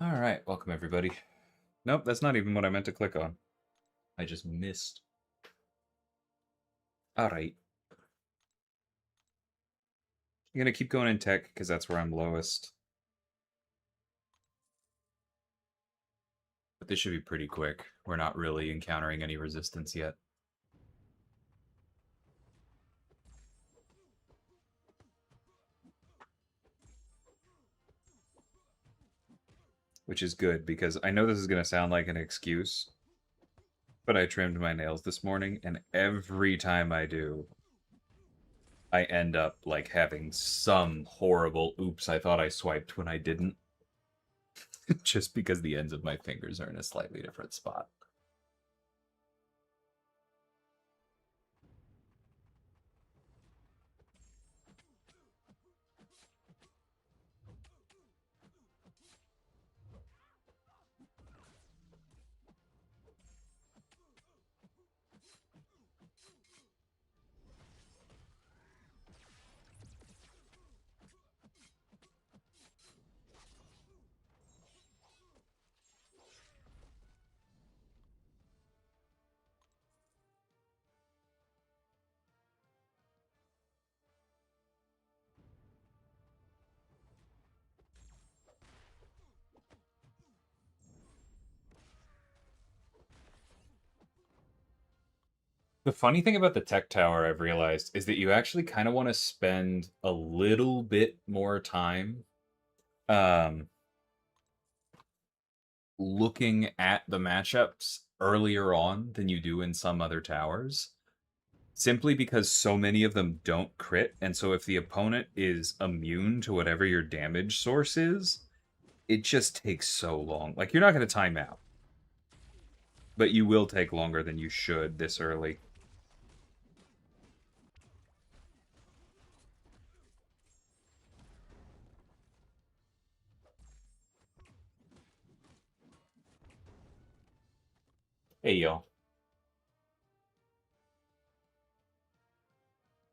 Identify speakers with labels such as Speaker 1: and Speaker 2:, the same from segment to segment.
Speaker 1: All right, welcome everybody. Nope, that's not even what I meant to click on. I just missed. All right. I'm going to keep going in tech because that's where I'm lowest. But this should be pretty quick. We're not really encountering any resistance yet. Which is good because I know this is going to sound like an excuse, but I trimmed my nails this morning, and every time I do, I end up like having some horrible oops, I thought I swiped when I didn't. Just because the ends of my fingers are in a slightly different spot. The funny thing about the tech tower I've realized is that you actually kind of want to spend a little bit more time um, looking at the matchups earlier on than you do in some other towers. Simply because so many of them don't crit, and so if the opponent is immune to whatever your damage source is, it just takes so long. Like, you're not going to time out, but you will take longer than you should this early. Hey, y'all.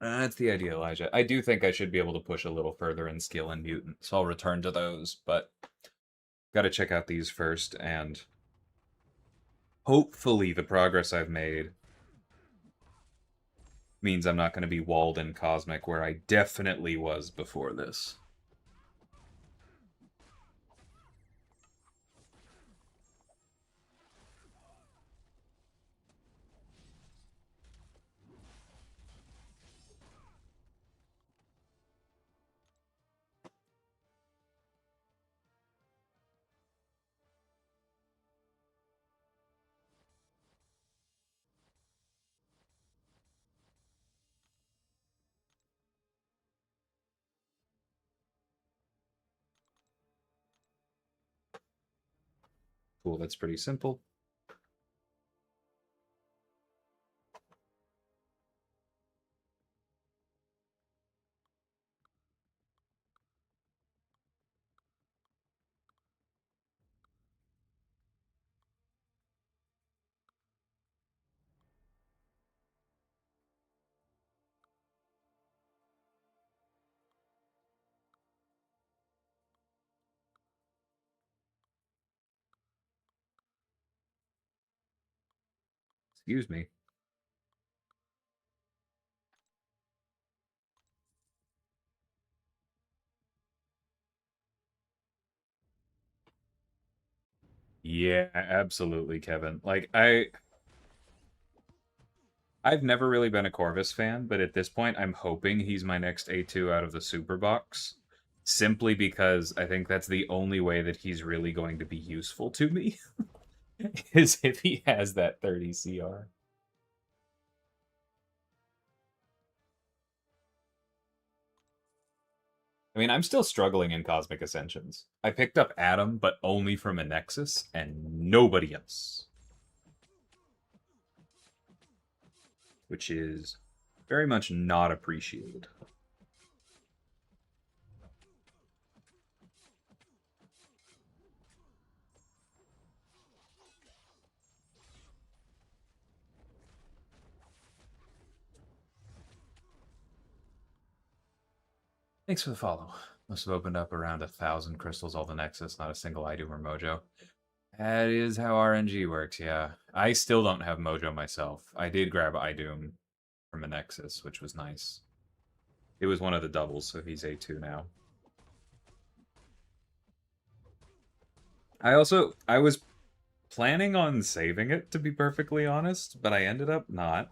Speaker 1: That's the idea, Elijah. I do think I should be able to push a little further in Skill and Mutant, so I'll return to those, but gotta check out these first, and hopefully the progress I've made means I'm not going to be walled in Cosmic, where I definitely was before this. Cool, that's pretty simple. Excuse me. Yeah, absolutely, Kevin. Like, I've never really been a Corvus fan, but at this point I'm hoping he's my next A2 out of the super box. Simply because I think that's the only way that he's really going to be useful to me. Is if he has that 30 CR. I mean, I'm still struggling in Cosmic Ascensions. I picked up Adam, but only from a Nexus, and nobody else. Which is very much not appreciated. Thanks for the follow. Must have opened up around 1,000 crystals all the Nexus, not a single item or mojo. That is how RNG works, yeah. I still don't have mojo myself. I did grab iDoom from a Nexus, which was nice. It was one of the doubles, so he's A2 now. I was planning on saving it, to be perfectly honest, but I ended up not.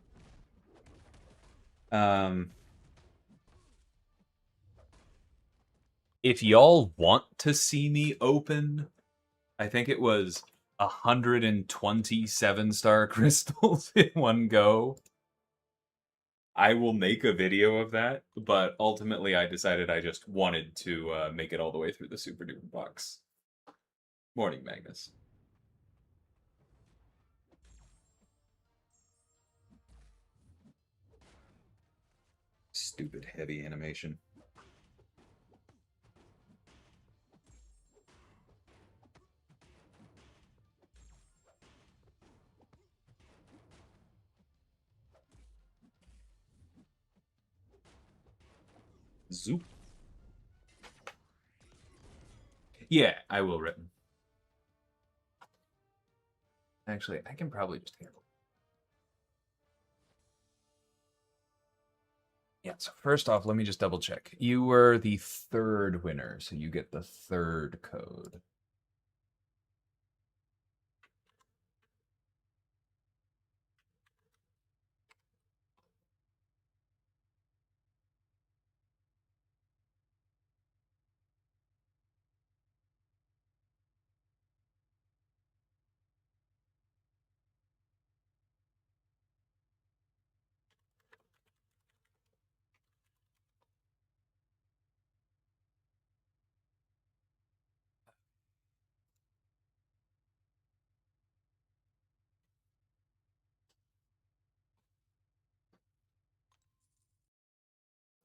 Speaker 1: If y'all want to see me open, I think it was 127 star crystals in one go. I will make a video of that, but ultimately I decided I just wanted to make it all the way through the Super Duper box. Morning, Magnus. Stupid heavy animation. Zoop. Yeah, I will written. Actually, I can probably just handle it. Yeah, so first off, let me just double check. You were the third winner, so you get the third code.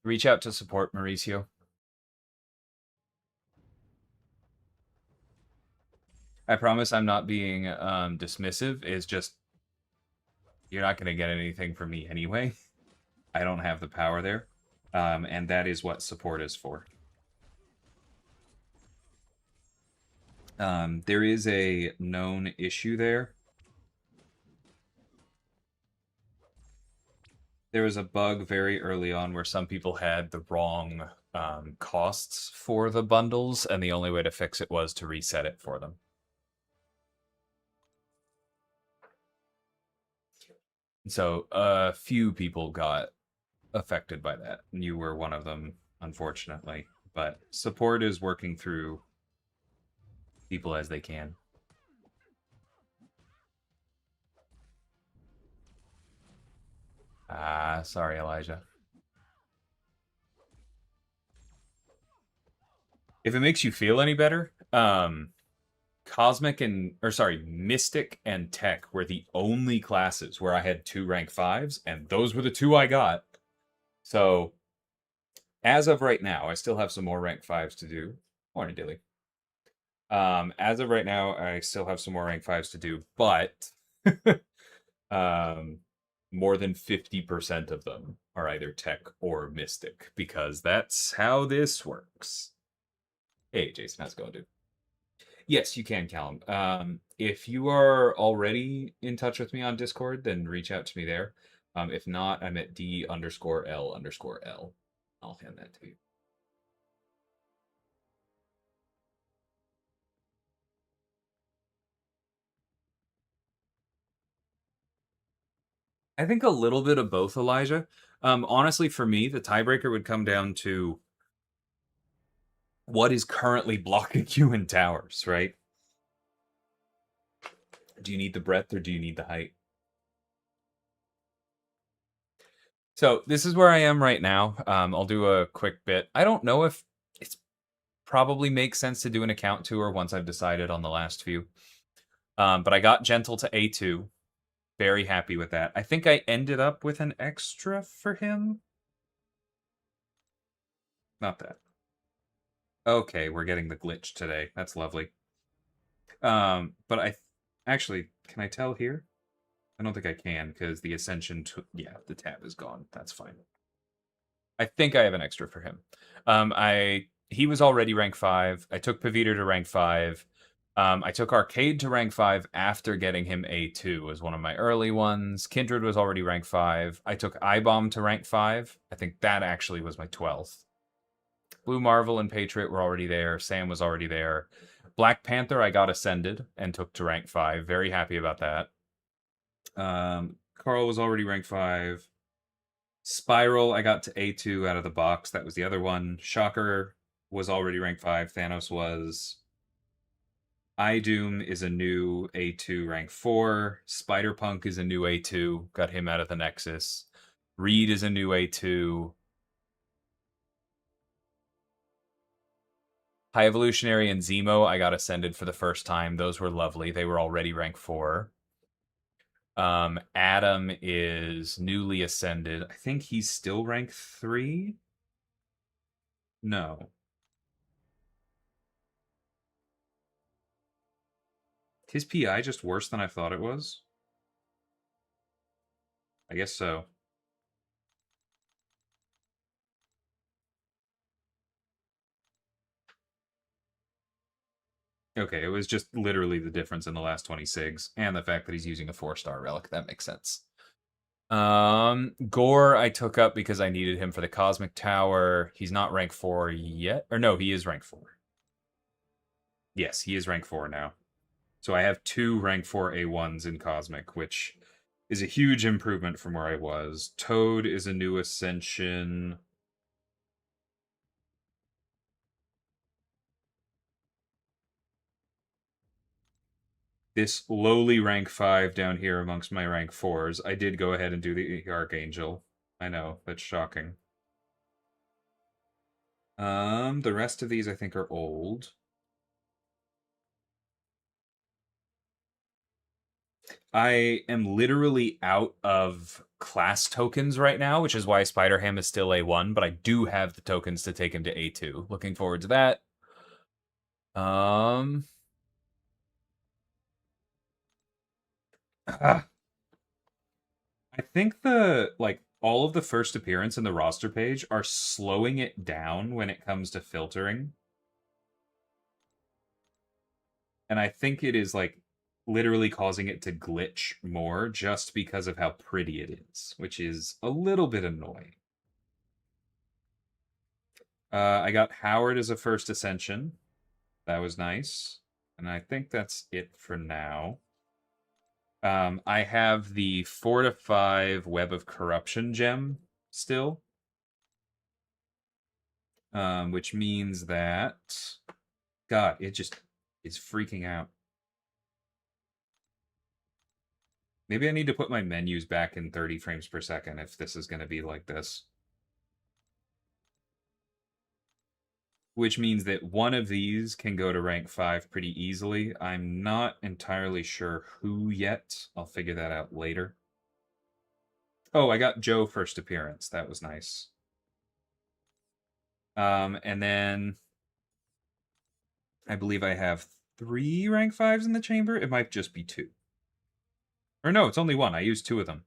Speaker 1: Reach out to support, Mauricio. I promise I'm not being dismissive. It's just you're not going to get anything from me anyway. I don't have the power there, and that is what support is for. There is a known issue there. There was a bug very early on where some people had the wrong costs for the bundles, and the only way to fix it was to reset it for them. So a few people got affected by that. You were one of them, unfortunately. But support is working through people as they can. Sorry, Elijah. If it makes you feel any better, Mystic and Tech were the only classes where I had 2 rank 5s, and those were the 2 I got. So, as of right now, I still have some more rank 5s to do. Morning, Dilly. As of right now, I still have some more rank 5s to do, but more than 50% of them are either Tech or Mystic, because that's how this works. Hey, Jason, how's it going, dude? Yes, you can, Callum. If you are already in touch with me on Discord, then reach out to me there. If not, I'm at D_L_L. I'll hand that to you. I think a little bit of both, Elijah. Honestly, for me, the tiebreaker would come down to what is currently blocking you in towers, right? Do you need the breadth or do you need the height? So this is where I am right now. I'll do a quick bit. I don't know if it's probably makes sense to do an account tour once I've decided on the last few. But I got Gentle to A2. Very happy with that. I think I ended up with an extra for him. Not that. Okay, we're getting the glitch today. That's lovely. But actually, can I tell here? I don't think I can because the Ascension, yeah, the tab is gone. That's fine. I think I have an extra for him. he was already rank 5. I took Paviter to rank 5. I took Arcade to rank 5 after getting him A2 as one of my early ones. Kindred was already rank 5. I took iBomb to rank 5. I think that actually was my 12th. Blue Marvel and Patriot were already there. Sam was already there. Black Panther I got Ascended and took to rank 5. Very happy about that. Carl was already rank 5. Spiral I got to A2 out of the box. That was the other one. Shocker was already rank 5. Thanos was. iDoom is a new A2 rank 4. Spider-Punk is a new A2. Got him out of the Nexus. Reed is a new A2. High Evolutionary and Zemo, I got Ascended for the first time. Those were lovely. They were already rank 4. Adam is newly Ascended. I think he's still rank 3? No. His PI just worse than I thought it was? I guess so. Okay, it was just literally the difference in the last 20 SIGs, and the fact that he's using a 4-star relic. That makes sense. Gore I took up because I needed him for the Cosmic Tower. He's not rank 4 yet. Or no, he is rank 4. Yes, he is rank 4 now. So I have 2 rank 4 A1s in Cosmic, which is a huge improvement from where I was. Toad is a new Ascension. This lowly rank 5 down here amongst my rank 4s. I did go ahead and do the Archangel. I know, that's shocking. The rest of these I think are old. I am literally out of class tokens right now, which is why Spider-Ham is still A1, but I do have the tokens to take him to A2. Looking forward to that. I think all of the first appearance in the roster page are slowing it down when it comes to filtering. And I think it is literally causing it to glitch more just because of how pretty it is, which is a little bit annoying. I got Howard as a first Ascension. That was nice. And I think that's it for now. I have the 4 to 5 Web of Corruption gem still. Which means that... God, it just is freaking out. Maybe I need to put my menus back in 30 frames per second if this is going to be like this. Which means that one of these can go to rank 5 pretty easily. I'm not entirely sure who yet. I'll figure that out later. Oh, I got Joe first appearance. That was nice. And then I believe I have 3 rank 5s in the chamber. It might just be 2. Or no, it's only 1. I used 2 of them.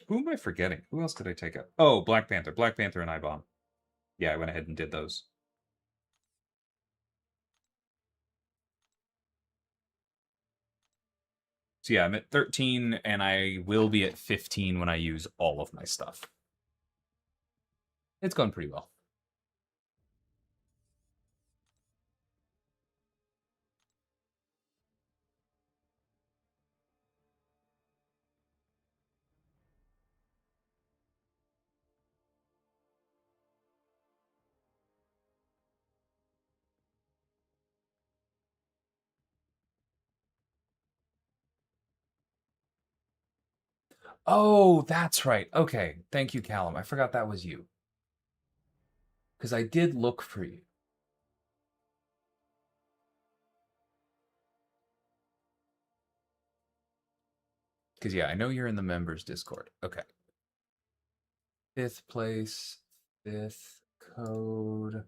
Speaker 1: Who am I forgetting? Who else did I take up? Oh, Black Panther. Black Panther and iBomb. Yeah, I went ahead and did those. So yeah, I'm at 13, and I will be at 15 when I use all of my stuff. It's gone pretty well. Oh, that's right. Okay. Thank you, Callum. I forgot that was you. Because I did look for you. Because, yeah, I know you're in the members Discord. Okay. 5th place, 5th code.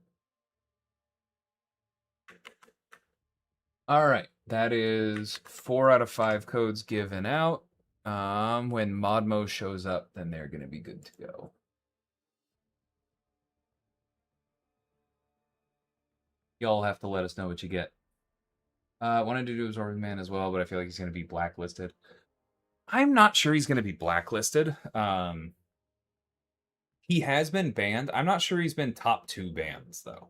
Speaker 1: All right. That is 4 out of 5 codes given out. When Modmo shows up, then they're going to be good to go. Y'all have to let us know what you get. Wanted to do Absorbing Man as well, but I feel like he's going to be blacklisted. I'm not sure he's going to be blacklisted. He has been banned. I'm not sure he's been top 2 bans, though.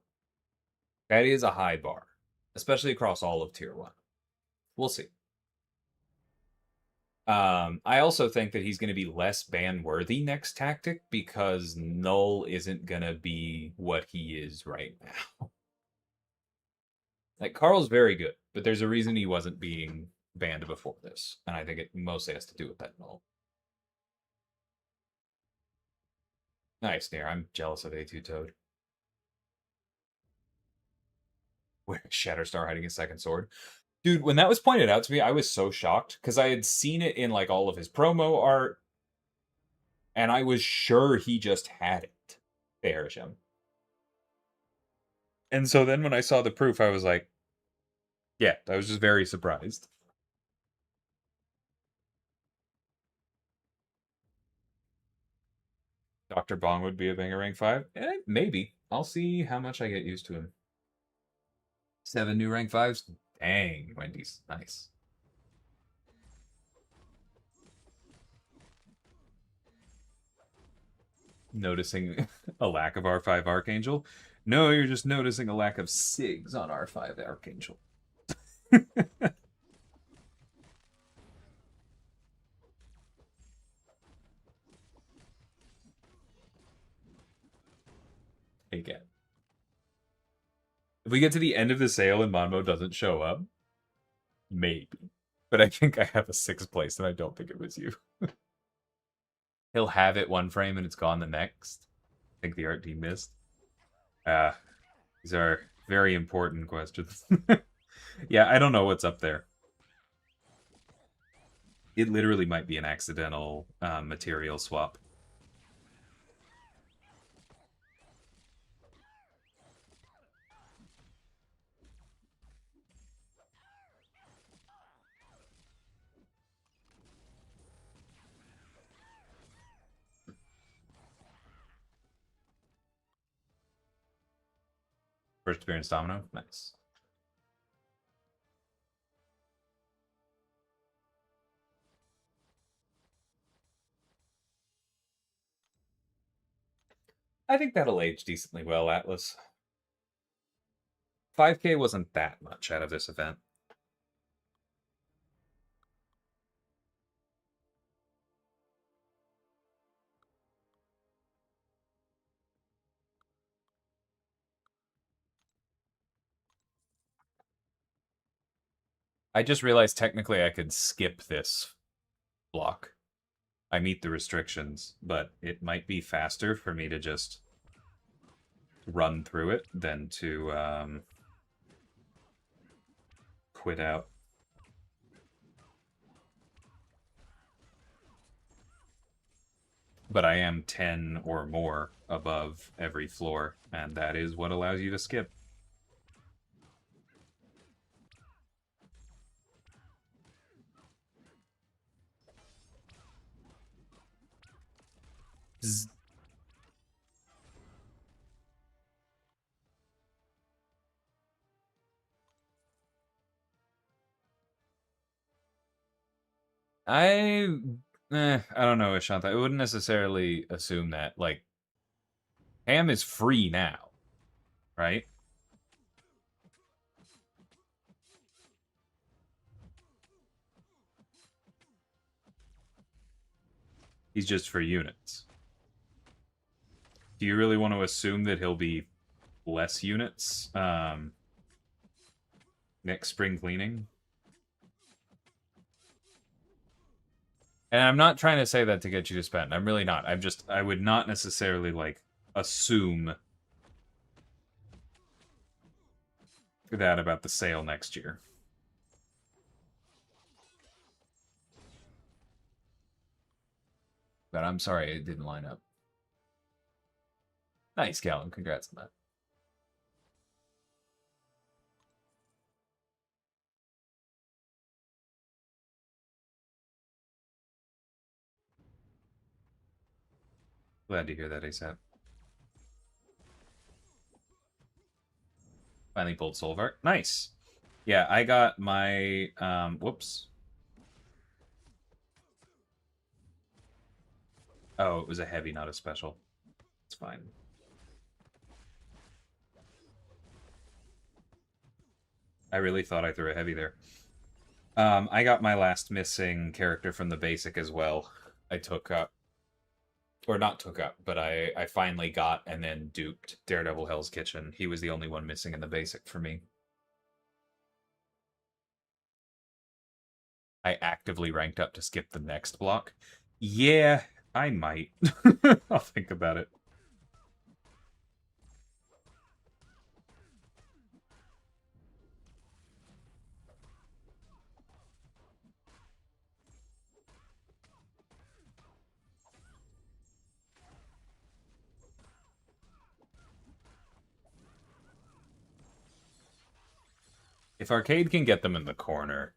Speaker 1: That is a high bar, especially across all of Tier 1. We'll see. I also think that he's going to be less ban-worthy next tactic because Null isn't going to be what he is right now. Like, Carl's very good, but there's a reason he wasn't being banned before this, and I think it mostly has to do with that Null. Nice, Nair. I'm jealous of A2 Toad. Where Shatterstar hiding his second sword. Dude, when that was pointed out to me, I was so shocked because I had seen it in like all of his promo art, and I was sure he just had it. Fairsham. And so then when I saw the proof, I was like, yeah, I was just very surprised. Dr. Bong would be a banger rank 5? Maybe. I'll see how much I get used to him. 7 new rank 5s? Dang, Wendy's. Nice. Noticing a lack of R5 Archangel? No, you're just noticing a lack of SIGs on R5 Archangel. Again. If we get to the end of the sale and Monmo doesn't show up, maybe. But I think I have a 6th place, and I don't think it was you. He'll have it one frame and it's gone the next. I think the art team missed. These are very important questions. Yeah, I don't know what's up there. It literally might be an accidental material swap. First appearance domino. Nice. I think that'll age decently well, Atlas. 5K wasn't that much out of this event. I just realized technically I could skip this block. I meet the restrictions, but it might be faster for me to just run through it than to quit out. But I am 10 or more above every floor, and that is what allows you to skip. Zzz. I don't know, Ashanta. I wouldn't necessarily assume that. Like, Ham is free now, right? He's just for units. Do you really want to assume that he'll be less units next spring cleaning? And I'm not trying to say that to get you to spend. I'm really not. I would not necessarily, like, assume that about the sale next year. But I'm sorry it didn't line up. Nice, Callum. Congrats on that. Glad to hear that, ASAP. Finally pulled Solvar. Nice. Yeah, I got my whoops. Oh, it was a heavy, not a special. It's fine. I really thought I threw a heavy there. I got my last missing character from the basic as well. I took up, or not took up, but I finally got and then duped Daredevil Hell's Kitchen. He was the only one missing in the basic for me. I actively ranked up to skip the next block. Yeah, I might. I'll think about it. If Arcade can get them in the corner,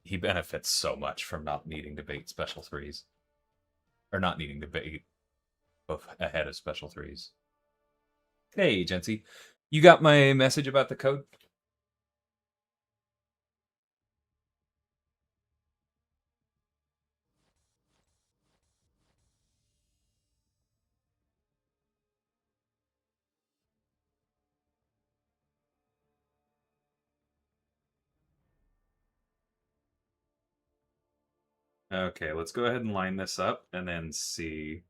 Speaker 1: he benefits so much from not needing to bait special threes. Or not needing to bait both ahead of special threes. Hey, Jency. You got my message about the code? Okay, let's go ahead and line this up and then see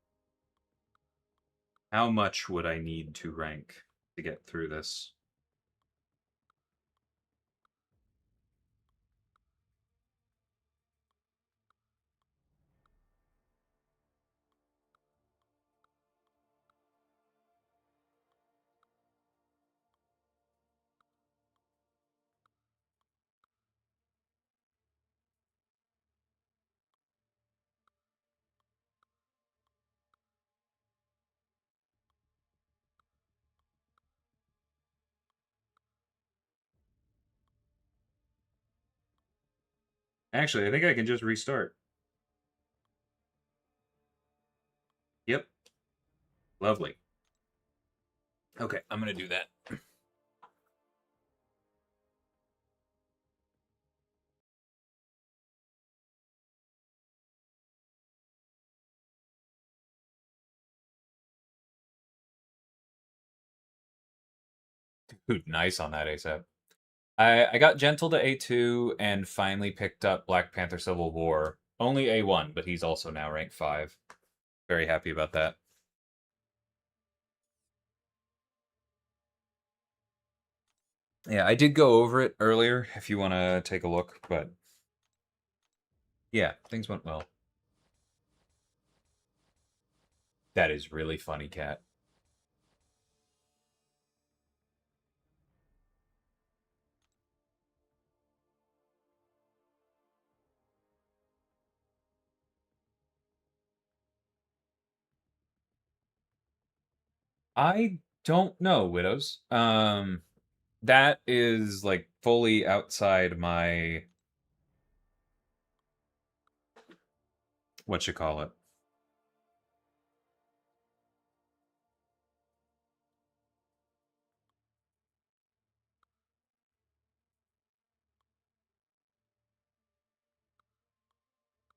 Speaker 1: how much would I need to rank to get through this. Actually, I think I can just restart. Yep. Lovely. Okay, I'm going to do that. Dude, nice on that ASAP. I got Gentle to A2 and finally picked up Black Panther Civil War. Only A1, but he's also now rank 5. Very happy about that. Yeah, I did go over it earlier if you want to take a look, but yeah, things went well. That is really funny, Cat. I don't know, Widows. That is like fully outside my what you call it.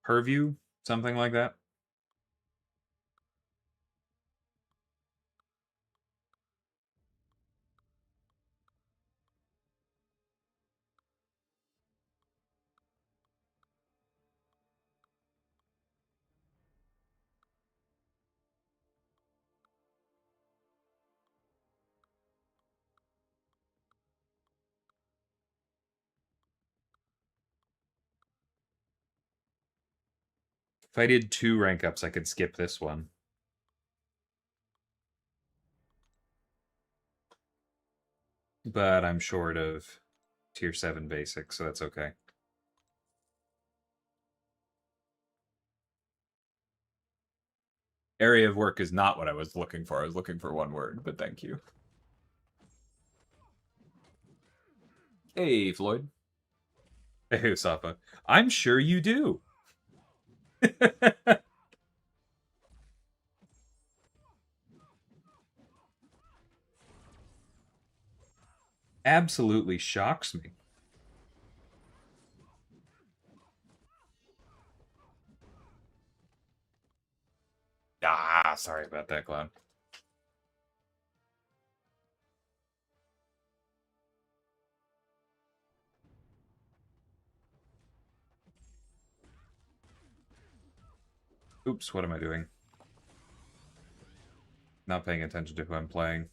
Speaker 1: Purview, something like that. If I did 2 rank ups, I could skip this one. But I'm short of tier 7 basic, so that's okay. Area of work is not what I was looking for. I was looking for one word, but thank you. Hey, Floyd. Hey, Usapa. I'm sure you do. absolutely shocks me. Ah, sorry about that, Clown. Oops, what am I doing? Not paying attention to who I'm playing.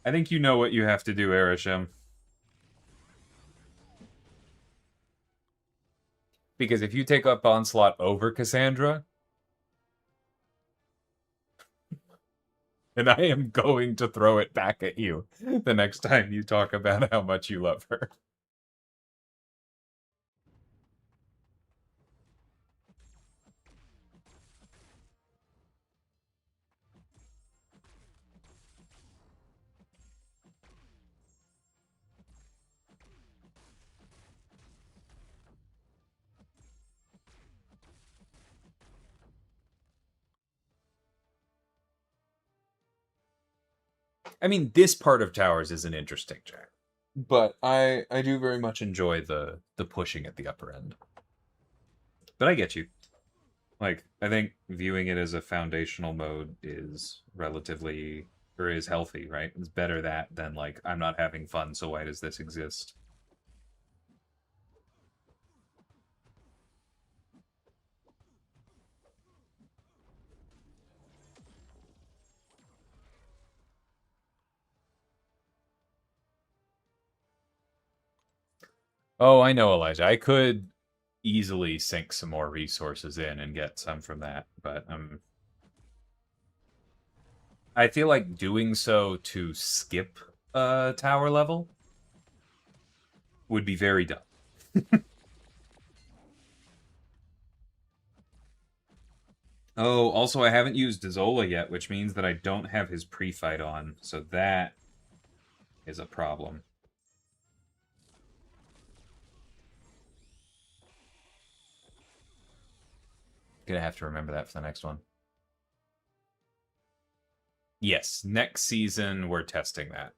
Speaker 1: I think you know what you have to do, Erisham. Because if you take up Onslaught over Cassandra, and I am going to throw it back at you the next time you talk about how much you love her. I mean, this part of Towers isn't interesting, Jack. But I do very much enjoy the pushing at the upper end. But I get you. Like, I think viewing it as a foundational mode is relatively or is healthy, right? It's better that than like I'm not having fun, so why does this exist? Oh, I know, Elijah. I could easily sink some more resources in and get some from that, but I feel like doing so to skip a tower level would be very dumb. Oh, also I haven't used Dazola yet, which means that I don't have his pre-fight on, so that is a problem. Gonna have to remember that for the next one. Yes, next season we're testing that.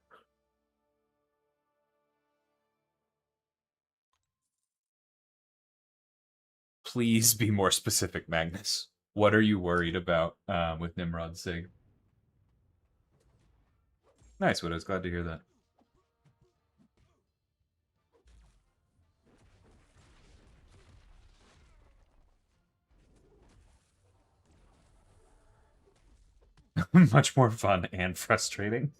Speaker 1: Please be more specific, Magnus. What are you worried about with Nimrod Sig? Nice, Widows. Glad to hear that. Much more fun and frustrating.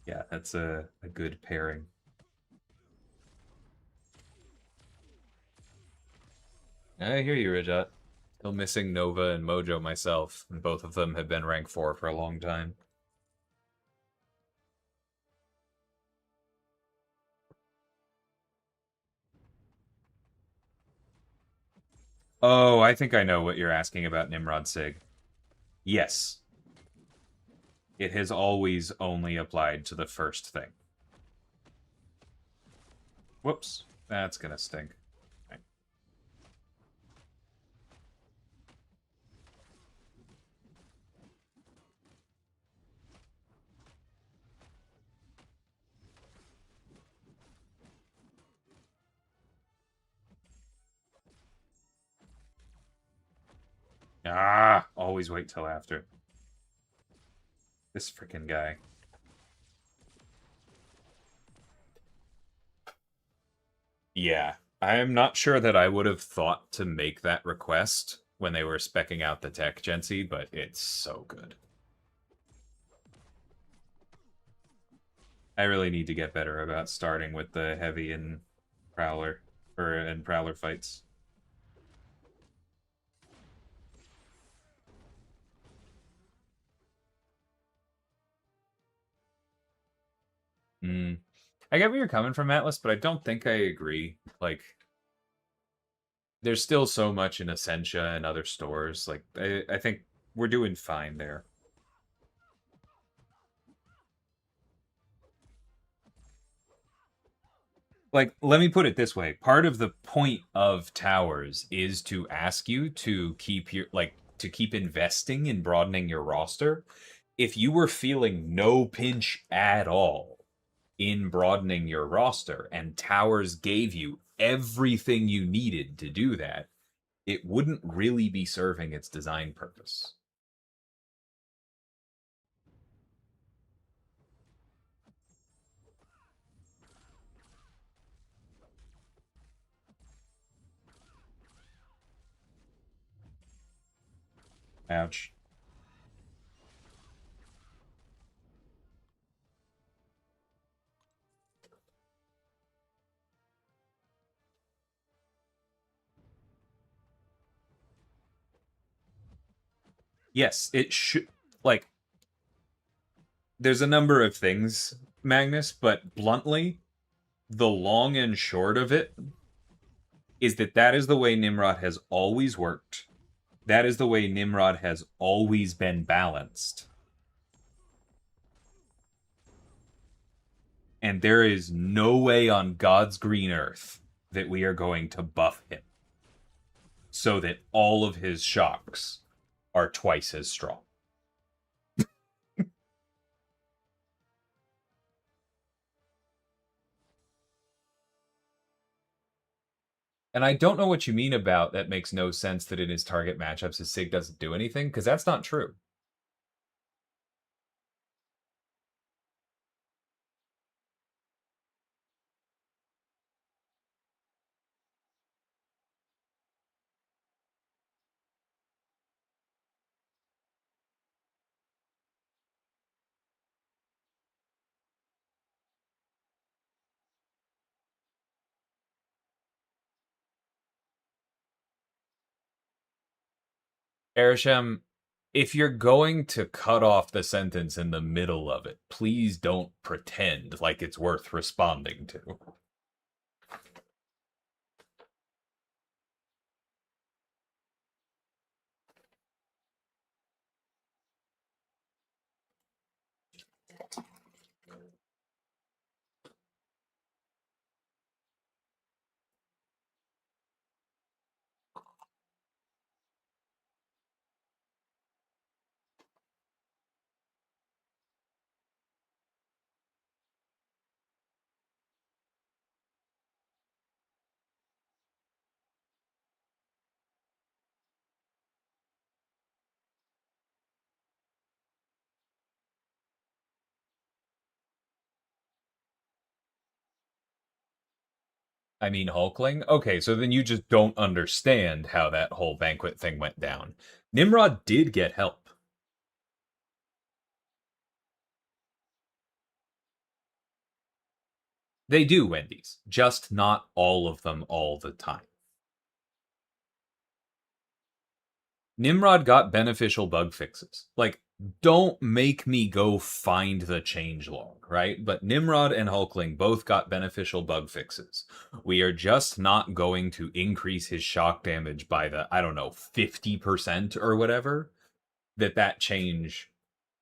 Speaker 1: Yeah, that's a good pairing. I hear you, Rajat. Still missing Nova and Mojo myself, and both of them have been rank 4 for a long time. Oh, I think I know what you're asking about Nimrod Sig. Yes. It has always only applied to the first thing. Whoops. That's gonna stink. Right. Ah, always wait till after. This freaking guy. Yeah. I'm not sure that I would have thought to make that request when they were specking out the tech, Gency, but it's so good. I really need to get better about starting with the heavy and prowler and prowler fights. Mm. I get where you're coming from, Atlas, but I don't think I agree. Like, there's still so much in Essentia and other stores. Like, I think we're doing fine there. Like, let me put it this way. Part of the point of towers is to ask you to keep your, like, to keep investing in broadening your roster. If you were feeling no pinch at all in broadening your roster and towers gave you everything you needed to do that, it wouldn't really be serving its design purpose. Ouch. Yes, it should, like, there's a number of things, Magnus, but bluntly, the long and short of it is that that is the way Nimrod has always worked. That is the way Nimrod has always been balanced. And there is no way on God's green earth that we are going to buff him so that all of his shocks are twice as strong. And I don't know what you mean about that makes no sense that in his target matchups his Sig doesn't do anything, because that's not true. Erisham, if you're going to cut off the sentence in the middle of it, please don't pretend like it's worth responding to. I mean, Hulkling? Okay, so then you just don't understand how that whole banquet thing went down. Nimrod did get help. They do, Wendy's, just not all of them all the time. Nimrod got beneficial bug fixes. Like, don't make me go find the changelog, right? But Nimrod and Hulkling both got beneficial bug fixes. We are just not going to increase his shock damage by the, I don't know, 50% or whatever that change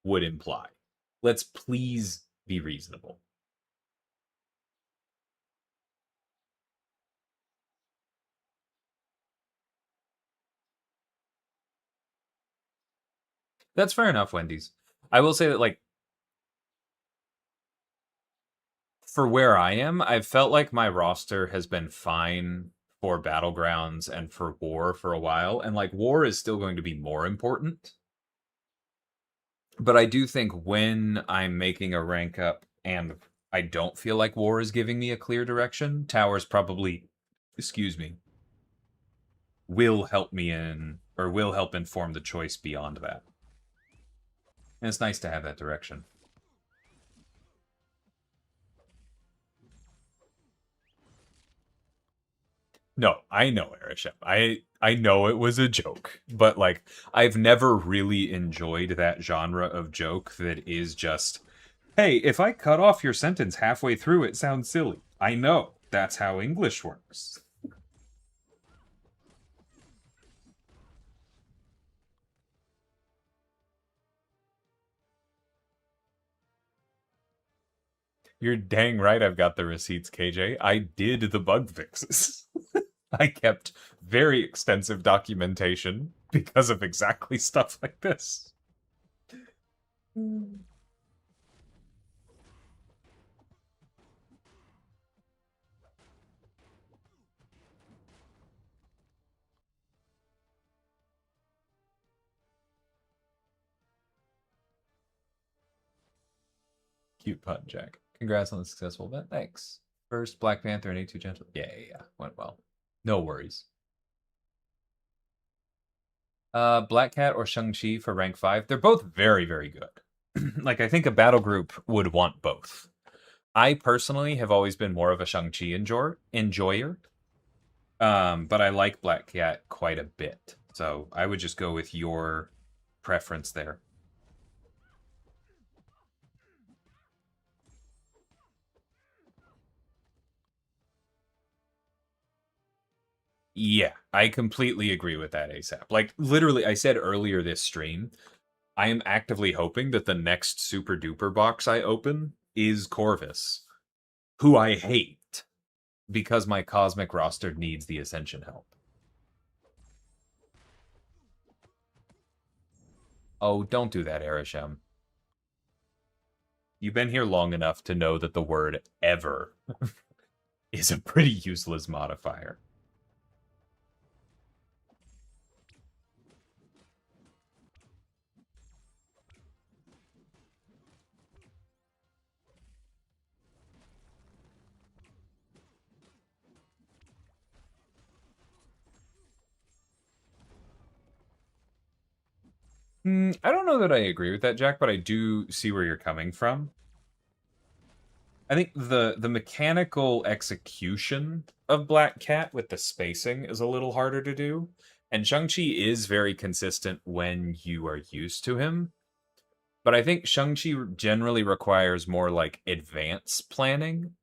Speaker 1: would imply. Let's please be reasonable. That's fair enough, Wendy's. I will say that, like, for where I am, I've felt like my roster has been fine for Battlegrounds and for War for a while, and like War is still going to be more important. But I do think when I'm making a rank up and I don't feel like War is giving me a clear direction, Towers probably, excuse me, will help me in, or will help inform the choice beyond that. And it's nice to have that direction. No, I know, Erishep. I know it was a joke, but like I've never really enjoyed that genre of joke that is just, hey, if I cut off your sentence halfway through, it sounds silly. I know. That's how English works. You're dang right I've got the receipts, KJ. I did the bug fixes. I kept very extensive documentation because of exactly stuff like this. Cute pun, Jack. Congrats on the successful event. Thanks. First Black Panther and A2 Gentle. Yeah. Went well. No worries. Black Cat or Shang-Chi for rank 5. They're both very, very good. Like, I think a battle group would want both. I personally have always been more of a Shang-Chi enjoyer. But I like Black Cat quite a bit. So I would just go with your preference there. Yeah, I completely agree with that ASAP. Like, literally, I said earlier this stream, I am actively hoping that the next super duper box I open is Corvus, who I hate because my cosmic roster needs the Ascension help. Oh, don't do that, Arishem. You've been here long enough to know that the word ever is a pretty useless modifier. I don't know that I agree with that, Jack, but I do see where you're coming from. I think the mechanical execution of Black Cat with the spacing is a little harder to do. And Shang-Chi is very consistent when you are used to him. But I think Shang-Chi generally requires more like advanced planning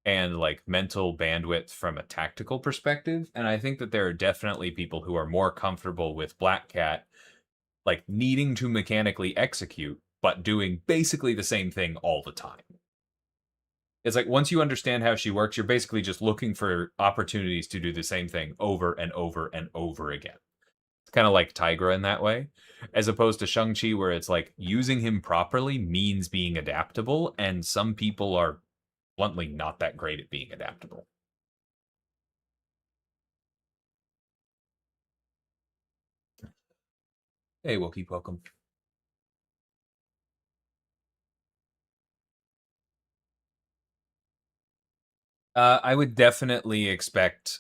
Speaker 1: and like mental bandwidth from a tactical perspective. And I think that there are definitely people who are more comfortable with Black Cat like needing to mechanically execute, but doing basically the same thing all the time. It's like once you understand how she works, you're basically just looking for opportunities to do the same thing over and over and over again. It's kind of like Tigra in that way, as opposed to Shang-Chi, where it's like using him properly means being adaptable, and some people are bluntly not that great at being adaptable. Hey, we'll keep welcome. I would definitely expect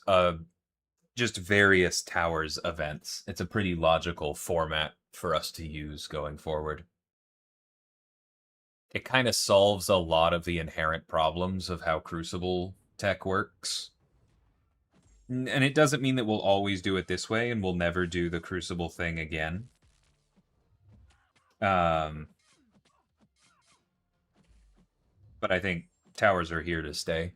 Speaker 1: just various towers events. It's a pretty logical format for us to use going forward. It kind of solves a lot of the inherent problems of how Crucible tech works. And it doesn't mean that we'll always do it this way and we'll never do the Crucible thing again. But I think towers are here to stay.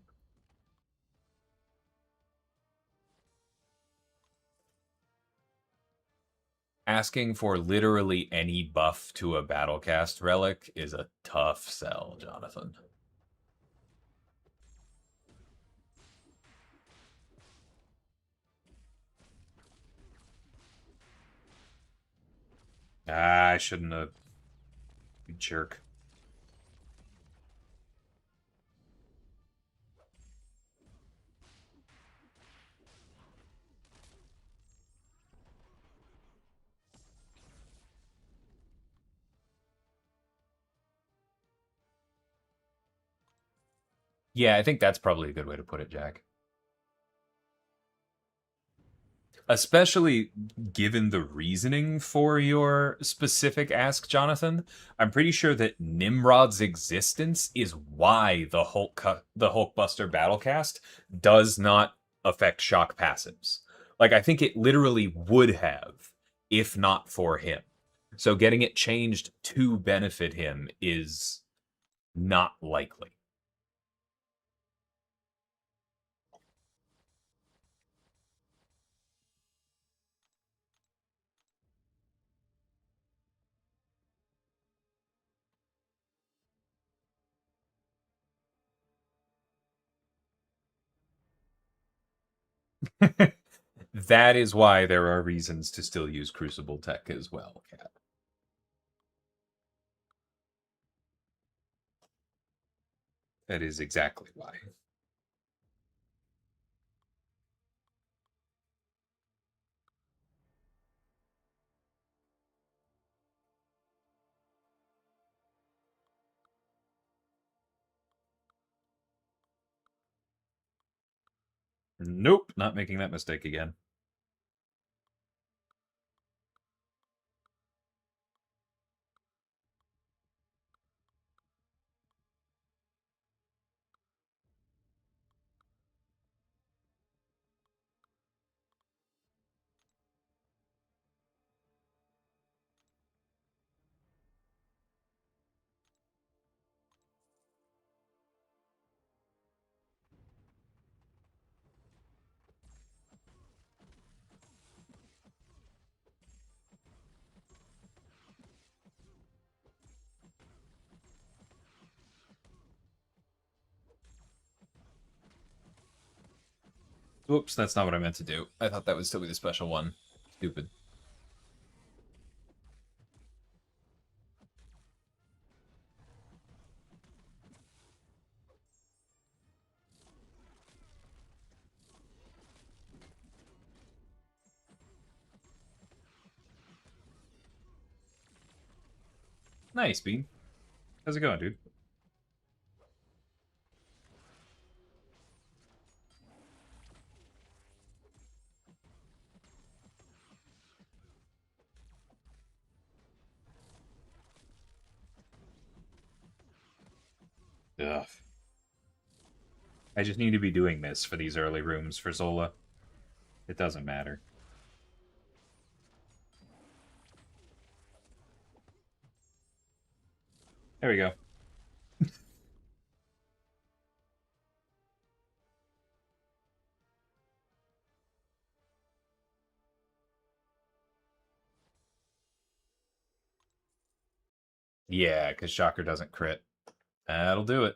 Speaker 1: Asking for literally any buff to a Battlecast relic is a tough sell, Jonathan. I shouldn't have. You jerk. Yeah, I think that's probably a good way to put it, Jack. Especially given the reasoning for your specific ask, Jonathan. I'm pretty sure that Nimrod's existence is why the Hulkbuster Battlecast does not affect shock passives. Like I think it literally would have if not for him. So getting it changed to benefit him is not likely. That is why there are reasons to still use Crucible tech as well, Cat. That is exactly why. Nope, not making that mistake again. Whoops, that's not what I meant to do. I thought that would still be the special one. Stupid. Nice, Bean. How's it going, dude? Ugh. I just need to be doing this for these early rooms for Zola. It doesn't matter. There we go. Yeah, because Shocker doesn't crit. That'll do it.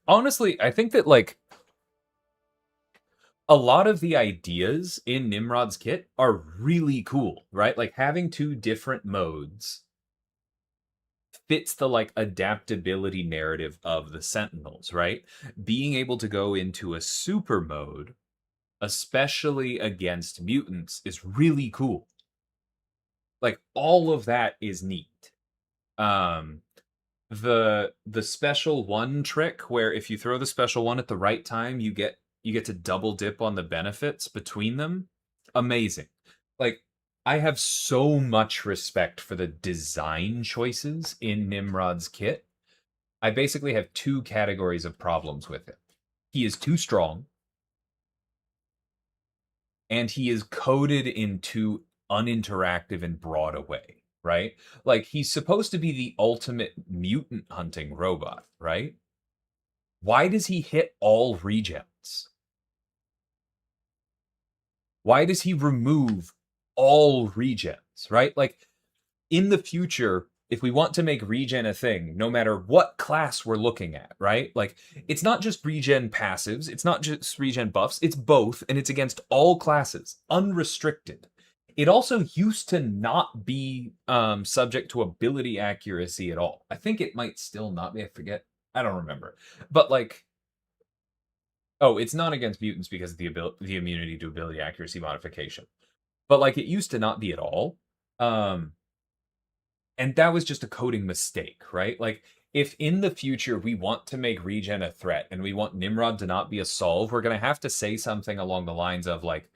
Speaker 1: Honestly, I think that, like, a lot of the ideas in Nimrod's kit are really cool, right? Like, having two different modes fits the, like, adaptability narrative of the Sentinels, right? Being able to go into a super mode, especially against mutants, is really cool. Like, all of that is neat. Um, the special one trick where if you throw the special one at the right time, you get to double dip on the benefits between them. Amazing. Like, I have so much respect for the design choices in Nimrod's kit. I basically have two categories of problems with it. He is too strong, and he is coded in too uninteractive and broad a way, right? Like, he's supposed to be the ultimate mutant hunting robot, right? Why does he hit all regens? Why does he remove all regens, right? Like, in the future, if we want to make regen a thing, no matter what class we're looking at, right? Like, it's not just regen passives, it's not just regen buffs, it's both, and it's against all classes, unrestricted. It also used to not be subject to ability accuracy at all. I think it might still not be. I forget. I don't remember. But, like, oh, it's not against mutants because of the immunity to ability accuracy modification. But, like, it used to not be at all. And that was just a coding mistake, right? Like, if in the future we want to make regen a threat and we want Nimrod to not be a solve, we're going to have to say something along the lines of, like,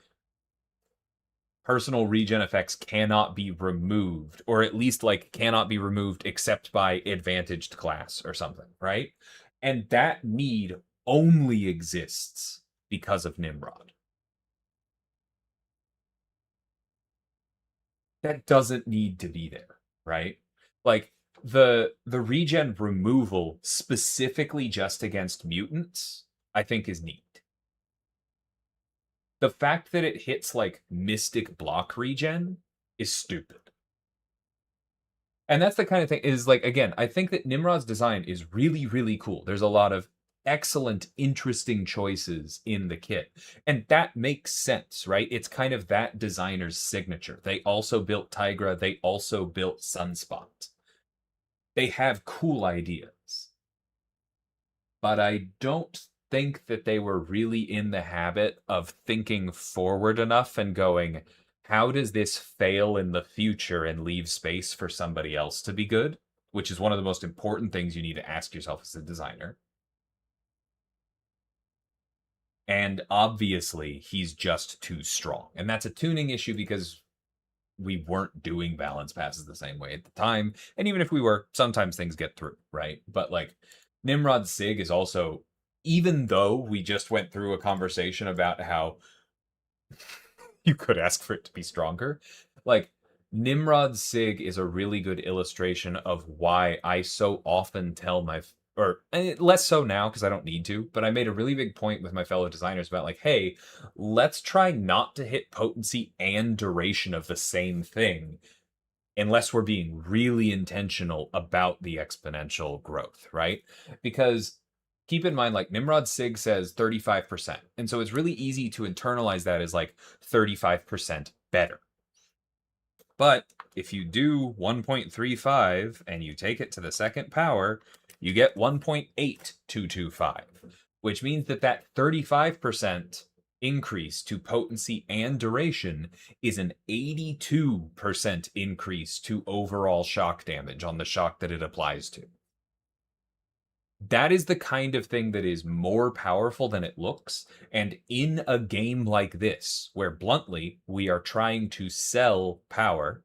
Speaker 1: personal regen effects cannot be removed, or at least, like, cannot be removed except by advantaged class or something, right? And that need only exists because of Nimrod. that doesn't need to be there, right? Like the regen removal specifically just against mutants, I think is neat. The fact that it hits like mystic block regen is stupid. And that's the kind of thing is like, again, I think that Nimrod's design is really, really cool. There's a lot of excellent, interesting choices in the kit. And that makes sense, right? It's kind of that designer's signature. They also built Tigra, they also built Sunspot. They have cool ideas. But I don't think that they were really in the habit of thinking forward enough and going, how does this fail in the future and leave space for somebody else to be good? Which is one of the most important things you need to ask yourself as a designer. And obviously, he's just too strong. And that's a tuning issue because we weren't doing balance passes the same way at the time. And even if we were, sometimes things get through, right? But like Nimrod Sig is also, even though we just went through a conversation about how you could ask for it to be stronger, like Nimrod Sig is a really good illustration of why I so often tell my or less so now because I don't need to, but I made a really big point with my fellow designers about like, hey, let's try not to hit potency and duration of the same thing unless we're being really intentional about the exponential growth, right? Because keep in mind, like Nimrod Sig says 35%. And so it's really easy to internalize that as like 35% better. But if you do 1.35 and you take it to the second power, you get 1.8225, which means that that 35% increase to potency and duration is an 82% increase to overall shock damage on the shock that it applies to. That is the kind of thing that is more powerful than it looks. And in a game like this, where bluntly we are trying to sell power.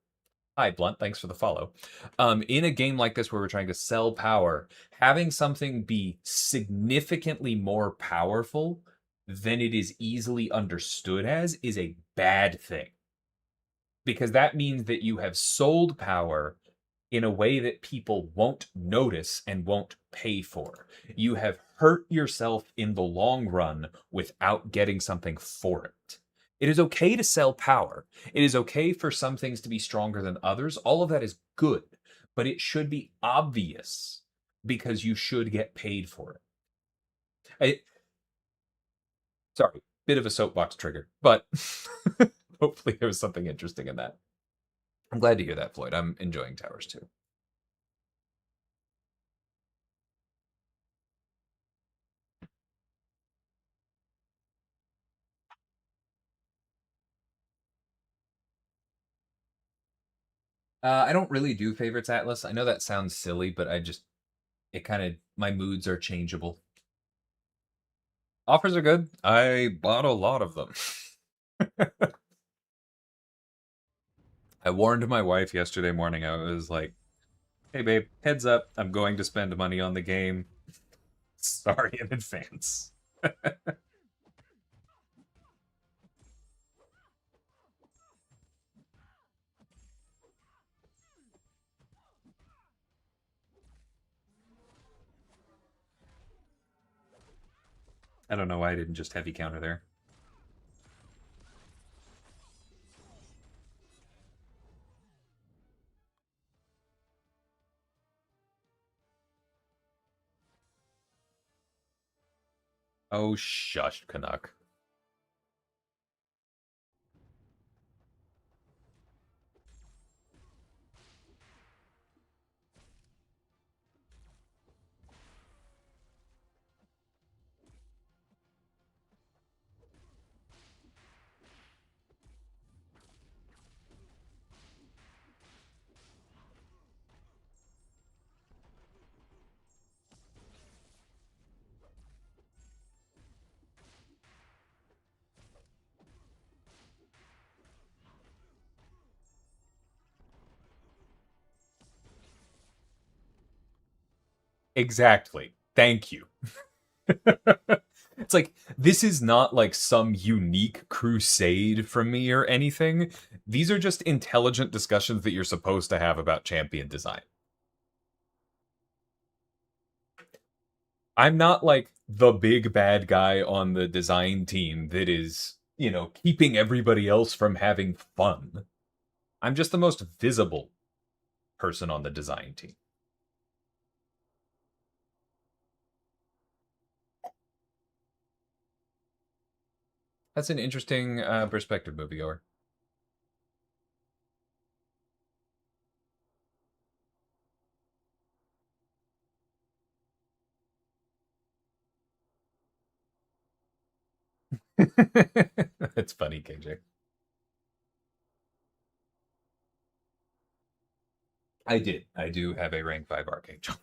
Speaker 1: Hi, Blunt. Thanks for the follow. In a game like this where we're trying to sell power, having something be significantly more powerful than it is easily understood as is a bad thing. Because that means that you have sold power in a way that people won't notice and won't pay for. You have hurt yourself in the long run without getting something for it. It is okay to sell power. It is okay for some things to be stronger than others. All of that is good, but it should be obvious because you should get paid for it. Sorry, bit of a soapbox trigger, but hopefully there was something interesting in that. I'm glad to hear that, Floyd. I'm enjoying Towers too. I don't really do favorites Atlas. I know that sounds silly, but it kind of, my moods are changeable. Offers are good. I bought a lot of them. I warned my wife yesterday morning. I was like, hey, babe, heads up. I'm going to spend money on the game. Sorry in advance. I don't know why I didn't just heavy counter there. Oh, shush, Canuck. Exactly. Thank you. It's like, this is not like some unique crusade from me or anything. These are just intelligent discussions that you're supposed to have about champion design. I'm not like the big bad guy on the design team that is, keeping everybody else from having fun. I'm just the most visible person on the design team. That's an interesting perspective, moviegoer. That's funny, KJ. I did. I do have a rank 5 Archangel.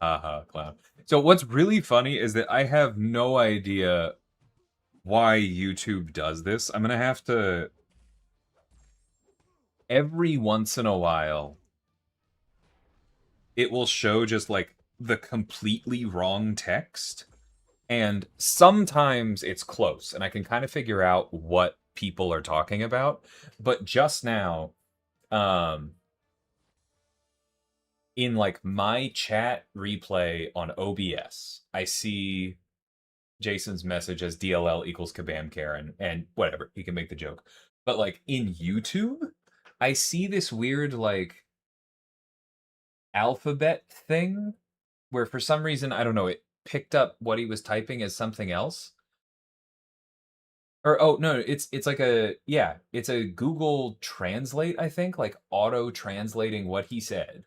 Speaker 1: Haha, clown. So what's really funny is that I have no idea why YouTube does this. I'm gonna have to every once in a while it will show just like the completely wrong text, and sometimes it's close and I can kind of figure out what people are talking about. But just now, um in like my chat replay on OBS, I see Jason's message as DLL equals Kabam Karen, and whatever, he can make the joke. But like in YouTube, I see this weird like alphabet thing where for some reason, I don't know, it picked up what he was typing as something else. Or oh no, it's like it's a Google Translate, I think, like auto translating what he said.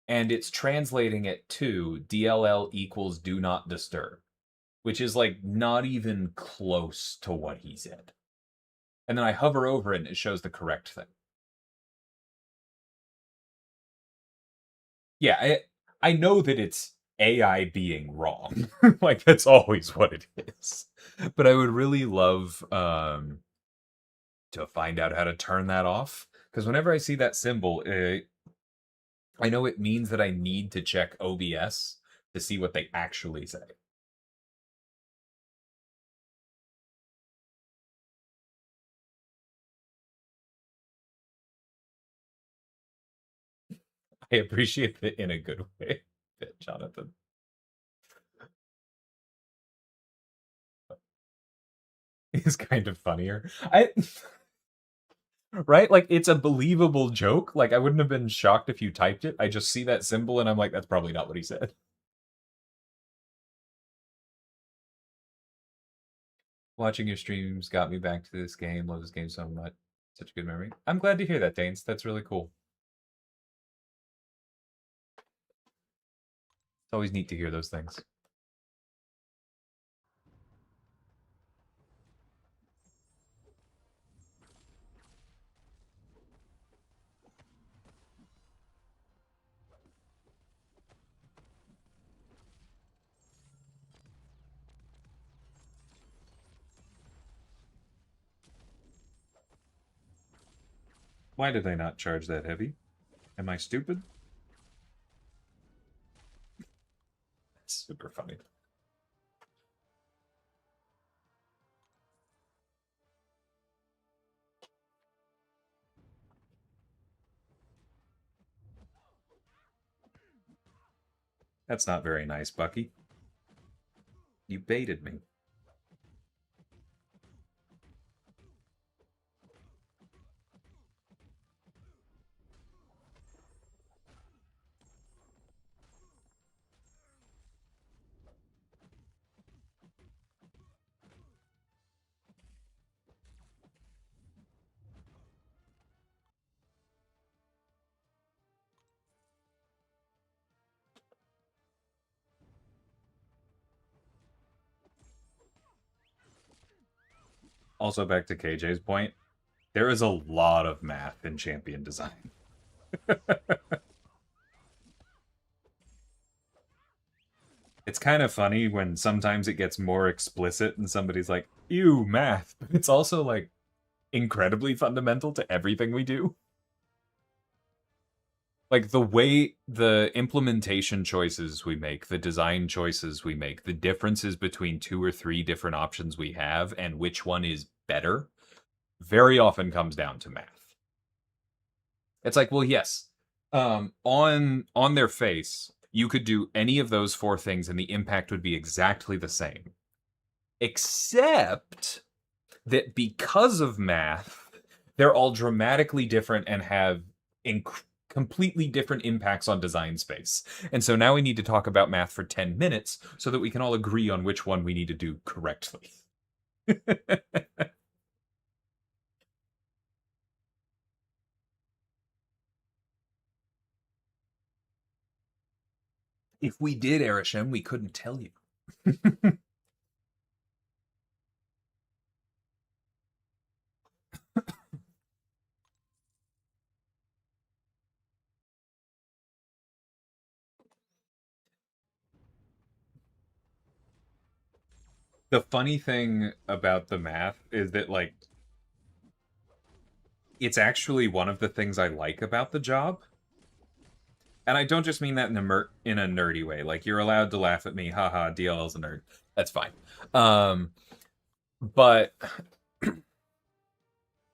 Speaker 1: And it's translating it to DLL equals do not disturb, which is like not even close to what he said. And then I hover over it and it shows the correct thing. Yeah, I know that it's AI being wrong. Like that's always what it is. But I would really love to find out how to turn that off, because whenever I see that symbol, I know it means that I need to check OBS to see what they actually say. I appreciate it in a good way, Jonathan. Is kind of funnier. I right? Like it's a believable joke. Like I wouldn't have been shocked if you typed it. I just see that symbol and I'm like, that's probably not what he said. Watching your streams got me back to this game. Love this game so much. Such a good memory. I'm glad to hear that, Danes. That's really cool. It's always neat to hear those things. Why did I not charge that heavy? Am I stupid? That's super funny. That's not very nice, Bucky. You baited me. Also, back to KJ's point, there is a lot of math in champion design. It's kind of funny when sometimes it gets more explicit and somebody's like, ew, math. But it's also like incredibly fundamental to everything we do. Like the way the implementation choices we make, the design choices we make, the differences between two or three different options we have and which one is better very often comes down to math. It's like, well, yes, on their face, you could do any of those four things and the impact would be exactly the same. Except that because of math, they're all dramatically different and have completely different impacts on design space. And so now we need to talk about math for 10 minutes so that we can all agree on which one we need to do correctly. If we did, Erisham, we couldn't tell you. The funny thing about the math is that, like, it's actually one of the things I like about the job. And I don't just mean that in a nerdy way. Like, you're allowed to laugh at me, haha, DLL's a nerd. That's fine. But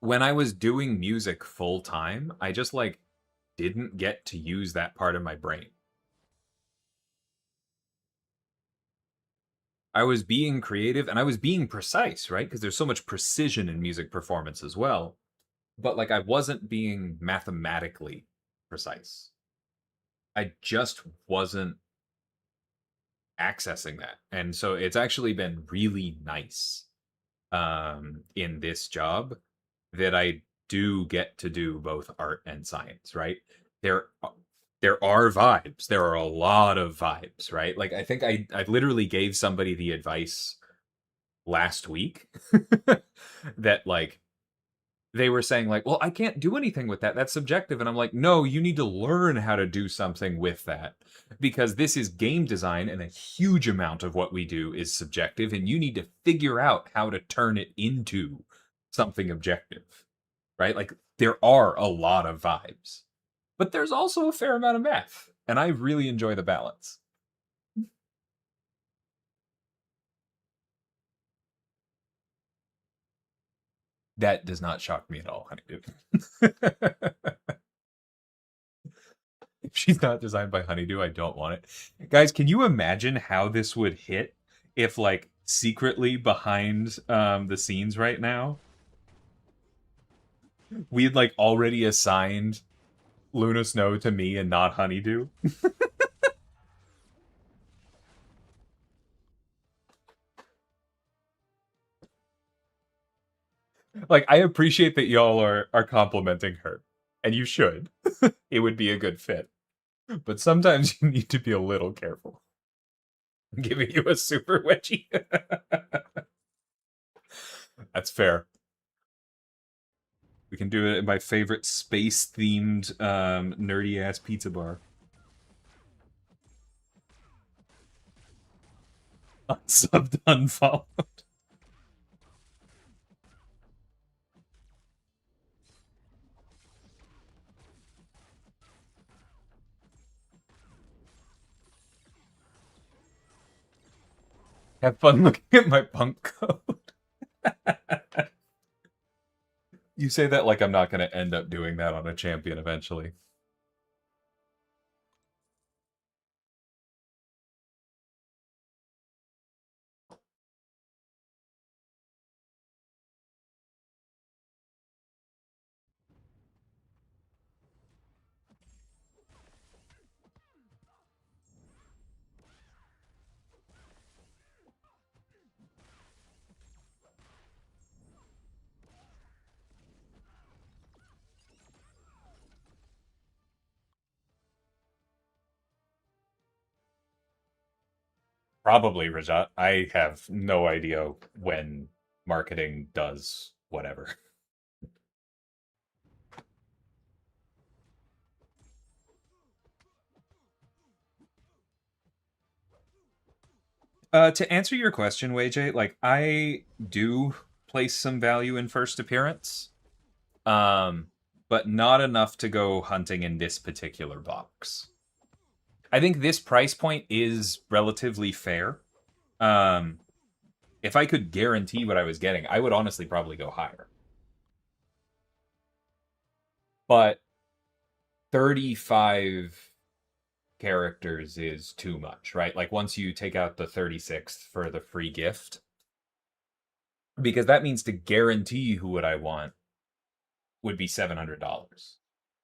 Speaker 1: when I was doing music full time, I just like didn't get to use that part of my brain. I was being creative and I was being precise, right? Because there's so much precision in music performance as well. But like I wasn't being mathematically precise. I just wasn't accessing that. And so it's actually been really nice in this job that I do get to do both art and science, right? There there are vibes. There are a lot of vibes, right? Like I think I literally gave somebody the advice last week that like they were saying like, well, I can't do anything with that. That's subjective. And I'm like, no, you need to learn how to do something with that because this is game design and a huge amount of what we do is subjective and you need to figure out how to turn it into something objective, right? Like there are a lot of vibes, but there's also a fair amount of math and I really enjoy the balance. That does not shock me at all, Honeydew. If she's not designed by Honeydew, I don't want it. Guys, can you imagine how this would hit if, like, secretly behind the scenes right now, we had, like, already assigned Luna Snow to me and not Honeydew? Like, I appreciate that y'all are complimenting her, and you should. It would be a good fit. But sometimes you need to be a little careful. I'm giving you a super wedgie. That's fair. We can do it at my favorite space-themed, nerdy-ass pizza bar. Unsubbed, unfollowed. Have fun looking at my punk code. You say that like I'm not going to end up doing that on a champion eventually. Probably, Rajat. I have no idea when marketing does whatever. To answer your question, WayJ, like I do place some value in first appearance. Um, but not enough to go hunting in this particular box. I think this price point is relatively fair. If I could guarantee what I was getting, I would honestly probably go higher. But 35 characters is too much, right? Like once you take out the 36th for the free gift, because that means to guarantee who would I want would be $700.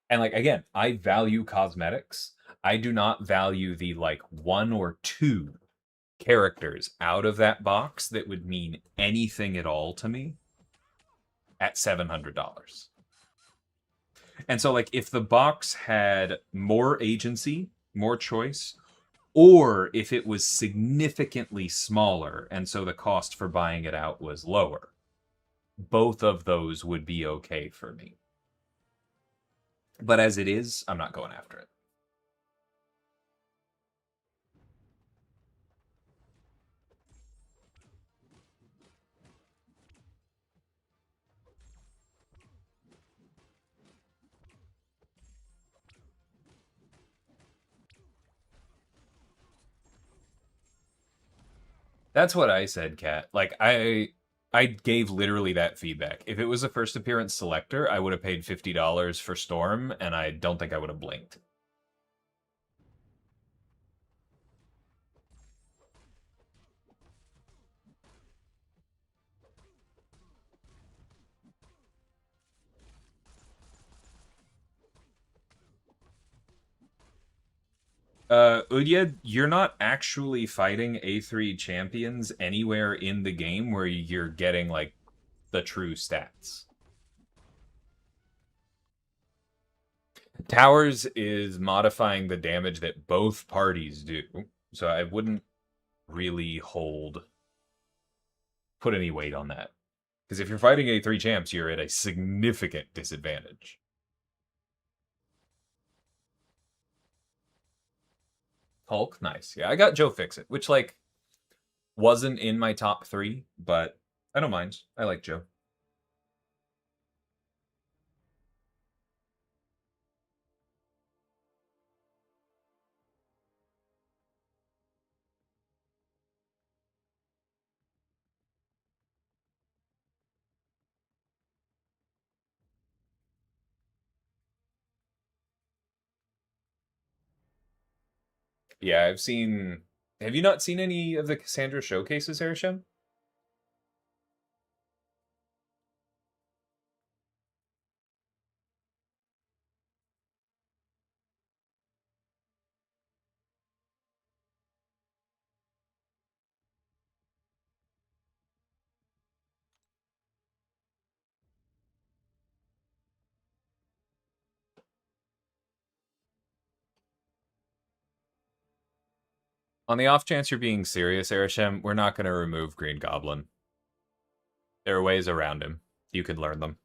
Speaker 1: And like again, I value cosmetics. I do not value the like one or two characters out of that box that would mean anything at all to me at $700. And so like if the box had more agency, more choice, or if it was significantly smaller and so the cost for buying it out was lower, both of those would be okay for me. But as it is, I'm not going after it. That's what I said, Kat. Like I gave literally that feedback. If it was a first appearance selector, I would have paid $50 for Storm, and I don't think I would have blinked. Udyad, you're not actually fighting A3 champions anywhere in the game where you're getting, like, the true stats. Towers is modifying the damage that both parties do, so I wouldn't really put any weight on that. Because if you're fighting A3 champs, you're at a significant disadvantage. Hulk, nice. Yeah, I got Joe Fixit, which, like, wasn't in my top 3, but I don't mind. I like Joe. Yeah, I've seen... Have you not seen any of the Cassandra showcases, Arishem? On the off chance you're being serious, Arishem, we're not going to remove Green Goblin. There are ways around him. You can learn them.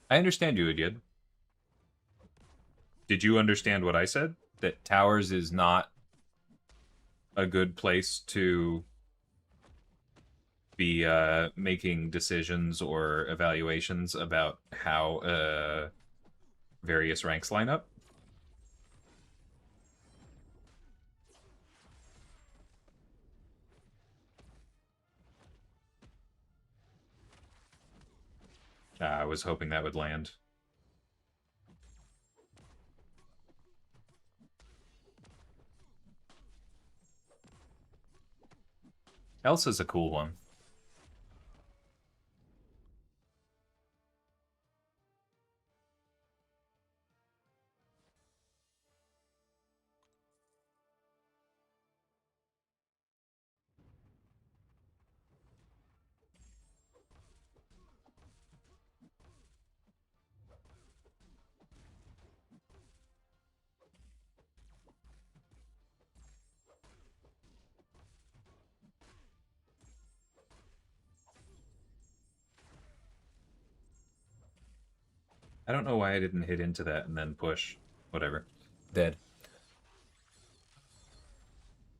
Speaker 1: I understand you, Udyad. Did you understand what I said? That Towers is not a good place to be making decisions or evaluations about how various ranks line up? I was hoping that would land. Elsa's a cool one. I don't know why I didn't hit into that and then push. Whatever. Dead.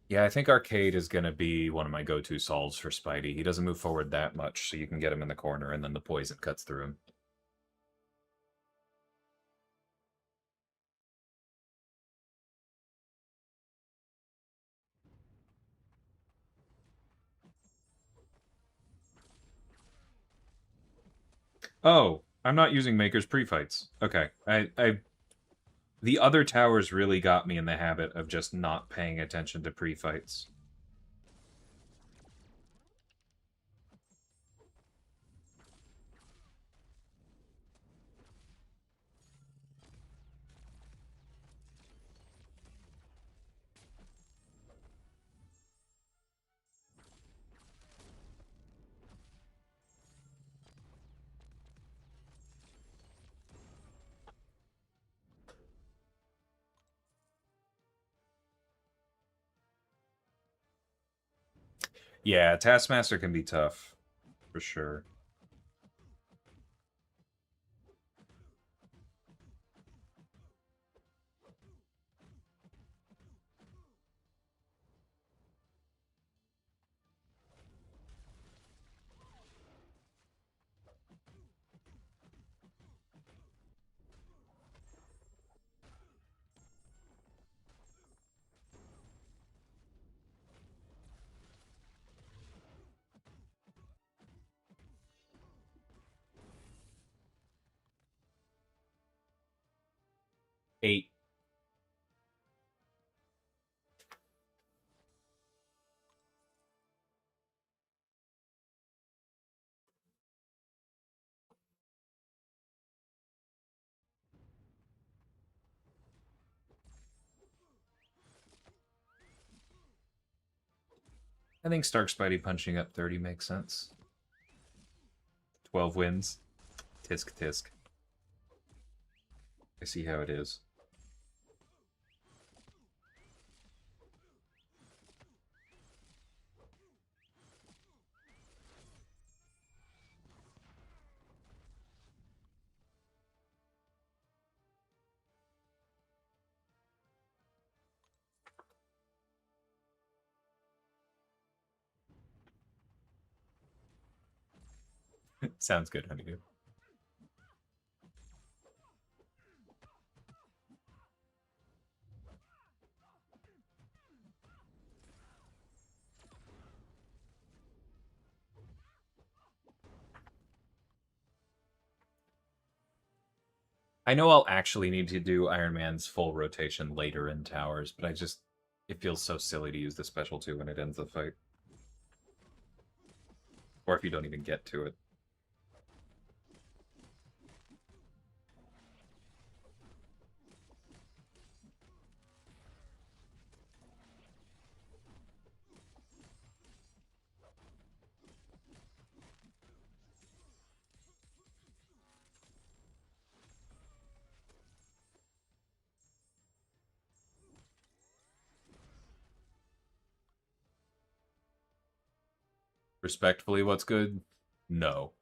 Speaker 1: Yeah, I think Arcade is going to be one of my go-to solves for Spidey. He doesn't move forward that much, so you can get him in the corner, and then the poison cuts through him. Oh, I'm not using Maker's pre-fights. Okay, the other towers really got me in the habit of just not paying attention to pre-fights. Yeah, Taskmaster can be tough, for sure. Eight. I think Stark Spidey punching up 30 makes sense. 12 wins. Tisk tisk. I see how it is. Sounds good, Honeydew. I know I'll actually need to do Iron Man's full rotation later in towers, but it feels so silly to use the special 2 when it ends the fight. Or if you don't even get to it. Respectfully, what's good? No.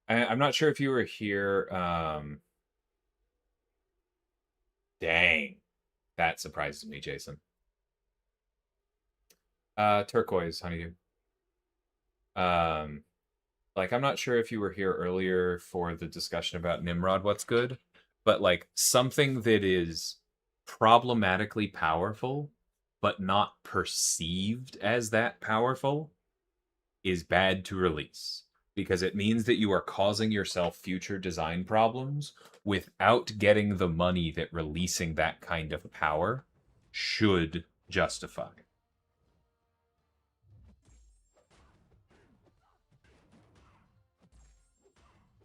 Speaker 1: I'm not sure if you were here. Dang. That surprises me, Jason. Turquoise, Honeydew. Um, like, I'm not sure if you were here earlier for the discussion about Nimrod, what's good, but like something that is problematically powerful, but not perceived as that powerful, is bad to release because it means that you are causing yourself future design problems without getting the money that releasing that kind of power should justify.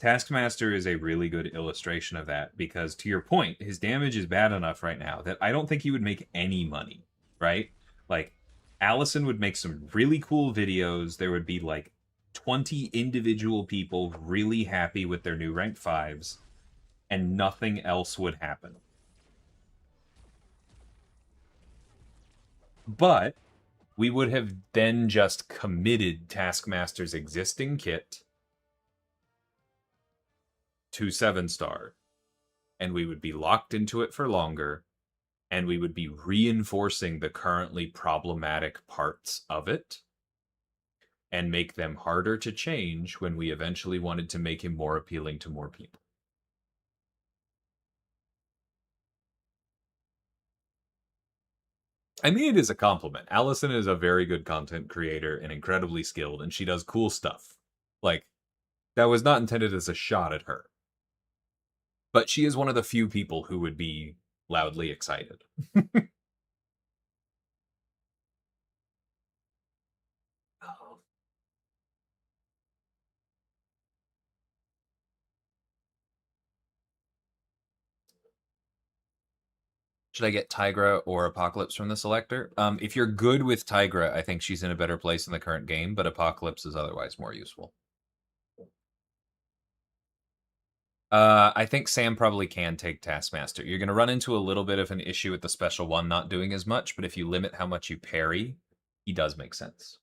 Speaker 1: Taskmaster is a really good illustration of that because, to your point, his damage is bad enough right now that I don't think he would make any money, right? Like, Allison would make some really cool videos. There would be like 20 individual people really happy with their new rank 5s, and nothing else would happen. But we would have then just committed Taskmaster's existing kit to 7-star, and we would be locked into it for longer, and we would be reinforcing the currently problematic parts of it and make them harder to change when we eventually wanted to make him more appealing to more people. I mean, it is a compliment. Allison is a very good content creator and incredibly skilled, and she does cool stuff. Like, that was not intended as a shot at her. But she is one of the few people who would be loudly excited. Should I get Tigra or Apocalypse from the selector? If you're good with Tigra, I think she's in a better place in the current game, but Apocalypse is otherwise more useful. I think Sam probably can take Taskmaster. You're going to run into a little bit of an issue with the special one not doing as much, but if you limit how much you parry, he does make sense.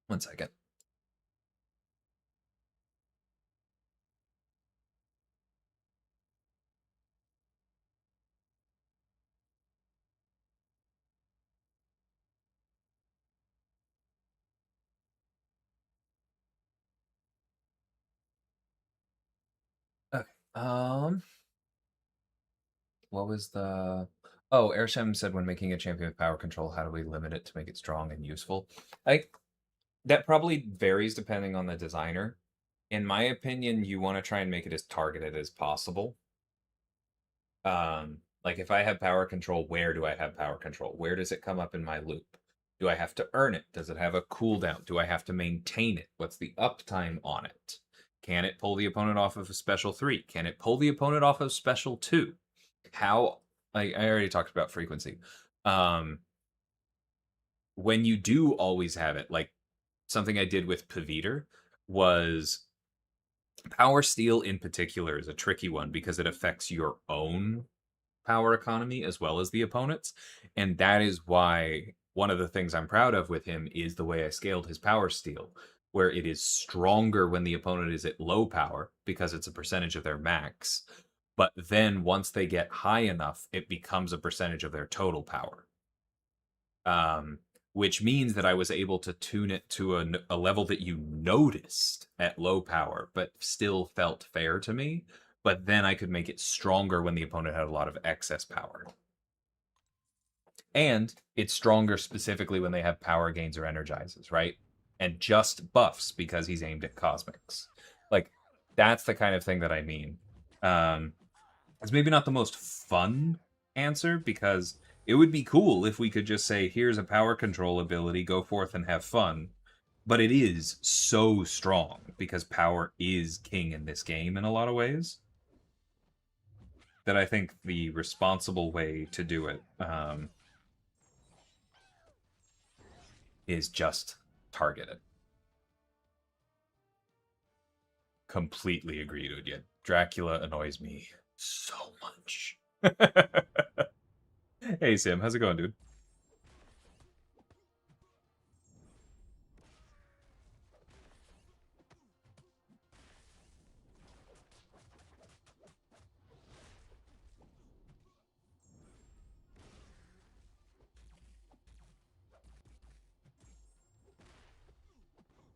Speaker 1: One second. Okay. What was the... Oh, Airsham said when making a champion with power control, how do we limit it to make it strong and useful? That probably varies depending on the designer. In my opinion, you want to try and make it as targeted as possible. Like if I have power control, where do I have power control? Where does it come up in my loop? Do I have to earn it? Does it have a cooldown? Do I have to maintain it? What's the uptime on it? Can it pull the opponent off of a special 3? Can it pull the opponent off of special 2? How I already talked about frequency. When you do always have it, like something I did with Paviter was Power Steel in particular is a tricky one because it affects your own power economy as well as the opponent's. And that is why one of the things I'm proud of with him is the way I scaled his Power Steel, where it is stronger when the opponent is at low power because it's a percentage of their max. But then once they get high enough, it becomes a percentage of their total power. Which means that I was able to tune it to a level that you noticed at low power, but still felt fair to me. But then I could make it stronger when the opponent had a lot of excess power. And it's stronger specifically when they have power gains or energizes, right? And just buffs because he's aimed at cosmics. Like, that's the kind of thing that I mean. It's maybe not the most fun answer because it would be cool if we could just say, here's a power control ability, go forth and have fun. But it is so strong because power is king in this game in a lot of ways that I think the responsible way to do it is just target it. Completely agree, dude. Yeah, Dracula annoys me so much. Hey, Sam, how's it going, dude?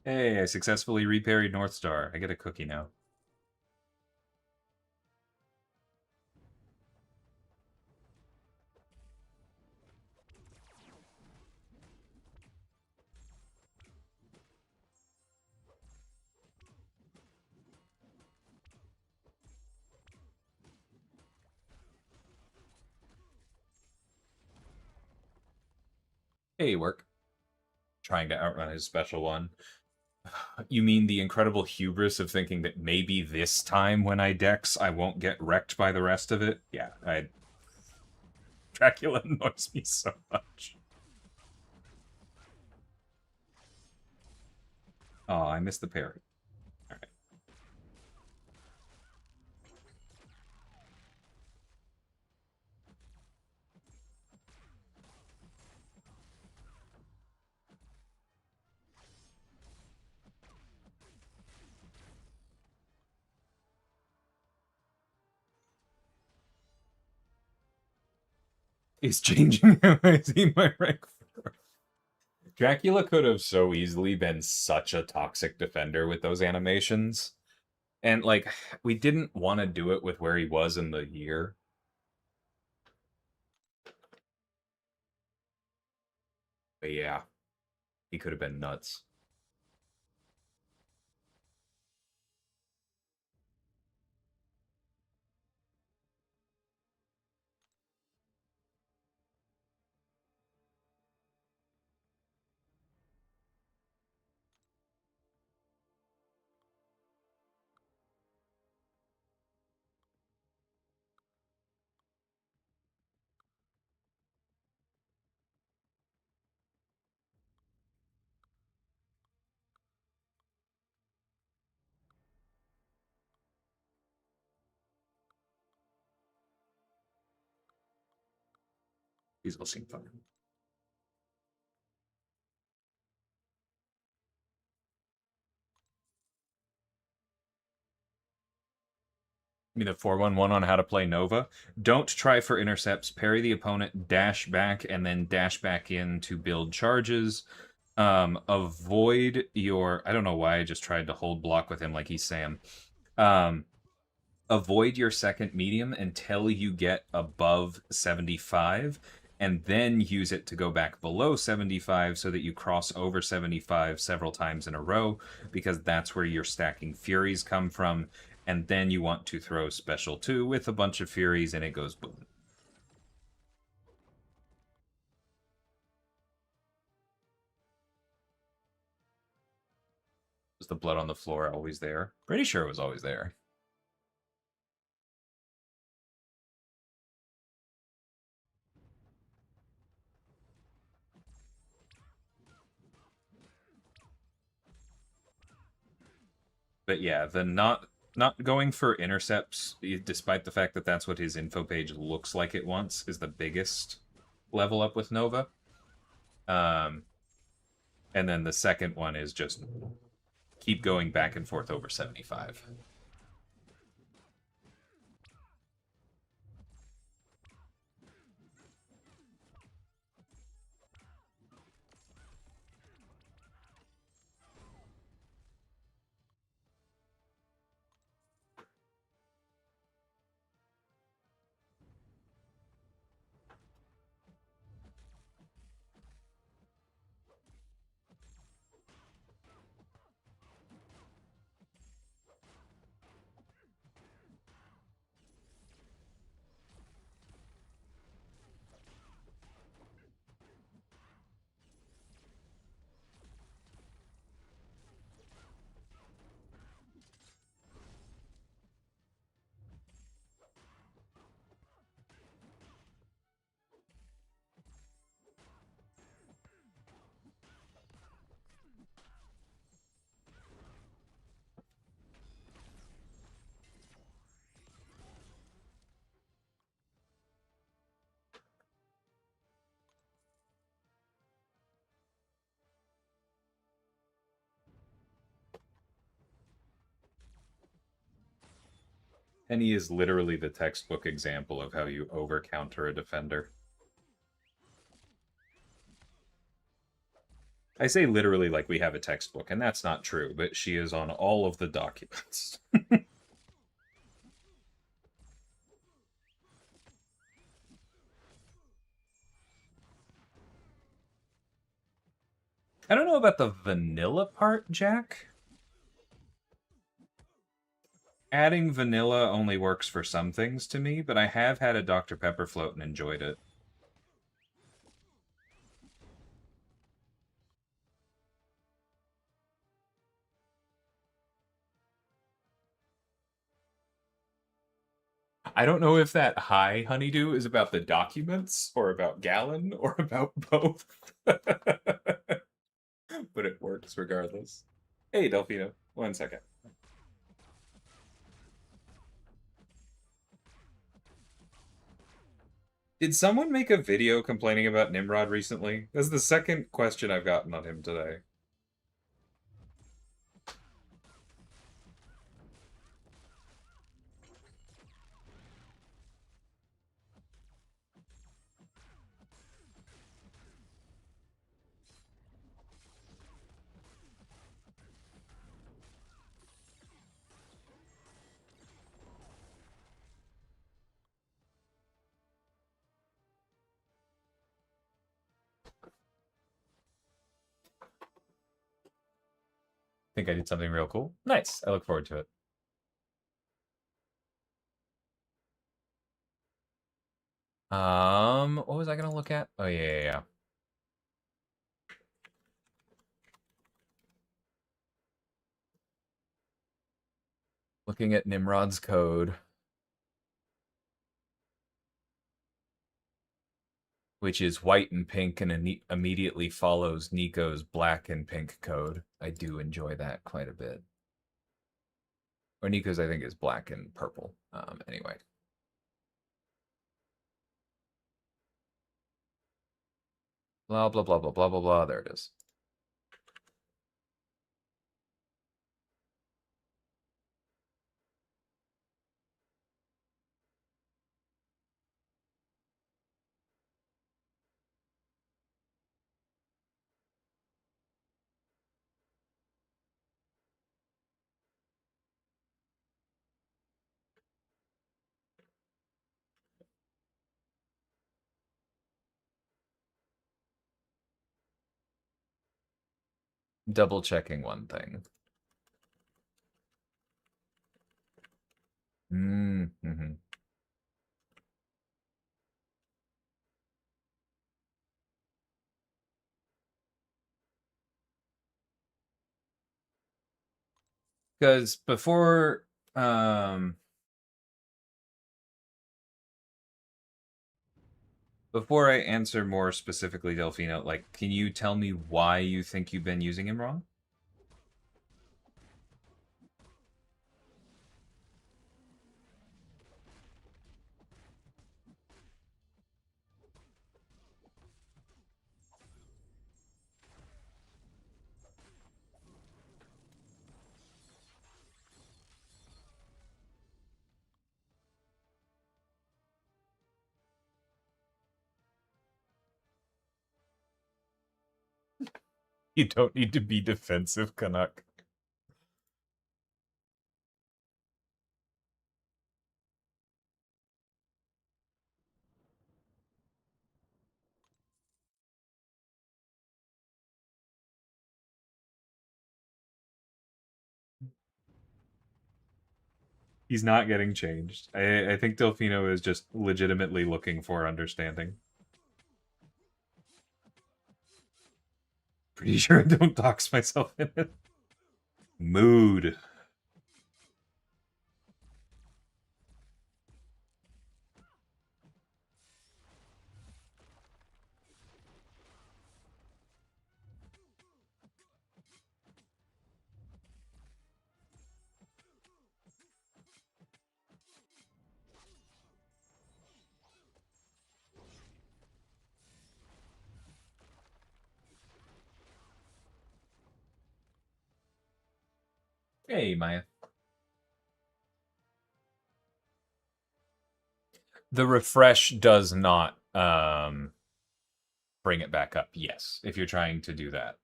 Speaker 1: Hey, I successfully reparried North Star. I get a cookie now. Hey, work. Trying to outrun his special one. You mean the incredible hubris of thinking that maybe this time when I dex, I won't get wrecked by the rest of it? Yeah, Dracula annoys me so much. Oh, I missed the parry. All right. He's changing how I see my rank. Dracula could have so easily been such a toxic defender with those animations. And, like, we didn't want to do it with where he was in the year. But yeah, he could have been nuts. He's listening fun. I mean, the 411 on how to play Nova. Don't try for intercepts. Parry the opponent, dash back, and then dash back in to build charges. Avoid your... I don't know why I just tried to hold block with him like he's Sam. Avoid your second medium until you get above 75, and then use it to go back below 75 so that you cross over 75 several times in a row, because that's where your stacking Furies come from. And then you want to throw Special 2 with a bunch of Furies, and it goes boom. Was the blood on the floor always there? Pretty sure it was always there. But yeah, the not going for intercepts, despite the fact that that's what his info page looks like it wants, is the biggest level up with Nova. And then the second one is just keep going back and forth over 75. And he is literally the textbook example of how you over-counter a defender. I say literally like we have a textbook, and that's not true, but she is on all of the documents. I don't know about the vanilla part, Jack. Adding vanilla only works for some things to me, but I have had a Dr. Pepper float and enjoyed it. I don't know if that hi honeydew is about the documents or about Gallon or about both. But it works regardless. Hey, Delphino. 1 second. Did someone make a video complaining about Nimrod recently? That's the second question I've gotten on him today. Think I did something real cool. Nice. I look forward to it. What was I gonna look at? Oh yeah. Looking at Nimrod's code, which is white and pink and immediately follows Nico's black and pink code. I do enjoy that quite a bit. Or Nico's, I think, is black and purple. Anyway. Blah, blah, blah, blah, blah, blah, blah. There it is. Double checking one thing. Mm-hmm. Because before I answer more specifically, Delphino, like, can you tell me why you think you've been using him wrong? You don't need to be defensive, Canuck. He's not getting changed. I think Delfino is just legitimately looking for understanding. Pretty sure I don't dox myself in it. Mood. Hey, Maya. The refresh does not bring it back up. Yes, if you're trying to do that.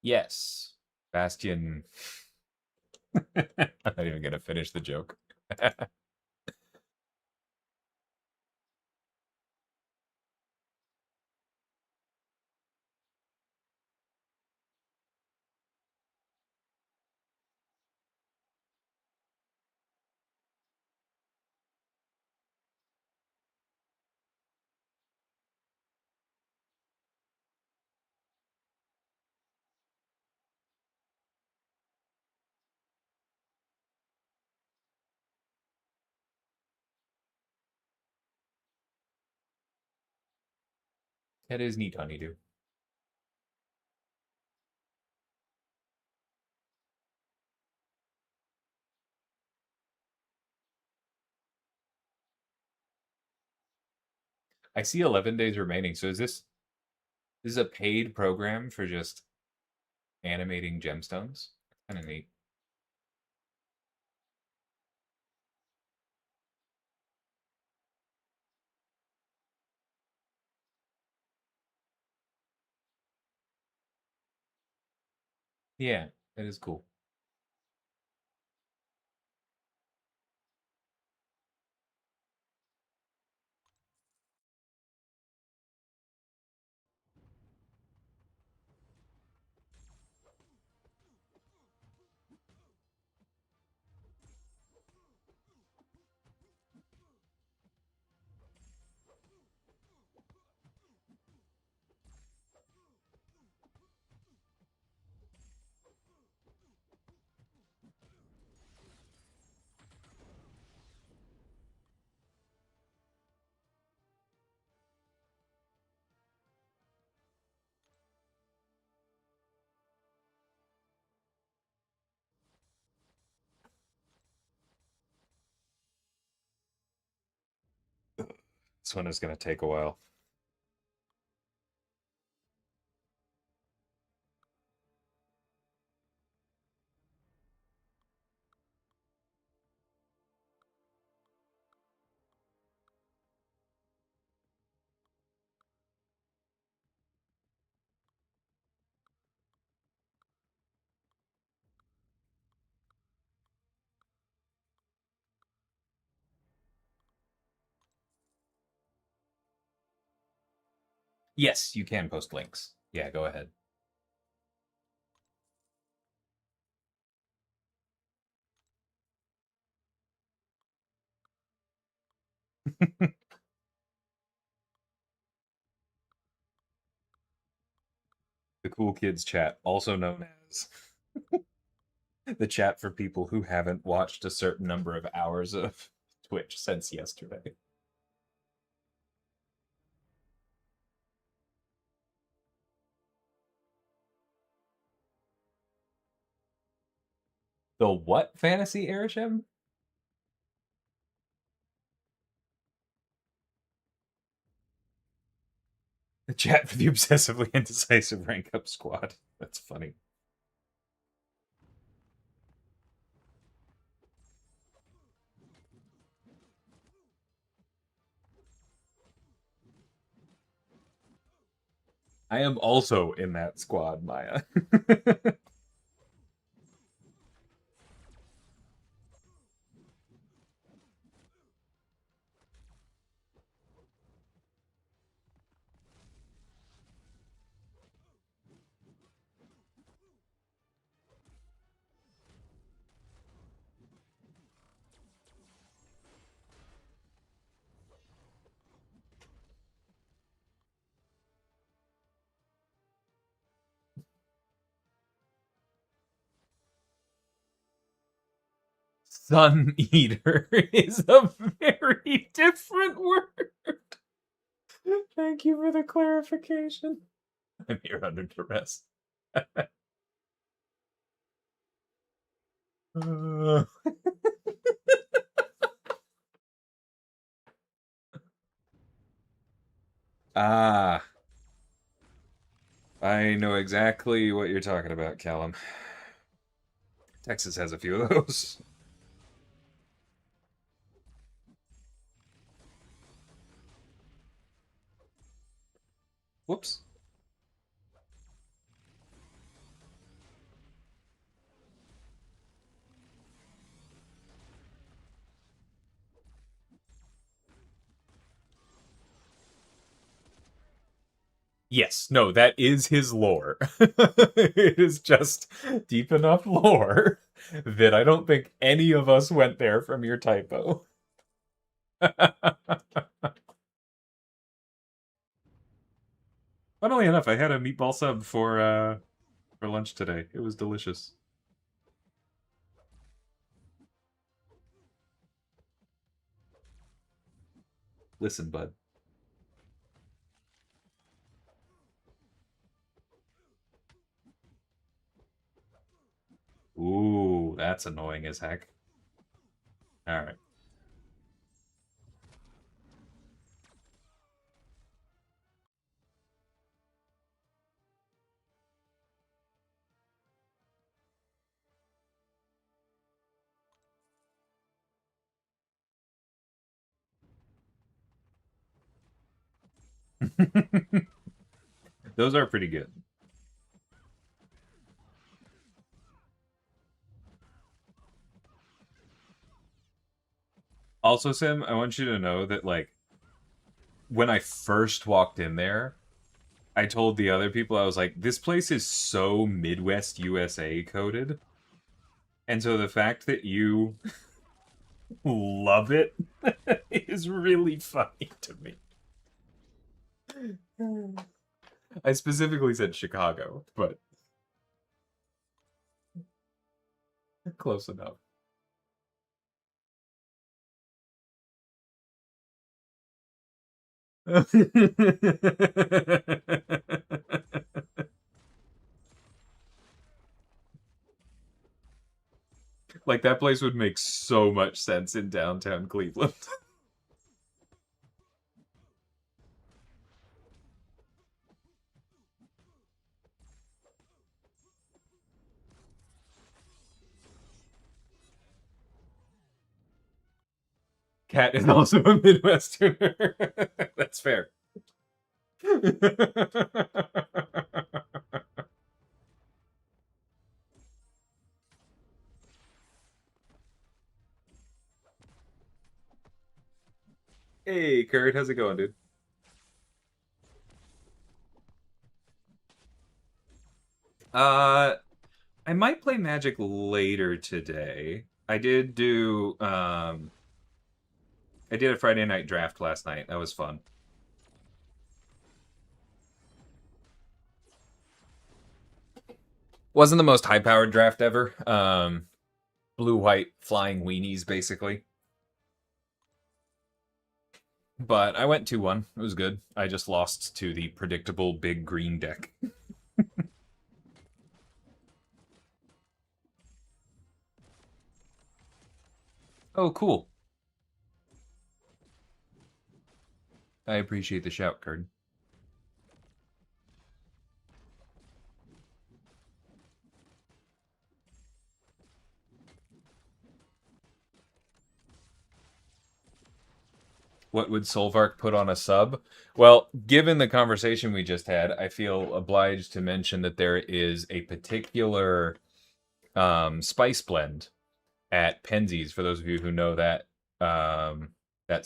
Speaker 1: Yes. Bastion. I'm not even gonna finish the joke. That is neat, honeydew. I see 11 days remaining. So is this is a paid program for just animating gemstones? Kind of neat. Yeah, that is cool. This one is going to take a while. Yes, you can post links. Yeah, go ahead. The cool kids chat, also known as the chat for people who haven't watched a certain number of hours of Twitch since yesterday. The what fantasy Airsham? The chat for the obsessively indecisive rank up squad. That's funny. I am also in that squad, Maya. Sun Eater is a very different word. Thank you for the clarification. I'm here under duress. Uh, ah, I know exactly what you're talking about, Callum. Texas has a few of those. Whoops. Yes, no, that is his lore. It is just deep enough lore that I don't think any of us went there from your typo. Funnily enough, I had a meatball sub for lunch today. It was delicious. Listen, bud. that's annoying as heck. Alright. Those are pretty good. Also, Sim, I want you to know that, like, when I first walked in there, I told the other people, I was like, this place is so Midwest USA coded. And so the fact that you love it is really funny to me. I specifically said Chicago, but close enough. Like, that place would make so much sense in downtown Cleveland. Cat is also a Midwesterner. That's fair. Hey, Kurt, how's it going, dude? Uh, I might play Magic later today. I did a Friday night draft last night. That was fun. Wasn't the most high-powered draft ever. Blue-white flying weenies, basically. But I went 2-1. It was good. I just lost to the predictable big green deck. Oh, cool. I appreciate the shout, Card. What would Solvark put on a sub? Well, given the conversation we just had, I feel obliged to mention that there is a particular spice blend at Penzies, for those of you who know that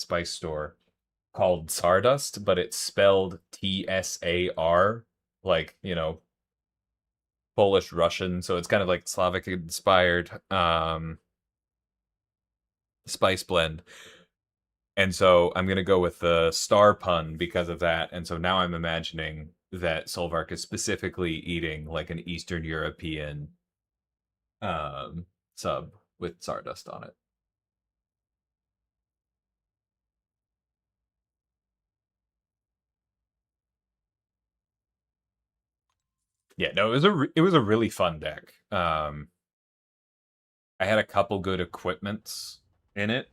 Speaker 1: spice store, called Sardust, but it's spelled Tsar, like, Polish Russian, so it's kind of like Slavic inspired spice blend. And so I'm gonna go with the star pun because of that. And so now I'm imagining that Solvark is specifically eating like an Eastern European sub with Sardust on it. Yeah, no, it was a really fun deck. I had a couple good equipments in it,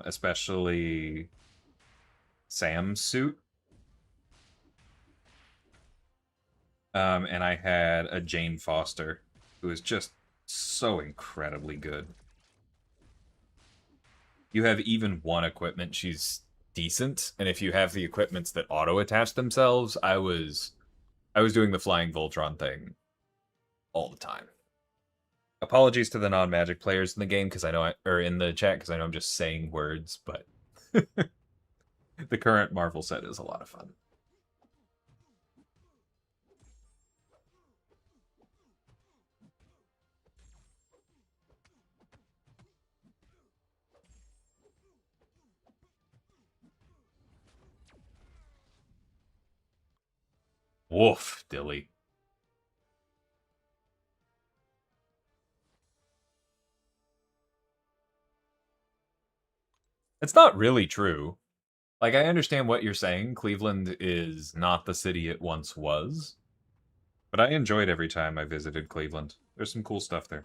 Speaker 1: especially Sam's suit. And I had a Jane Foster, who is just so incredibly good. You have even one equipment, she's decent, and if you have the equipments that auto-attach themselves, I was doing the flying Voltron thing all the time. Apologies to the non-Magic players in the game because I know or in the chat because I know I'm just saying words, but the current Marvel set is a lot of fun. Woof, Dilly. It's not really true. Like, I understand what you're saying. Cleveland is not the city it once was. But I enjoyed every time I visited Cleveland. There's some cool stuff there.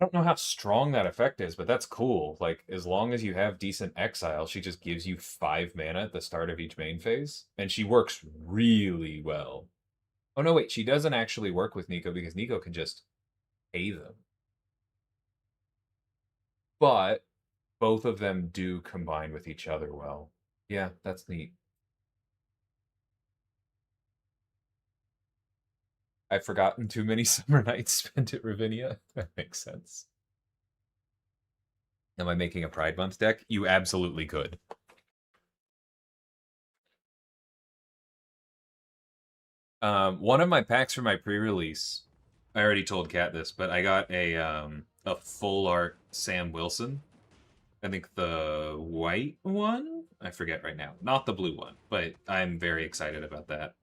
Speaker 1: don't know how strong that effect is, but that's cool. Like, as long as you have decent exile, she just gives you 5 mana at the start of each main phase, and she works really well. Oh no, wait, she doesn't actually work with Nico because Nico can just pay them. But both of them do combine with each other well. Yeah, that's neat. I've forgotten too many summer nights spent at Ravinia. That makes sense. Am I making a Pride Month deck? You absolutely could. One of my packs for my pre-release, I already told Kat this, but I got a full art Sam Wilson. I think the white one? I forget right now. Not the blue one, but I'm very excited about that.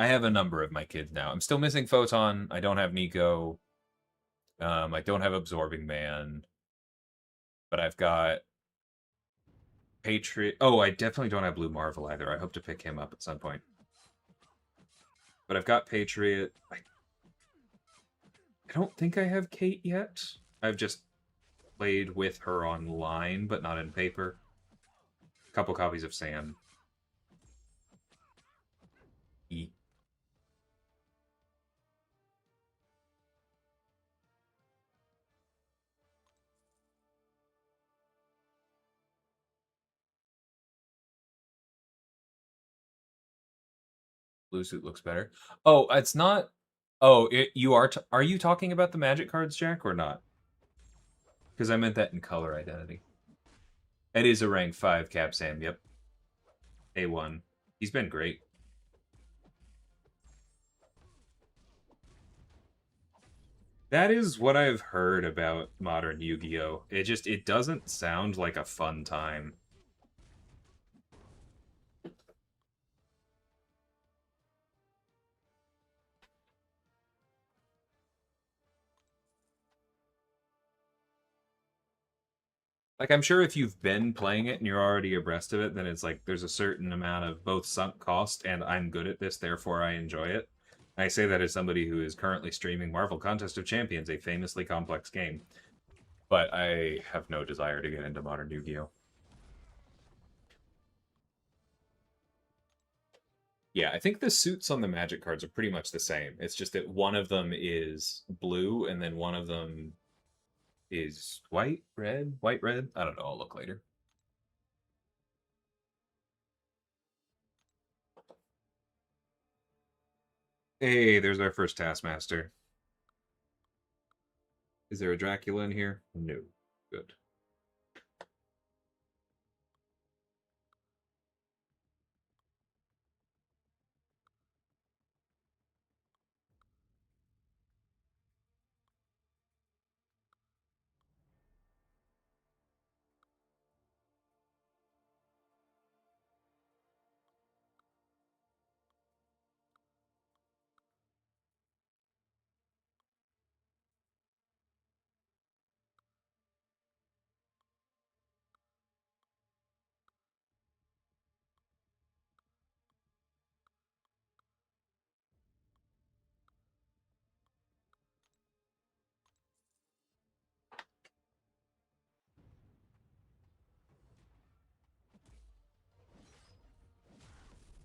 Speaker 1: I have a number of my kids now. I'm still missing Photon. I don't have Nico. I don't have Absorbing Man. But I've got Patriot. Oh, I definitely don't have Blue Marvel either. I hope to pick him up at some point. But I've got Patriot. I don't think I have Kate yet. I've just played with her online, but not in paper. A couple copies of Sam. E. Blue suit looks better. Oh, it's not. Oh, you are. Are you talking about the Magic cards, Jack, or not? Because I meant that in color identity. It is a rank 5 Cap Sam. Yep. A1. He's been great. That is what I've heard about modern Yu-Gi-Oh! It doesn't sound like a fun time. Like, I'm sure if you've been playing it and you're already abreast of it, then it's like there's a certain amount of both sunk cost and I'm good at this, therefore I enjoy it. I say that as somebody who is currently streaming Marvel Contest of Champions, a famously complex game. But I have no desire to get into modern Yu-Gi-Oh! Yeah, I think the suits on the Magic cards are pretty much the same. It's just that one of them is blue and then one of them is white, red, white, red. I don't know. I'll look later. Hey, there's our first Taskmaster. Is there a Dracula in here? No. Good.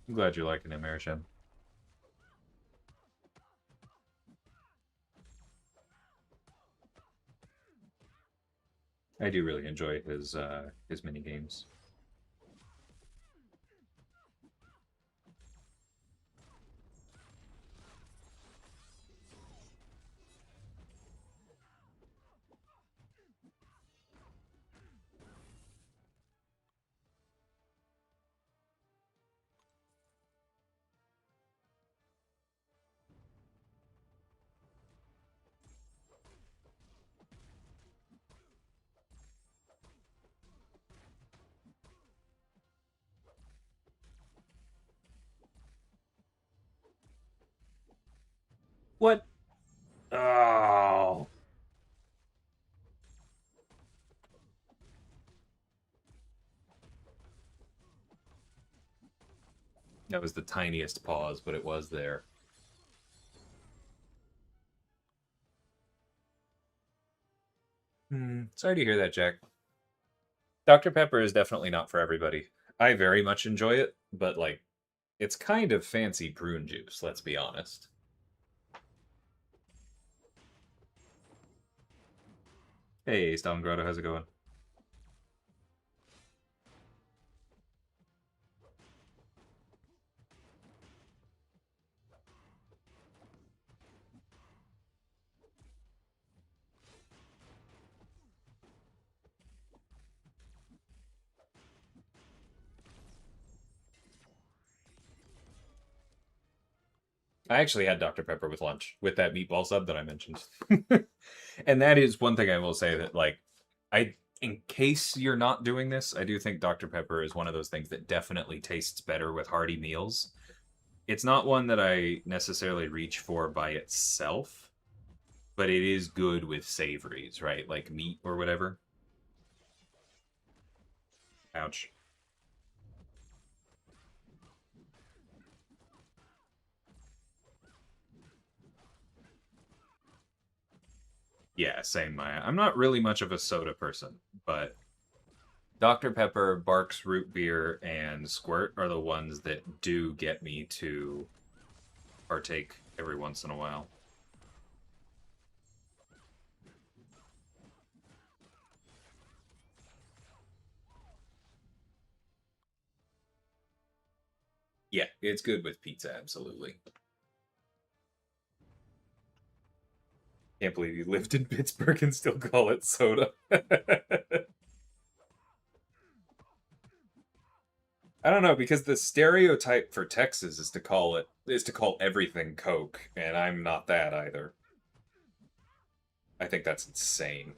Speaker 1: I'm glad you're liking him, Arishem. I do really enjoy his mini games. What? Oh. That was the tiniest pause, but it was there. Sorry to hear that, Jack. Dr. Pepper is definitely not for everybody. I very much enjoy it, but like, it's kind of fancy prune juice, let's be honest. Hey, Storm Grotto, how's it going? I actually had Dr. Pepper with lunch with that meatball sub that I mentioned. And that is one thing I will say that, like, in case you're not doing this, I do think Dr. Pepper is one of those things that definitely tastes better with hearty meals. It's not one that I necessarily reach for by itself, but it is good with savories, right? Like meat or whatever. Ouch. Yeah, same, Maya. I'm not really much of a soda person, but Dr. Pepper, Barks Root Beer, and Squirt are the ones that do get me to partake every once in a while. Yeah, it's good with pizza, absolutely. Can't believe you lived in Pittsburgh and still call it soda. I don't know, because the stereotype for Texas is to call everything Coke, and I'm not that either. I think that's insane.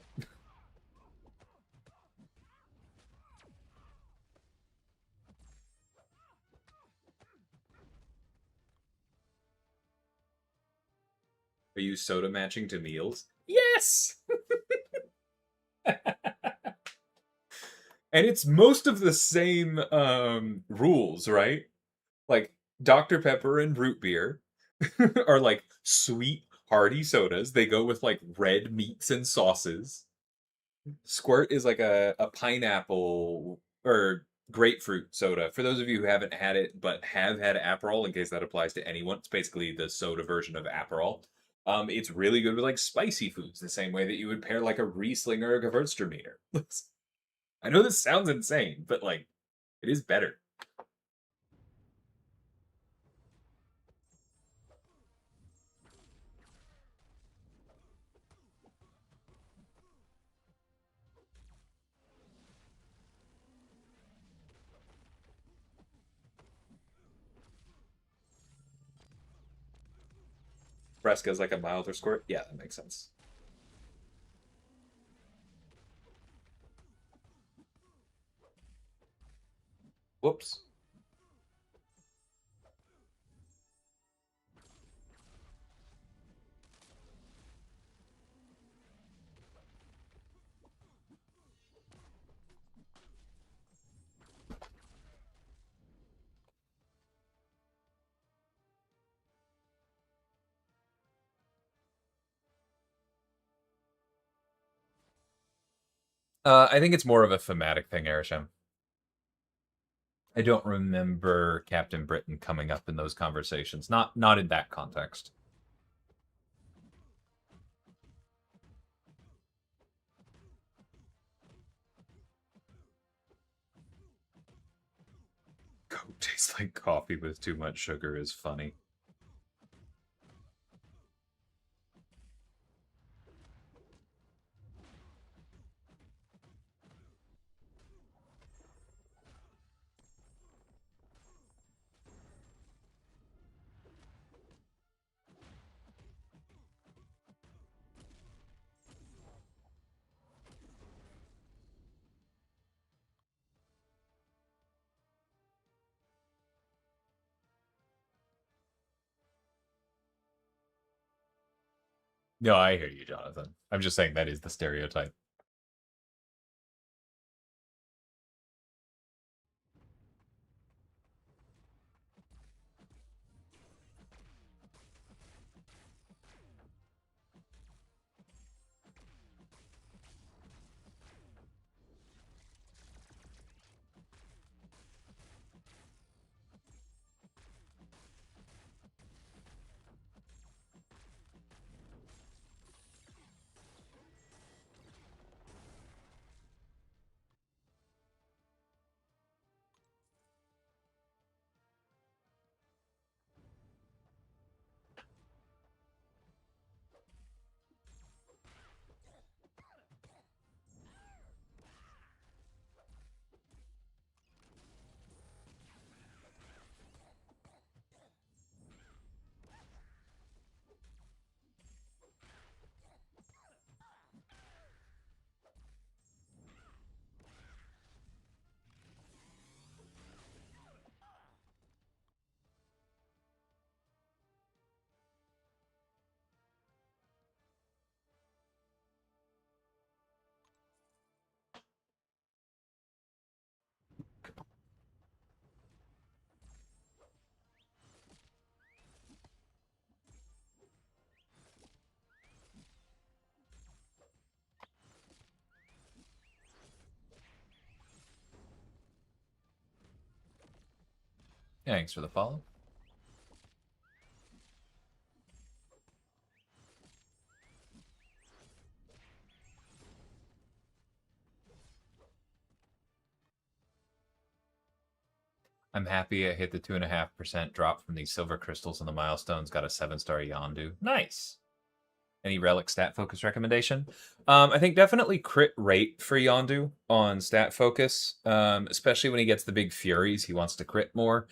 Speaker 1: Are you soda matching to meals? Yes! And it's most of the same rules, right? Like Dr. Pepper and root beer are like sweet, hearty sodas. They go with like red meats and sauces. Squirt is like a pineapple or grapefruit soda. For those of you who haven't had it but have had Aperol, in case that applies to anyone, it's basically the soda version of Aperol. It's really good with like spicy foods, the same way that you would pair like a Riesling or a Gewürztraminer. I know this sounds insane, but like it is better. Fresca is like a milder squirt. Yeah, that makes sense. Whoops. I think it's more of a thematic thing, Arishem. I don't remember Captain Britain coming up in those conversations. Not in that context. Coke tastes like coffee with too much sugar is funny. No, I hear you, Jonathan. I'm just saying that is the stereotype.
Speaker 2: Thanks for the follow. I'm happy I hit the 2.5% drop from these silver crystals and the milestones. Got a 7-star Yondu. Nice. Any relic stat focus recommendation? I think definitely crit rate for Yondu on stat focus, especially when he gets the big furies. He wants to crit more.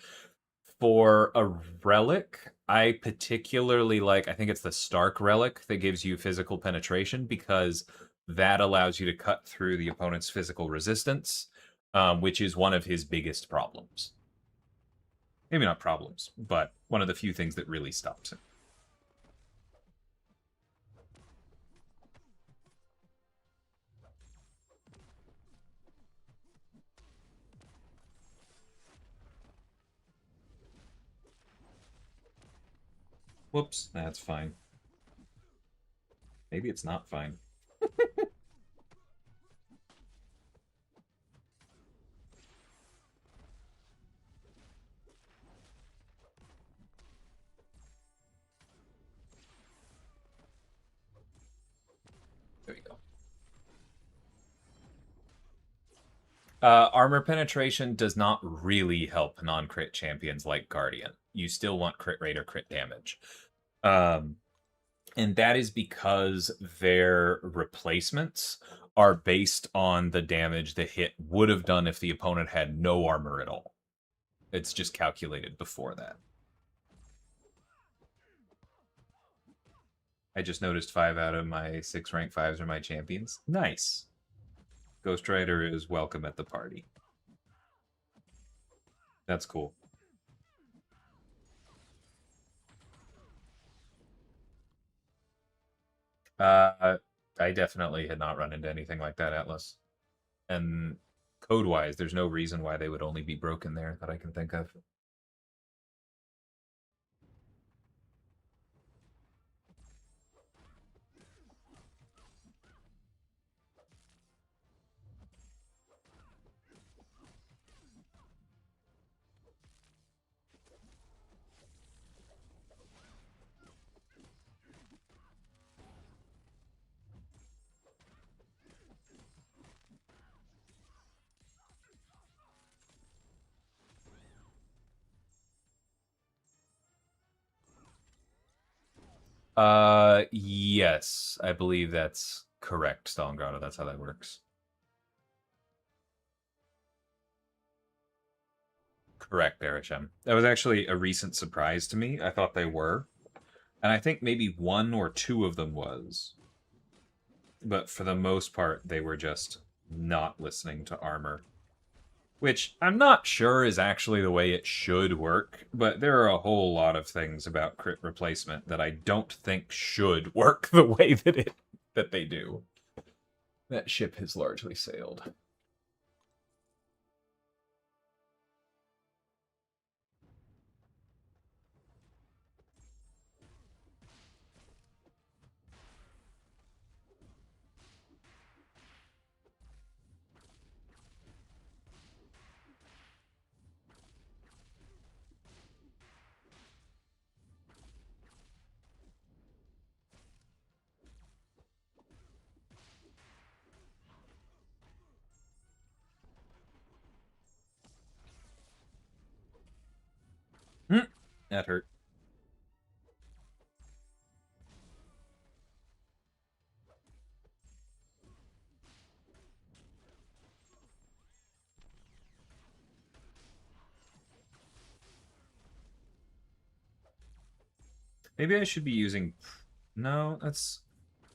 Speaker 2: For a relic, I particularly like, I think it's the Stark relic that gives you physical penetration because that allows you to cut through the opponent's physical resistance, which is one of his biggest problems. Maybe not problems, but one of the few things that really stops him. Whoops, that's fine. Maybe it's not fine. There we go. Armor penetration does not really help non-crit champions like Guardian. You still want crit rate or crit damage. And that is because their replacements are based on the damage the hit would have done if the opponent had no armor at all. It's just calculated before that. I just noticed 5 out of my 6 rank 5s are my champions. Nice. Ghost Rider is welcome at the party. That's cool. I definitely had not run into anything like that, Atlas. And code-wise, there's no reason why they would only be broken there that I can think of. Yes, I believe that's correct, Stalingrado. That's how that works. Correct, Berisham. That was actually a recent surprise to me. I thought they were. And I think maybe 1 or 2 of them was. But for the most part, they were just not listening to armor. Which I'm not sure is actually the way it should work, but there are a whole lot of things about crit replacement that I don't think should work the way that they do. That ship has largely sailed. That hurt. Maybe I should be using... No, that's...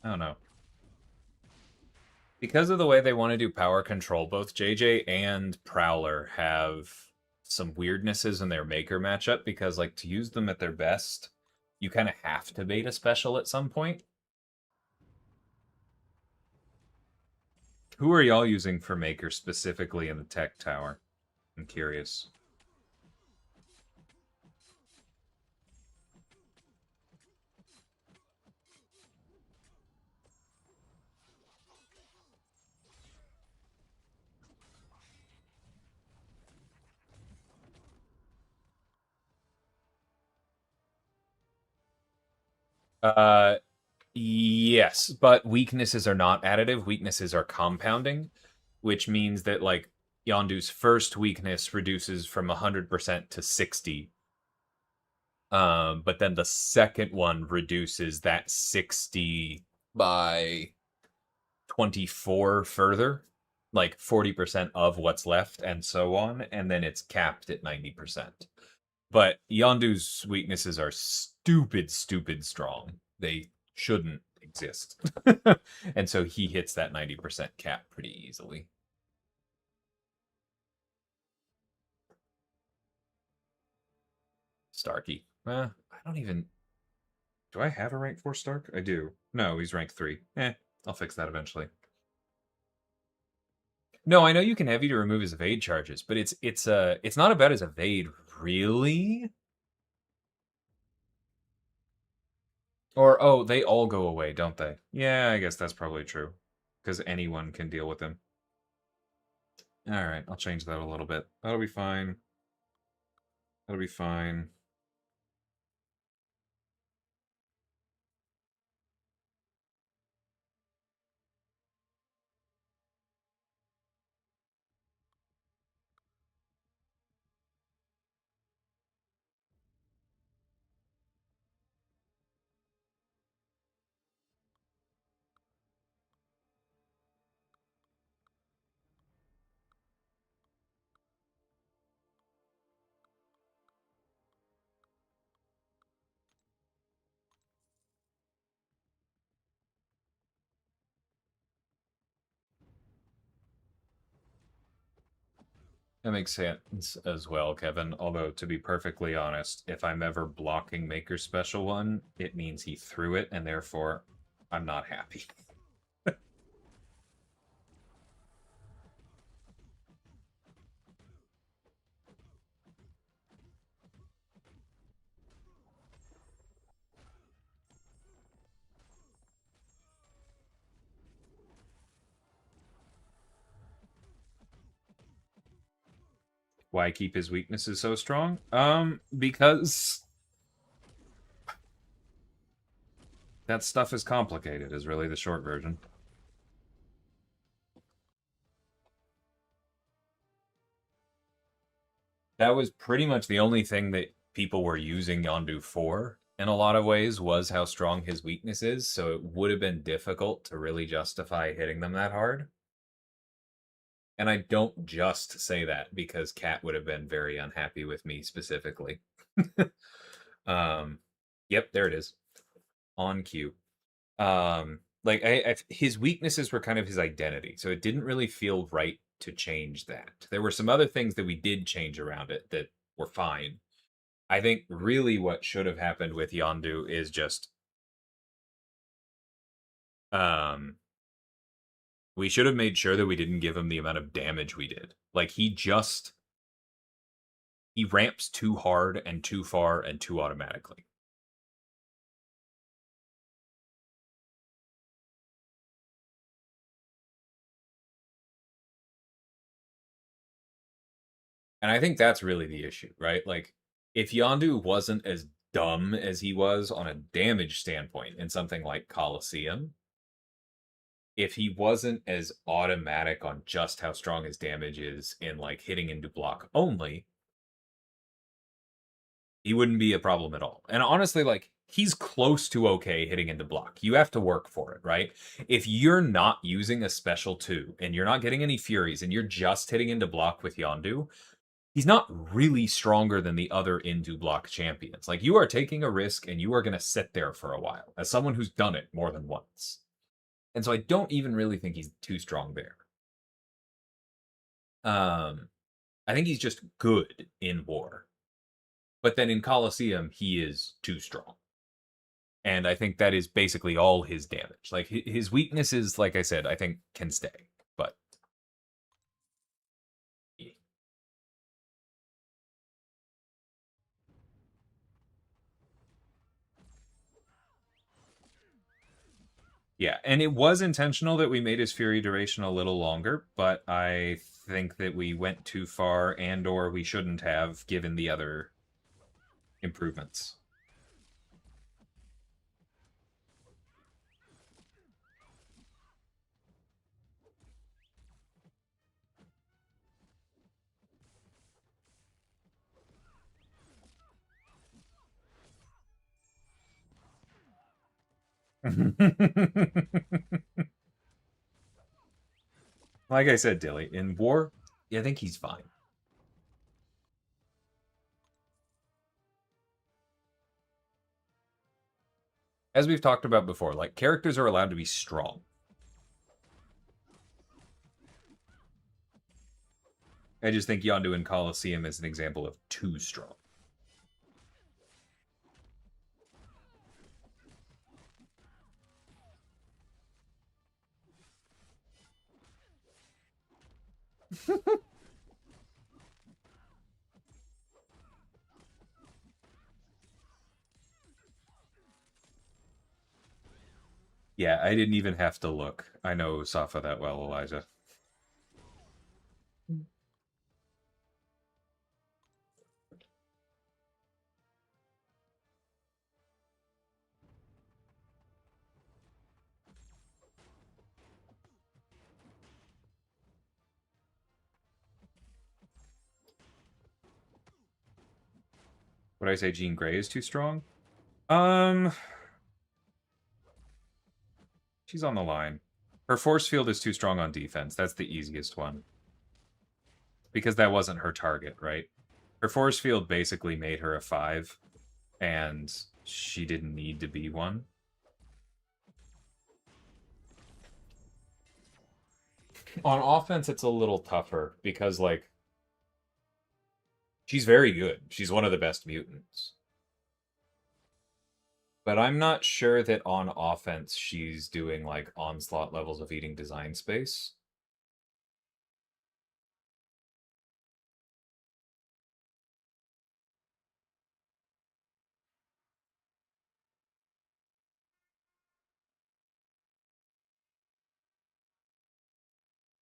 Speaker 2: I don't know. Because of the way they want to do power control, both JJ and Prowler have some weirdnesses in their Maker matchup because, like, to use them at their best, you kind of have to bait a special at some point. Who are y'all using for Maker specifically in the tech tower? I'm curious. Yes, but weaknesses are not additive. Weaknesses are compounding, which means that like Yondu's first weakness reduces from 100% to 60. But then the second one reduces that 60 by 24 further, like 40% of what's left, and so on, and then it's capped at 90%. But Yondu's weaknesses are stupid strong. They shouldn't exist. And so he hits that 90% cap pretty easily. Starkey. I don't even...
Speaker 1: Do I have a rank 4 Stark? I do. No, he's rank 3. I'll fix that eventually.
Speaker 2: No, I know you can heavy to remove his evade charges, but it's not about his evade, really. Or, oh, they all go away, don't they?
Speaker 1: Yeah, I guess that's probably true. Because anyone can deal with him. Alright, I'll change that a little bit. That'll be fine. That'll be fine.
Speaker 2: That makes sense as well, Kevin. Although, to be perfectly honest, if I'm ever blocking Maker's Special One, it means he threw it, and therefore I'm not happy.
Speaker 1: Why keep his weaknesses so strong? Because that stuff is complicated, is really the short version.
Speaker 2: That was pretty much the only thing that people were using Yondu for, in a lot of ways, was how strong his weakness is, so it would have been difficult to really justify hitting them that hard. And I don't just say that because Kat would have been very unhappy with me specifically. Yep, there it is. On cue. Like his weaknesses were kind of his identity, so it didn't really feel right to change that. There were some other things that we did change around it that were fine. I think really what should have happened with Yondu is just we should have made sure that we didn't give him the amount of damage we did. Like he ramps too hard and too far and too automatically. And I think that's really the issue, right? Like, if Yondu wasn't as dumb as he was on a damage standpoint in something like Colosseum, if he wasn't as automatic on just how strong his damage is in, like, hitting into block only, he wouldn't be a problem at all. And honestly, like, he's close to okay hitting into block. You have to work for it, right? If you're not using a special 2 and you're not getting any Furies and you're just hitting into block with Yondu, he's not really stronger than the other into block champions. Like, you are taking a risk and you are going to sit there for a while as someone who's done it more than once. And so I don't even really think he's too strong there. I think he's just good in war. But then in Colosseum, he is too strong. And I think that is basically all his damage. Like, his weaknesses, like I said, I think can stay. But yeah, and it was intentional that we made his Fury duration a little longer, but I think that we went too far and or we shouldn't have given the other improvements. Like I said, Dilly, in war, I think he's fine. As we've talked about before, like, characters are allowed to be strong. I just think Yondu in Colosseum is an example of too strong. Yeah, I didn't even have to look. I know Safa that well, Elijah. Would I say Jean Grey is too strong? She's on the line. Her force field is too strong on defense. That's the easiest one. Because that wasn't her target, right? Her force field basically made her a 5, and she didn't need to be one. On offense, it's a little tougher because, like, she's very good. She's one of the best mutants. But I'm not sure that on offense she's doing, like, onslaught levels of eating design space.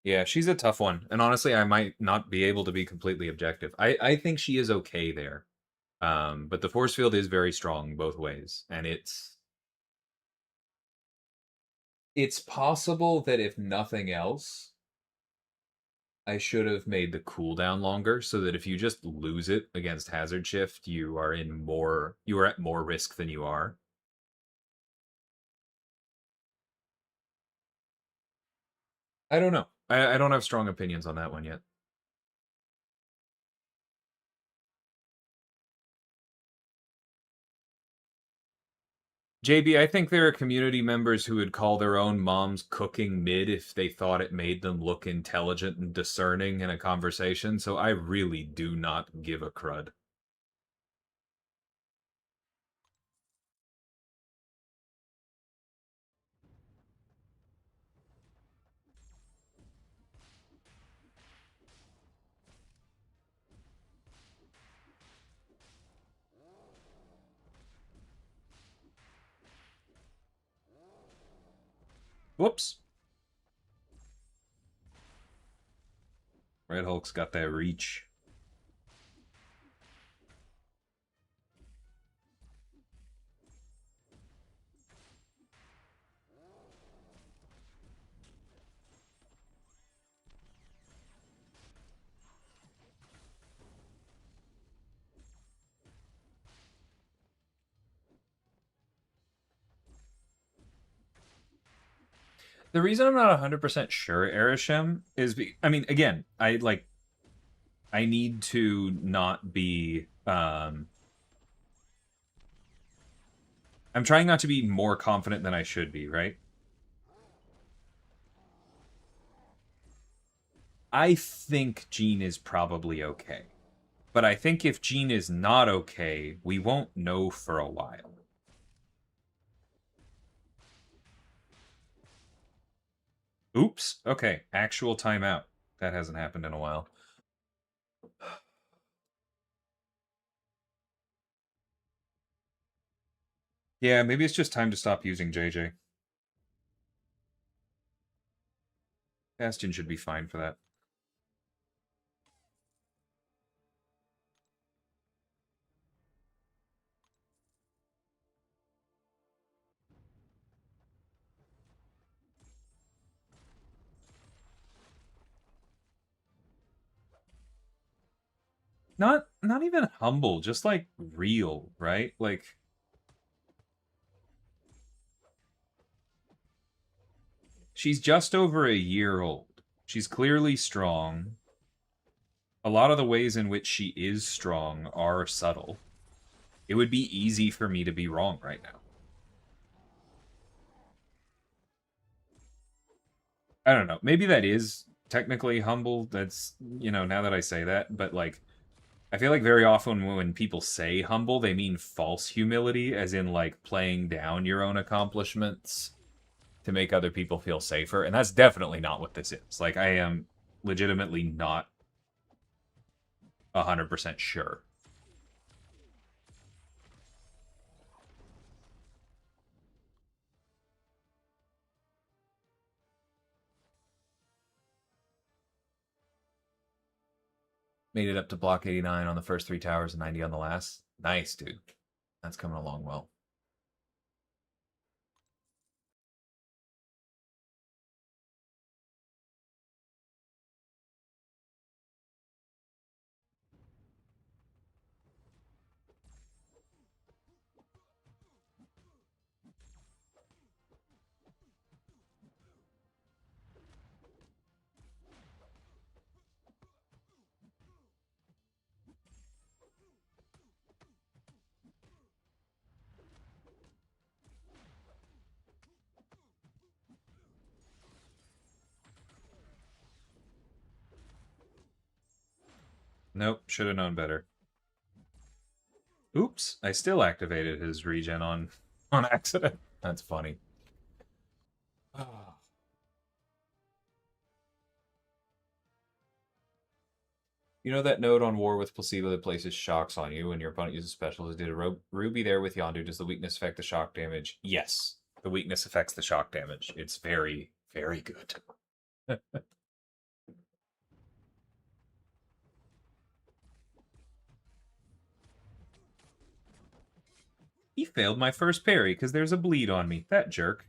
Speaker 2: Yeah, she's a tough one. And honestly, I might not be able to be completely objective. I think she is okay there. But the force field is very strong both ways. And it's possible that if nothing else, I should have made the cooldown longer so that if you just lose it against hazard shift, you are at more risk than you are. I don't know. I don't have strong opinions on that one yet. JB, I think there are community members who would call their own moms cooking mid if they thought it made them look intelligent and discerning in a conversation, so I really do not give a crud. Whoops. Red Hulk's got that reach. The reason I'm not 100% sure Arishem is I mean, again, I need to not be I'm trying not to be more confident than I should be, right? I think Jean is probably okay. But I think if Jean is not okay, we won't know for a while. Oops. Okay. Actual timeout. That hasn't happened in a while. Yeah, maybe it's just time to stop using JJ. Bastion should be fine for that. Not even humble, just like real, right? Like
Speaker 1: She's just over a year old. She's clearly strong. A lot of the ways in which she is strong are subtle. It would be easy for me to be wrong right now. I don't know. Maybe that is technically humble. That's, you know, now that I say that, but like, I feel like very often when people say humble, they mean false humility, as in like playing down your own accomplishments to make other people feel safer. And that's definitely not what this is. Like, I am legitimately not 100% sure. Made it up to block 89 on the first 3 towers and 90 on the last. Nice, dude. That's coming along well. Nope, should have known better. Oops, I still activated his regen on accident. That's funny. You know that node on War with placebo that places shocks on you when your opponent uses specials? Did a Ruby there with Yondu? Does the weakness affect the shock damage? Yes, the weakness affects the shock damage. It's very, very good. He failed my first parry because there's a bleed on me. That jerk.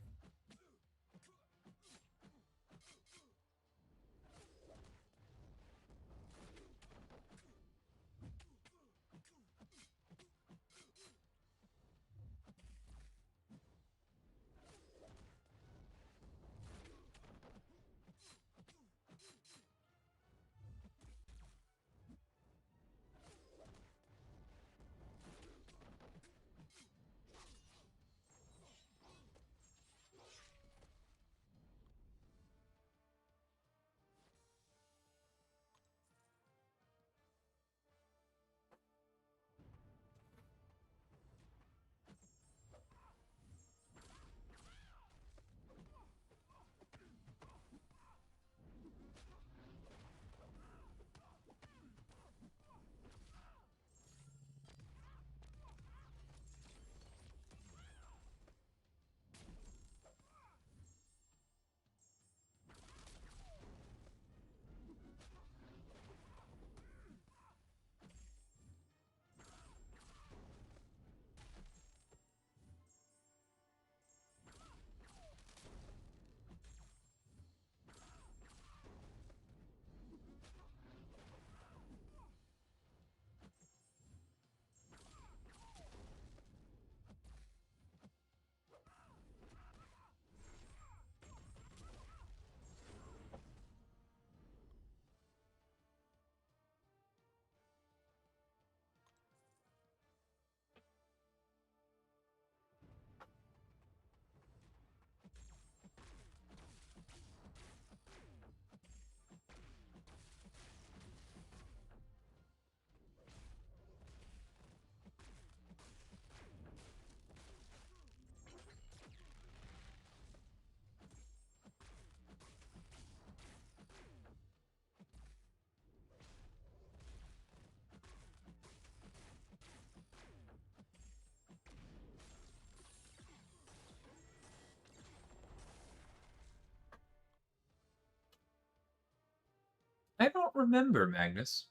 Speaker 1: I don't remember, Magnus.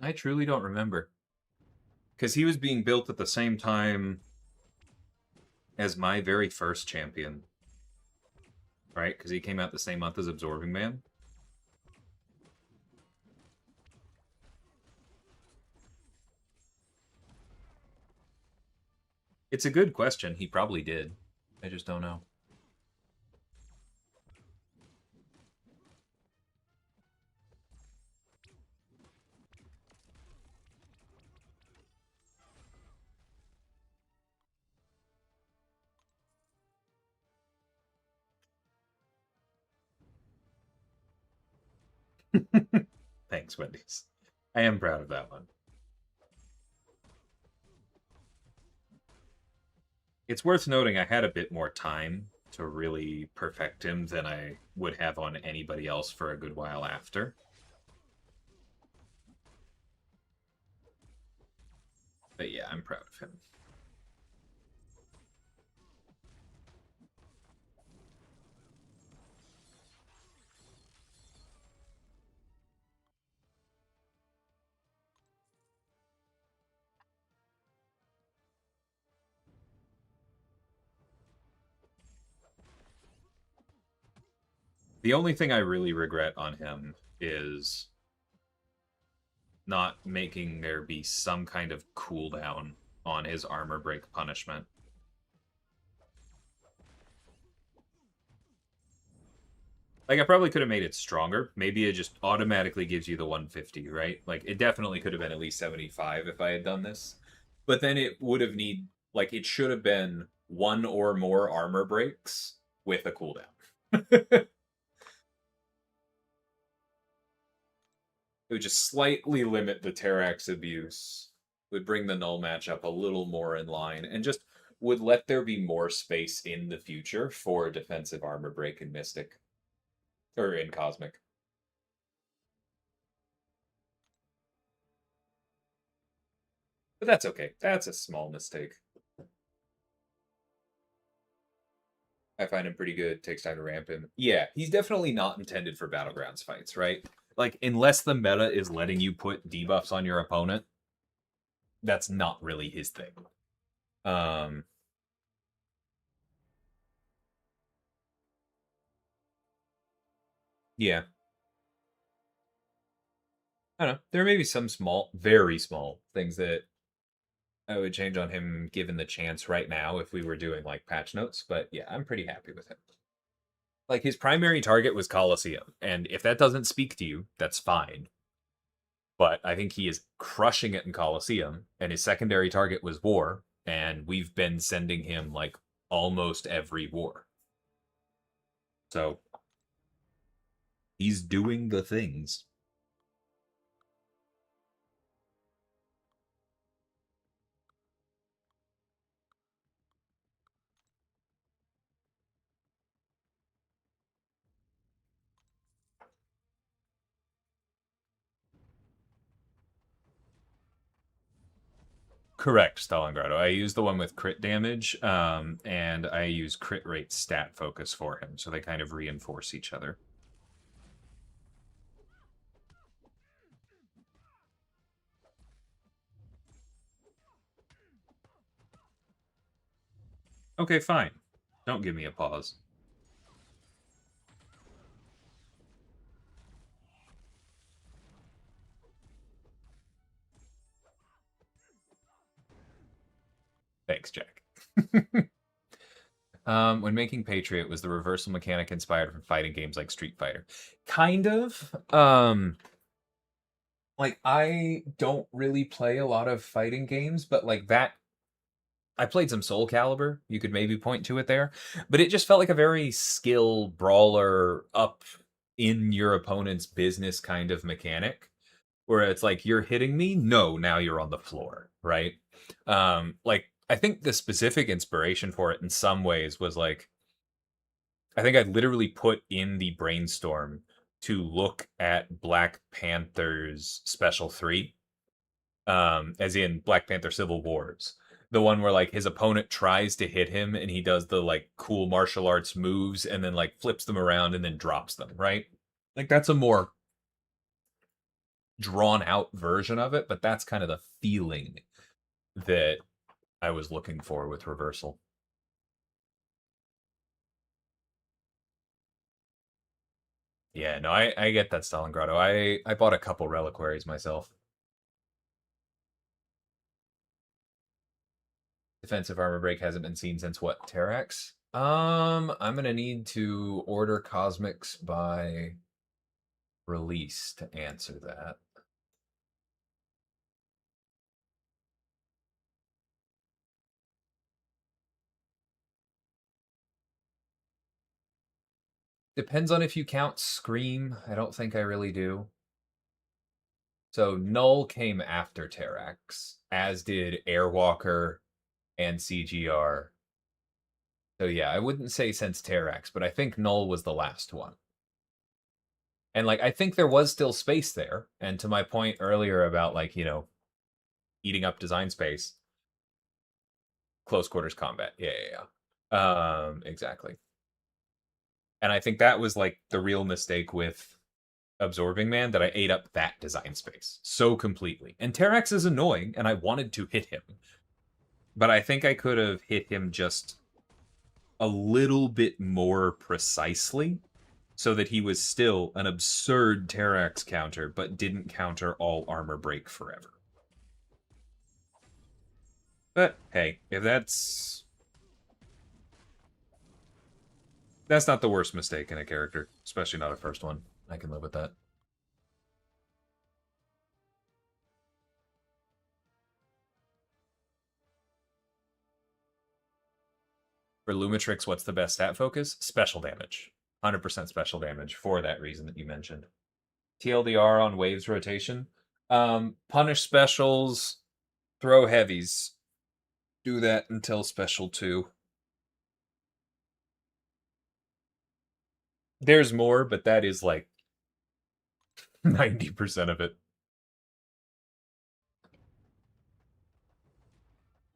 Speaker 1: I truly don't remember. Because he was being built at the same time as my very first champion. Right? Because he came out the same month as Absorbing Man.
Speaker 2: It's a good question. He probably did. I just don't know. Thanks, Wendy's. I am proud of that one. It's worth noting I had a bit more time to really perfect him than I would have on anybody else for a good while after. But yeah, I'm proud of him. The only thing I really regret on him is not making there be some kind of cooldown on his armor break punishment. Like, I probably could have made it stronger. Maybe it just automatically gives you the 150, right? Like, it definitely could have been at least 75 if I had done this. But then it would have like, it should have been one or more armor breaks with a cooldown. It would just slightly limit the Terrax abuse, would bring the null matchup a little more in line, and just would let there be more space in the future for defensive armor break in Mystic. Or in Cosmic. But that's okay. That's a small mistake. I find him pretty good. Takes time to ramp him. Yeah, he's definitely not intended for Battlegrounds fights, right? Like, unless the meta is letting you put debuffs on your opponent, that's not really his thing. Yeah. I don't know. There may be some small, very small things that I would change on him given the chance right now if we were doing like patch notes, but yeah, I'm pretty happy with him. Like, his primary target was Colosseum, and if that doesn't speak to you, that's fine. But I think he is crushing it in Colosseum, and his secondary target was War, and we've been sending him like almost every War. So he's doing the things. Correct, Stalingrado. I use the one with crit damage, and I use crit rate stat focus for him, so they kind of reinforce each other. Okay, fine. Don't give me a pause. Thanks, Jack. When making Patriot, was the reversal mechanic inspired from fighting games like Street Fighter? Kind of. Like, I don't really play a lot of fighting games, but like that, I played some Soul Calibur. You could maybe point to it there, but it just felt like a very skill brawler up in your opponent's business kind of mechanic, where it's like, you're hitting me, no, now you're on the floor, right? Like, I think the specific inspiration for it in some ways was like, I think I literally put in the brainstorm to look at Black Panther's Special 3, as in Black Panther Civil Wars. The one where like his opponent tries to hit him and he does the like cool martial arts moves and then like flips them around and then drops them, right? Like, that's a more drawn out version of it, but that's kind of the feeling that I was looking for with Reversal. Yeah, no, I get that, Stalingrado. I bought a couple reliquaries myself. Defensive armor break hasn't been seen since what? Terrax? I'm gonna need to order Cosmics by release to answer that. Depends on if you count Scream. I don't think I really do. So Null came after Terrax, as did Airwalker and CGR. So yeah, I wouldn't say since Terrax, but I think Null was the last one. And like I think there was still space there. And to my point earlier about like, eating up design space, close quarters combat. Yeah. Exactly. And I think that was like the real mistake with Absorbing Man, that I ate up that design space so completely. And Terrax is annoying, and I wanted to hit him. But I think I could have hit him just a little bit more precisely so that he was still an absurd Terrax counter, but didn't counter all armor break forever. But hey, if that's not the worst mistake in a character, especially not a first one. I can live with that. For Lumitrix, what's the best stat focus? Special damage. 100% special damage for that reason that you mentioned. TLDR on waves rotation. Punish specials, throw heavies. Do that until special 2. There's more, but that is like 90% of it.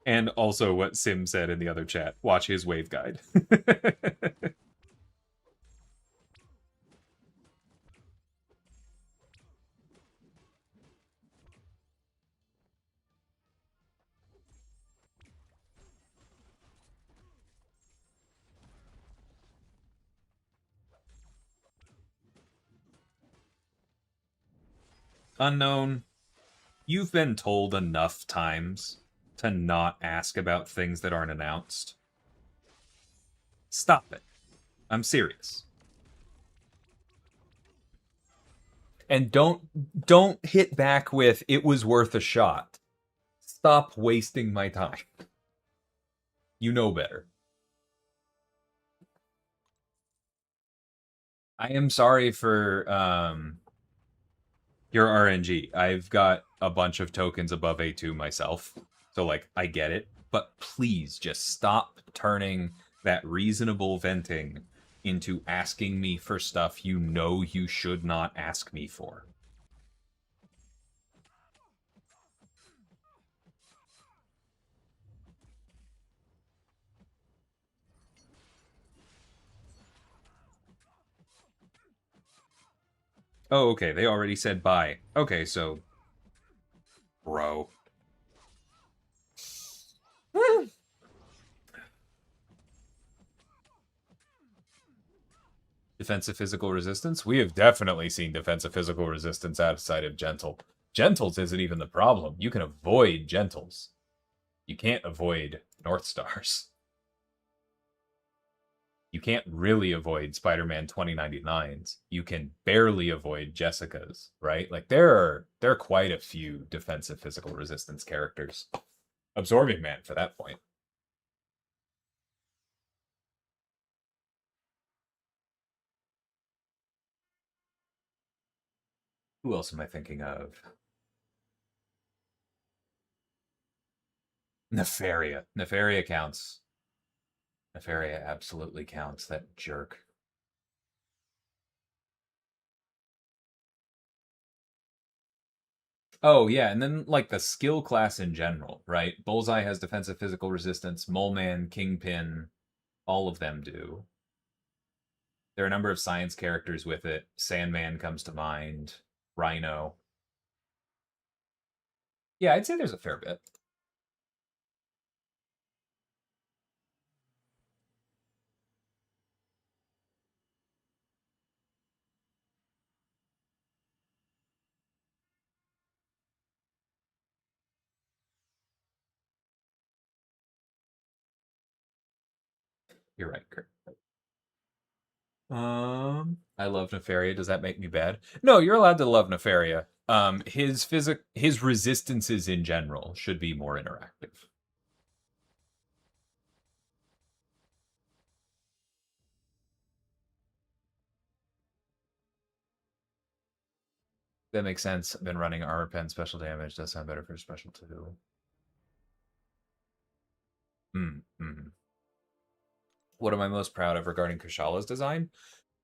Speaker 2: And also what Sim said in the other chat. Watch his wave guide. Unknown, you've been told enough times to not ask about things that aren't announced. Stop it. I'm serious. And don't hit back with it was worth a shot. Stop wasting my time. You know better. I am sorry for your RNG. I've got a bunch of tokens above A2 myself. So like I get it, but please just stop turning that reasonable venting into asking me for stuff you know you should not ask me for. Oh, okay, they already said bye. Okay, so bro. Defensive physical resistance? We have definitely seen defensive physical resistance outside of Gentle. Gentles isn't even the problem. You can avoid Gentles. You can't avoid North Stars. You can't really avoid Spider-Man 2099s. You can barely avoid Jessica's, right? Like there are quite a few defensive physical resistance characters. Absorbing Man for that point. Who else am I thinking of? Nefaria. Nefaria counts. Nefaria absolutely counts. That jerk. Oh, yeah, and then like the skill class in general, right? Bullseye has defensive physical resistance, Mole Man, Kingpin, all of them do. There are a number of science characters with it. Sandman comes to mind, Rhino. Yeah, I'd say there's a fair bit. You're right, Kurt. I love Nefaria. Does that make me bad? No, you're allowed to love Nefaria. His resistances in general should be more interactive. That makes sense. I've been running armor pen special damage. Does sound better for special too. Mm-hmm. What am I most proud of regarding Kushala's design?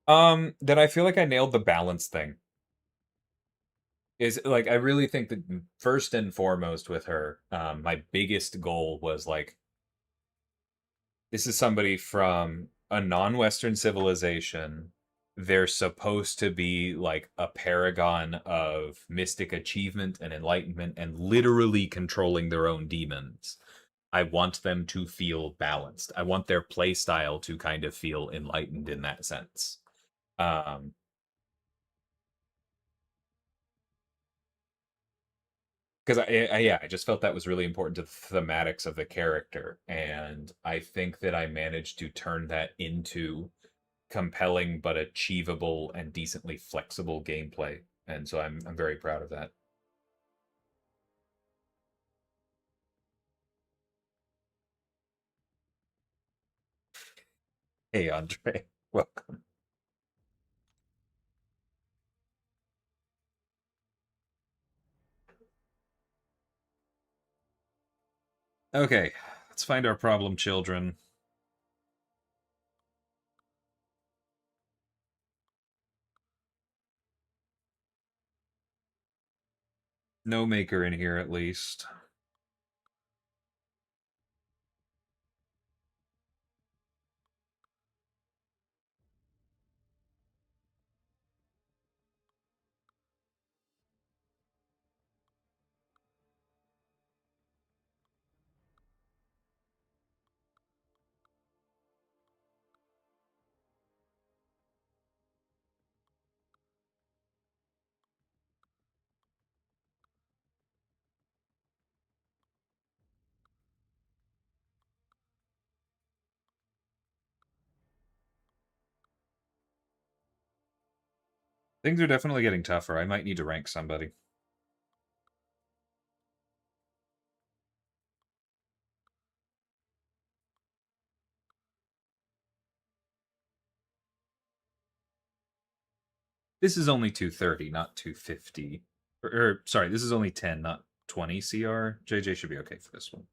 Speaker 2: That I feel like I nailed the balance thing. Is like I really think that first and foremost with her, my biggest goal was like this is somebody from a non-Western civilization. They're supposed to be like a paragon of mystic achievement and enlightenment and literally controlling their own demons. I want them to feel balanced. I want their play style to kind of feel enlightened in that sense. Um, because I just felt that was really important to the thematics of the character, and I think that I managed to turn that into compelling but achievable and decently flexible gameplay, and so I'm very proud of that. Hey, Andre, welcome. Okay, let's find our problem children. No maker in here, at least. Things are definitely getting tougher. I might need to rank somebody. This is only 230, not 250. Or sorry, this is only 10, not 20 CR. JJ should be okay for this one.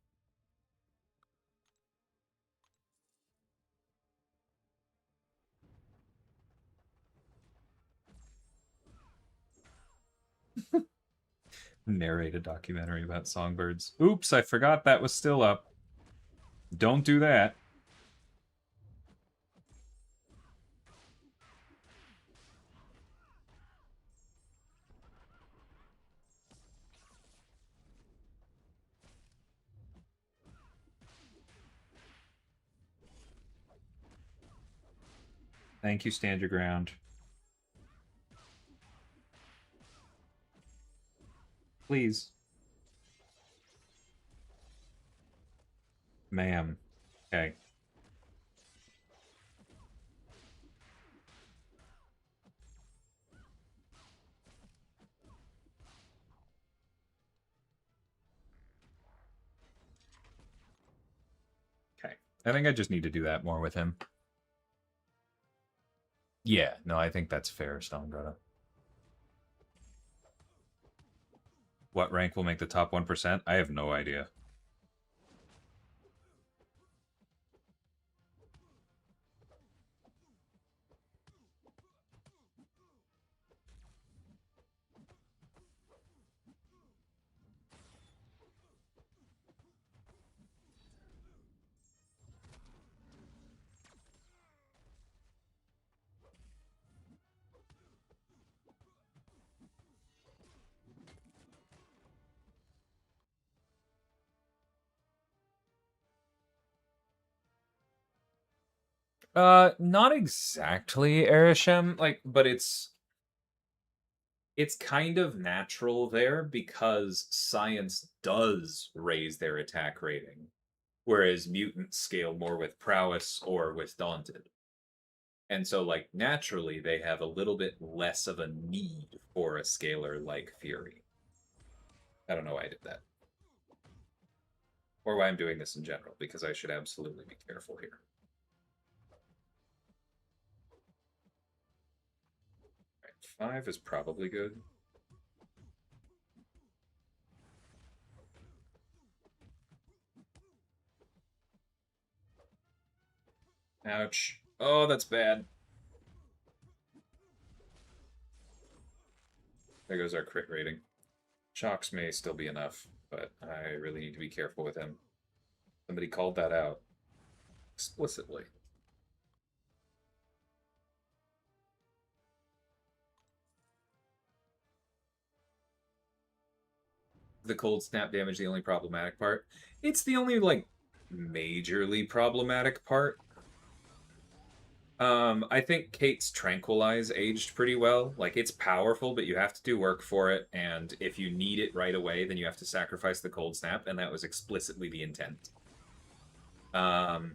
Speaker 2: Narrate a documentary about songbirds. Oops, I forgot that was still up. Don't do that. Thank you, stand your ground. Please. Ma'am. Okay. Okay. I think I just need to do that more with him. Yeah, no, I think that's fair, Stonegrotto. What rank will make the top 1%? I have no idea. Not exactly Arishem, like, but it's kind of natural there because science does raise their attack rating.
Speaker 1: whereas mutants scale more with prowess or with daunted. And so, like, naturally, they have a little bit less of a need for a scaler like Fury. I don't know why I did that. Or why I'm doing this in general, because I should absolutely be careful here. All right, 5 is probably good. Ouch. Oh, that's bad. There goes our crit rating. Shocks may still be enough, but I really need to be careful with him. Somebody called that out explicitly. The cold snap damage the only problematic part? It's the only, like, majorly problematic part. I think Kate's Tranquilize aged pretty well. Like, it's powerful, but you have to do work for it, and if you need it right away, then you have to sacrifice the cold snap, and that was explicitly the intent. Her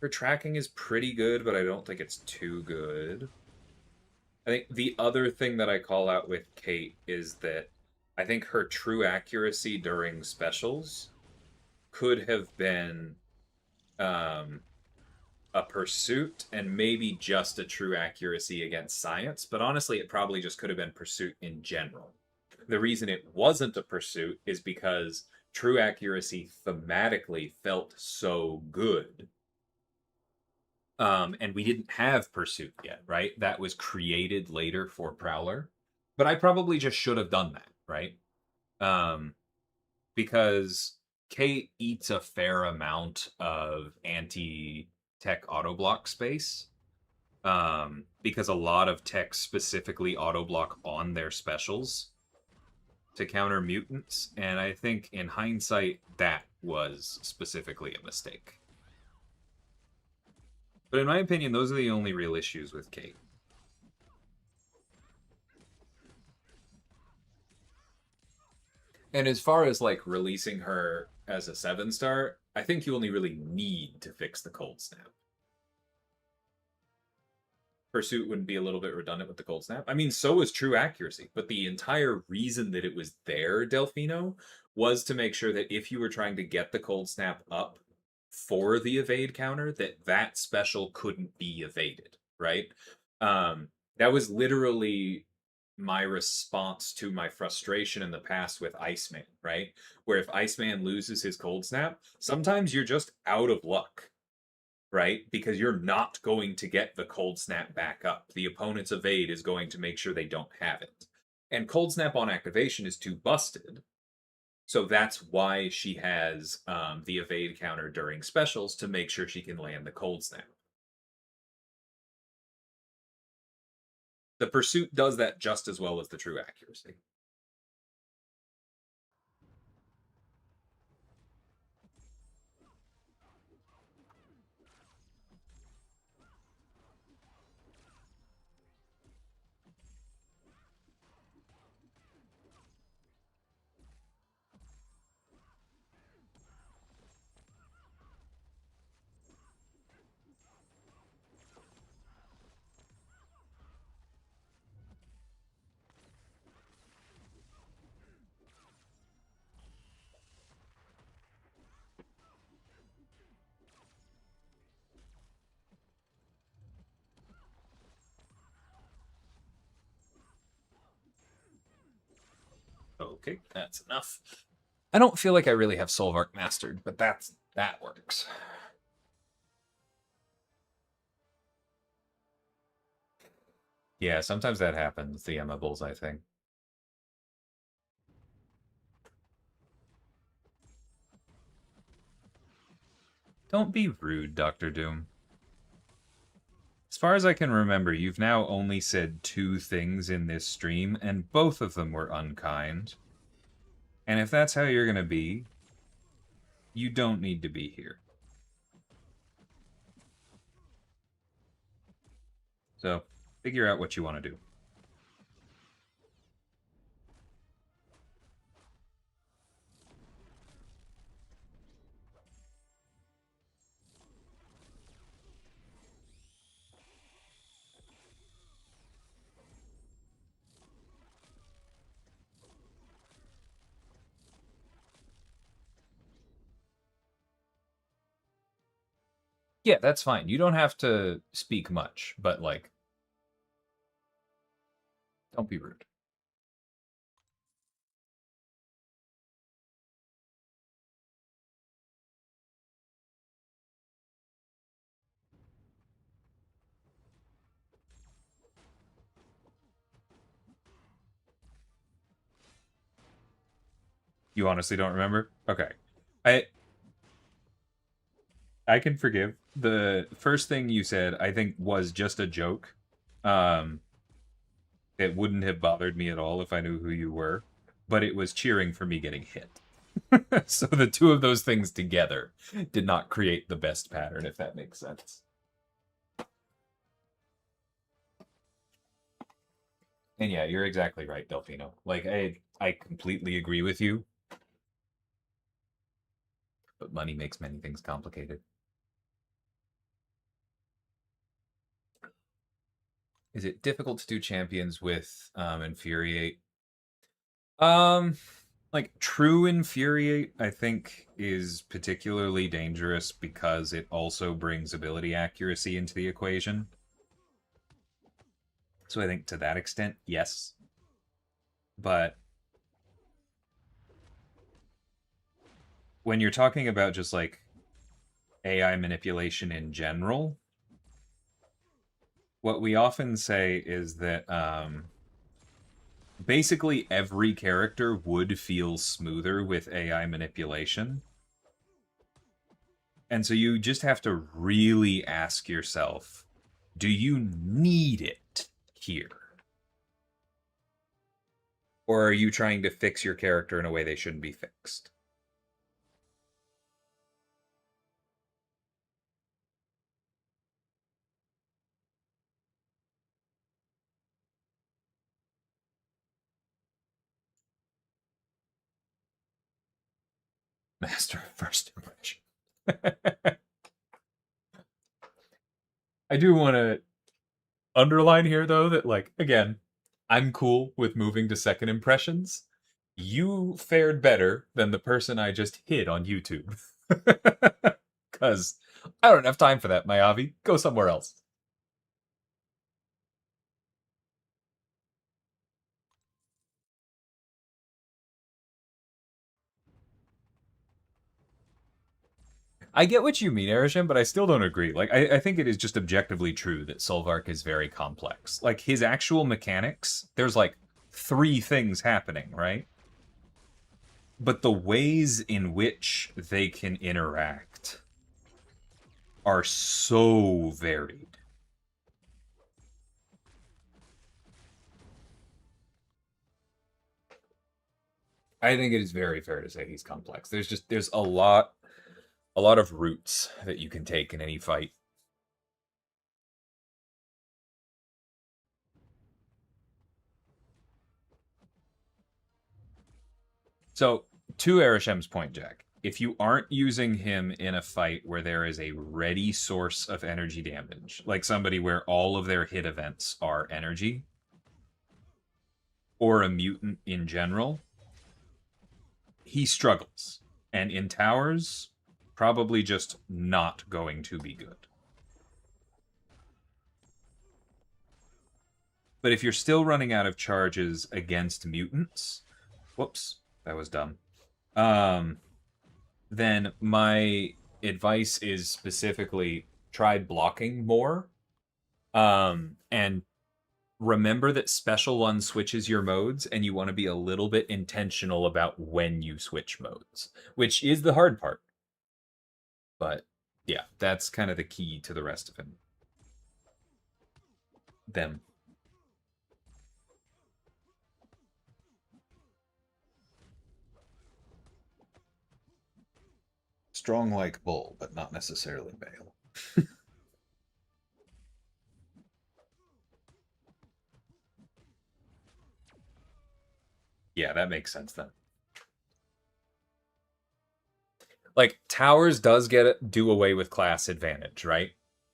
Speaker 1: tracking is pretty good, but I don't think it's too good. I think the other thing that I call out with Kate is that I think her true accuracy during specials could have been a pursuit and maybe just a true accuracy against science, but honestly, it probably just could have been pursuit in general. The reason it wasn't a pursuit is because true accuracy thematically felt so good. And we didn't have pursuit yet, right? That was created later for Prowler. But I probably just should have done that, right? Because Kate eats a fair amount of anti-tech auto block space. Because a lot of techs specifically auto block on their specials to counter mutants, and I think in hindsight that was specifically a mistake. But in my opinion, those are the only real issues with Kate. And as far as, like, releasing her as a 7-star, I think you only really need to fix the cold snap. Pursuit wouldn't be a little bit redundant with the cold snap. I mean, so is true accuracy, but the entire reason that it was there, Delfino, was to make sure that if you were trying to get the cold snap up for the evade counter, that special couldn't be evaded, right? That was literally my response to my frustration in the past with Iceman, right? Where if Iceman loses his cold snap, sometimes you're just out of luck, right? Because you're not going to get the cold snap back up. The opponent's evade is going to make sure they don't have it. And cold snap on activation is too busted. So that's why she has the evade counter during specials to make sure she can land the cold snap. The pursuit does that just as well as the true accuracy. Okay, that's enough. I don't feel like I really have Solvark mastered, but that works. Yeah, sometimes that happens, the Emma Bullseye thing. Don't be rude, Dr. Doom. As far as I can remember, you've now only said 2 things in this stream, and both of them were unkind. And if that's how you're gonna be, you don't need to be here. So, figure out what you want to do.
Speaker 2: Yeah, that's fine. You don't have to speak much, but like, don't be rude.
Speaker 1: You honestly don't remember? Okay. I can forgive. The first thing you said, I think, was just a joke. Um, it wouldn't have bothered me at all if I knew who you were, but it was cheering for me getting hit. So the two of those things together did not create the best pattern, if that makes sense. And yeah, you're exactly right, Delfino. Like, I completely agree with you, but money makes many things complicated. Is it difficult to do champions with Infuriate? Um, like true Infuriate, I think, is particularly dangerous because it also brings ability accuracy into the equation. So I think to that extent, yes. But when you're talking about just like AI manipulation in general, what we often say is that basically every character would feel smoother with AI manipulation. And so you just have to really ask yourself, do you need it here? Or are you trying to fix your character in a way they shouldn't be fixed? Master of first impression. I do want to underline here, though, that, like, again, I'm cool with moving to second impressions. You fared better than the person I just hid on YouTube. Because I don't have time for that, Mayavi. Go somewhere else. I get what you mean, Erisham, but I still don't agree. Like, I think it is just objectively true that Solvark is very complex. Like, his actual mechanics, there's like 3 things happening, right? But the ways in which they can interact are so varied. I think it is very fair to say he's complex. There's a lot of routes that you can take in any fight. So, to Erishem's point, Jack, if you aren't using him in a fight where there is a ready source of energy damage, like somebody where all of their hit events are energy, or a mutant in general, he struggles. And in towers, probably just not going to be good. But if you're still running out of charges against mutants, whoops, that was dumb. Then my advice is specifically try blocking more. And remember that special one switches your modes, and you want to be a little bit intentional about when you switch modes, which is the hard part. But yeah, that's kind of the key to the rest of him. Them. Strong like bull, but not necessarily male. Yeah, that makes sense then. Like, towers does do away with class advantage, right?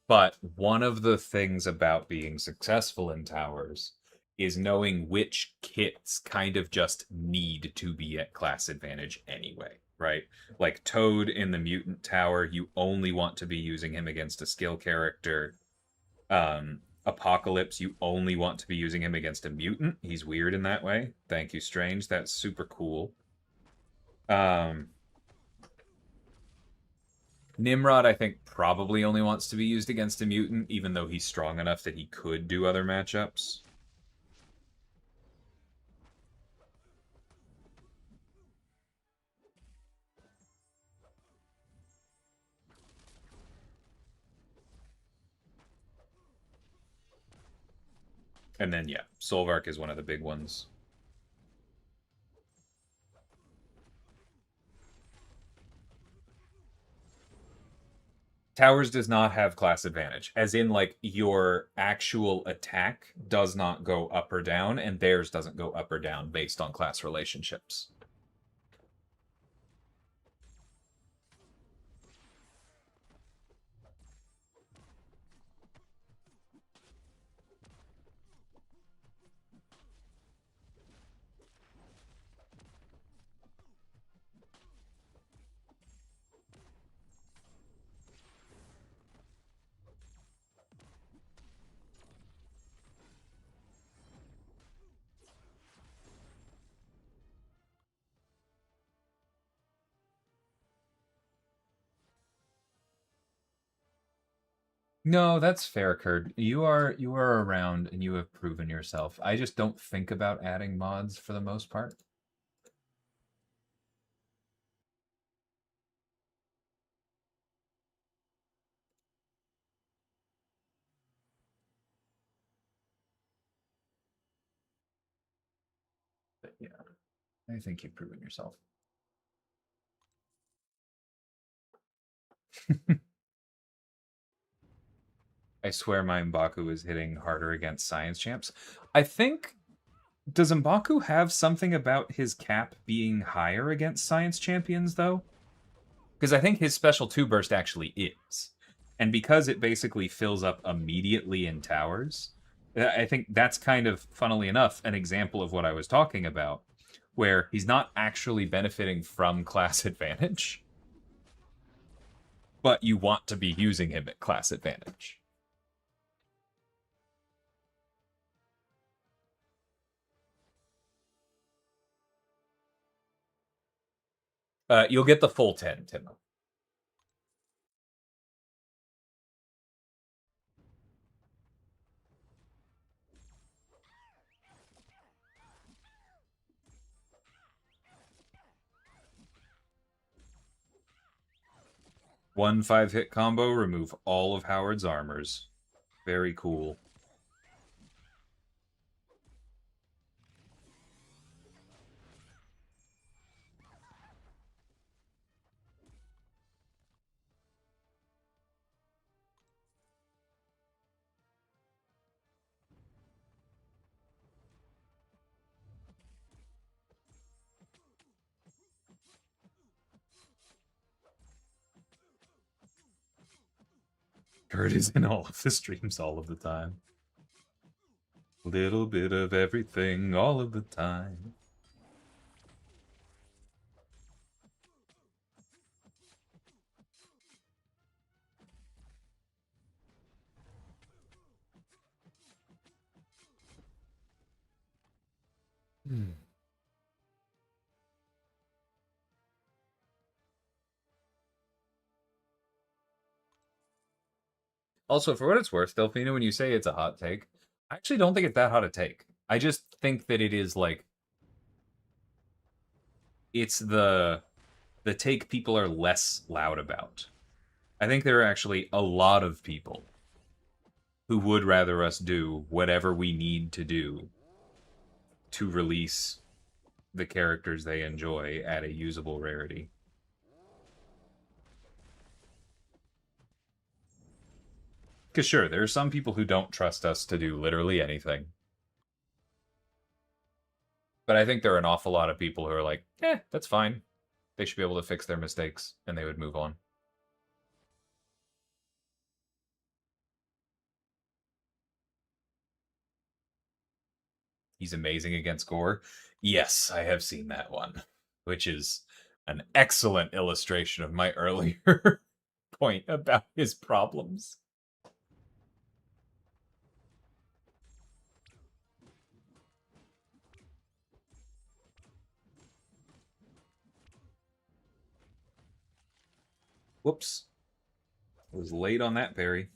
Speaker 1: But one of the things about being successful in towers is knowing which kits kind of just need to be at class advantage anyway. right? Like Toad in the Mutant Tower, you only want to be using him against a skill character. Apocalypse, you only want to be using him against a mutant. He's weird in that way. Thank you, Strange. That's super cool. Nimrod, I think, probably only wants to be used against a mutant, even though he's strong enough that he could do other matchups. And then, yeah, Solvark is one of the big ones. Towers does not have class advantage, as in, like, your actual attack does not go up or down, and theirs doesn't go up or down based on class relationships. No, that's fair, Kurt. You are around and you have proven yourself. I just don't think about adding mods for the most part. But yeah, I think you've proven yourself. I swear my M'Baku is hitting harder against science champs. I think, does M'Baku have something about his cap being higher against science champions, though? Because I think his special 2 burst actually is. And because it basically fills up immediately in towers, I think that's kind of, funnily enough, an example of what I was talking about, where he's not actually benefiting from class advantage, but you want to be using him at class advantage. You'll get the full 10, Tim. One 5-hit combo, remove all of Howard's armors. Very cool. Kurt is in all of the streams all of the time. Little bit of everything all of the time. Also, for what it's worth, Delphina, when you say it's a hot take, I actually don't think it's that hot a take. I just think that it is like it's the take people are less loud about. I think there are actually a lot of people who would rather us do whatever we need to do to release the characters they enjoy at a usable rarity. Because sure, there are some people who don't trust us to do literally anything. But I think there are an awful lot of people who are like, that's fine. They should be able to fix their mistakes, and they would move on. He's amazing against Gore. Yes, I have seen that one, which is
Speaker 2: An excellent illustration of my earlier point about his problems.
Speaker 1: Whoops. I was late on that parry.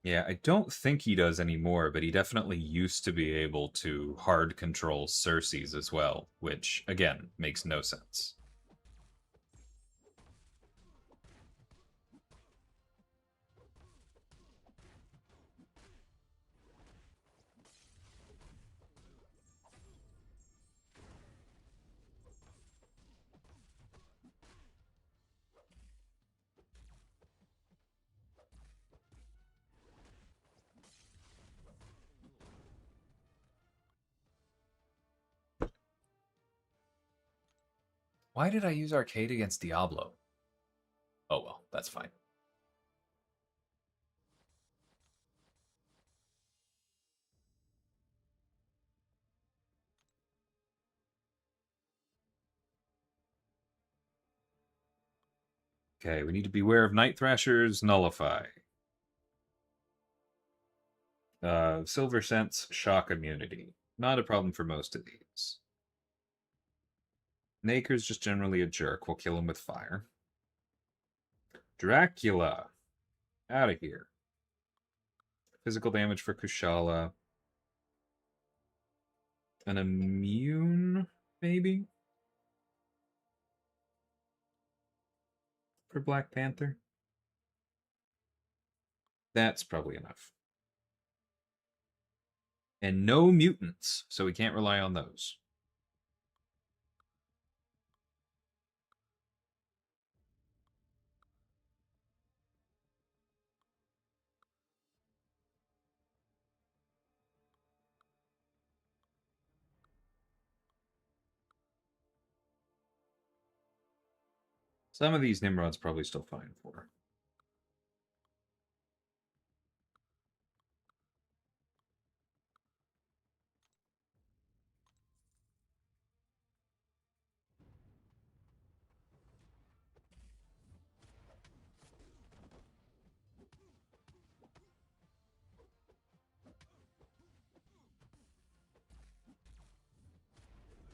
Speaker 1: Yeah, I don't think he does anymore, but he definitely used to be able to hard control Cersei's as well, which, again, makes no sense.
Speaker 2: Why did I use arcade against Diablo? Oh well, that's fine.
Speaker 1: Okay, we need to beware of Night Thrashers, Nullify. Silver Sense, Shock Immunity. Not a problem for most of these. Naker's just generally a jerk. We'll kill him with fire. Dracula. Out of here. Physical damage for Kushala. An immune, maybe? For Black Panther? That's probably enough. And no mutants, so we can't rely on those. Some of these Nimrod's probably still fine for.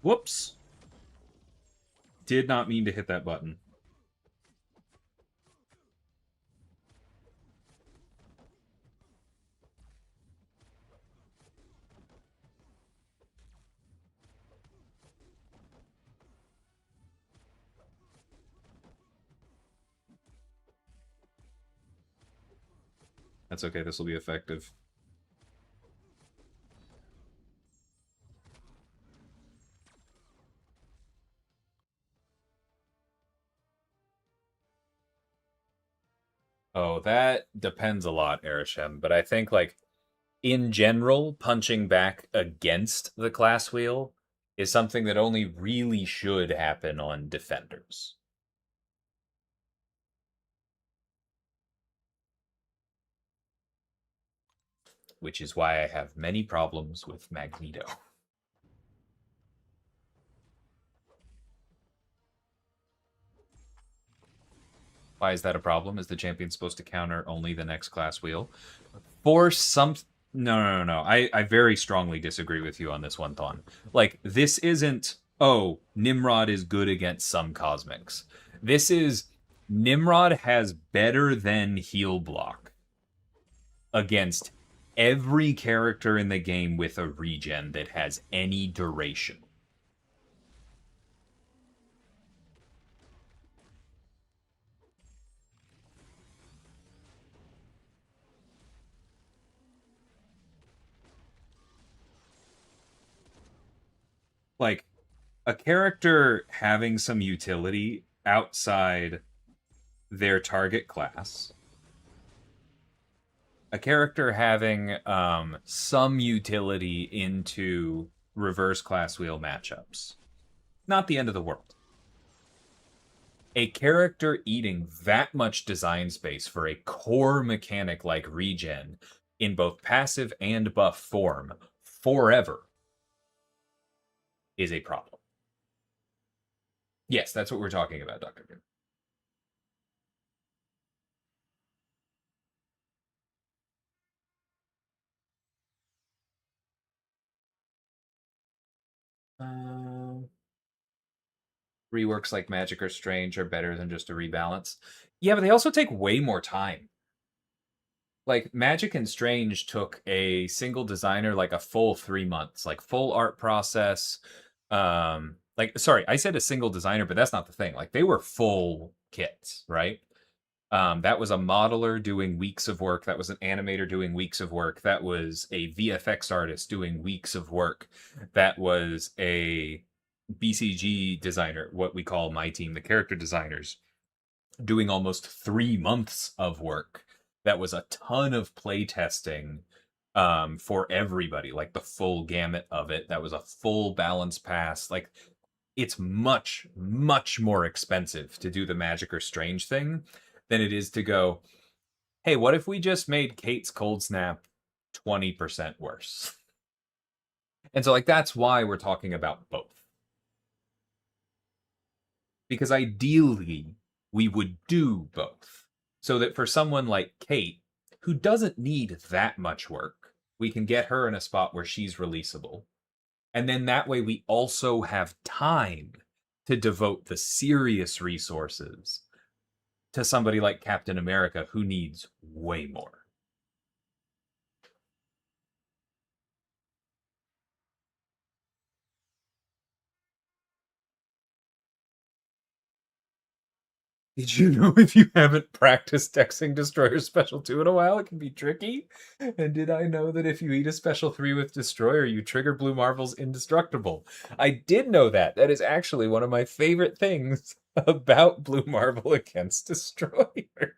Speaker 1: Whoops! Did not mean to hit that button. That's okay, this will be effective.
Speaker 2: Oh, that depends a lot, Arishem. But I think, like, in general, punching back against the class wheel is something that only really should happen on defenders. Which is why I have many problems with Magneto. Why is that a problem? Is the champion supposed to counter only the next class wheel? For some... No. I very strongly disagree with you on this one, Thon. Like, this isn't, oh, Nimrod is good against some cosmics. This is, Nimrod has better than heal block against every character in the game with a regen that has any duration. Like, a character having some utility outside their target class, a character having some utility into reverse class wheel matchups, not the end of the world. a character eating that much design space for a core mechanic like regen in both passive and buff form forever is a problem. Yes, that's what we're talking about, Dr. Good. Reworks like Magic or Strange are better than just a rebalance. Yeah, but they also take way more time. Like Magic and Strange took a single designer like a full 3 months, like full art process. Like sorry, I said a single designer, but that's not the thing. Like they were full kits, right? That was a modeler doing weeks of work. That was an animator doing weeks of work. That was a VFX artist doing weeks of work. That was a BCG designer, what we call my team, the character designers, doing almost 3 months of work. That was a ton of play testing for everybody, like the full gamut of it. That was a full balance pass. Like it's much, much more expensive to do the Magic or Strange thing than it is to go, hey, what if we just made Kate's Cold Snap 20% worse? And so, like, that's why we're talking about both. Because ideally, we would do both. So that for someone like Kate, who doesn't need that much work, we can get her in a spot where she's releasable. And then that way, we also have time to devote the serious resources to somebody like Captain America, who needs way more. Did you know if you haven't practiced Dexing Destroyer Special 2 in a while, it can be tricky? And did I know that if you eat a Special 3 with Destroyer, you trigger Blue Marvel's Indestructible? I did know that. That is actually one of my favorite things about Blue Marvel against Destroyer.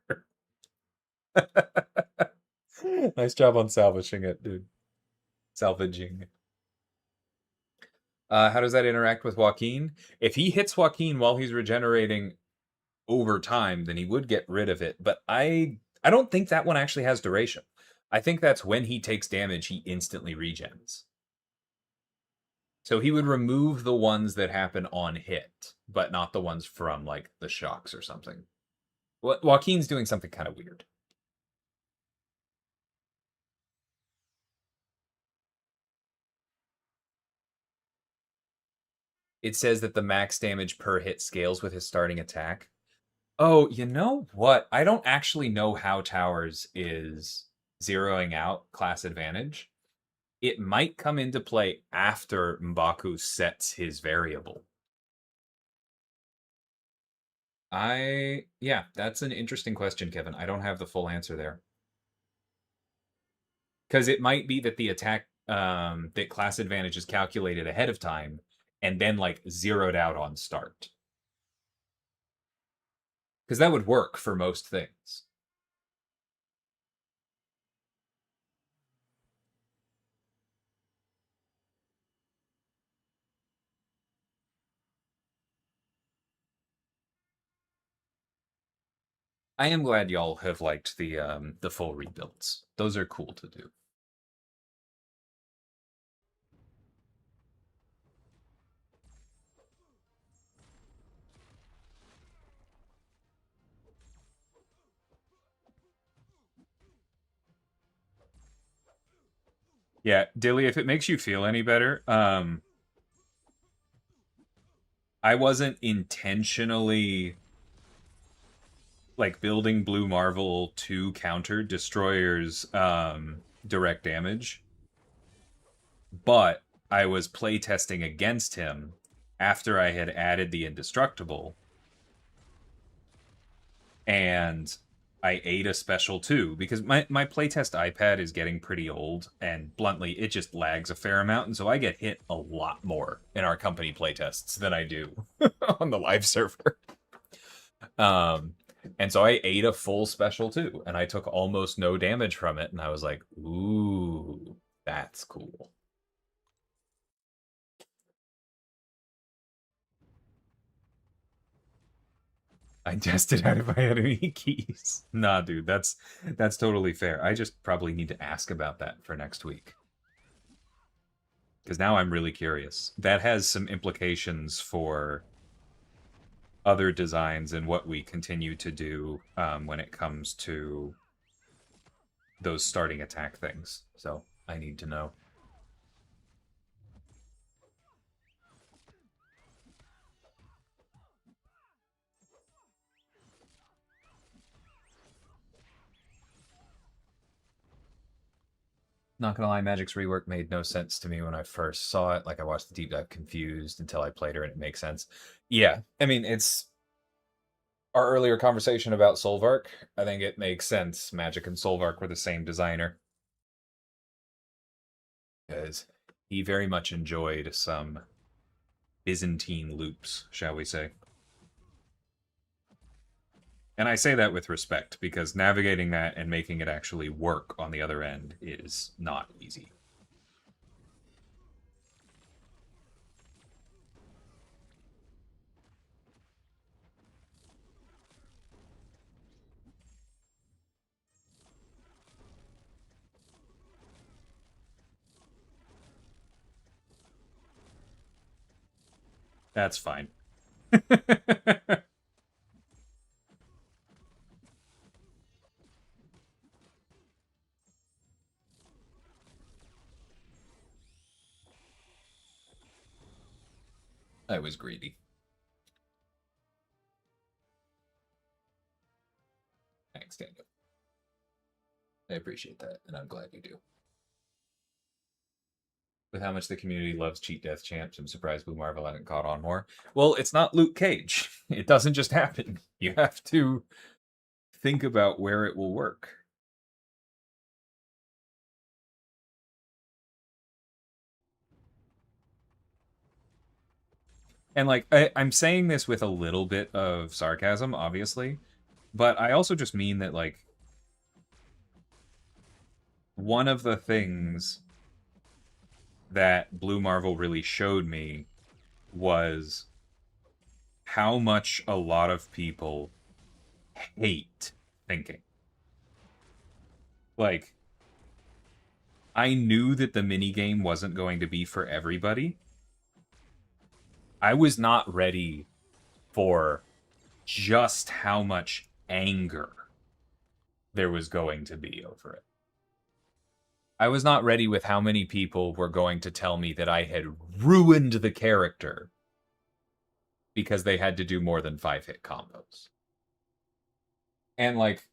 Speaker 2: Nice job on salvaging it, dude. Salvaging. How does that interact with Joaquin? If he hits Joaquin while he's regenerating over time, then he would get rid of it. But I don't think that one actually has duration. I think that's when he takes damage, he instantly regens. So he would remove the ones that happen on hit, but not the ones from like the shocks or something. Joaquin's doing something kind of weird. It says that the max damage per hit scales with his starting attack. Oh, you know what? I don't actually know how Towers is zeroing out class advantage. It might come into play after M'Baku sets his variable. Yeah, that's an interesting question, Kevin. I don't have the full answer there. Because it might be that the attack, that class advantage is calculated ahead of time and then like zeroed out on start. Because that would work for most things. I am glad y'all have liked the full rebuilds. Those are cool to do. Yeah, Dilly, if it makes you feel any better, I wasn't intentionally like building Blue Marvel to counter Destroyer's direct damage, but I was playtesting against him after I had added the Indestructible, and I ate a special too, because my playtest iPad is getting pretty old, and bluntly, it just lags a fair amount, and so I get hit a lot more in our company playtests than I do on the live server. And so I ate a full special too, and I took almost no damage from it, and I was like, ooh, that's cool.
Speaker 1: I tested out if I had any keys. Nah, dude, that's totally fair. I just probably need to ask about that for next week. Because now I'm really curious. That has some implications for other designs and what we continue to do when it comes to those starting attack things. So I need to know. Not gonna lie, Magic's rework made no sense to me when I first saw it. Like, I watched the deep dive confused until I played her and it makes sense. Yeah, I mean, it's our earlier conversation about Solvark. I think it makes sense. Magic and Solvark were the same designer. Because he very much enjoyed some Byzantine loops, shall we say. And I say that with respect, because navigating that and making it actually work on the other end is not easy. That's fine. I was greedy. Thanks, Daniel. I appreciate that, and I'm glad you do. With how much the community loves cheat death champs, I'm surprised Blue Marvel hasn't caught on more. Well, it's not Luke Cage. It doesn't just happen. You have to think about where it will work. And like, I'm saying this with a little bit of sarcasm, obviously, but I also just mean that, like, one of the things that Blue Marvel really showed me was how much a lot of people hate thinking. Like, I knew that the minigame wasn't going to be for everybody. I was not ready for just how much anger there was going to be over it. I was not ready with how many people were going to tell me that I had ruined the character because they had to do more than 5-hit combos. And, like,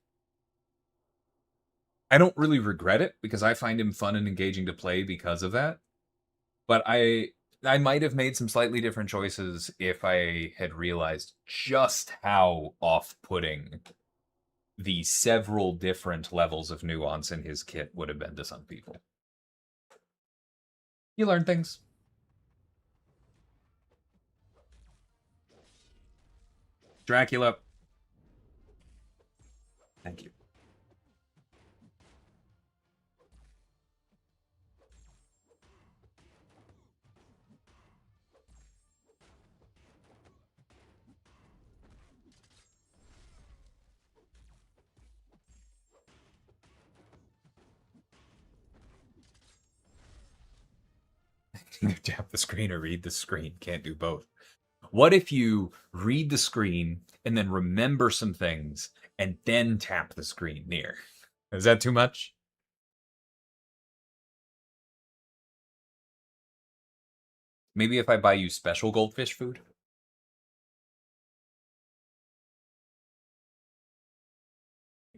Speaker 1: I don't really regret it because I find him fun and engaging to play because of that. But I might have made some slightly different choices if I had realized just how off-putting the several different levels of nuance in his kit would have been to some people. You learn things. Dracula. Thank you. Tap the screen or read the screen. Can't do both. What if you read the screen and then remember some things and then tap the screen near? Is that too much? Maybe if I buy you special goldfish food?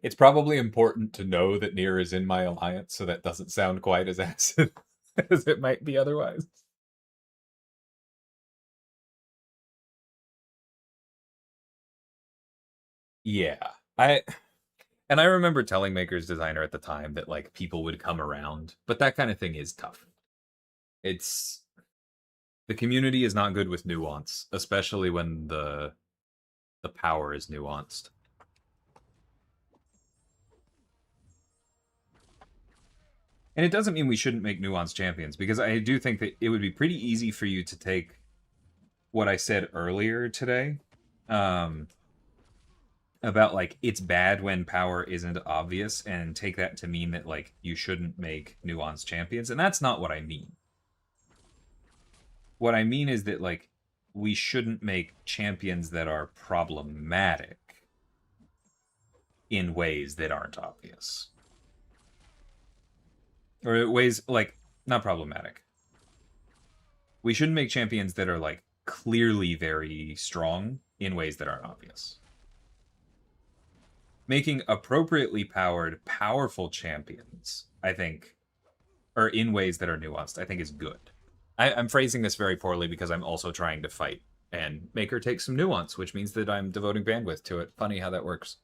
Speaker 1: It's probably important to know that Nier is in my alliance so that doesn't sound quite as acid as it might be otherwise. Yeah. I remember telling Maker's Designer at the time that, like, people would come around, but that kind of thing is tough. It's the community is not good with nuance, especially when the power is nuanced. And it doesn't mean we shouldn't make nuanced champions, because I do think that it would be pretty easy for you to take what I said earlier today, about like it's bad when power isn't obvious and take that to mean that like you shouldn't make nuanced champions, and that's not what I mean. What I mean is that like we shouldn't make champions that are problematic in ways that aren't obvious. Or ways like not problematic. We shouldn't make champions that are like clearly very strong in ways that aren't obvious. Making appropriately powered, powerful champions, I think, or in ways that are nuanced, I think is good. I'm phrasing this very poorly because I'm also trying to fight and make her take some nuance, which means that I'm devoting bandwidth to it. Funny how that works.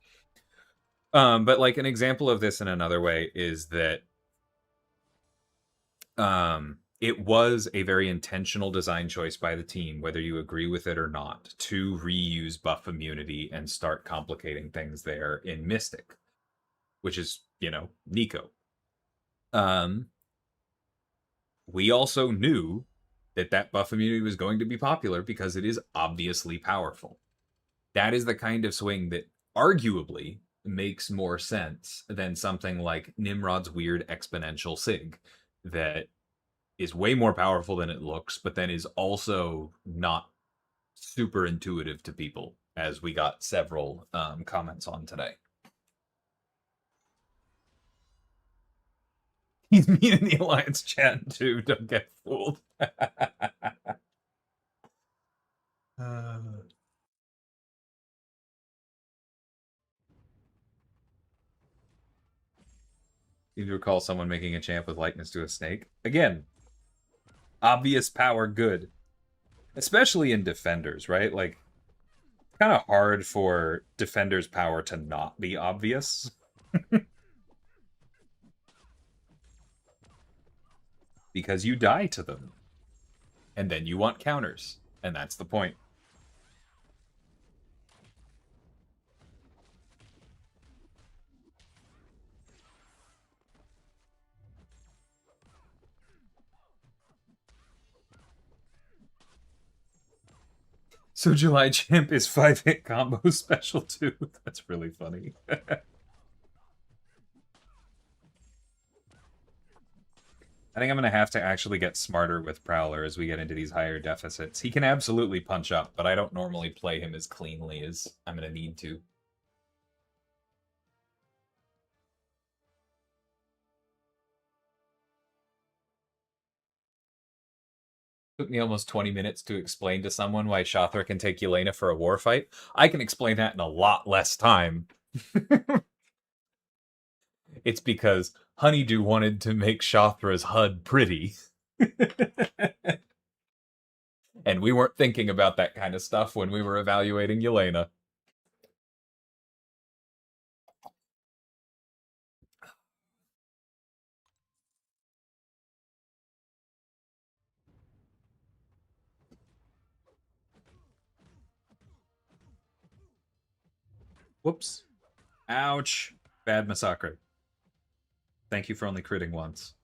Speaker 1: But like an example of this in another way is that it was a very intentional design choice by the team, whether you agree with it or not, to reuse buff immunity and start complicating things there in Mystic, which is, you know, Nico. We also knew that that buff immunity was going to be popular because it is obviously powerful. That is the kind of swing that arguably makes more sense than something like Nimrod's weird exponential sig that is way more powerful than it looks, but then is also not super intuitive to people, as we got several comments on today. He's mean in the Alliance chat too, don't get fooled. You recall someone making a champ with likeness to a snake? Again, obvious power good. Especially in defenders, right? Like, kind of hard for defenders' power to not be obvious. Because you die to them. And then you want counters. And that's the point. So July Champ is 5-hit combo special too. That's really funny. I think I'm going to have to actually get smarter with Prowler as we get into these higher deficits. He can absolutely punch up, but I don't normally play him as cleanly as I'm going to need to. Took me almost 20 minutes to explain to someone why Shothra can take Yelena for a war fight. I can explain that in a lot less time. It's because Honeydew wanted to make Shothra's HUD pretty. And we weren't thinking about that kind of stuff when we were evaluating Yelena. Whoops. Ouch. Bad massacre. Thank you for only critting once.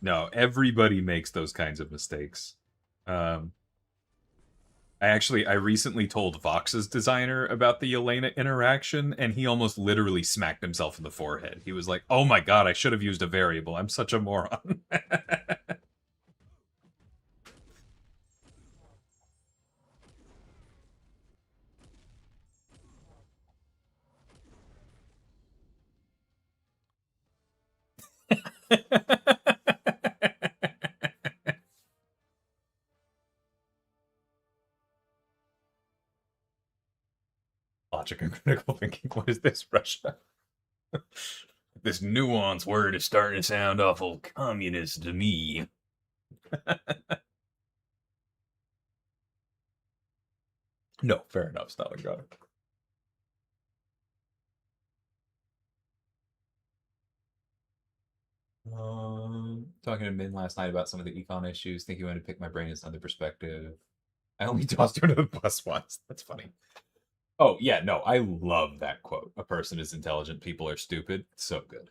Speaker 1: No, everybody makes those kinds of mistakes. I recently told Vox's designer about the Yelena interaction, and he almost literally smacked himself in the forehead. He was like, "Oh my god, I should have used a variable. I'm such a moron." Logic and critical thinking. What is this, Russia? This nuance word is starting to sound awful communist to me. No, fair enough, Stalingrad. Talking to Min last night about some of the econ issues. Think he wanted to pick my brain as another perspective. I only tossed her to the bus once. That's funny.
Speaker 2: Oh, yeah, no, I love that quote. A person is intelligent, people are stupid. So good.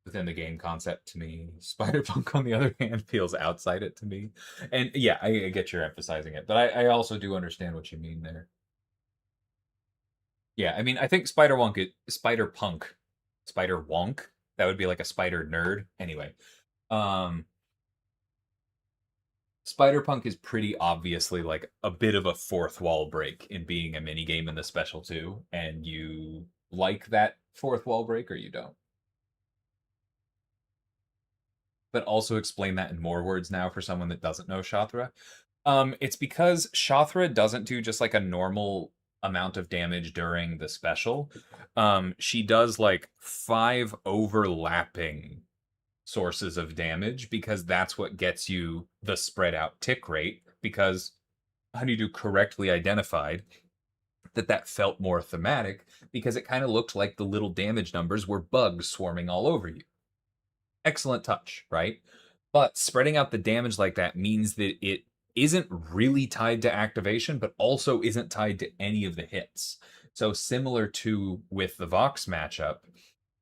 Speaker 2: Within the game concept to me. Spider-Punk, on the other hand, feels outside it to me. And yeah, I get you're emphasizing it, but I also do understand what you mean there. Yeah, I mean, I think Spider-Punk, Spider-Wonk, that would be like a spider nerd. Anyway, um, Spider-Punk is pretty obviously like a bit of a fourth wall break in being a mini game in the special too, and you like that fourth wall break or you don't. But also explain that in more words now for someone that doesn't know Shathra. It's because Shathra doesn't do just like a normal amount of damage during the special. She does like 5 overlapping sources of damage because that's what gets you the spread out tick rate. Because Honeydew correctly identified that felt more thematic because it kind of looked like the little damage numbers were bugs swarming all over you. Excellent touch, right? But spreading out the damage like that means that it isn't really tied to activation, but also isn't tied to any of the hits. So similar to with the Vox matchup,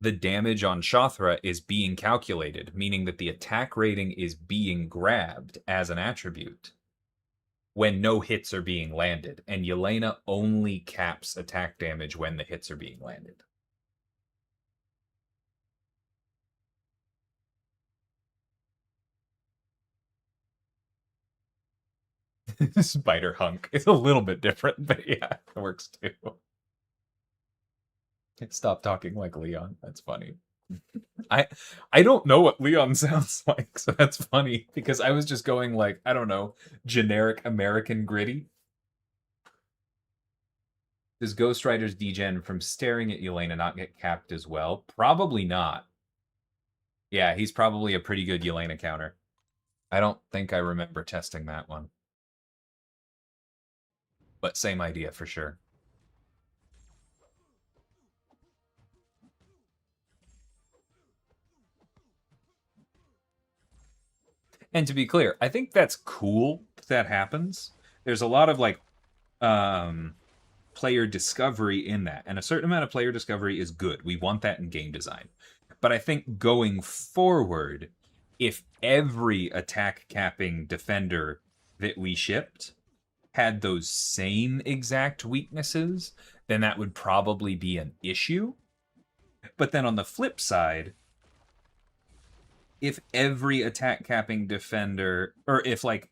Speaker 2: the damage on Shathra is being calculated, meaning that the attack rating is being grabbed as an attribute when no hits are being landed, and Yelena only caps attack damage when the hits are being landed. Spider Hunk is a little bit different, but yeah, it works too. Stop talking like Leon. That's funny. I I don't know what Leon sounds like, so that's funny because I was just going like, I don't know, generic American gritty. Does Ghost Rider's degen from staring at Yelena not get capped as well? Probably not. Yeah, he's probably a pretty good Yelena counter. I don't think I remember testing that one. But same idea for sure. And to be clear, I think that's cool that happens. There's a lot of like um player discovery in that, and a certain amount of player discovery is good. We want that in game design. But I think going forward, if every attack capping defender that we shipped had those same exact weaknesses, then that would probably be an issue. But then on the flip side, if every attack capping defender, or if like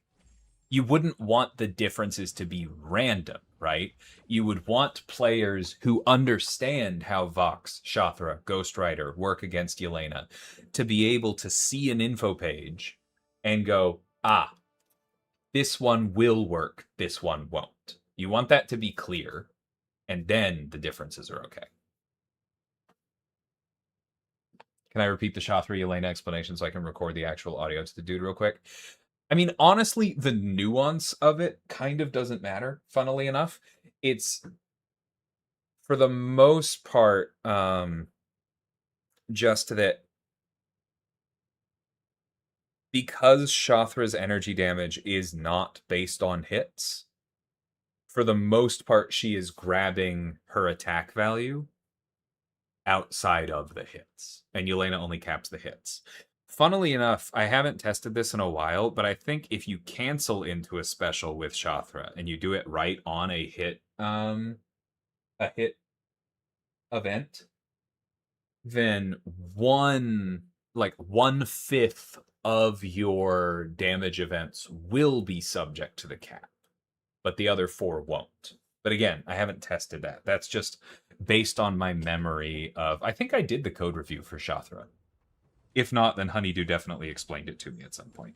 Speaker 2: you wouldn't want the differences to be random, right? You would want players who understand how Vox, Shathra, Ghost Rider work against Yelena to be able to see an info page and go, ah, this one will work, this one won't. You want that to be clear, and then the differences are okay. Can I repeat the Shathra Yelena explanation so I can record the actual audio to the dude real quick? I mean, honestly, the nuance of it kind of doesn't matter, funnily enough. It's, for the most part, just that because Shathra's energy damage is not based on hits, for the most part, she is grabbing her attack value outside of the hits, and Yelena only caps the hits. Funnily enough, I haven't tested this in a while, but I think if you cancel into a special with Shathra and you do it right on a hit event, then one fifth of your damage events will be subject to the cap, but the other 4 won't. But again, I haven't tested that. That's just based on my memory of, I think I did the code review for Shathra. If not, then Honeydew definitely explained it to me at some point.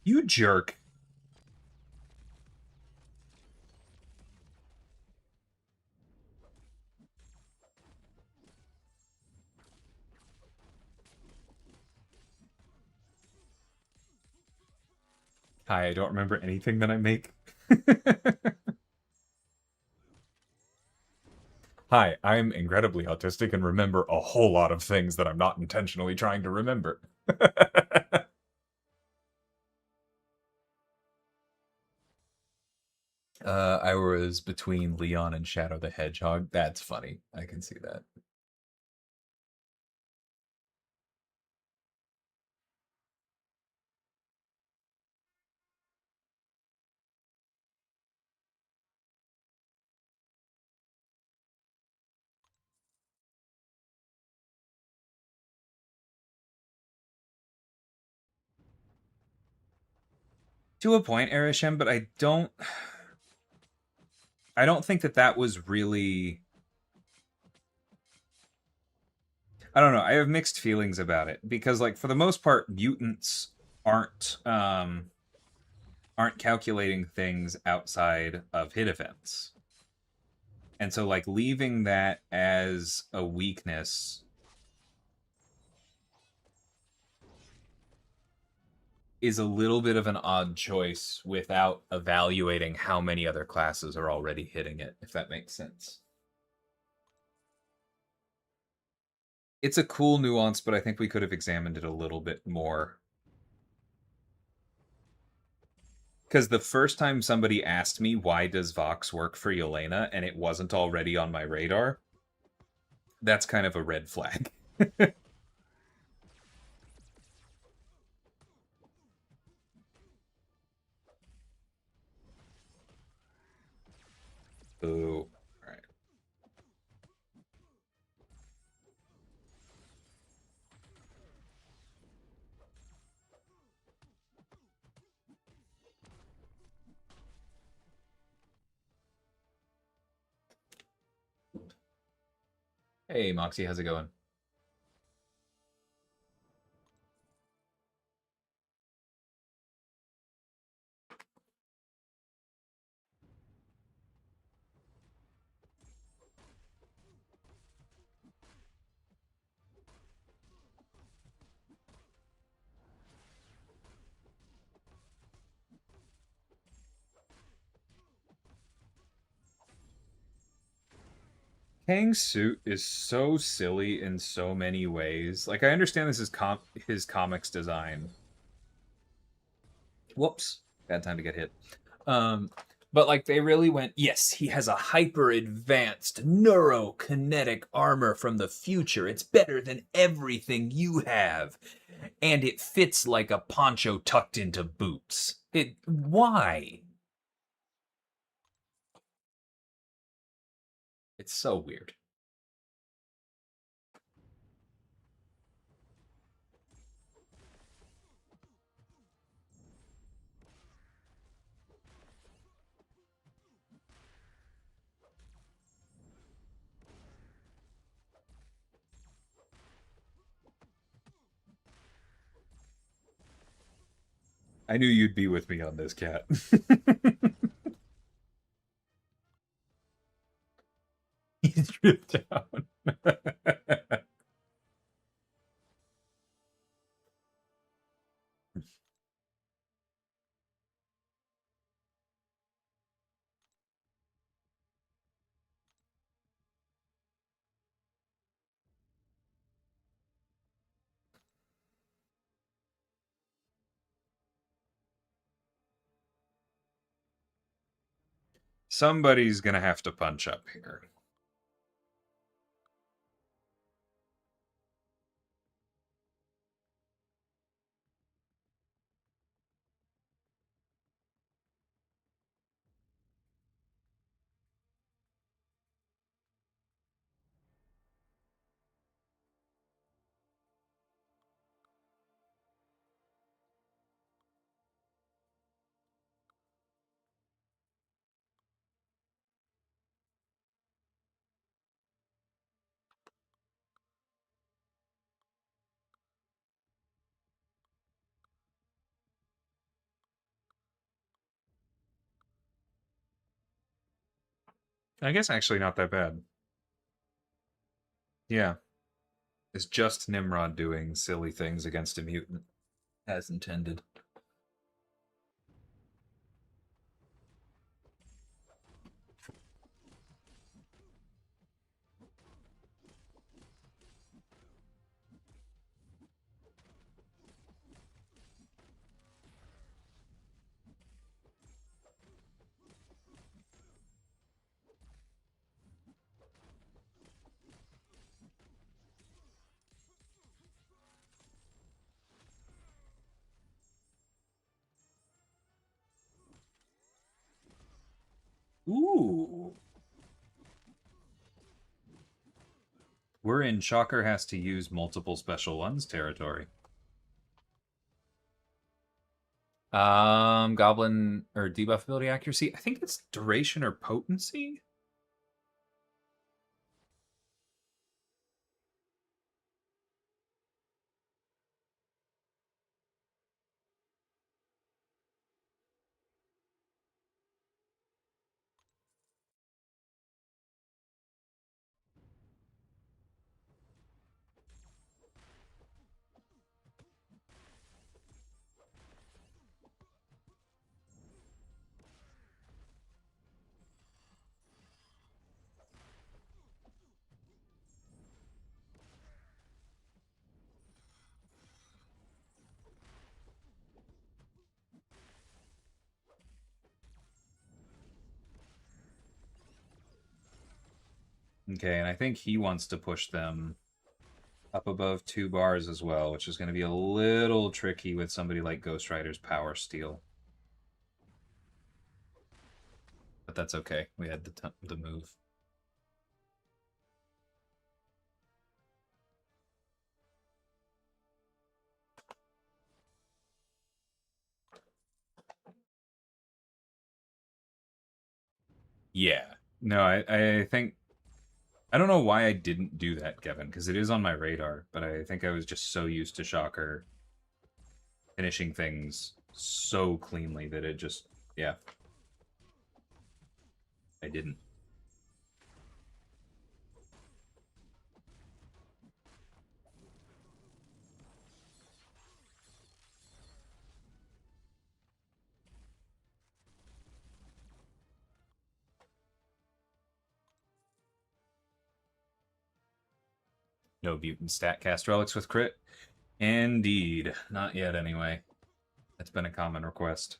Speaker 2: You jerk. Hi, I don't remember anything that I make. Hi, I'm incredibly autistic and remember a whole lot of things that I'm not intentionally trying to remember. I was between Leon and Shadow the Hedgehog. That's funny. I can see that.
Speaker 1: To a point, Arishem, but I don't think that that was really. I don't know. I have mixed feelings about it because, like, for the most part, mutants aren't aren't calculating things outside of hit events, and so like leaving that as a weakness is a little bit of an odd choice without evaluating how many other classes are already hitting it, if that makes sense. It's a cool nuance, but I think we could have examined it a little bit more. Because the first time somebody asked me, why does Vox work for Yelena, and it wasn't already on my radar, that's kind of a red flag. Ooh. All right. Hey, Moxie, how's it going? Kang's suit is so silly in so many ways. Like, I understand this is his comics design. Whoops. Bad time to get hit. But like they really went, yes, he has a hyper advanced neurokinetic armor from the future. It's better than everything you have. And it fits like a poncho tucked into boots. Why? It's so weird. I knew you'd be with me on this, Cat. He's dripped down. Somebody's gonna have to punch up here. I guess actually not that bad. Yeah. It's just Nimrod doing silly things against a mutant, as intended. Ooh. We're in Shocker has to use multiple special ones territory.
Speaker 2: Goblin or debuff ability accuracy. I think it's duration or potency.
Speaker 1: Okay, and I think he wants to push them up above 2 bars as well, which is going to be a little tricky with somebody like Ghost Rider's Power Steel.
Speaker 2: But that's okay. We had the move.
Speaker 1: Yeah. No, I think I don't know why I didn't do that, Kevin, because it is on my radar, but I think I was just so used to Shocker finishing things so cleanly that it just, yeah. I didn't. No mutant stat cast relics with crit? Indeed. Not yet, anyway. That's been a common request.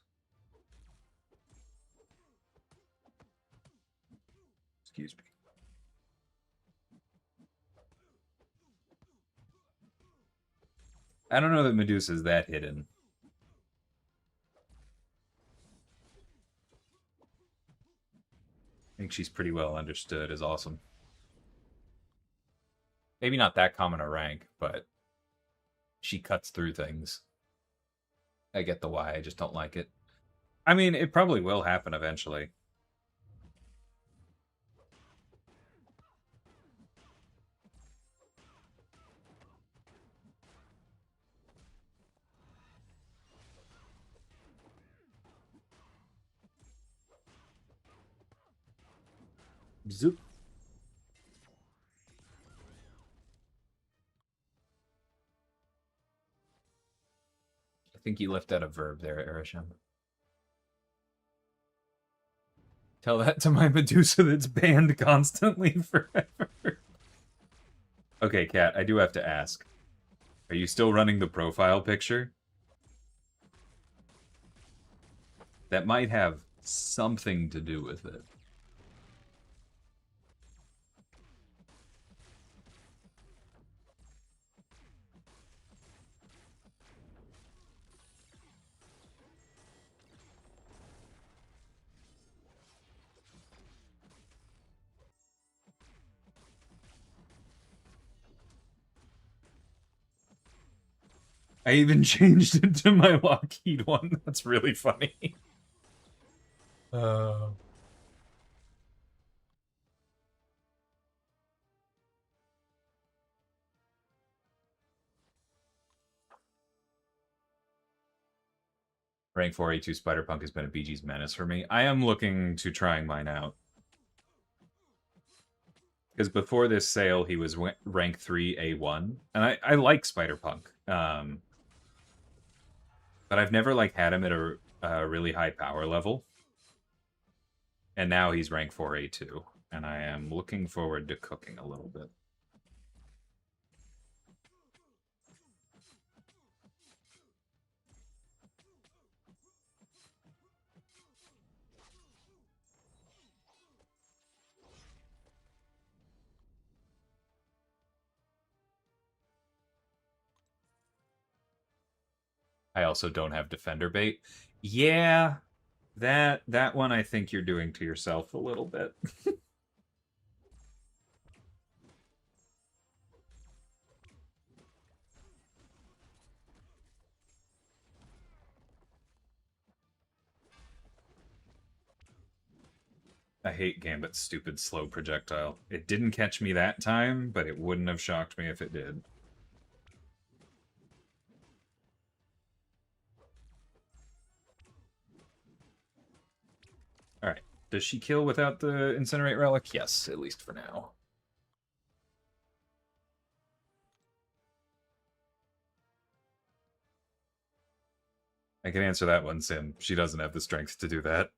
Speaker 1: Excuse me. I don't know that Medusa's that hidden. I think she's pretty well understood as awesome.
Speaker 2: Maybe not that common a rank, but she cuts through things. I get the why, I just don't like it.
Speaker 1: I mean, it probably will happen eventually. Zoop.
Speaker 2: I think you left out a verb there, Erisham.
Speaker 1: Tell that to my Medusa that's banned constantly forever. Okay, Kat, I do have to ask. Are you still running the profile picture? That might have something to do with it. I even changed it to my Lockheed one. That's really funny. Rank 4A2 Spider-Punk has been a BG's menace for me. I am looking to trying mine out. Because before this sale, he was rank 3A1. And I like Spider-Punk. But I've never like had him at a really high power level. And now he's rank 4A2. And I am looking forward to cooking a little bit. I also don't have defender bait. Yeah. That one I think you're doing to yourself a little bit. I hate Gambit's stupid slow projectile. It didn't catch me that time, but it wouldn't have shocked me if it did. Alright. Does she kill without the Incinerate Relic? Yes, at least for now. I can answer that one, Sim. She doesn't have the strength to do that.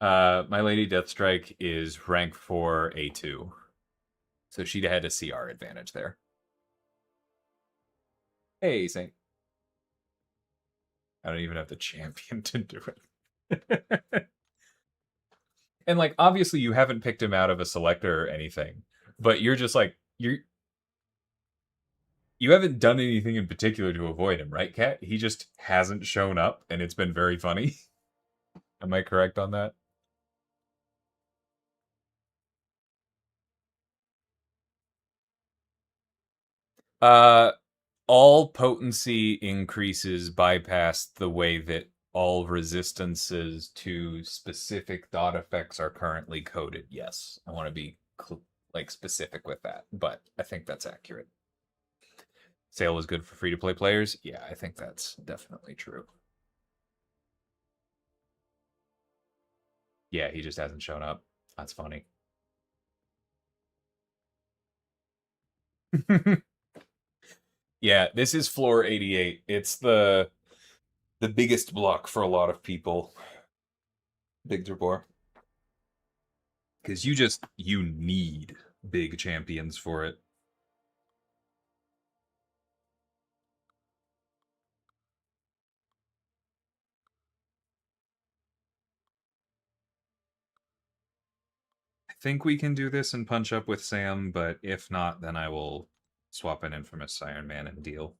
Speaker 1: My Lady Deathstrike is rank 4 A2. So she'd had a CR advantage there. Hey, Saint. I don't even have the champion to do it. And like obviously you haven't picked him out of a selector or anything, but you're just like you haven't done anything in particular to avoid him, right, Kat? He just hasn't shown up and it's been very funny. Am I correct on that? Uh all potency increases bypass the way that all resistances to specific dot effects are currently coded. Yes, I want to be like specific with that, but I think that's accurate. Sale was good for free to play players. Yeah, I think that's definitely true. Yeah, he just hasn't shown up. That's funny. Yeah, this is floor 88. It's the biggest block for a lot of people. Big Drbor. Because you need big champions for it. I think we can do this and punch up with Sam, but if not, then I will swap an Infamous Iron Man and deal.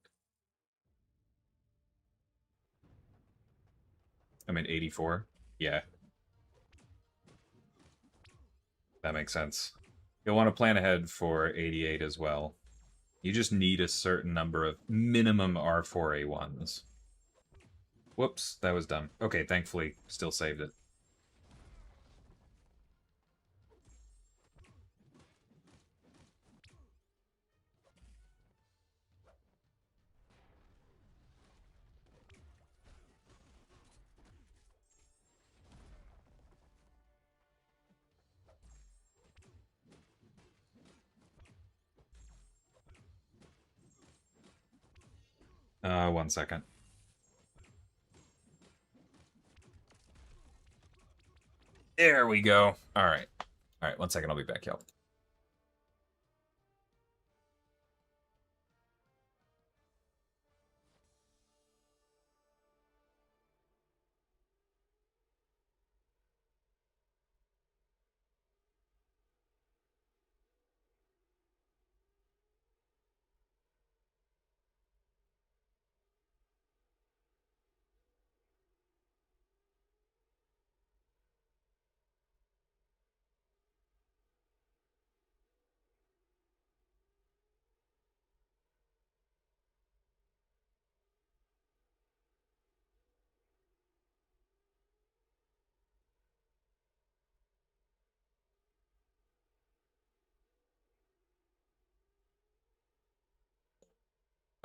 Speaker 1: I'm at 84. Yeah, that makes sense. You'll want to plan ahead for 88 as well. You just need a certain number of minimum R4A1s. Whoops, that was dumb. Okay, thankfully, still saved it. One second. There we go. All right. All right, 1 second. I'll be back, y'all.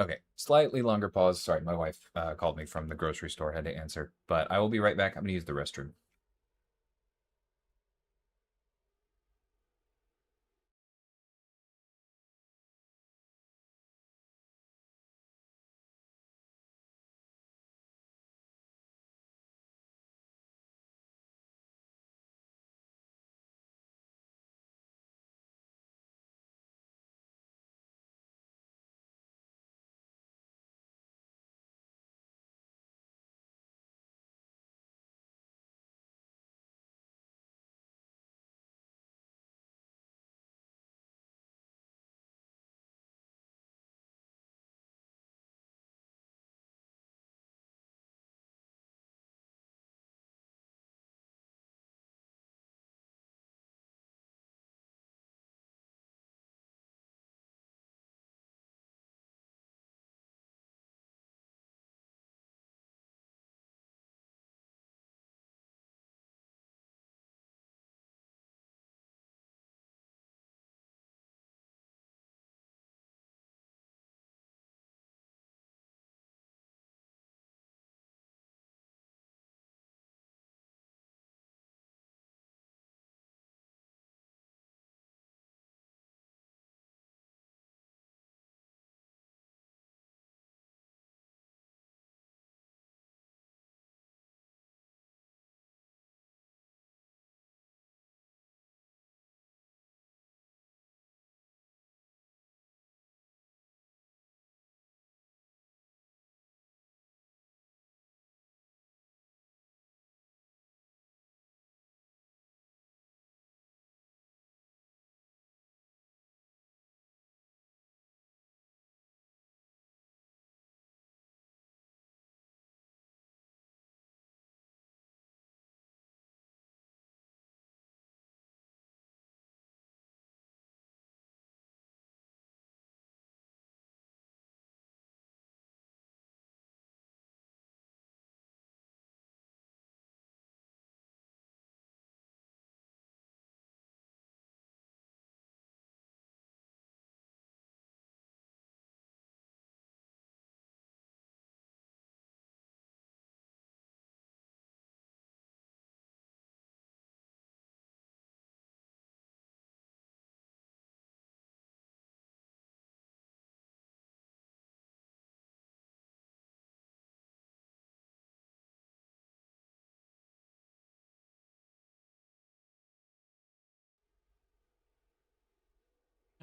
Speaker 1: Okay, slightly longer pause. Sorry, my wife called me from the grocery store. Had to answer, but I will be right back. I'm gonna use the restroom.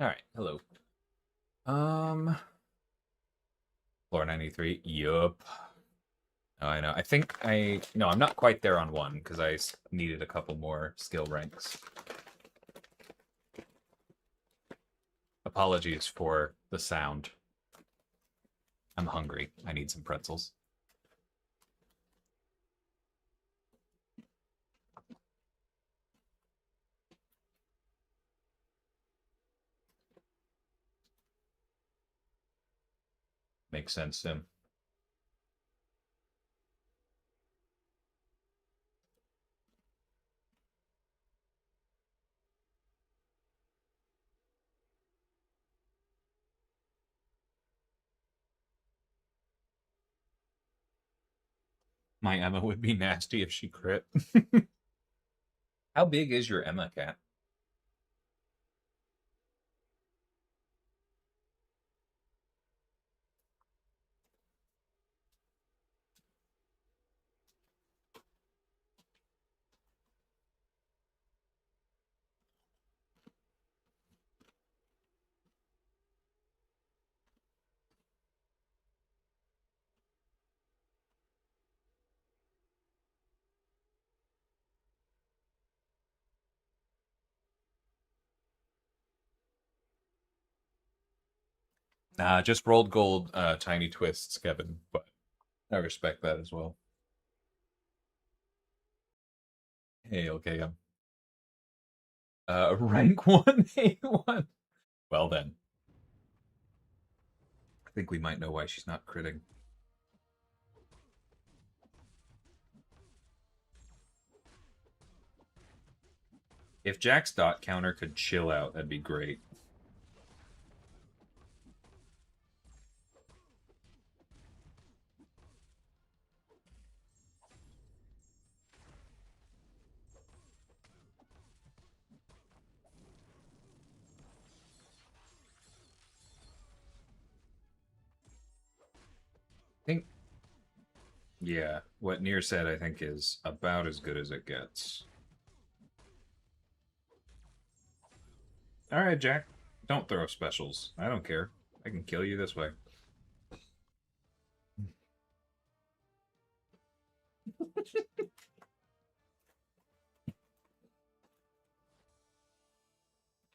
Speaker 2: All right, hello. Floor 93. Yup. Oh, I know. I think no, I'm not quite there on one because I needed a couple more skill ranks. Apologies for the sound. I'm hungry. I need some pretzels. Makes sense, Sim. My Emma would be nasty if she crit. How big is your Emma cat? Just rolled gold, tiny twists, Kevin, but I respect that as well. Hey, okay. Rank 1, A1. Well then. I think we might know why she's not critting. If Jack's dot counter could chill out, that'd be great. I think, yeah, what Nier said, I think, is about as good as it gets. All right, Jack, don't throw specials. I don't care. I can kill you this way.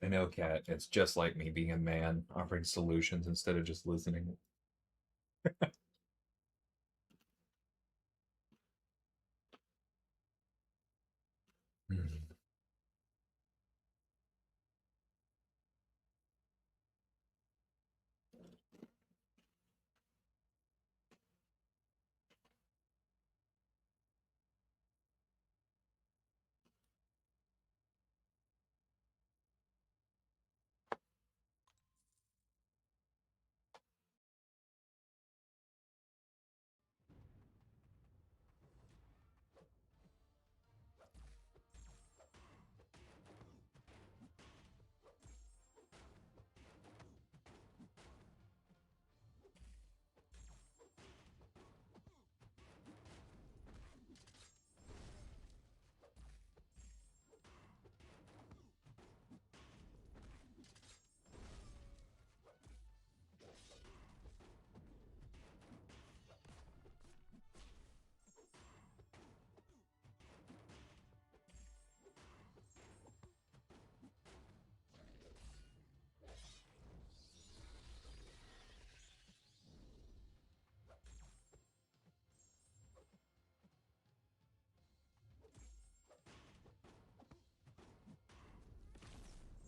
Speaker 2: I know, Kat. It's just like me being a man, offering solutions instead of just listening.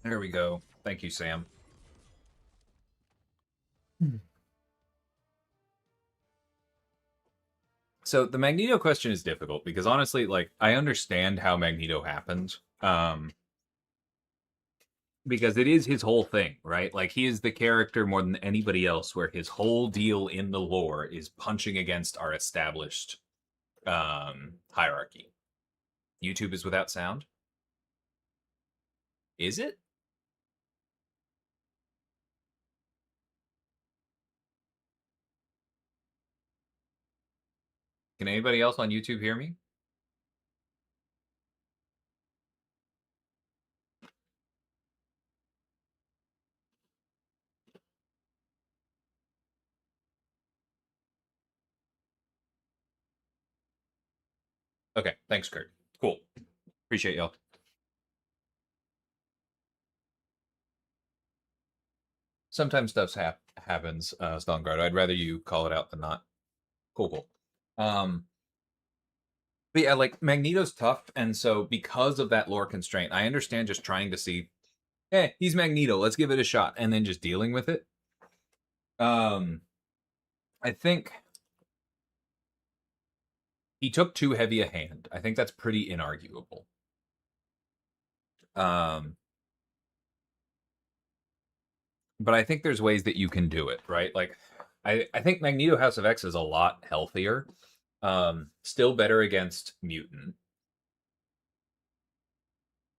Speaker 2: There we go. Thank you, Sam. So the Magneto question is difficult because honestly, like, I understand how Magneto happened. Because it is his whole thing, right? Like, he is the character more than anybody else where his whole deal in the lore is punching against our established hierarchy. YouTube is without sound? Is it? Can anybody else on YouTube hear me? Okay, thanks, Kurt. Cool. Appreciate y'all. Sometimes stuff happens, Stonguard. I'd rather you call it out than not. Cool. But yeah, like Magneto's tough, and so because of that lore constraint, I understand just trying to see, he's Magneto, let's give it a shot, and then just dealing with it. I think he took too heavy a hand. I think that's pretty inarguable. But I think there's ways that you can do it, right? Like, I think Magneto House of X is a lot healthier. Still better against Mutant.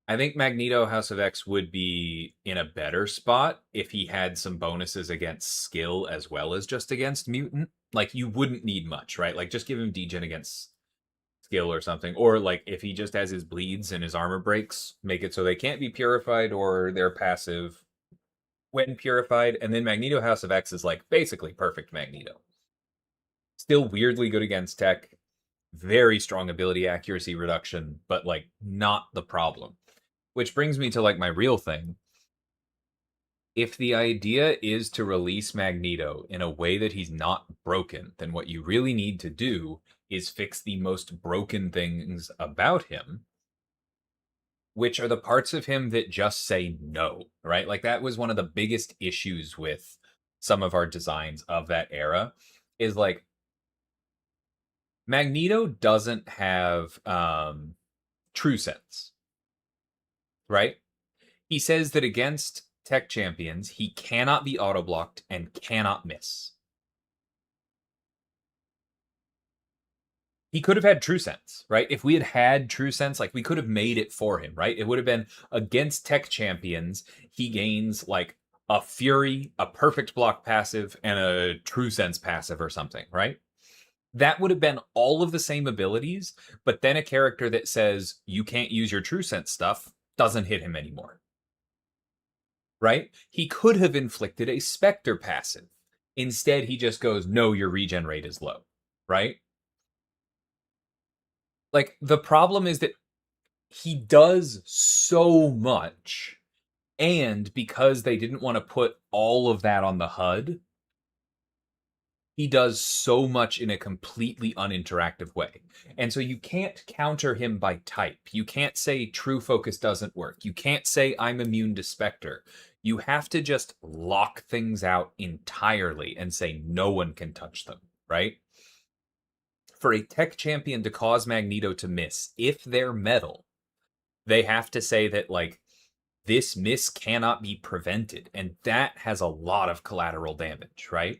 Speaker 2: I think Magneto House of X would be in a better spot if he had some bonuses against skill as well as just against Mutant. Like, you wouldn't need much, right? Like, just give him degen against skill or something. Or, like, if he just has his bleeds and his armor breaks, make it so they can't be purified or they're passive when purified. And then Magneto House of X is, like, basically perfect Magneto. Still weirdly good against tech. Very strong ability accuracy reduction, but, like, not the problem. Which brings me to, like, my real thing. If the idea is to release Magneto in a way that he's not broken, then what you really need to do is fix the most broken things about him, which are the parts of him that just say no, right? Like, that was one of the biggest issues with some of our designs of that era, is like, Magneto doesn't have true sense, right? He says that against tech champions, he cannot be auto-blocked and cannot miss. He could have had true sense, right? If we had had true sense, like, we could have made it for him, right? It would have been against tech champions, he gains like a fury, a perfect block passive, and a true sense passive or something, right? That would have been all of the same abilities, but then a character that says you can't use your true sense stuff doesn't hit him anymore. Right? He could have inflicted a Spectre passive. Instead, he just goes, no, your regen rate is low. Right? Like, the problem is that he does so much, and because they didn't want to put all of that on the HUD, he does so much in a completely uninteractive way. And so you can't counter him by type. You can't say true focus doesn't work. You can't say I'm immune to Spectre. You have to just lock things out entirely and say no one can touch them, right? For a tech champion to cause Magneto to miss, if they're metal, they have to say that, like, this miss cannot be prevented. And that has a lot of collateral damage, right?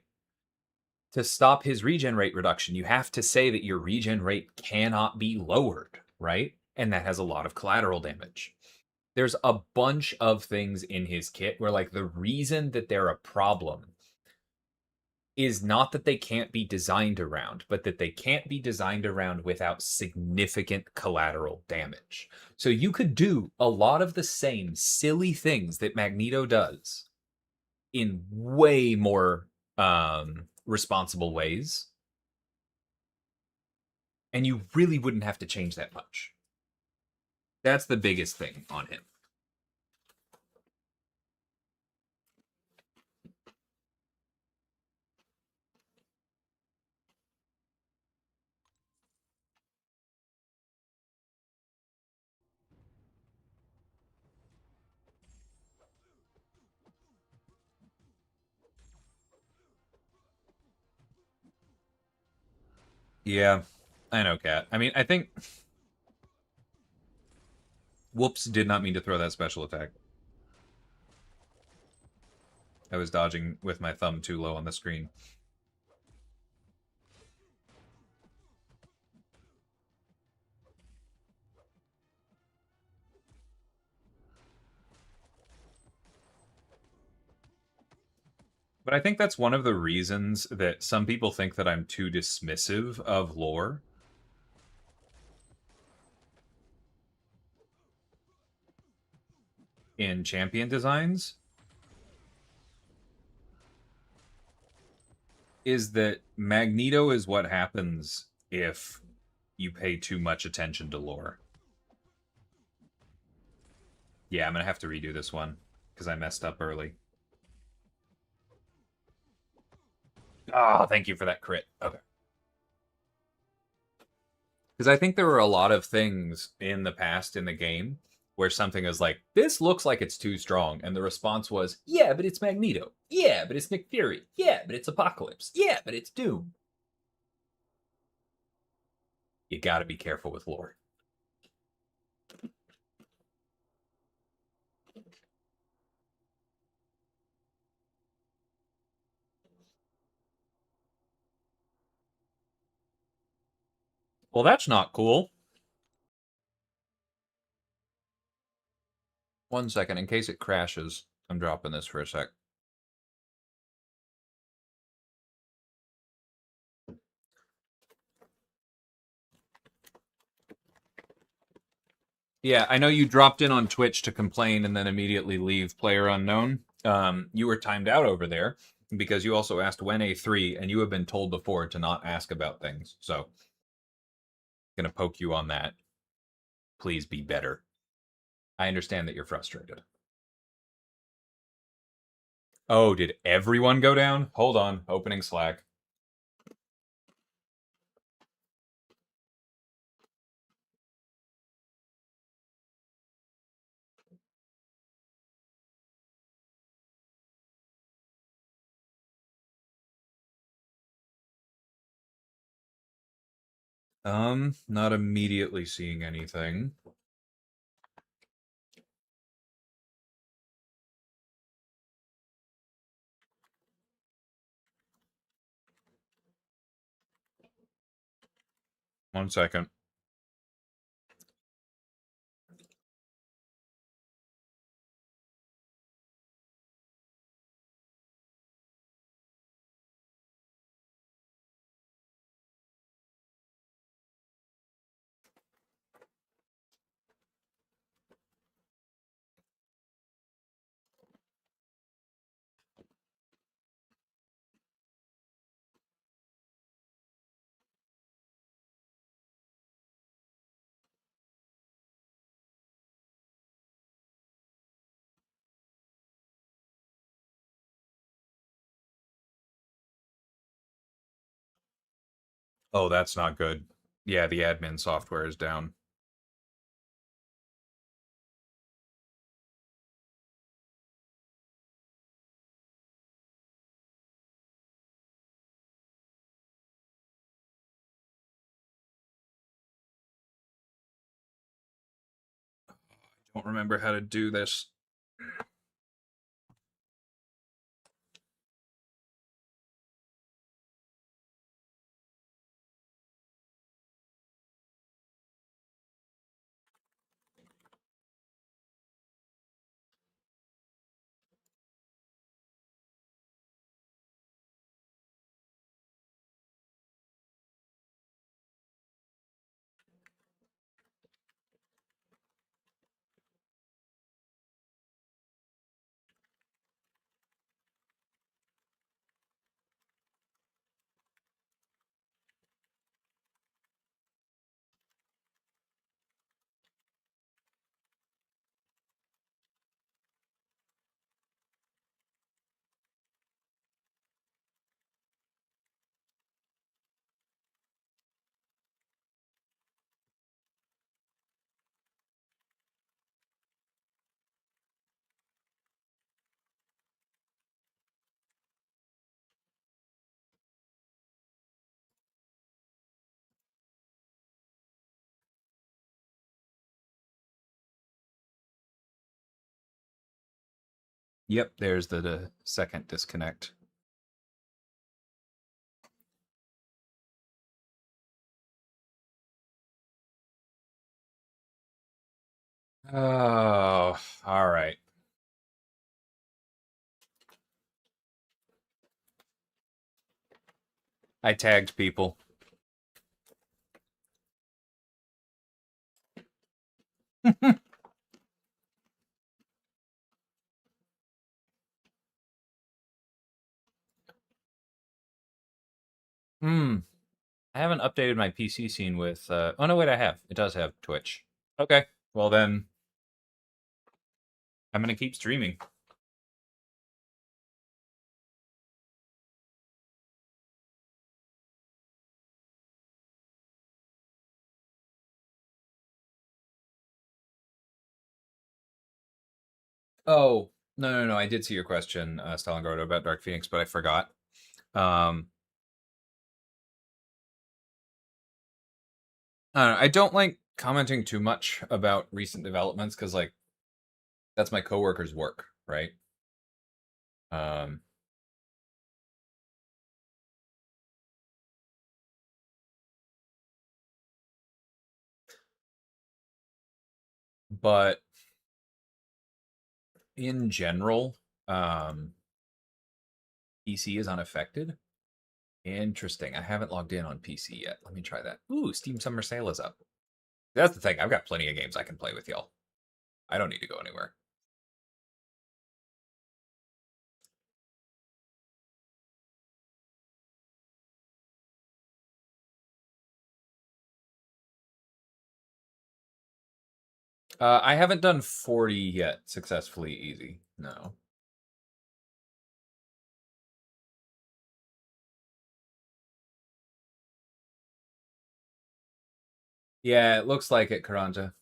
Speaker 2: To stop his regen rate reduction, you have to say that your regen rate cannot be lowered, right? And that has a lot of collateral damage. There's a bunch of things in his kit where, like, the reason that they're a problem is not that they can't be designed around, but that they can't be designed around without significant collateral damage. So you could do a lot of the same silly things that Magneto does in way more responsible ways, and you really wouldn't have to change that much. That's the biggest thing on him. Yeah, I know, Kat. I mean, I think... Whoops, did not mean to throw that special attack. I was dodging with my thumb too low on the screen. But I think that's one of the reasons that some people think that I'm too dismissive of lore. In champion designs. Is that Magneto is what happens if
Speaker 1: you pay too much attention to lore. Yeah, I'm gonna have to redo this one because I messed up early.
Speaker 2: Oh, thank you for that crit. Okay.
Speaker 1: Because I think there were a lot of things in the past in the game where something was like, this looks like it's too strong. And the response was, yeah, but it's Magneto. Yeah, but it's Nick Fury. Yeah, but it's Apocalypse. Yeah, but it's Doom. You gotta be careful with lore. Well, that's not cool. 1 second, in case it crashes, I'm dropping this for a sec. Yeah, I know you dropped in on Twitch to complain and then immediately leave player unknown. You were timed out over there because you also asked when A3, and you have been told before to not ask about things. So, gonna poke you on that. Please be better. I understand that you're frustrated. Oh, did everyone go down? Hold on, opening Slack. Not immediately seeing anything. One second. Oh, that's not good. Yeah, the admin software is down. Don't remember how to do this. Yep, there's the second disconnect. Oh, all right. I tagged people. Hmm.
Speaker 2: I haven't updated my PC scene with. Oh no, wait, I have. It does have Twitch. Okay, well then, I'm gonna keep streaming. Oh no, I did see your question, Stalingard, about Dark Phoenix, but I forgot. I don't know, I don't like commenting too much about recent developments because, like, that's my coworker's work, right? Um, but in general, PC is unaffected. Interesting. I haven't logged in on PC yet. Let me try that. Ooh, Steam Summer Sale is up. That's the thing. I've got plenty of games I can play with y'all. I don't need to go anywhere. I haven't done 40 yet successfully easy. No. Yeah, it looks like it, Karanja.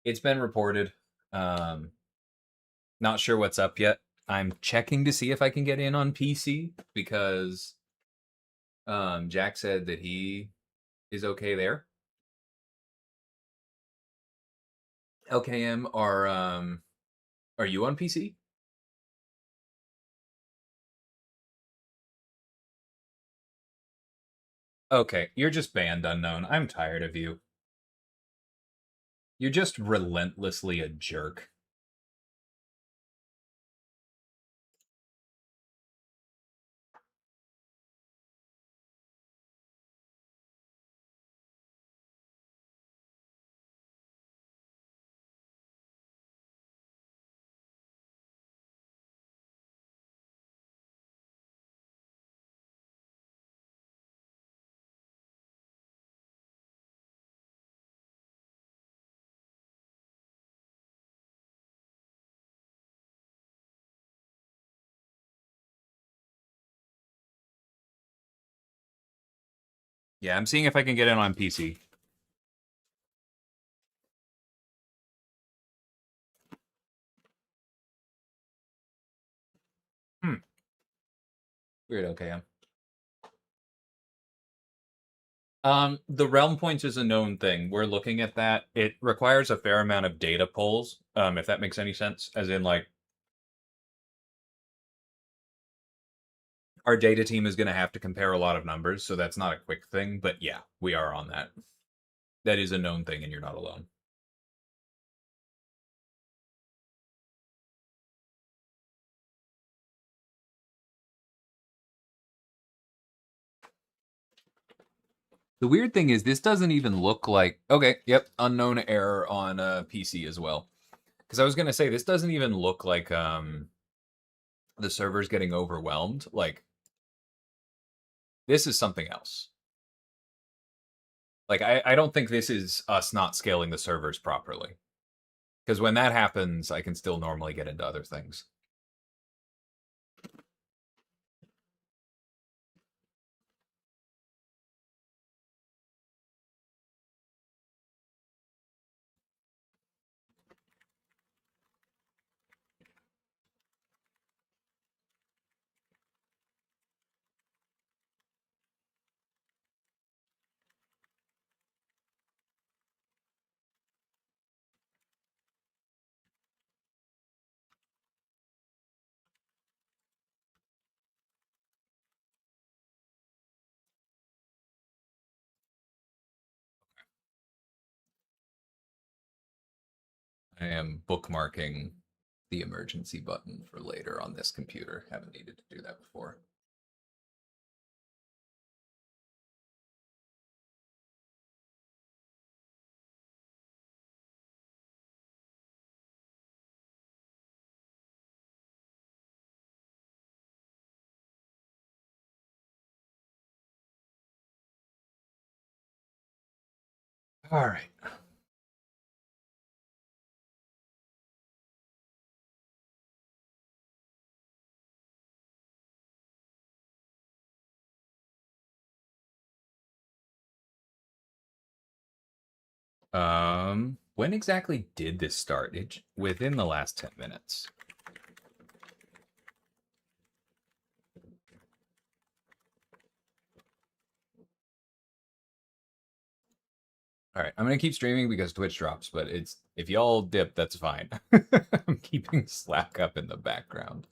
Speaker 2: It's been reported. Um, Not sure what's up yet. I'm checking to see if I can get in on PC because Jack said that he is okay there. LKM, are you on PC? Okay, you're just banned unknown. I'm tired of you. You're just relentlessly a jerk. Yeah, I'm seeing if I can get in on PC. Hmm. Weird, okay. The realm points is a known thing. We're looking at that. It requires a fair amount of data pulls, if that makes any sense. As in, like, our data team is going to have to compare a lot of numbers, so that's not a quick thing. But yeah, we are on that. That is a known thing, and you're not alone. The weird thing is, this doesn't even look like. Okay, yep, unknown error on PC as well. Because I was going to say, this doesn't even look like the server's getting overwhelmed. Like, this is something else. Like, I don't think this is us not scaling the servers properly. Because when that happens, I can still normally get into other things. I am bookmarking the emergency button for later on this computer. Haven't needed to do that before.
Speaker 1: All right. When exactly did this start? Within the last 10 minutes. All right, I'm gonna keep streaming because Twitch drops, but it's if y'all dip, that's fine. I'm keeping Slack up in the background.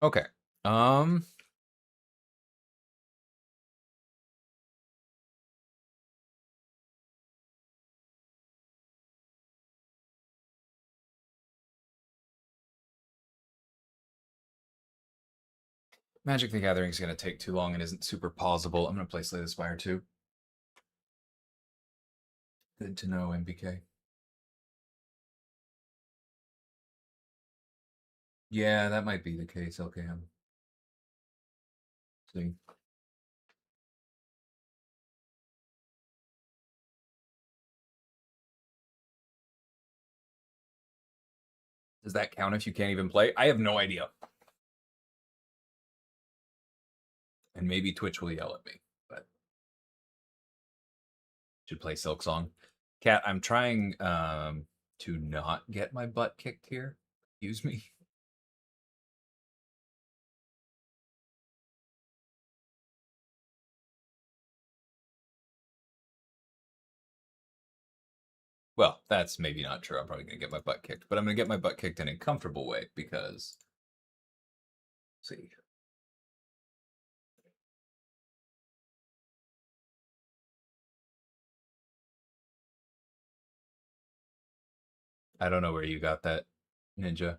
Speaker 1: Okay. Magic the Gathering is going to take too long and isn't super pausable. I'm going to play Slay the Spire too. Good to know, MBK. Yeah, that might be the case, LKM. See. Does that count if you can't even play? I have no idea. And maybe Twitch will yell at me, but should play Silk Song. Cat, I'm trying to not get my butt kicked here. Excuse me. Well, that's maybe not true. I'm probably going to get my butt kicked, but I'm going to get my butt kicked in a comfortable way because, see. I don't know where you got that, Ninja.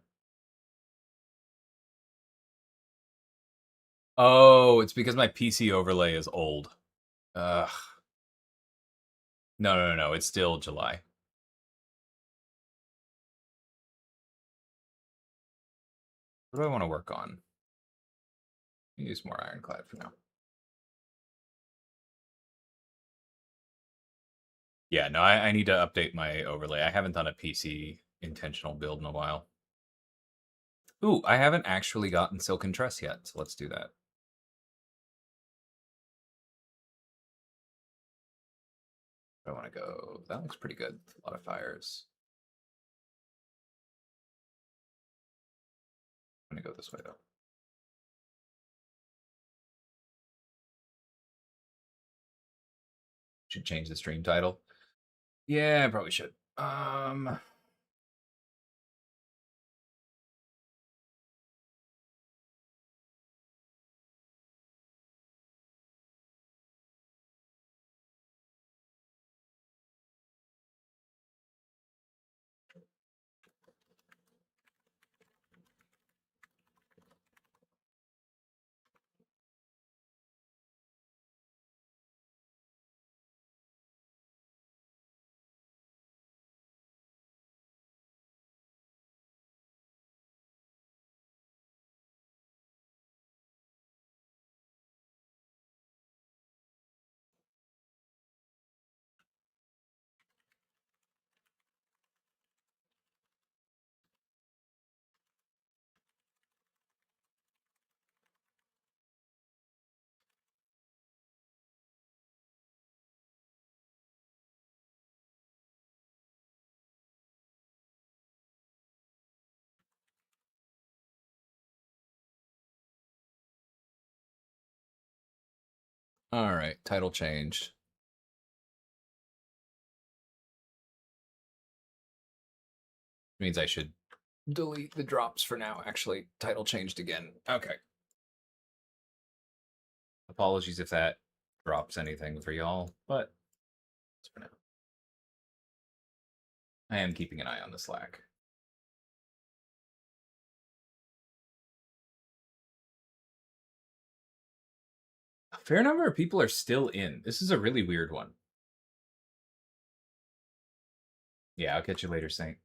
Speaker 1: Oh, it's because my PC overlay is old. Ugh. No. It's still July. What do I want to work on? Use more Ironclad for now. Yeah, no, I need to update my overlay. I haven't done a PC intentional build in a while. Ooh, I haven't actually gotten Silken Tress yet, so let's do that. I want to go. That looks pretty good. A lot of fires. I'm gonna go this way though. Should change the stream title. Yeah, I probably should. All right, title changed. Means I should delete the drops for now. Actually, title changed again. Okay. Apologies if that drops anything for y'all, but it's for now. I am keeping an eye on the Slack. A fair number of people are still in. This is a really weird one. Yeah, I'll catch you later, Saint.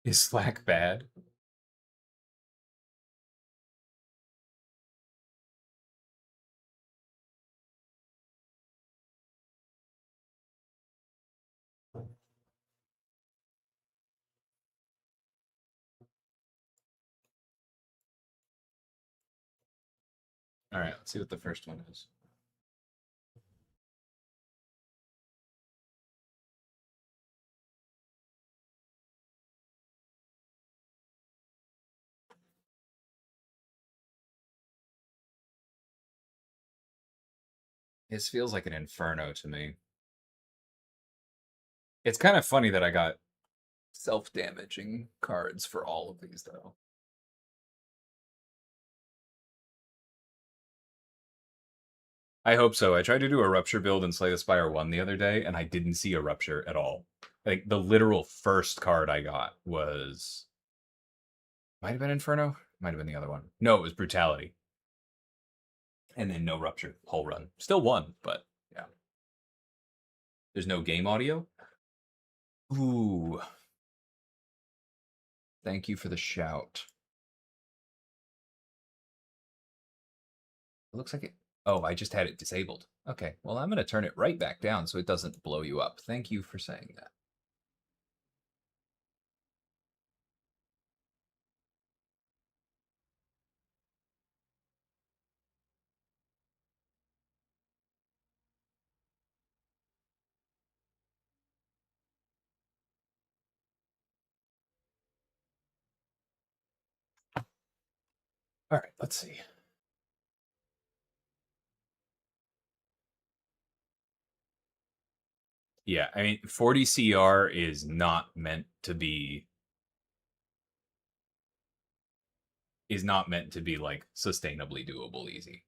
Speaker 1: Is Slack bad? All right, let's see what the first one is. This feels like an inferno to me. It's kind of funny that I got self-damaging cards for all of these, though. I hope so. I tried to do a Rupture build in Slay the Spire 1 the other day, and I didn't see a Rupture at all. Like, the literal first card I got was... Might have been Inferno? Might have been the other one. No, it was Brutality. And then no Rupture. Whole run. Still won, but yeah. There's no game audio? Ooh. Thank you for the shout. It looks like it... Oh, I just had it disabled. Okay, well, I'm going to turn it right back down so it doesn't blow you up. Thank you for saying that. All right, let's see. Yeah, I mean, 40 CR is not meant to be like sustainably doable easy.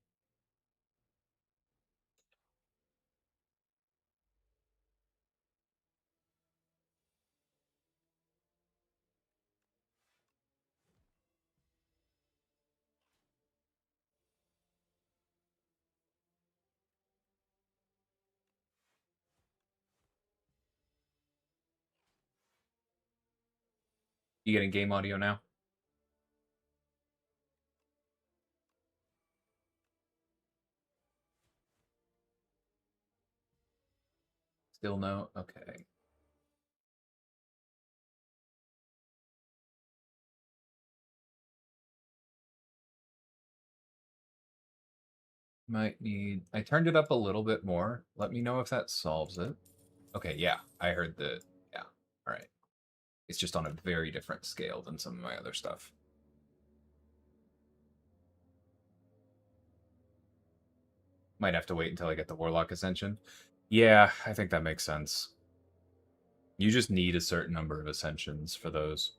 Speaker 1: You getting game audio now? Still no? Okay. Might need... I turned it up a little bit more. Let me know if that solves it. Okay, yeah. I heard the... Yeah. All right. It's just on a very different scale than some of my other stuff. Might have to wait until I get the Warlock Ascension. Yeah, I think that makes sense. You just need a certain number of Ascensions for those.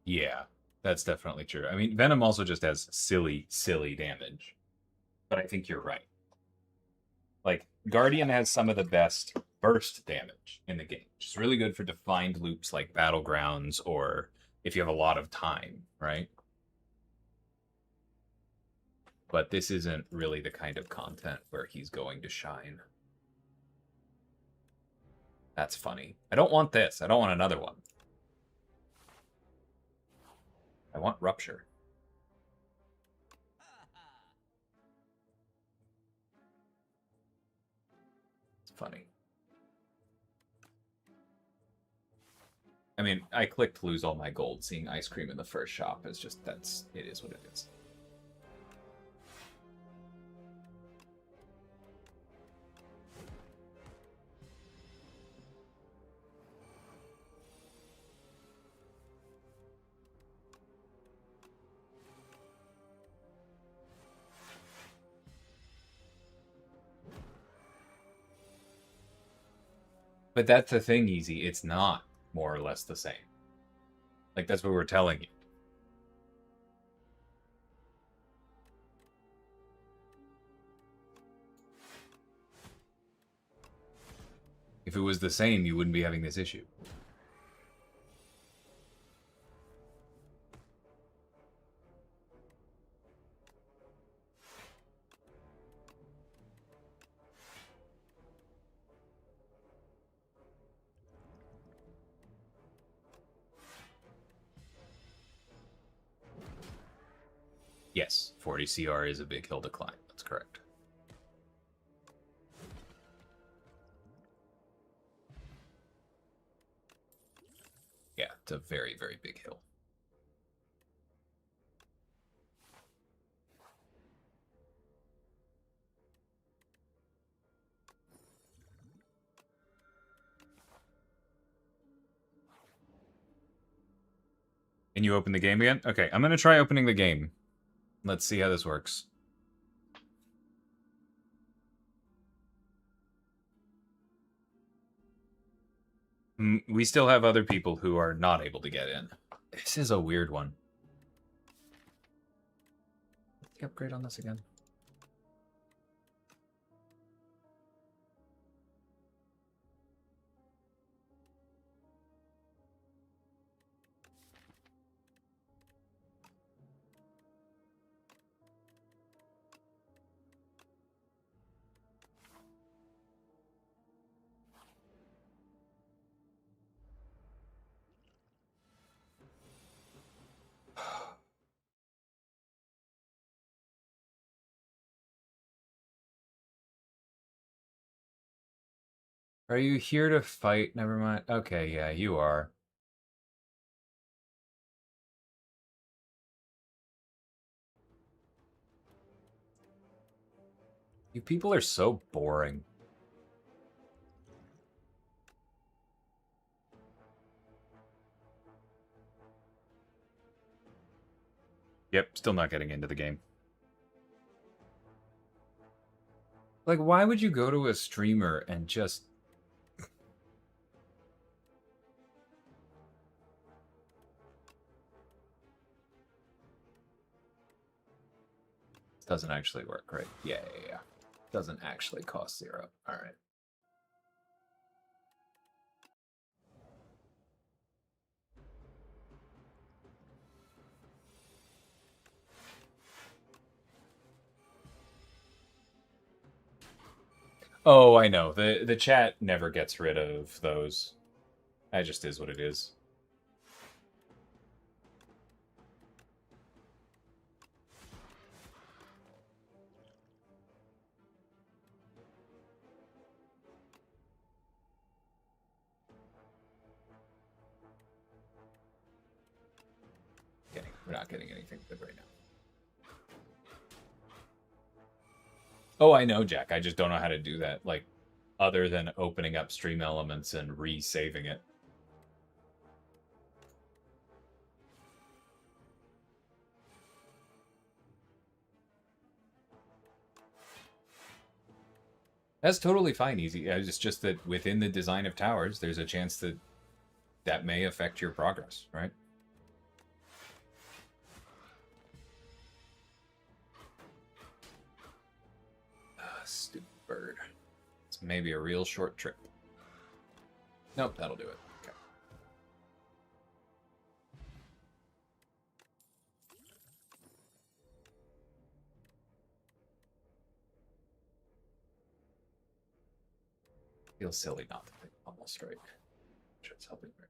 Speaker 1: Yeah, that's definitely true. I mean, Venom also just has silly, silly damage. But I think you're right. Like, Guardian has some of the best burst damage in the game, which is really good for defined loops like Battlegrounds or if you have a lot of time, right?
Speaker 2: But this isn't really the kind of content where he's going to shine. That's funny. I don't want this. I don't want another one. I want Rupture. It's funny. I mean, I clicked lose all my gold. Seeing ice cream in the first shop is just, it is what it is. But that's the thing, Easy. It's not more or less the same. Like, that's what we're telling you. If it was the same, you wouldn't be having this issue. Yes, 40 CR is a big hill to climb. That's correct. Yeah, it's a very, very big hill. Can you open the game again? Okay, I'm going to try opening the game. Let's see how this works. We still have other people who are not able to get in. This is a weird one. What's the upgrade on this again? Are you here to fight? Never mind. Okay, yeah, you are. You people are so boring. Yep, still not getting into the game. Like, why would you go to a streamer and just... Doesn't actually work, right? Yeah. Doesn't actually cost 0. All right. Oh, I know. The chat never gets rid of those. That just is what it is. We're not getting anything good right now. Oh, I know, Jack. I just don't know how to do that. Like, other than opening up stream elements and re-saving it. That's totally fine, Easy. It's just that within the design of towers, there's a chance that that may affect your progress, right? Stupid bird. It's maybe a real short trip. Nope, that'll do it. Okay. Feels silly not to think Pummel Strike. It's helping me.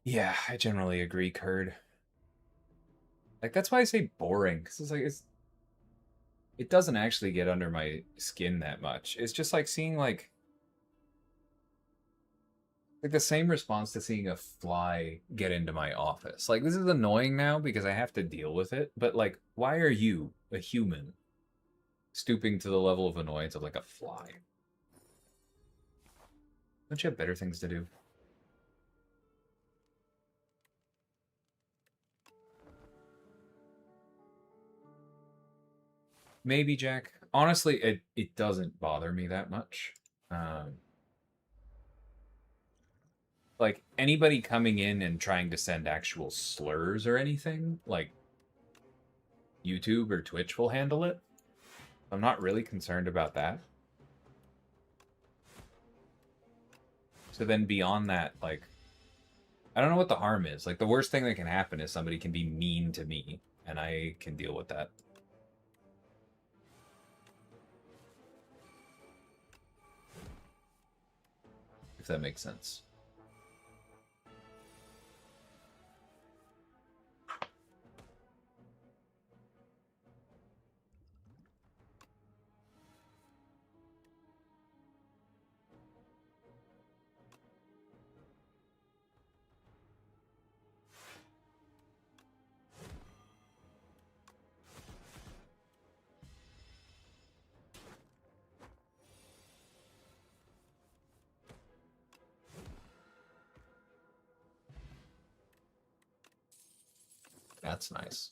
Speaker 2: Yeah, I generally agree, Curd. Like, that's why I say boring, because it's like, it doesn't actually get under my skin that much. It's just like seeing, like the same response to seeing a fly get into my office. Like, this is annoying now because I have to deal with it, but, like, why are you, a human, stooping to the level of annoyance of, like, a fly? Don't you have better things to do? Maybe, Jack. Honestly, it doesn't bother me that much. Like, anybody coming in and trying to send actual slurs or anything, like, YouTube or Twitch will handle it. I'm not really concerned about that. So then beyond that, like, I don't know what the harm is. Like, the worst thing that can happen is somebody can be mean to me, and I can deal with that. If that makes sense. That's nice.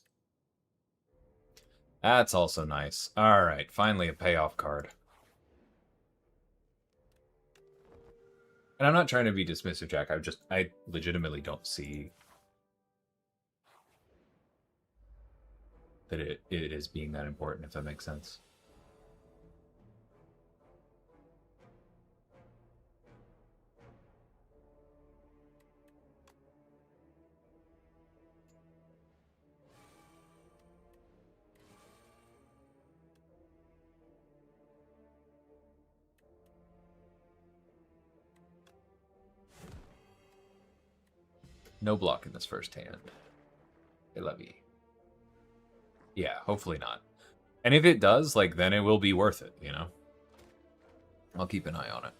Speaker 2: That's also nice. All right, finally a payoff card. And I'm not trying to be dismissive, Jack. I legitimately don't see that it is being that important, if that makes sense. No block in this first hand. They love you. Yeah, hopefully not. And if it does, like, then it will be worth it, you know? I'll keep an eye on it.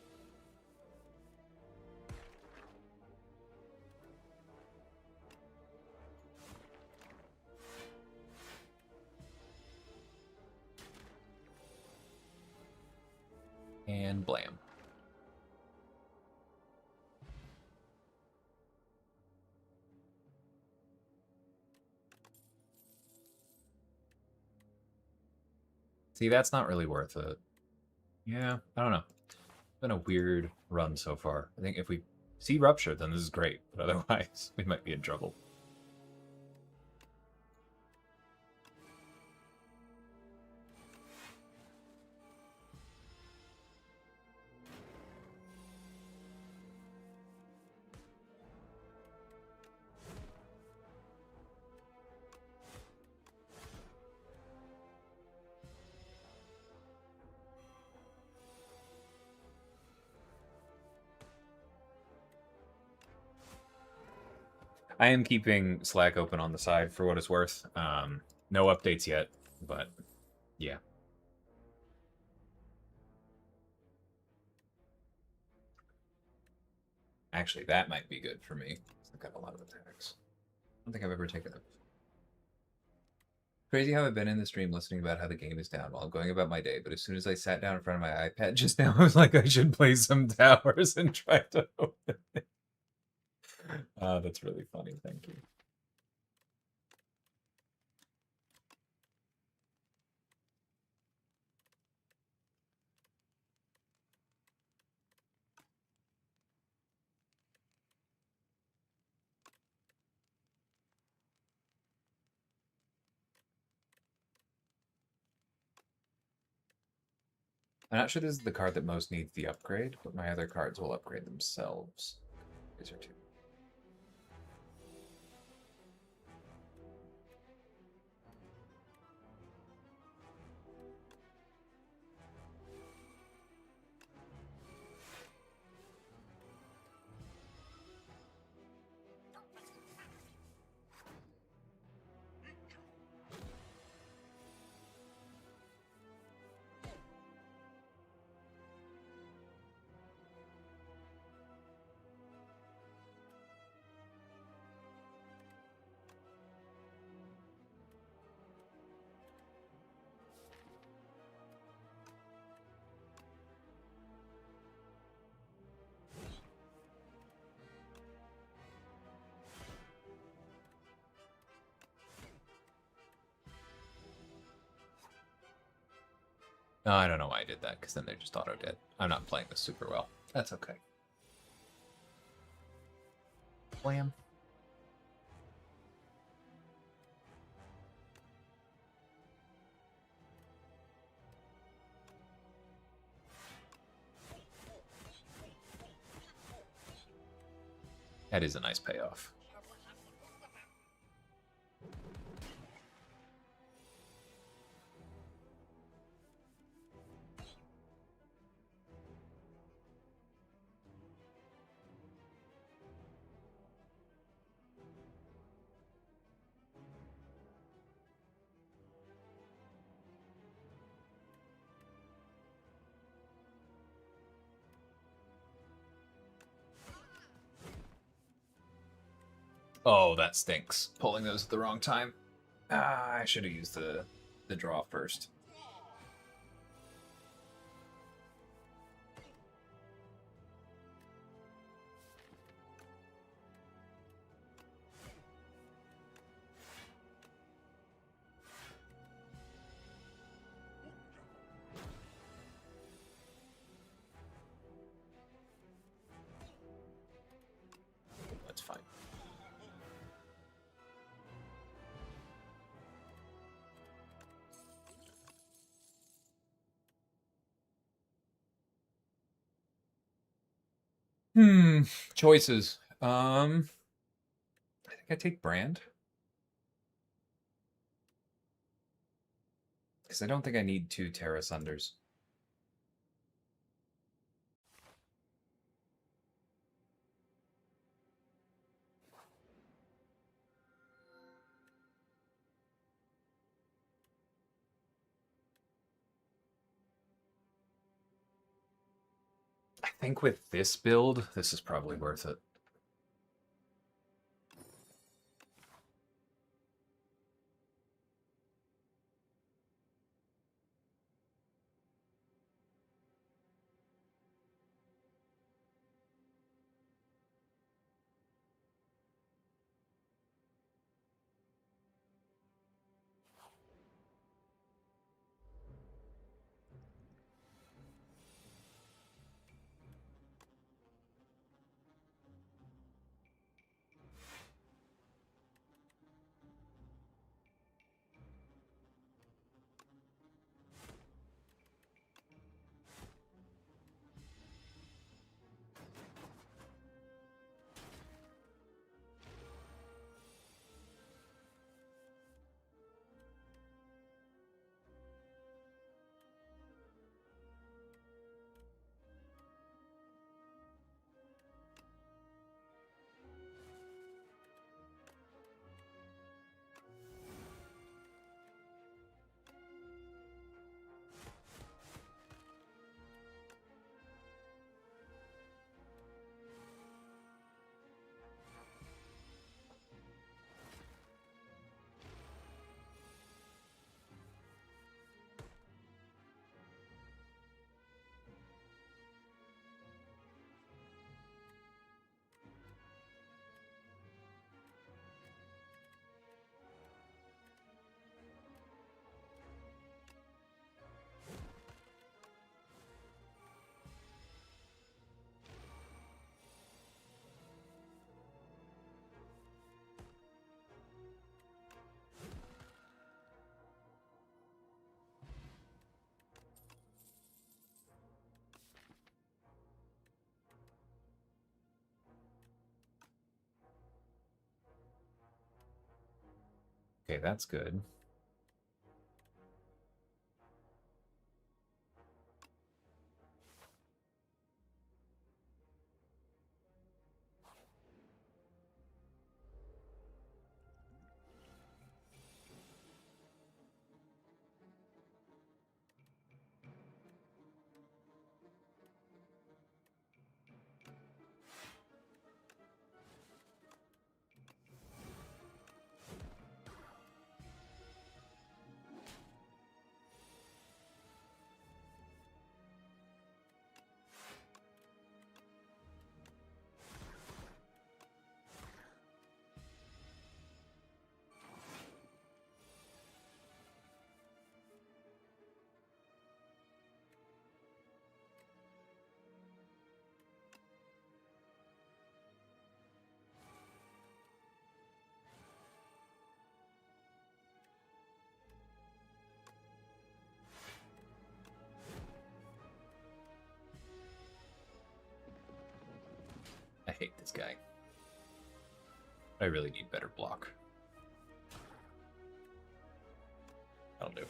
Speaker 2: And blam. See, that's not really worth it. Yeah, I don't know. It's been a weird run so far. I think if we see Rupture, then this is great. But otherwise, we might be in trouble. I am keeping Slack open on the side for what it's worth. No updates yet, but yeah. Actually, that might be good for me. I've got a lot of attacks. I don't think I've ever taken it. Crazy how I've been in the stream listening about how the game is down while going about my day, but as soon as I sat down in front of my iPad just now, I was like, I should play some towers and try to open it. That's really funny. Thank you. I'm not sure this is the card that most needs the upgrade, but my other cards will upgrade themselves. These are two. I don't know why I did that, because then they just auto-dead. I'm not playing this super well. That's okay. Blam. That is a nice payoff. Oh, that stinks. Pulling those at the wrong time. I should have used the draw first. That's fine. Choices. I think I take Brand. Because I don't think I need 2 Terra Sunders. I think with this build, this is probably worth it. Okay, that's good. this guy. I really need better block. That'll do.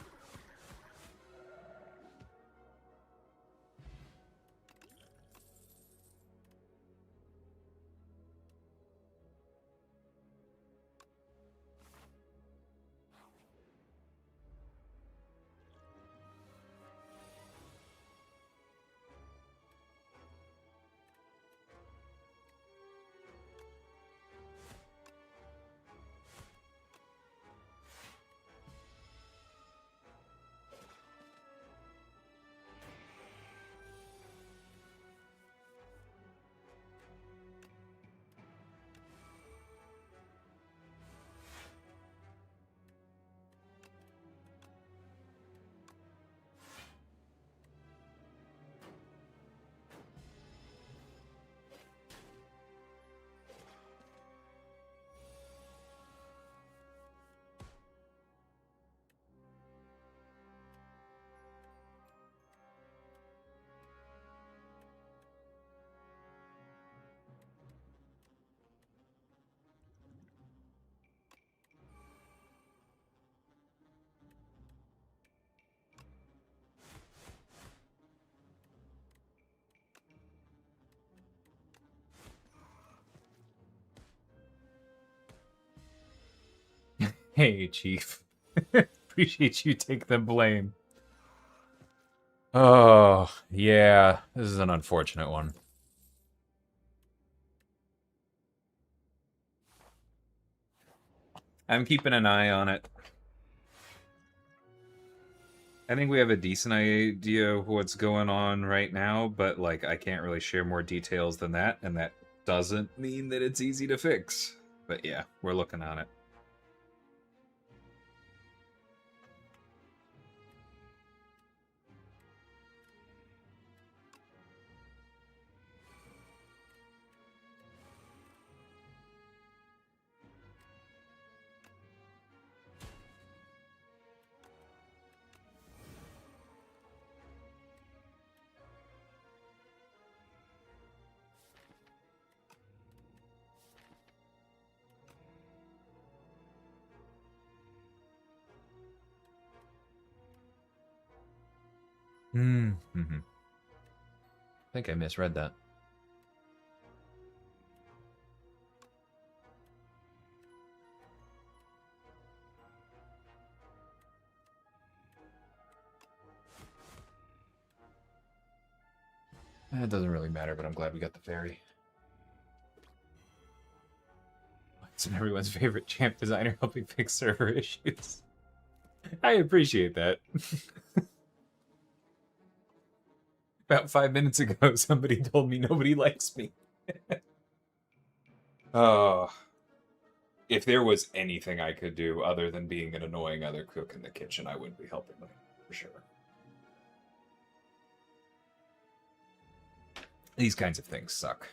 Speaker 2: Hey, Chief. Appreciate you take the blame. Oh, yeah. This is an unfortunate one.
Speaker 1: I'm keeping an eye on it. I think we have a decent idea of what's going on right now, but like I can't really share more details than that, and that doesn't mean that it's easy to fix. But yeah, we're looking on it.
Speaker 2: Mm-hmm. I think I misread that. It doesn't really matter, but I'm glad we got the fairy. It's everyone's favorite champ designer helping fix server issues. I appreciate that. About 5 minutes ago, somebody told me nobody likes me.
Speaker 1: If there was anything I could do other than being an annoying other cook in the kitchen, I wouldn't be helping them, for sure.
Speaker 2: These kinds of things suck.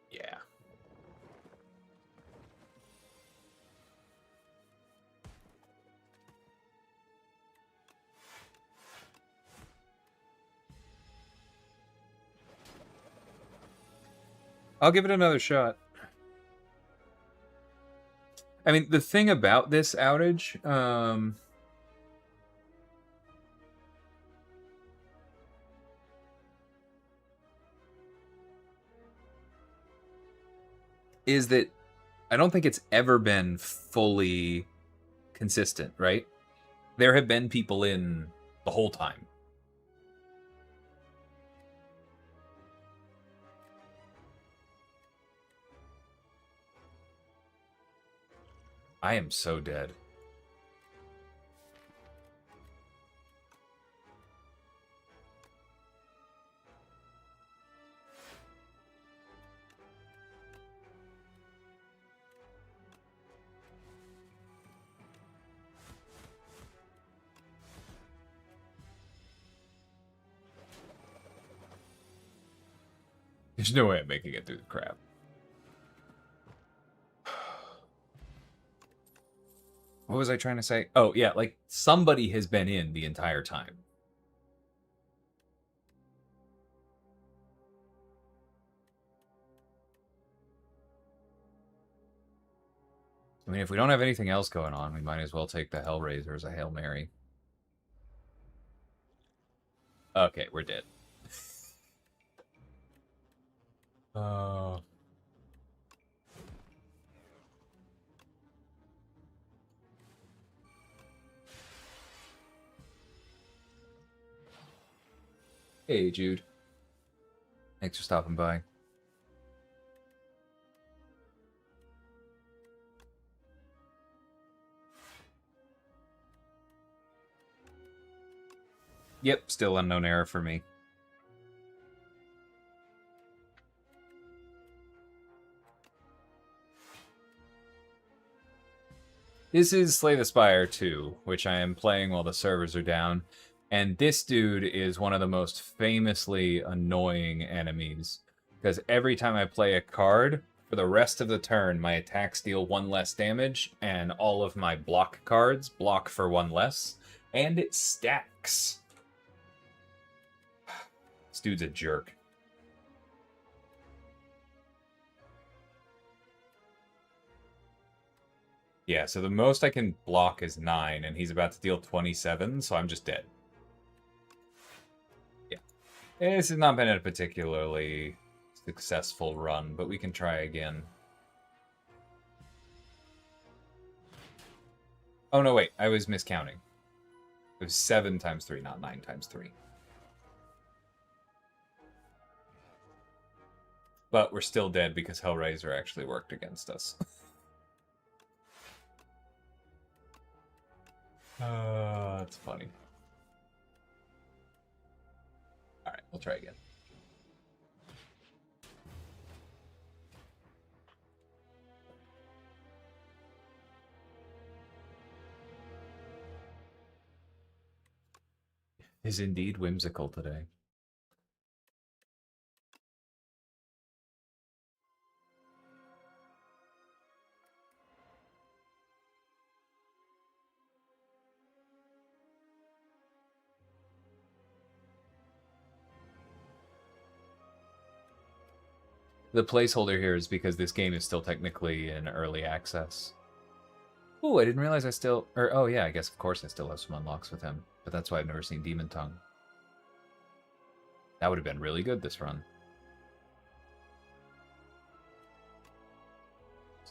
Speaker 1: Yeah. I'll give it another shot. I mean, the thing about this outage, is that I don't think it's ever been fully consistent, right? There have been people in the whole time.
Speaker 2: I am so dead. There's no way I'm making it through the crap.
Speaker 1: What was I trying to say? Oh, yeah, like, somebody has been in the entire time. I mean, if we don't have anything else going on, we might as well take the Hellraiser as a Hail Mary. Okay, we're dead. Oh. Hey, Jude. Thanks for stopping by. Yep, still unknown error for me. This is Slay the Spire 2, which I am playing while the servers are down. And this dude is one of the most famously annoying enemies. Because every time I play a card, for the rest of the turn, my attacks deal 1 less damage, and all of my block cards block for 1 less. And it stacks. This dude's a jerk. Yeah, so the most I can block is 9, and he's about to deal 27, so I'm just dead. Yeah. This has not been a particularly successful run, but we can try again. Oh, no, wait. I was miscounting. It was 7 times 3, not 9 times 3. But we're still dead because Hellraiser actually worked against us. That's funny. Alright, we'll try again. Is indeed whimsical today. The placeholder here is because this game is still technically in early access. Oh, I didn't realize I still... Or, oh yeah, I guess of course I still have some unlocks with him. But that's why I've never seen Demon Tongue. That would have been really good this run.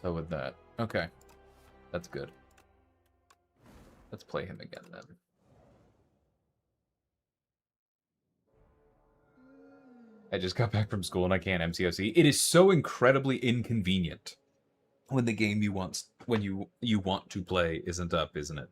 Speaker 1: So with that. Okay. That's good. Let's play him again then. I just got back from school and I can't MCOC. It is so incredibly inconvenient when the game you want to play isn't up, isn't it?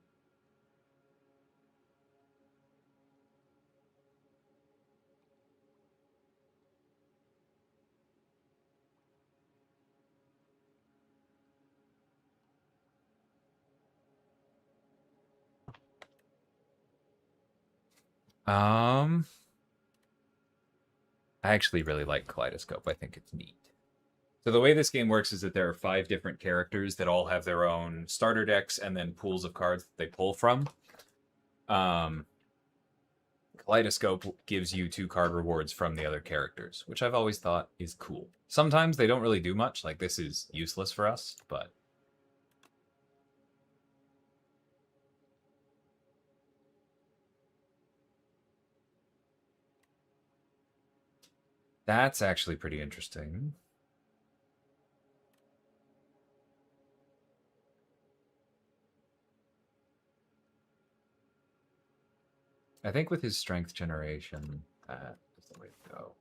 Speaker 1: I actually really like Kaleidoscope. I think it's neat. So the way this game works is that there are 5 different characters that all have their own starter decks and then pools of cards that they pull from. Kaleidoscope gives you 2 card rewards from the other characters, which I've always thought is cool. Sometimes they don't really do much, like this is useless for us, but... That's actually pretty interesting. I think with his strength generation, that is the way to go.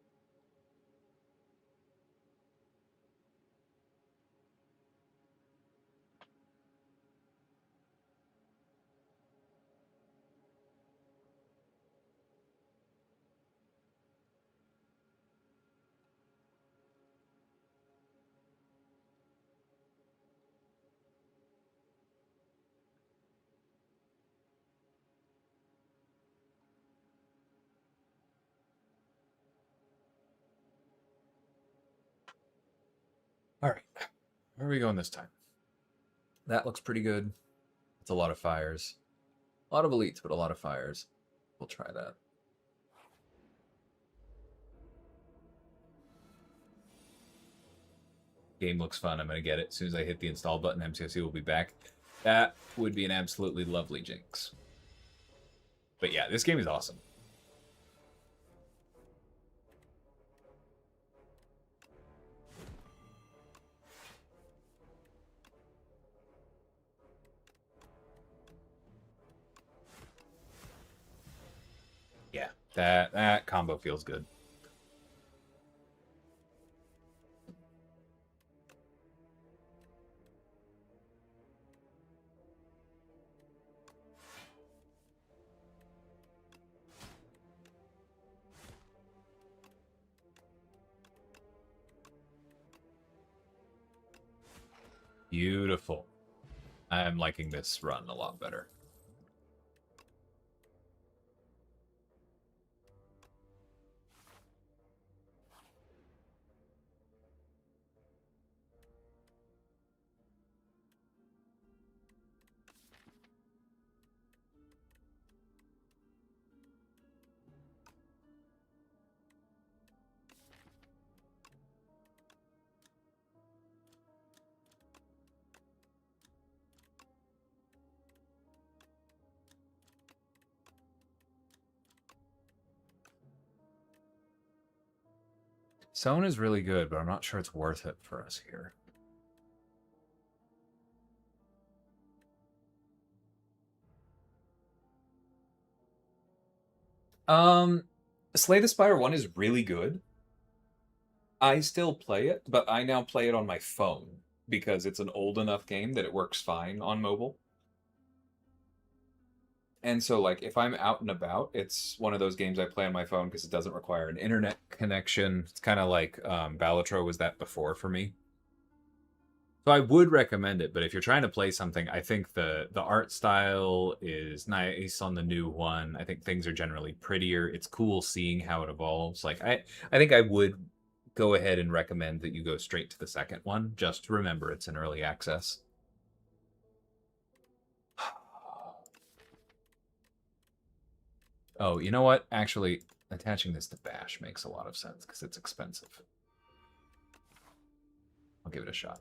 Speaker 1: All right, where are we going this time? That looks pretty good.
Speaker 2: It's a lot of fires. A lot of elites, but a lot of fires. We'll try that. Game looks fun. I'm going to get it. As soon as I hit the install button, MCSC will be back. That would be an absolutely lovely jinx. But yeah, this game is awesome. Yeah, that combo feels good. Beautiful. I'm liking this run a lot better. Sown is really good, but I'm not sure it's worth it for us here. Slay the Spire 1 is really good. I still play it, but I now play it on my phone because it's an old enough game that it works fine on mobile. And so, like, if I'm out and about, it's one of those games I play on my phone because it doesn't require an internet connection. It's kind of like Balatro was that before for me. So I would recommend it, but if you're trying to play something, I think the art style is nice on the new one. I think things are generally prettier. It's cool seeing how it evolves. Like I think I would go ahead and recommend that you go straight to the second one. Just remember it's in early access. Oh, you know what? Actually, attaching this to Bash makes a lot of sense because it's expensive. I'll give it a shot.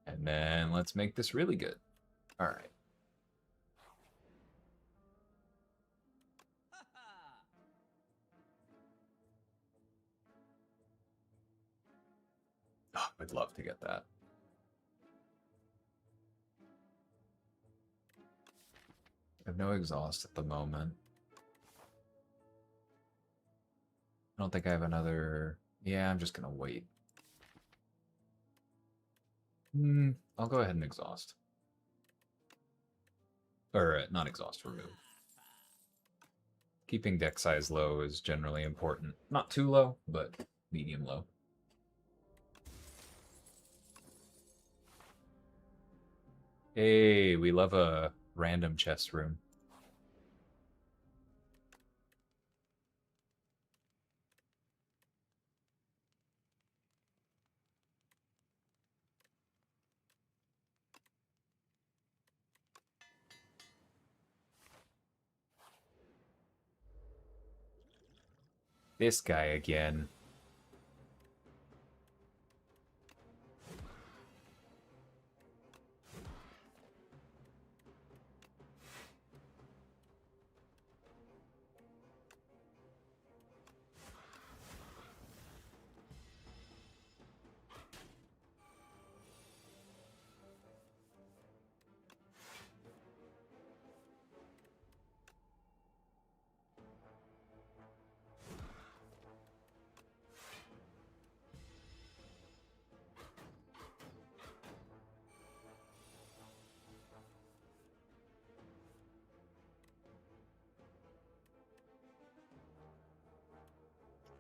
Speaker 2: And then let's make this really good. All right. Oh, I'd love to get that. I have no exhaust at the moment. I don't think I have another... Yeah, I'm just going to wait. I'll go ahead and exhaust. Or not exhaust, remove. Keeping deck size low is generally important. Not too low, but medium low. Hey, we love a random chest room. This guy again.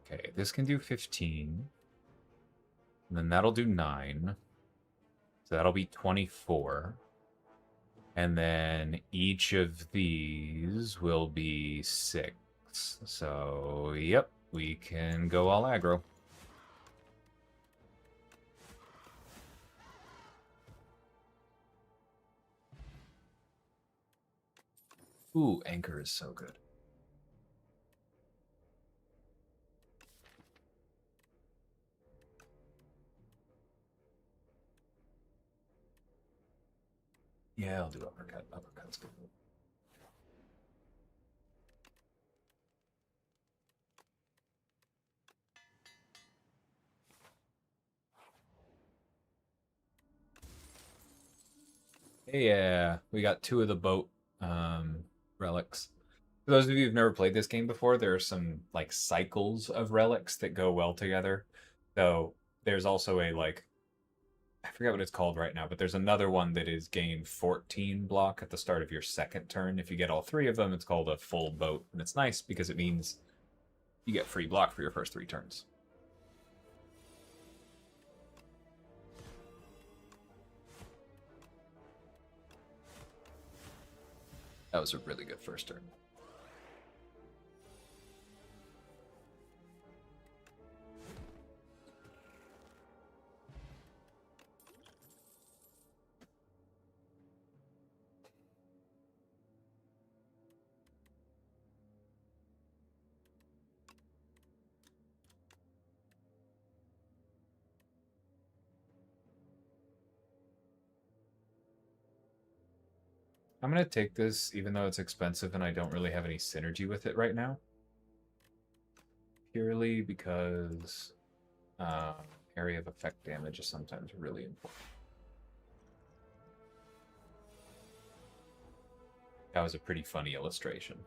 Speaker 2: Okay, this can do 15. And then that'll do 9. So that'll be 24. And then each of these will be 6. relics. So, yep, we can go all aggro. Ooh, Anchor is so good. Yeah, I'll do uppercut. Uppercut's good. Yeah, we got 2 of the boat relics. For those of you who've never played this game before, there are some like cycles of relics that go well together. So there's also a like I forget what it's called right now, but there's another one that is gain 14 block at the start of your second turn. If you get all 3 of them, it's called a full boat, and it's nice because it means you get free block for your first 3 turns. That was a really good first turn. I'm going to take this, even though it's expensive and I don't really have any synergy with it right now. Purely because area of effect damage is sometimes really important. That was a pretty funny illustration.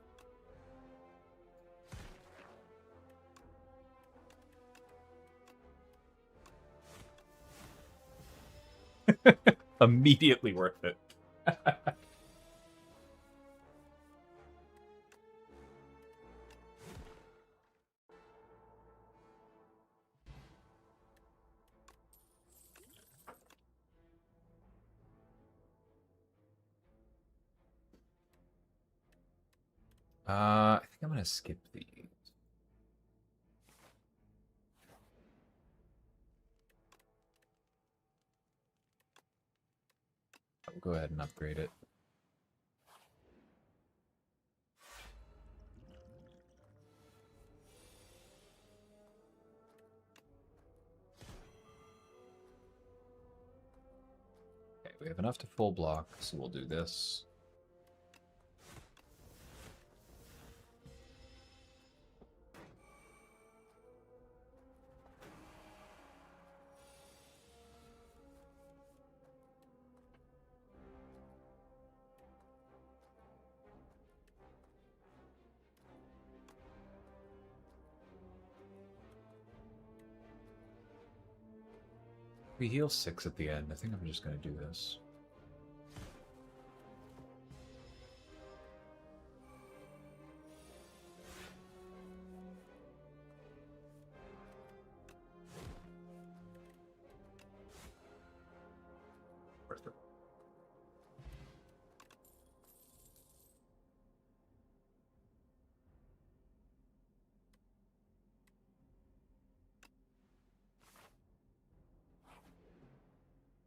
Speaker 2: Immediately worth it. I think I'm going to skip these. I'll go ahead and upgrade it. Okay, we have enough to full block, so we'll do this. We heal 6 at the end. I think I'm just going to do this. Worth it.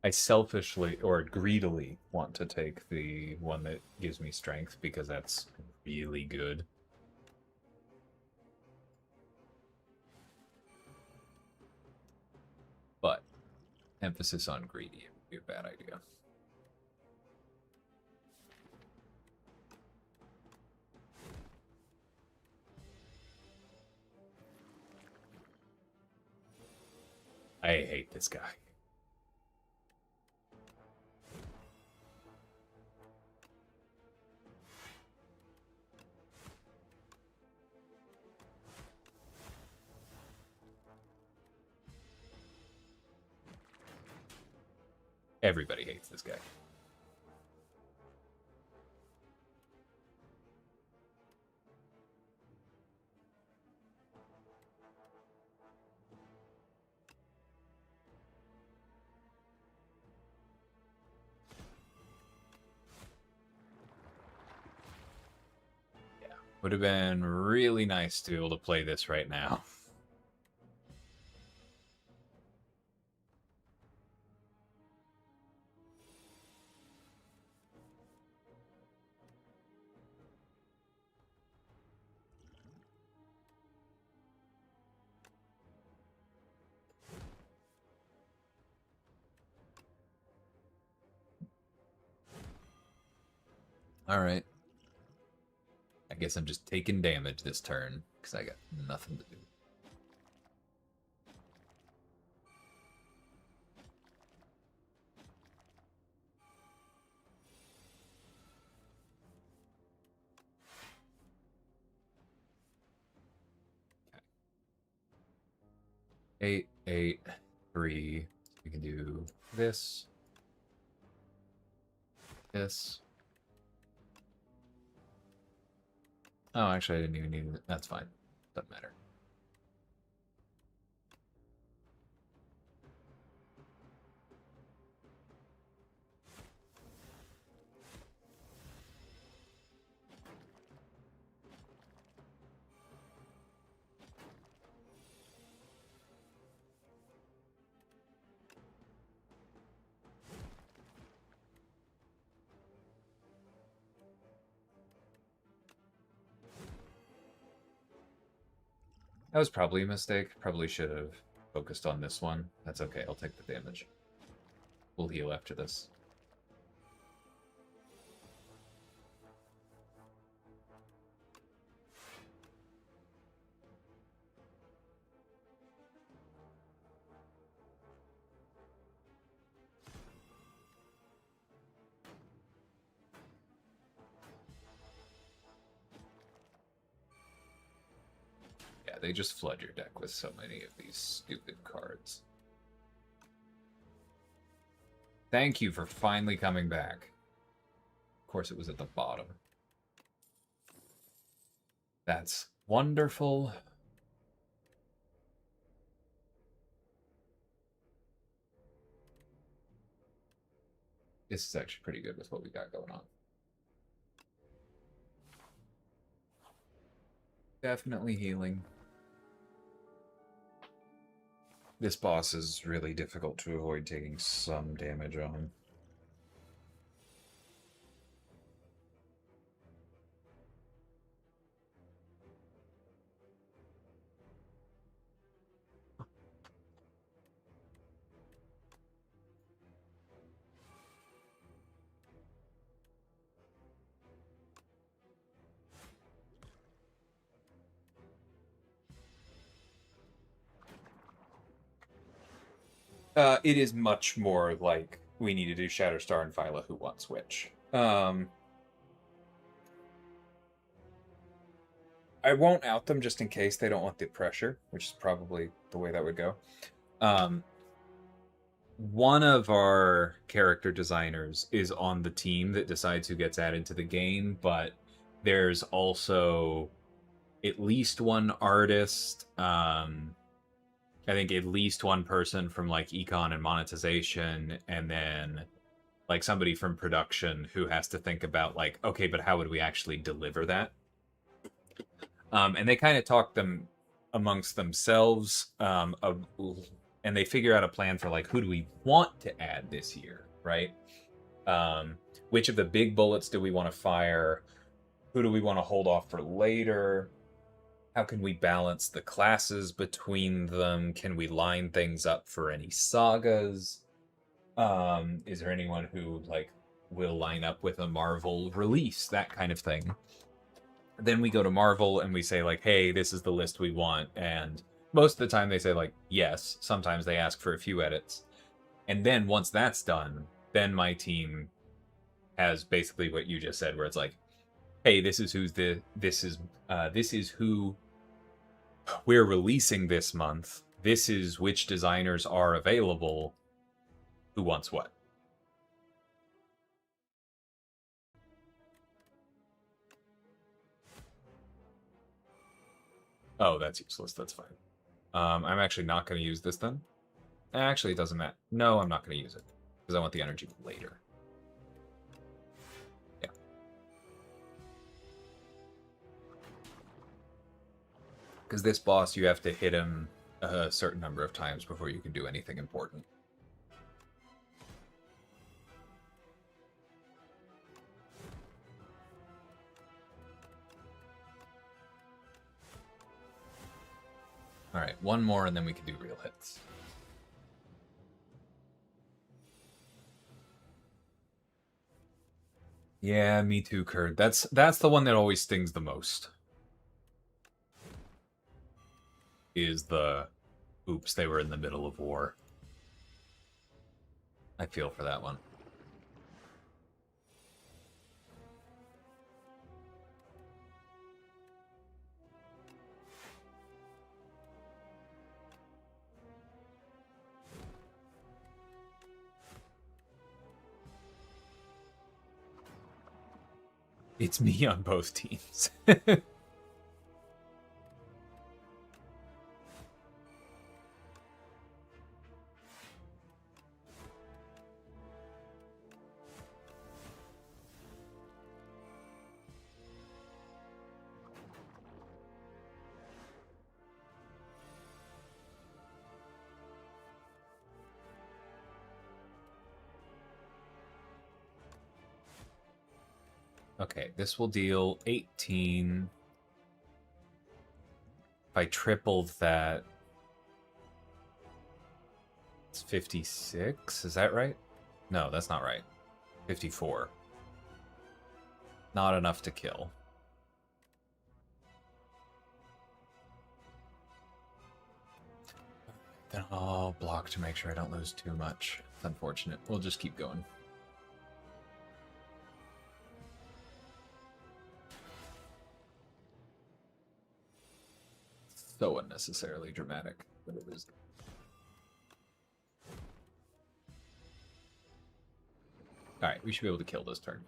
Speaker 2: I selfishly or greedily want to take the one that gives me strength because that's really good. But emphasis on greedy would be a bad idea. I hate this guy. Everybody hates this guy. Yeah. Would have been really nice to be able to play this right now. All right. I guess I'm just taking damage this turn because I got nothing to do. Okay. 8, 8, 3. We can do this. This. Oh, actually, I didn't even need it. That's fine. Doesn't matter. That was probably a mistake. Probably should have focused on this one. That's okay. I'll take the damage. We'll heal after this. Yeah, they just flood your deck with so many of these stupid cards. Thank you for finally coming back. Of course, it was at the bottom. That's wonderful. This is actually pretty good with what we got going on. Definitely healing. This boss is really difficult to avoid taking some damage on. It is much more like we need to do Shatterstar and Phyla Who Wants Which. I won't out them just in case they don't want the pressure, which is probably the way that would go. One of our character designers is on the team that decides who gets added to the game, but there's also at least one artist, I think at least one person from like econ and monetization, and then like somebody from production who has to think about like, okay, but how would we actually deliver that? And they kind of talk them amongst themselves, and they figure out a plan for like, who do we want to add this year, right? Which of the big bullets do we want to fire? Who do we want to hold off for later? How can we balance the classes between them? Can we line things up for any sagas? Is there anyone who like will line up with a Marvel release? That kind of thing. Then we go to Marvel and we say like, hey, this is the list we want. And most of the time they say like, yes. Sometimes they ask for a few edits. And then once that's done, then my team has basically what you just said, where it's like, hey, this is who we're releasing this month. This is which designers are available. Who wants what? Oh, that's useless. That's fine. I'm actually not going to use this then. Actually, it doesn't matter. No, I'm not going to use it because I want the energy later. Yeah. Because this boss, you have to hit him a certain number of times before you can do anything important. Alright, one more and then we can do real hits. Yeah, me too, Kurt. That's the one that always stings the most. Is the, oops, they were in the middle of war. I feel for that one. It's me on both teams. Okay, this will deal 18. If I tripled that, it's 56. Is that right? No, that's not right. 54. Not enough to kill. Then I'll block to make sure I don't lose too much. It's unfortunate. We'll just keep going. So unnecessarily dramatic, but it is. Alright, we should be able to kill this turn.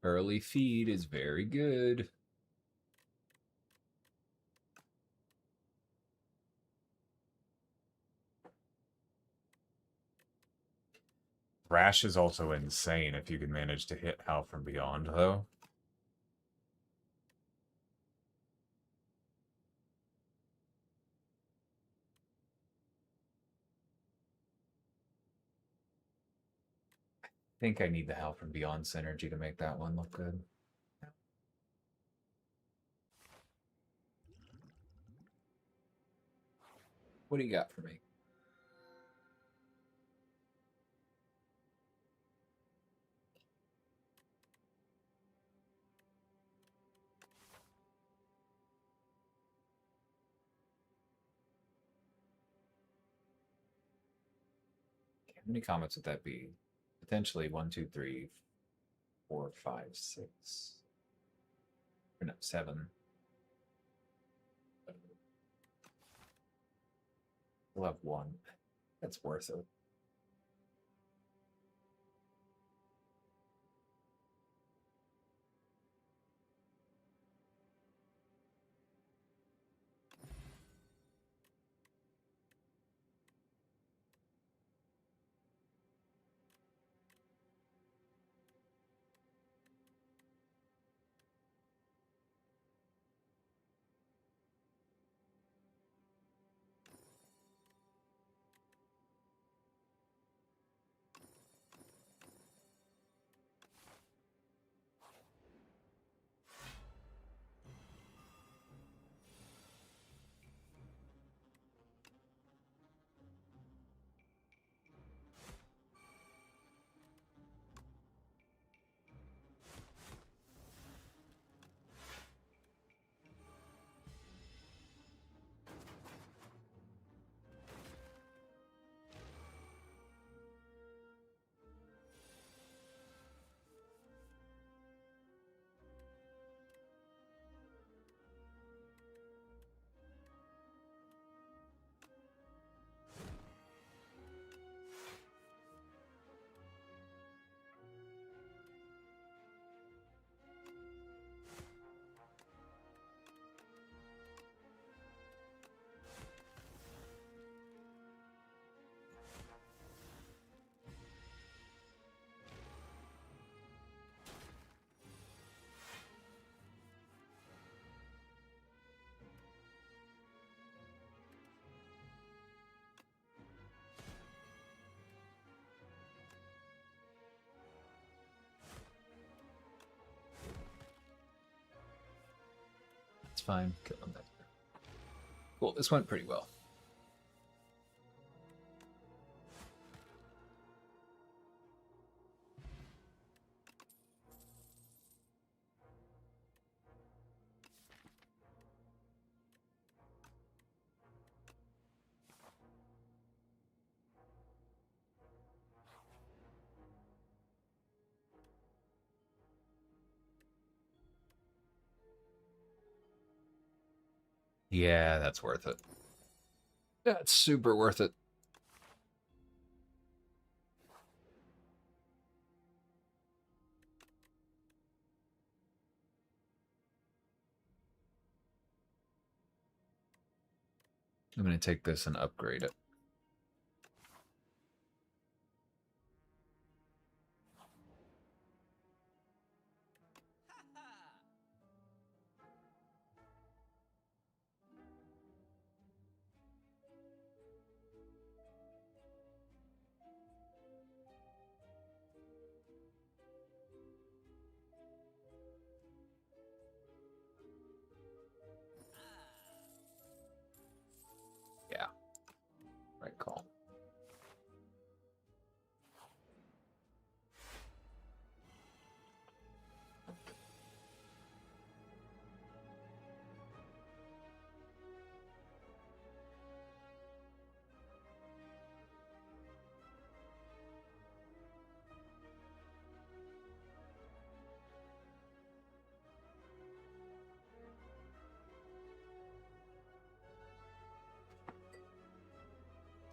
Speaker 2: Early feed is very good. Thrash is also insane if you can manage to hit Hal from Beyond, though. I think I need the Hal from Beyond synergy to make that one look good. What do you got for me? How many comments would that be? Potentially 1, 2, 3, 4, 5, 6. Or no, 7. We'll have 1. That's worth it. fine. Kill him there. Cool, this went pretty well. Yeah, that's worth it. That's super worth it. I'm going to take this and upgrade it. Yeah. Right call.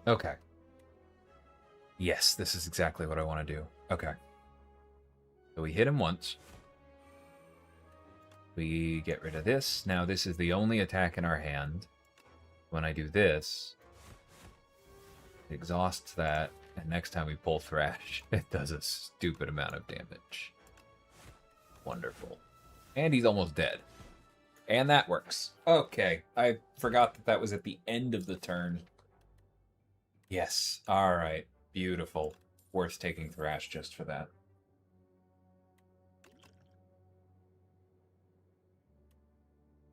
Speaker 2: Okay. Yes, this is exactly what I want to do. Okay. So we hit him once. We get rid of this. Now this is the only attack in our hand. When I do this, it exhausts that, and next time we pull Thrash, it does a stupid amount of damage. Wonderful. And he's almost dead. And that works. Okay, I forgot that that was at the end of the turn. Yes, alright. Beautiful. Worth taking Thrash just for that.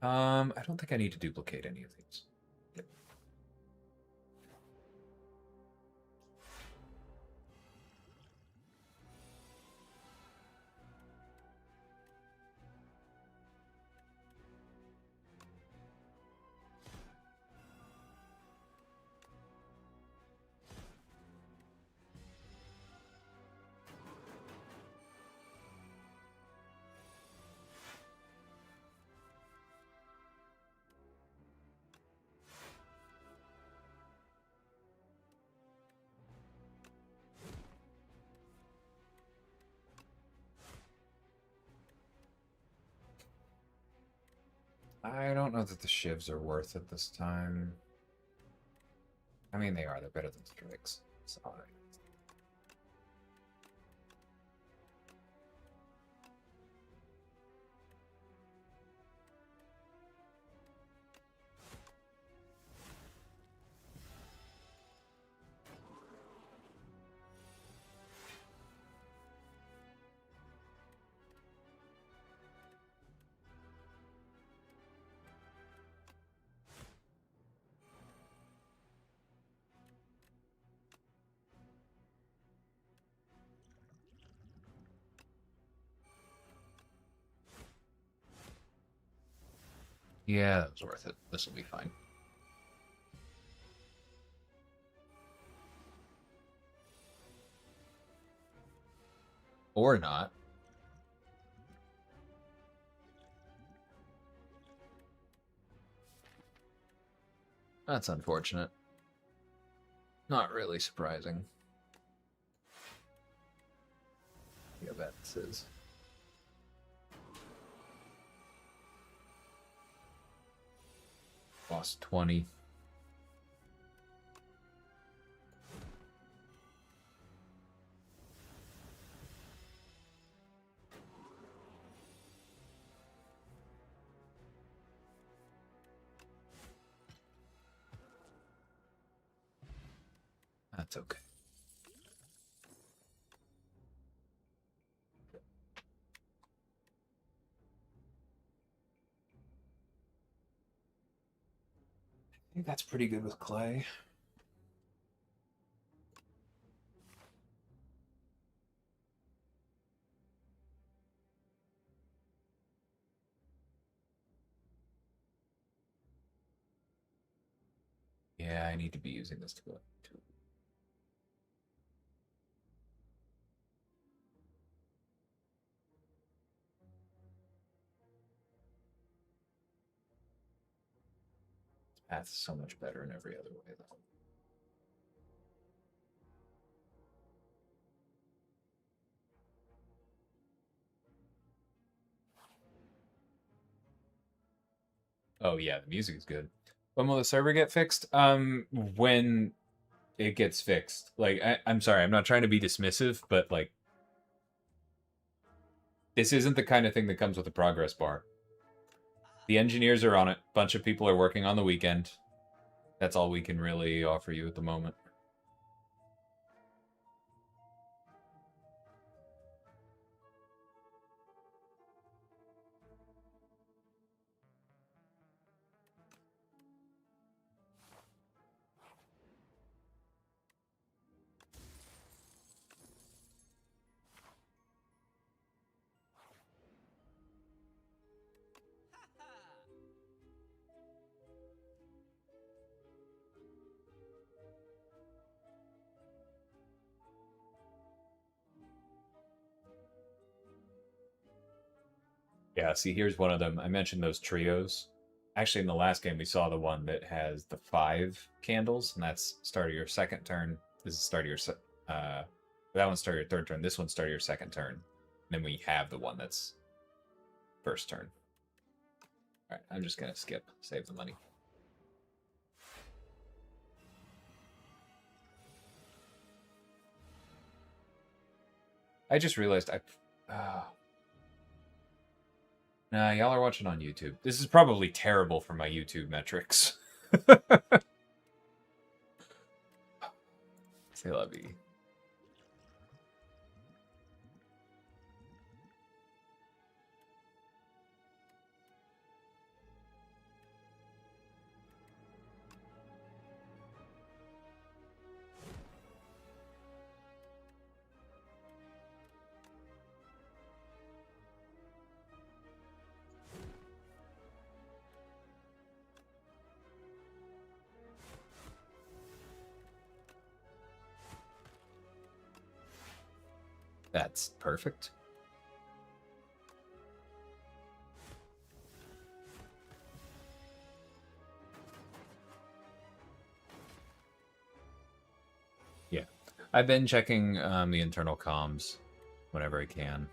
Speaker 2: I don't think I need to duplicate any of these. Yep. I don't know that the shivs are worth it this time. I mean, they are. They're better than strikes. Sorry. Yeah, that was worth it. This will be fine. Or not. That's unfortunate. Not really surprising. Yeah, bet this is. Lost 20. That's okay. think that's pretty good with clay. Yeah, I need to be using this to go to. This path is so much better in every other way, though. Oh yeah, the music is good. When will the server get fixed? When it gets fixed. Like, I'm sorry, I'm not trying to be dismissive, but like, this isn't the kind of thing that comes with a progress bar. The engineers are on it. A bunch of people are working on the weekend. That's all we can really offer you at the moment. Yeah, see, here's one of them. I mentioned those trios. Actually, in the last game, we saw the one that has the 5 candles, and that's start of your second turn. This is start of your that one's start of your third turn. This one's start of your second turn. And then we have the one that's first turn. All right, I'm just gonna skip, save the money. I just realized nah, y'all are watching on YouTube. This is probably terrible for my YouTube metrics. C'est la vie. That's perfect. Yeah. I've been checking the internal comms whenever I can.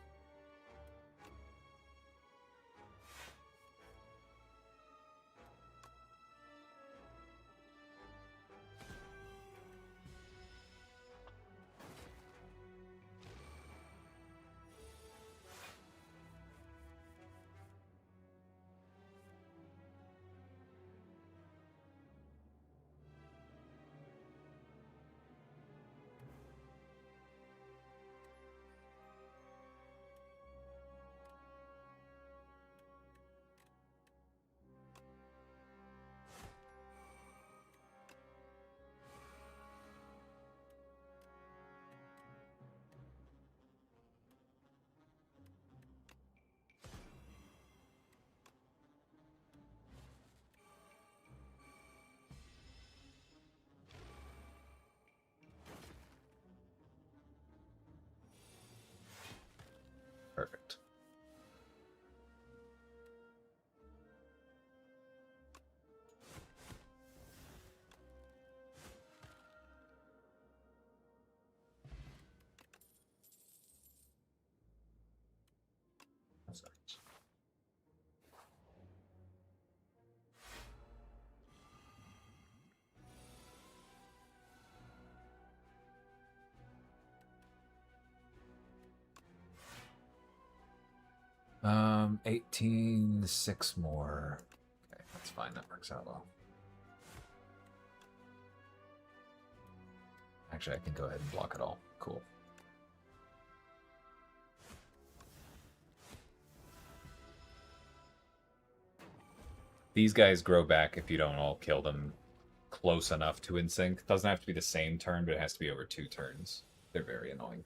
Speaker 2: Perfect. That's nice. Um, 18, 6 more. Okay, that's fine. That works out well. Actually, I can go ahead and block it all. Cool. These guys grow back if you don't all kill them close enough to in sync. Doesn't have to be the same turn, but it has to be over 2 turns. They're very annoying.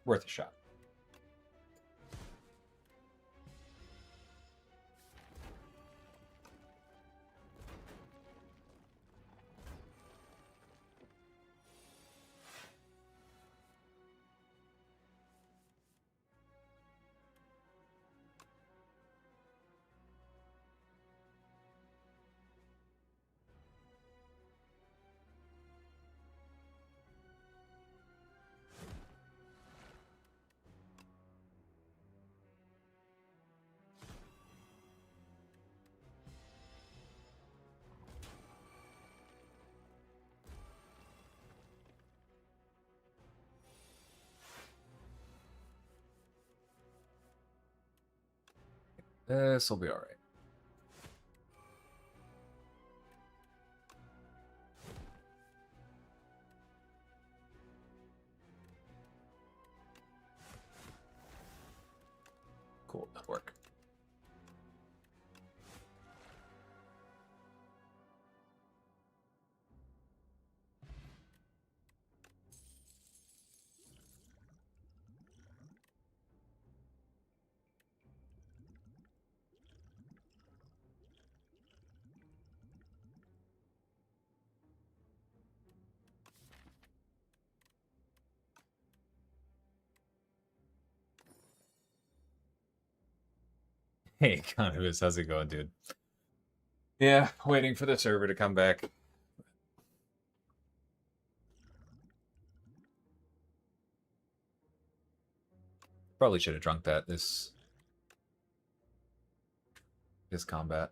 Speaker 2: Worth a shot. This will be all right. Cool, that'll work. Hey, Economist, how's it going, dude? Yeah, waiting for the server to come back. Probably should have drunk that this combat.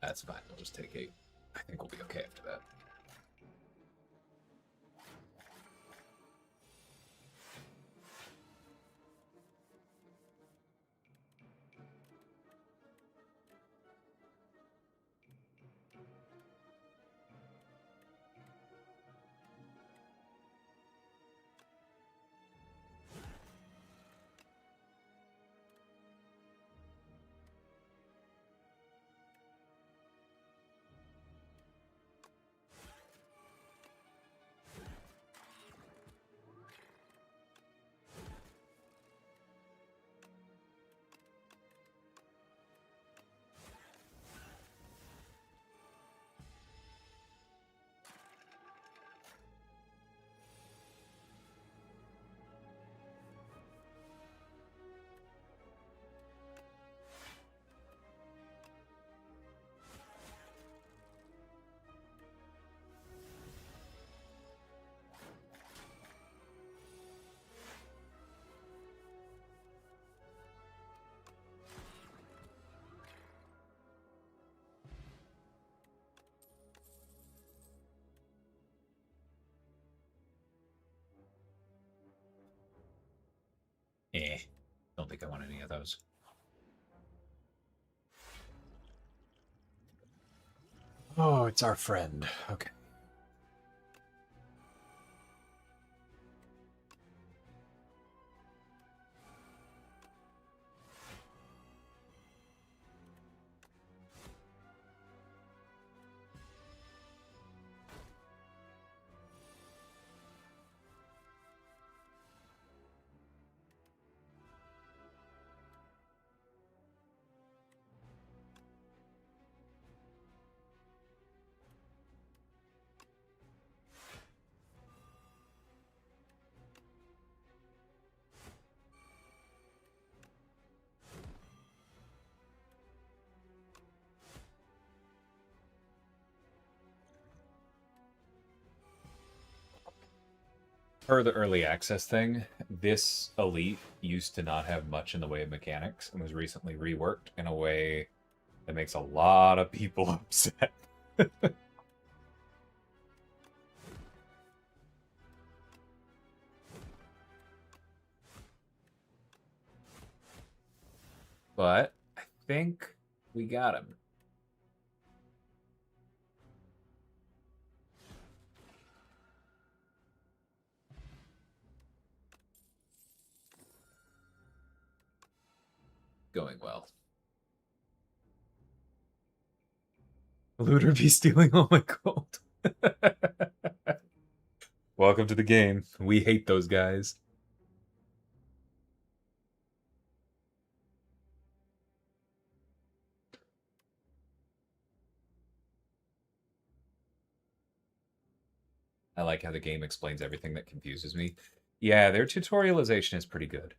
Speaker 2: That's fine. We'll just take 8. I think we'll be okay after that. think I want any of those. Oh, it's our friend. Okay. Per the early access thing, this Elite used to not have much in the way of mechanics and was recently reworked in a way that makes a lot of people upset. But I think we got him. Going well. Looter be stealing all my gold. Welcome to the game. We hate those guys. I like how the game explains everything that confuses me. Yeah, their tutorialization is pretty good.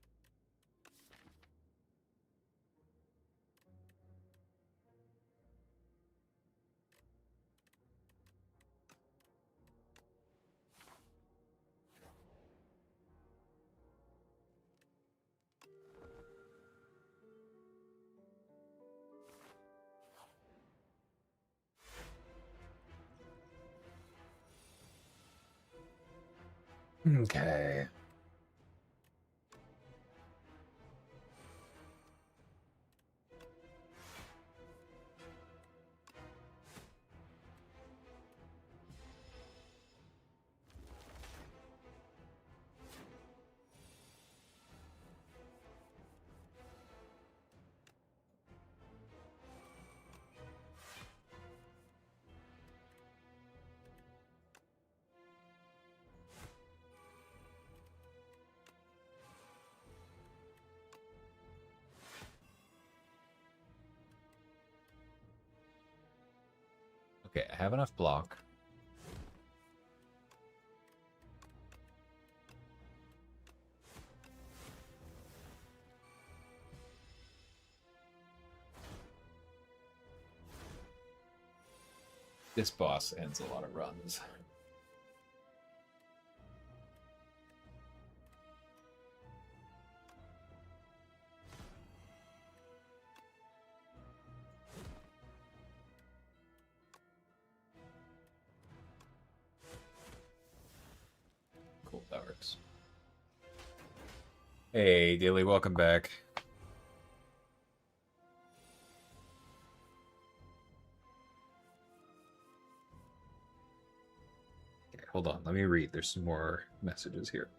Speaker 2: Okay. Okay, I have enough block. This boss ends a lot of runs. Cool, that works. Hey, Dilly, welcome back. Okay, hold on, let me read. There's some more messages here.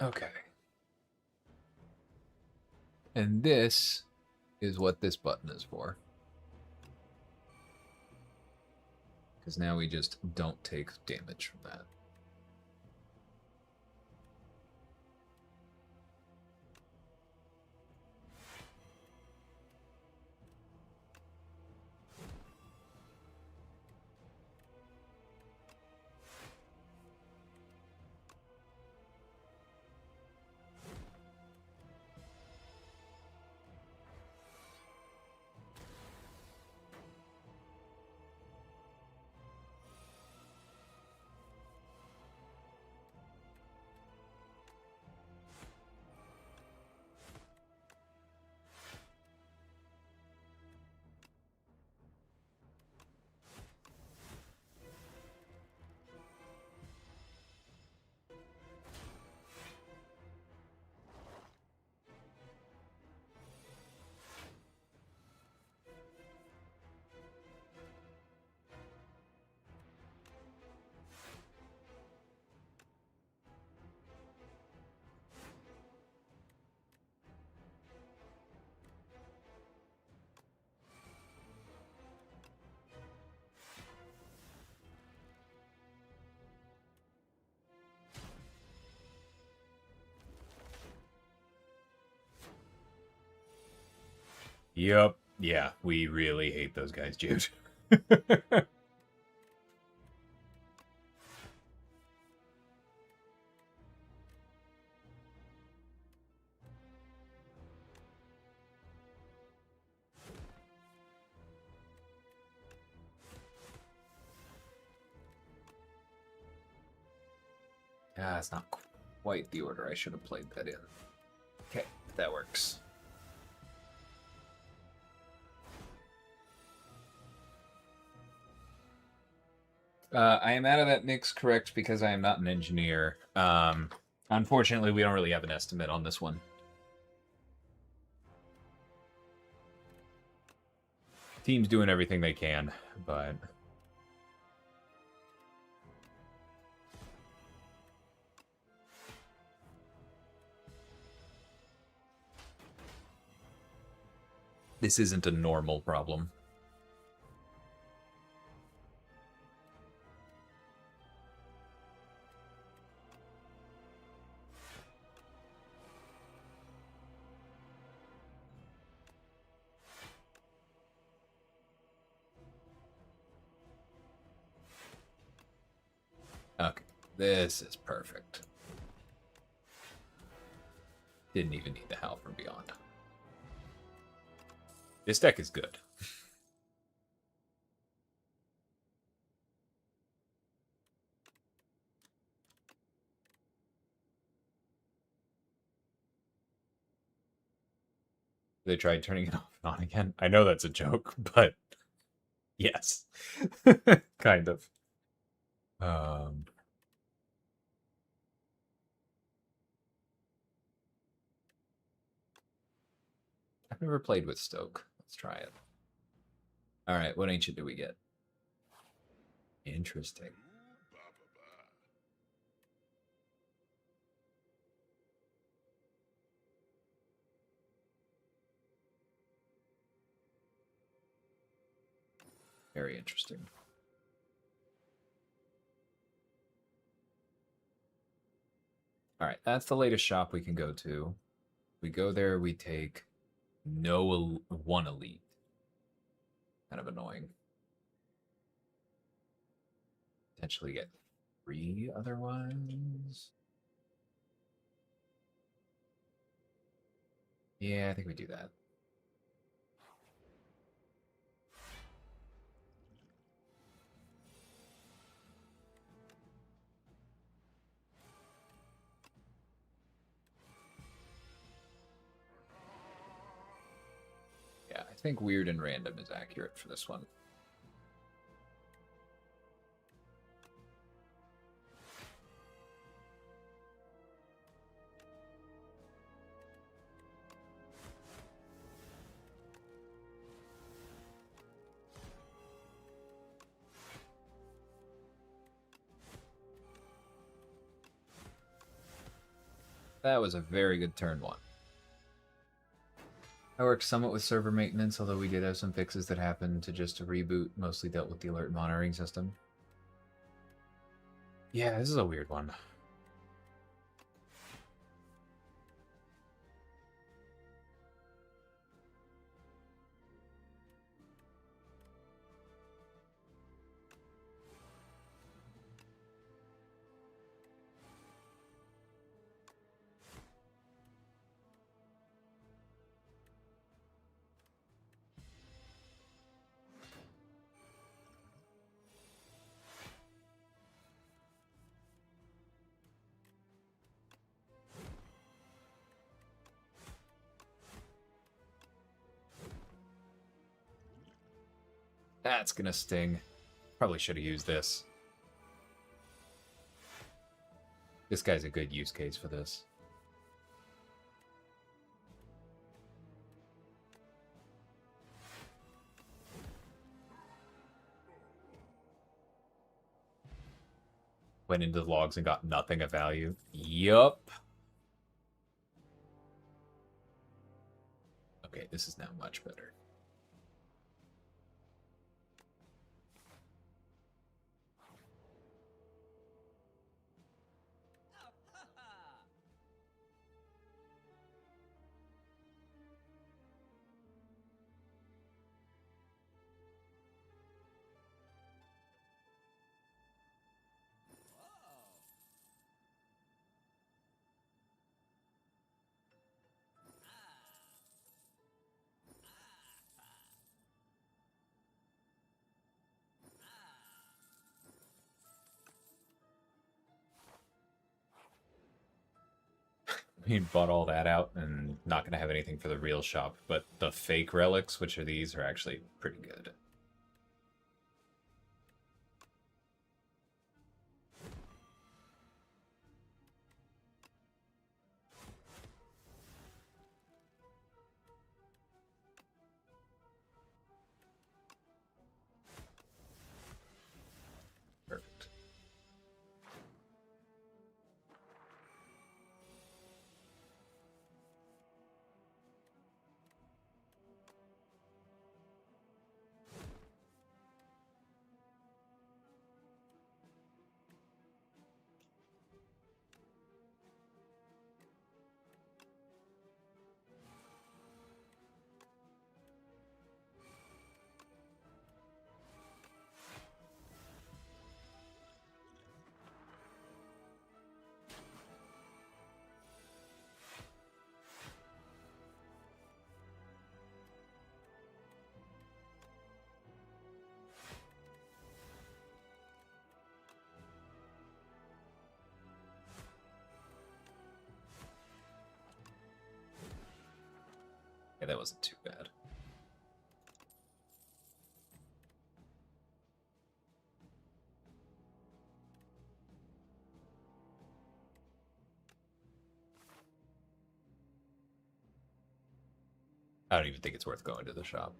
Speaker 2: Okay. And this is what this button is for. Because now we just don't take damage from that. Yup. Yeah, we really hate those guys, Jude. Ah, it's not quite the order I should have played that in. Okay, that works. I am out of that mix, correct, because I am not an engineer. Unfortunately, we don't really have an estimate on this one. Team's doing everything they can, but... This isn't a normal problem. Okay, this is perfect. Didn't even need the Howl from Beyond. This deck is good. They tried turning it off and on again. I know that's a joke, but yes. Kind of. I've never played with Stoke. Let's try it. All right, what ancient do we get? Interesting. Very interesting. All right, that's the latest shop we can go to. We go there, we take one elite. Kind of annoying. Potentially get 3 otherwise. Yeah, I think we do that. Yeah, I think weird and random is accurate for this one. That was a very good turn 1. I worked somewhat with server maintenance, although we did have some fixes that happened to just a reboot, mostly dealt with the alert monitoring system. Yeah, this is a weird one. That's gonna sting. Probably should have used this. This guy's a good use case for this. Went into the logs and got nothing of value. Yup. Okay, this is now much better. We bought all that out and not going to have anything for the real shop, but the fake relics, which are these, are actually pretty good. Perfect. Yeah, that wasn't too bad. I don't even think it's worth going to the shop.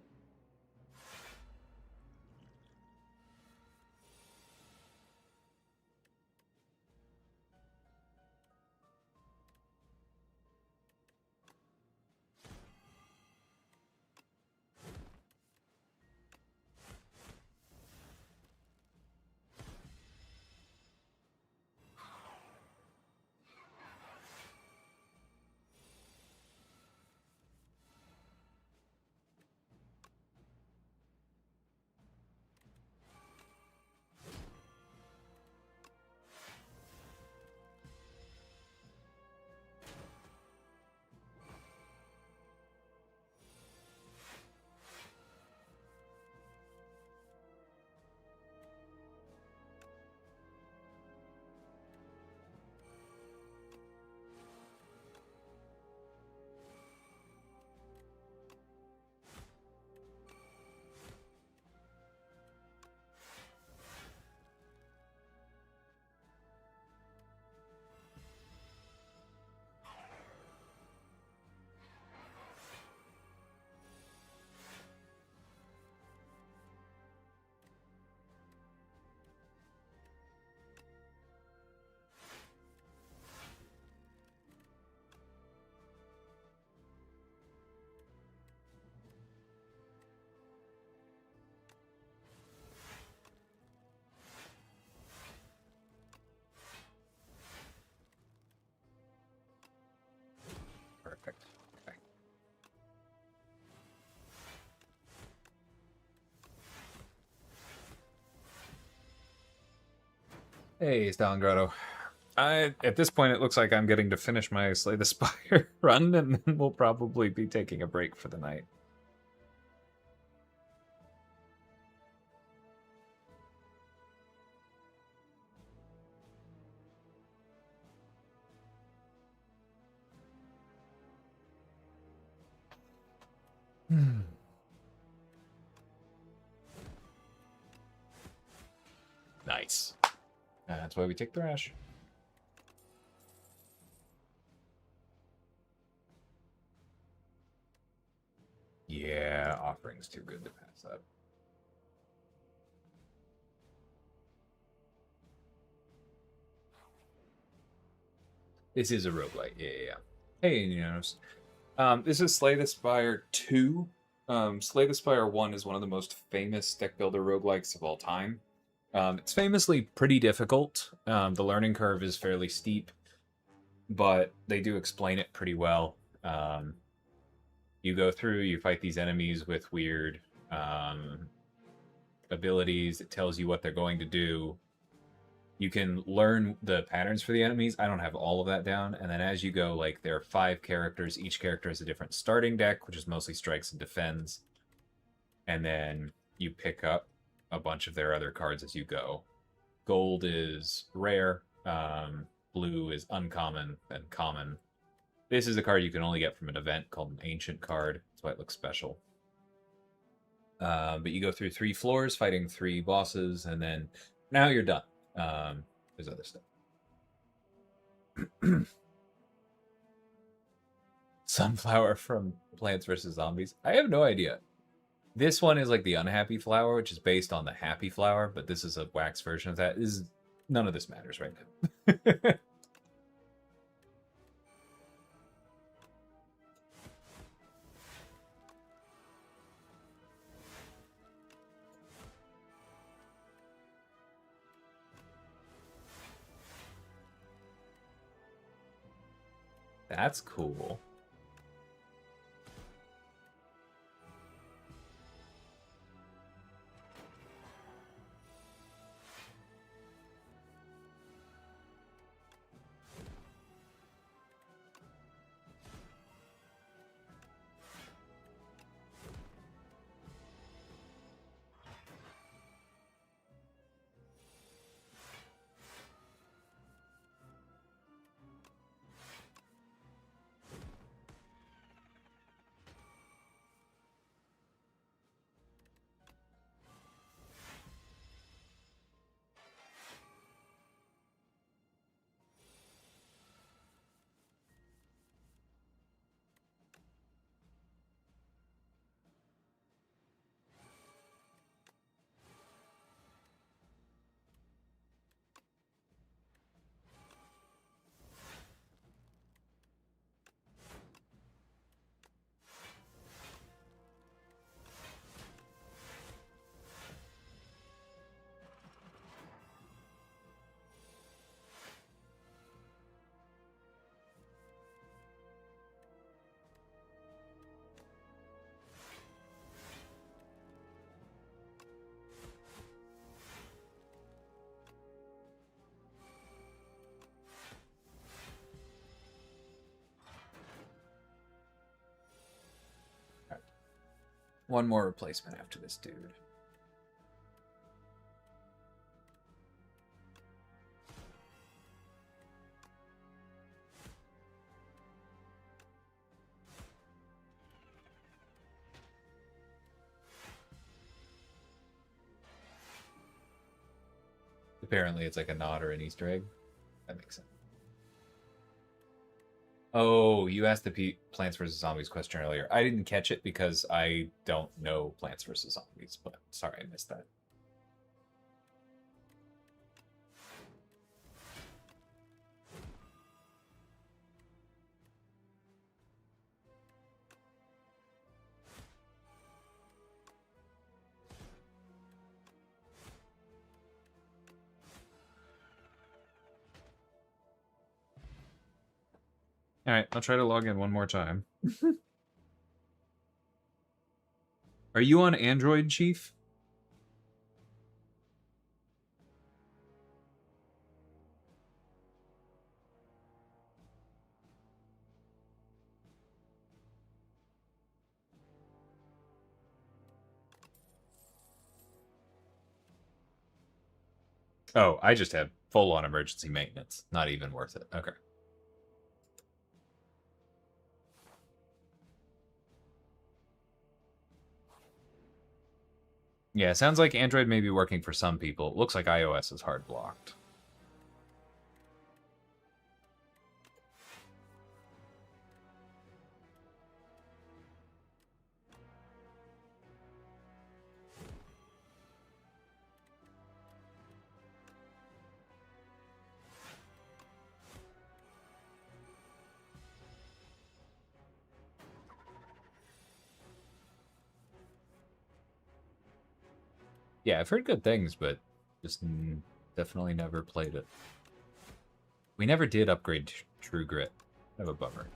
Speaker 2: Perfect. Okay. Hey, Stalin Grotto. At this point, it looks like I'm getting to finish my Slay the Spire run, and then we'll probably be taking a break for the night. Nice. That's why we take Thrash. Yeah, Offering's too good to pass up. This is a roguelike. Yeah. Hey, Ninos. This is Slay the Spire 2. Slay the Spire 1 is one of the most famous deck builder roguelikes of all time. It's famously pretty difficult. The learning curve is fairly steep, but they do explain it pretty well. You go through, you fight these enemies with weird abilities. It tells you what they're going to do. You can learn the patterns for the enemies. I don't have all of that down. And then as you go, like, there are 5 characters. Each character has a different starting deck, which is mostly strikes and defends. And then you pick up a bunch of their other cards as you go. Gold is rare. Blue is uncommon and common. This is a card you can only get from an event called an Ancient card. That's why it looks special. But you go through 3 floors, fighting 3 bosses, and then now you're done. There's other stuff. Sunflower from Plants vs. Zombies. I have no idea. This one is like the unhappy flower, which is based on the happy flower, but this is a wax version of that. None of this matters right now. That's cool. One more replacement after this dude. Apparently it's like a nod or an Easter egg. That makes sense. Oh, you asked the Plants vs. Zombies question earlier. I didn't catch it because I don't know Plants vs. Zombies, but sorry I missed that. All right, I'll try to log in one more time. Are you on Android, Chief? Oh, I just have full-on emergency maintenance. Not even worth it. Okay. Yeah, it sounds like Android may be working for some people. It looks like iOS is hard blocked. Yeah, I've heard good things, but just definitely never played it. We never did upgrade True Grit. Kind of a bummer.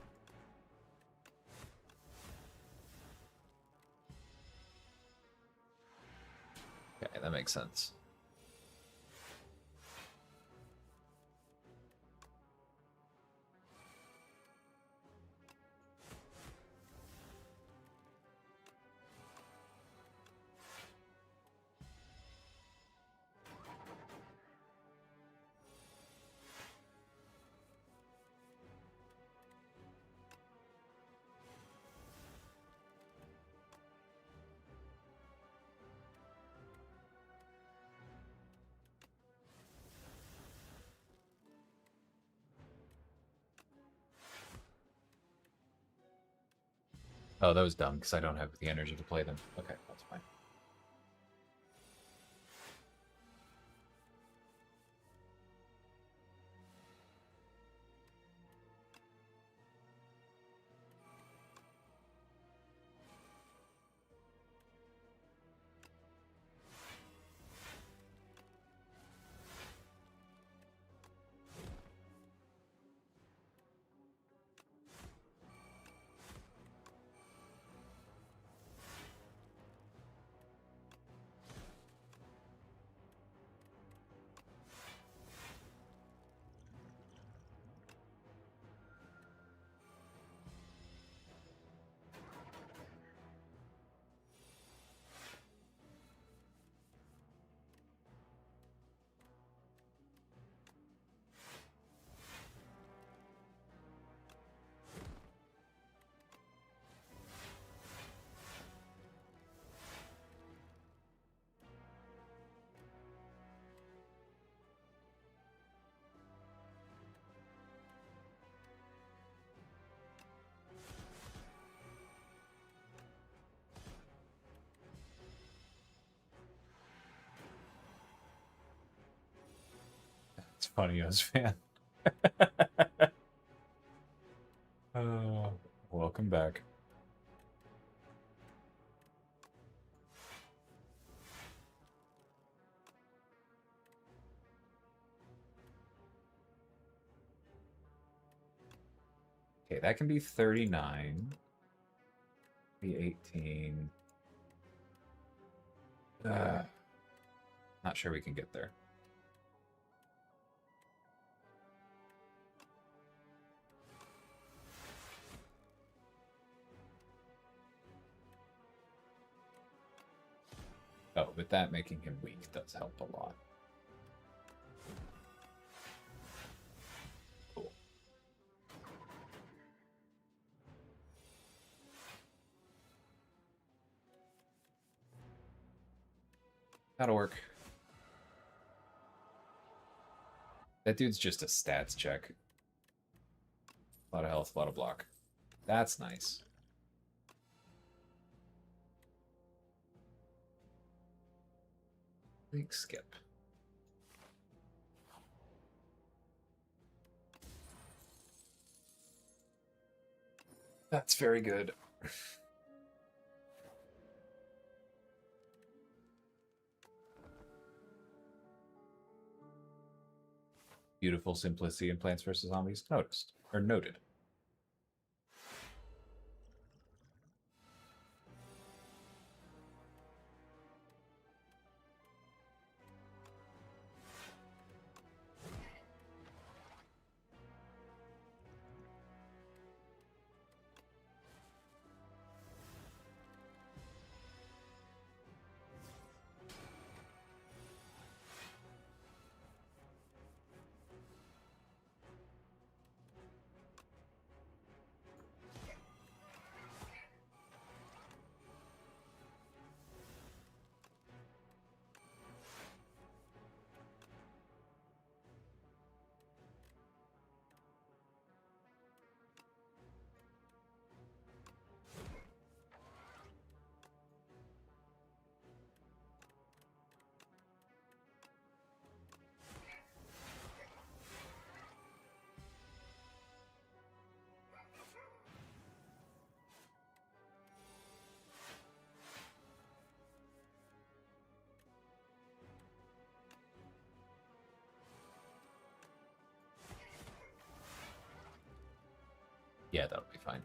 Speaker 2: Okay, that makes sense. Oh, that was dumb because I don't have the energy to play them. Okay, that's fine. It's funny, as fan. Welcome back. Okay, that can be 39. Be 18. Not sure we can get there. Oh, but that making him weak does help a lot. Cool. That'll work. That dude's just a stats check. A lot of health, a lot of block. That's nice. Big skip. That's very good. Beautiful simplicity in Plants vs. Zombies. Noticed. Or noted. Yeah, that'll be fine.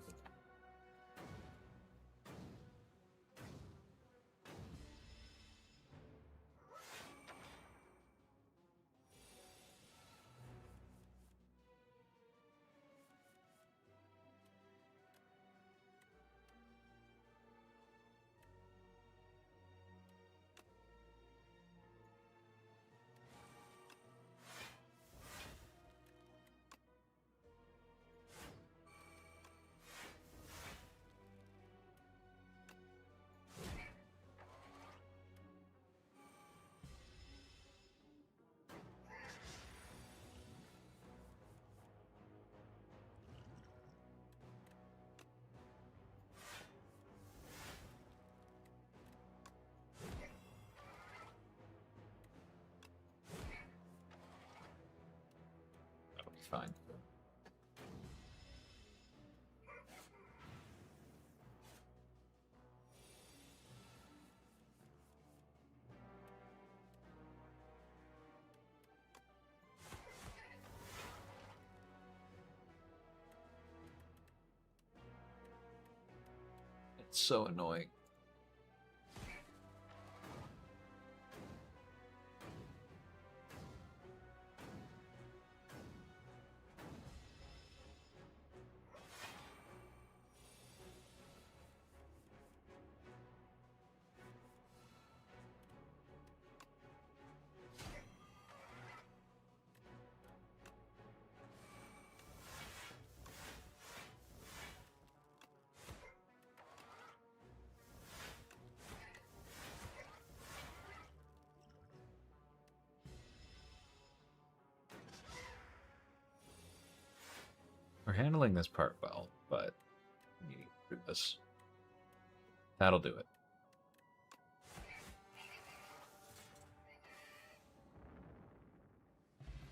Speaker 2: fine. It's so annoying. We're handling this part well, but we need to do this. That'll do it.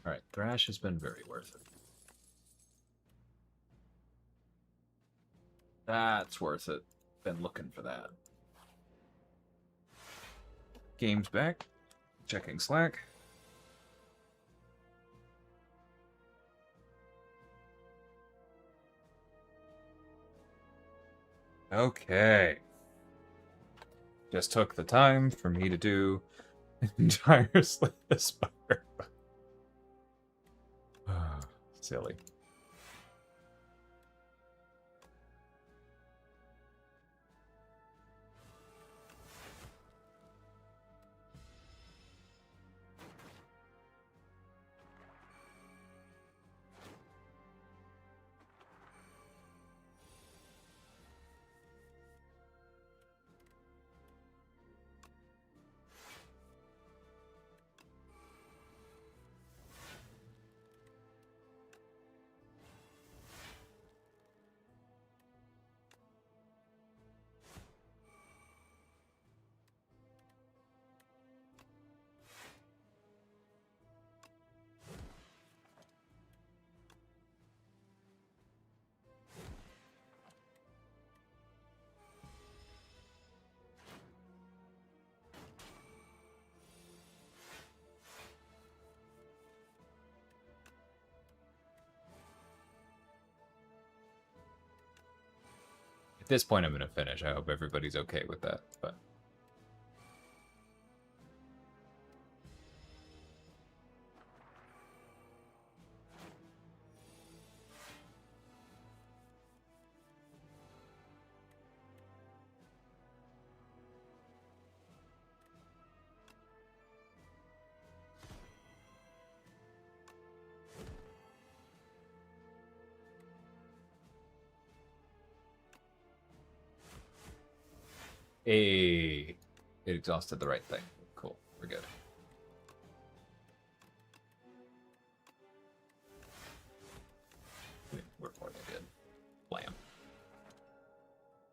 Speaker 2: Alright, Thrash has been very worth it. That's worth it. Been looking for that.
Speaker 1: Game's back. Checking Slack. Okay. Just took the time for me to do an entire Slay the Spire. Silly. At this point, I'm going to finish. I hope everybody's okay with that. But it exhausted the right thing. Cool. We're good. We're more than good. Blam.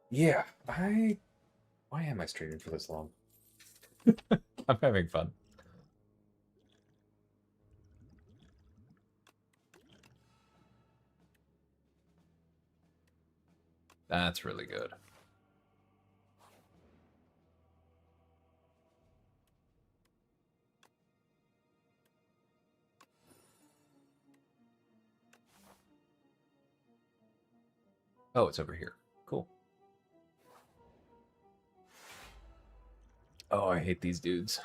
Speaker 1: yeah, why am I streaming for this long?
Speaker 2: I'm having fun. That's really good. Oh, it's over here. Cool. Oh, I hate these dudes.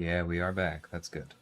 Speaker 1: Yeah, we are back. That's good.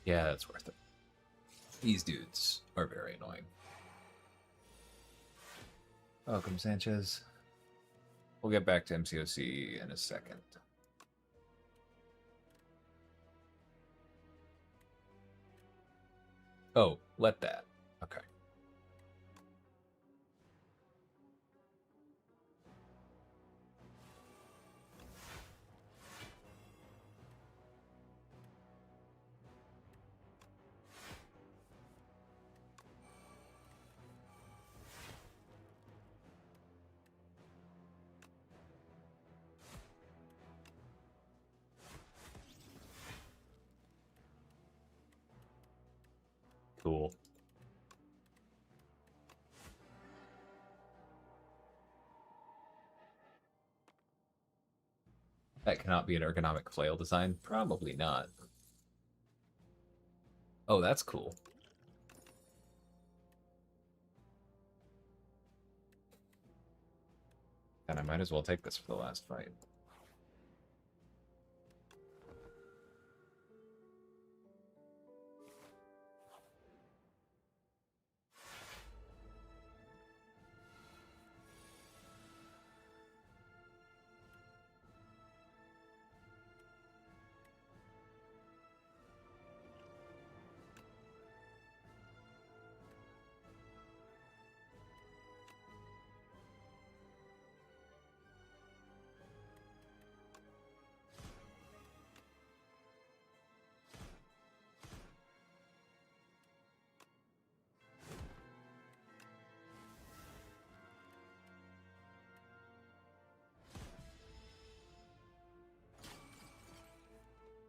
Speaker 2: Yeah, that's worth it. These dudes are very annoying. Welcome, Sanchez. We'll get back to MCOC in a second. Oh, let that. Okay.
Speaker 1: Cool.
Speaker 2: That cannot be an ergonomic flail design? Probably not. Oh, that's cool. And I might as well take this for the last fight.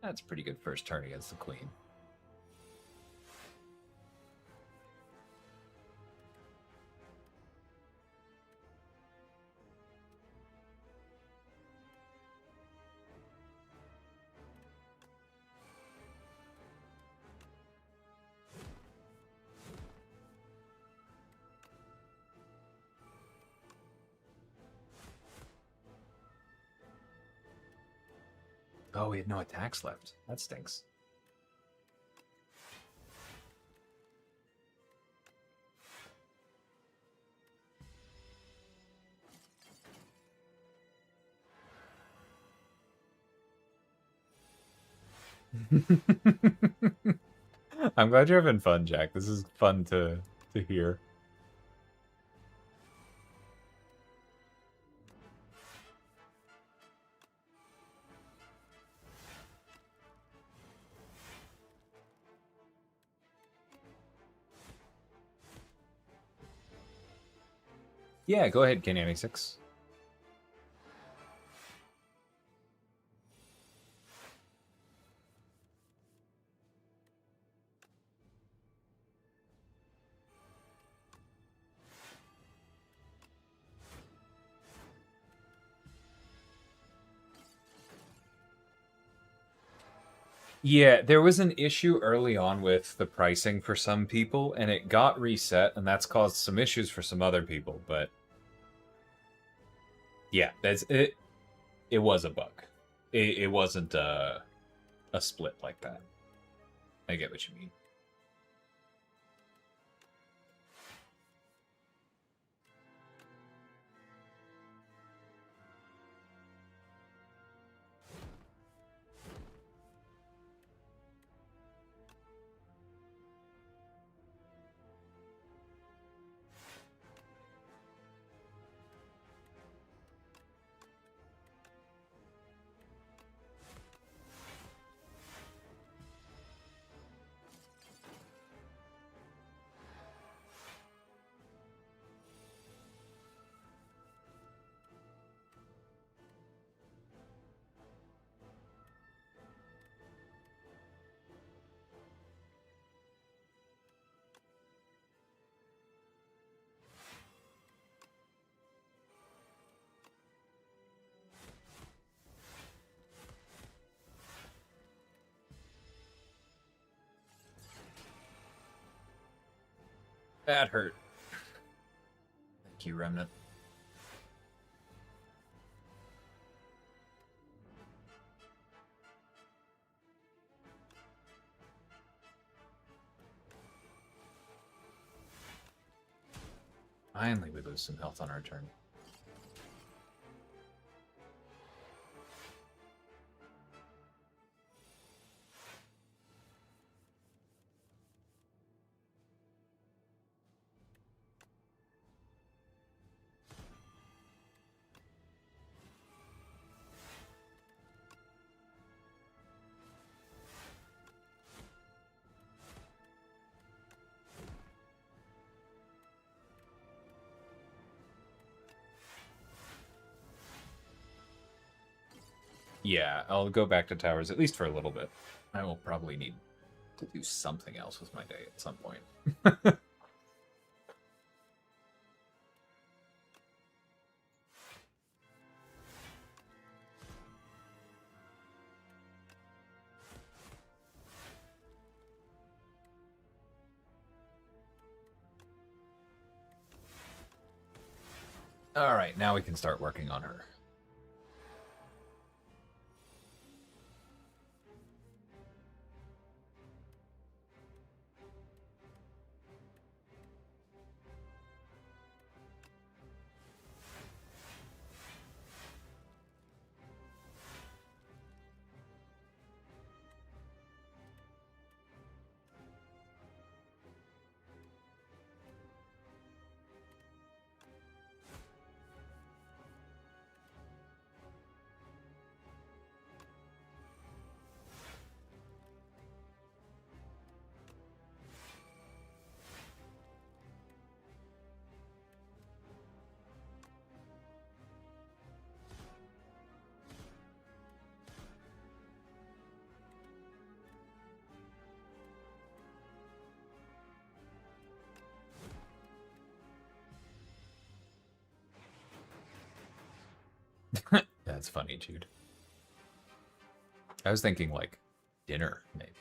Speaker 2: That's a pretty good first turn against the queen. Oh, we had no attacks left. That stinks. I'm glad you're having fun, Jack. This is fun to hear. Yeah, go ahead, K96. Yeah, there was an issue early on with the pricing for some people, and it got reset, and that's caused some issues for some other people, but yeah, that's it. It was a bug. It wasn't a split like that. I get what you mean. That hurt. Thank you, Remnant. Finally, we lose some health on our turn. Yeah, I'll go back to towers, at least for a little bit. I will probably need to do something else with my day at some point. All right, now we can start working on her. That's funny, Jude. I was thinking like dinner, maybe.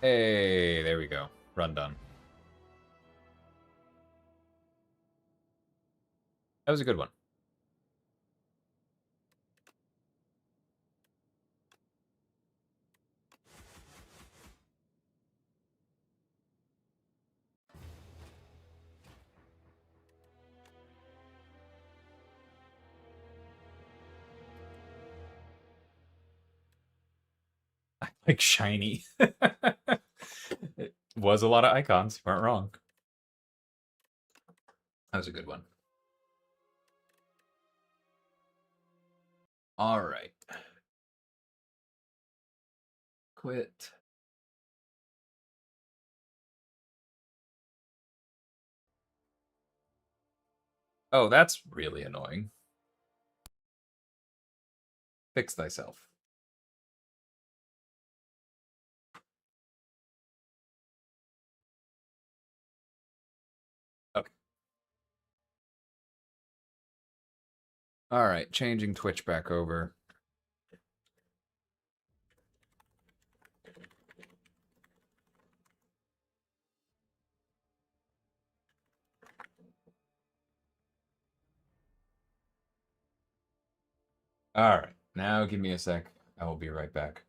Speaker 2: Hey, there we go. Run done. That was a good one. I like shiny. It was a lot of icons. You weren't wrong. That was a good one. All right. Quit. Oh, that's really annoying. Fix thyself. Okay. All right, changing Twitch back over. All right, now give me a sec. I will be right back.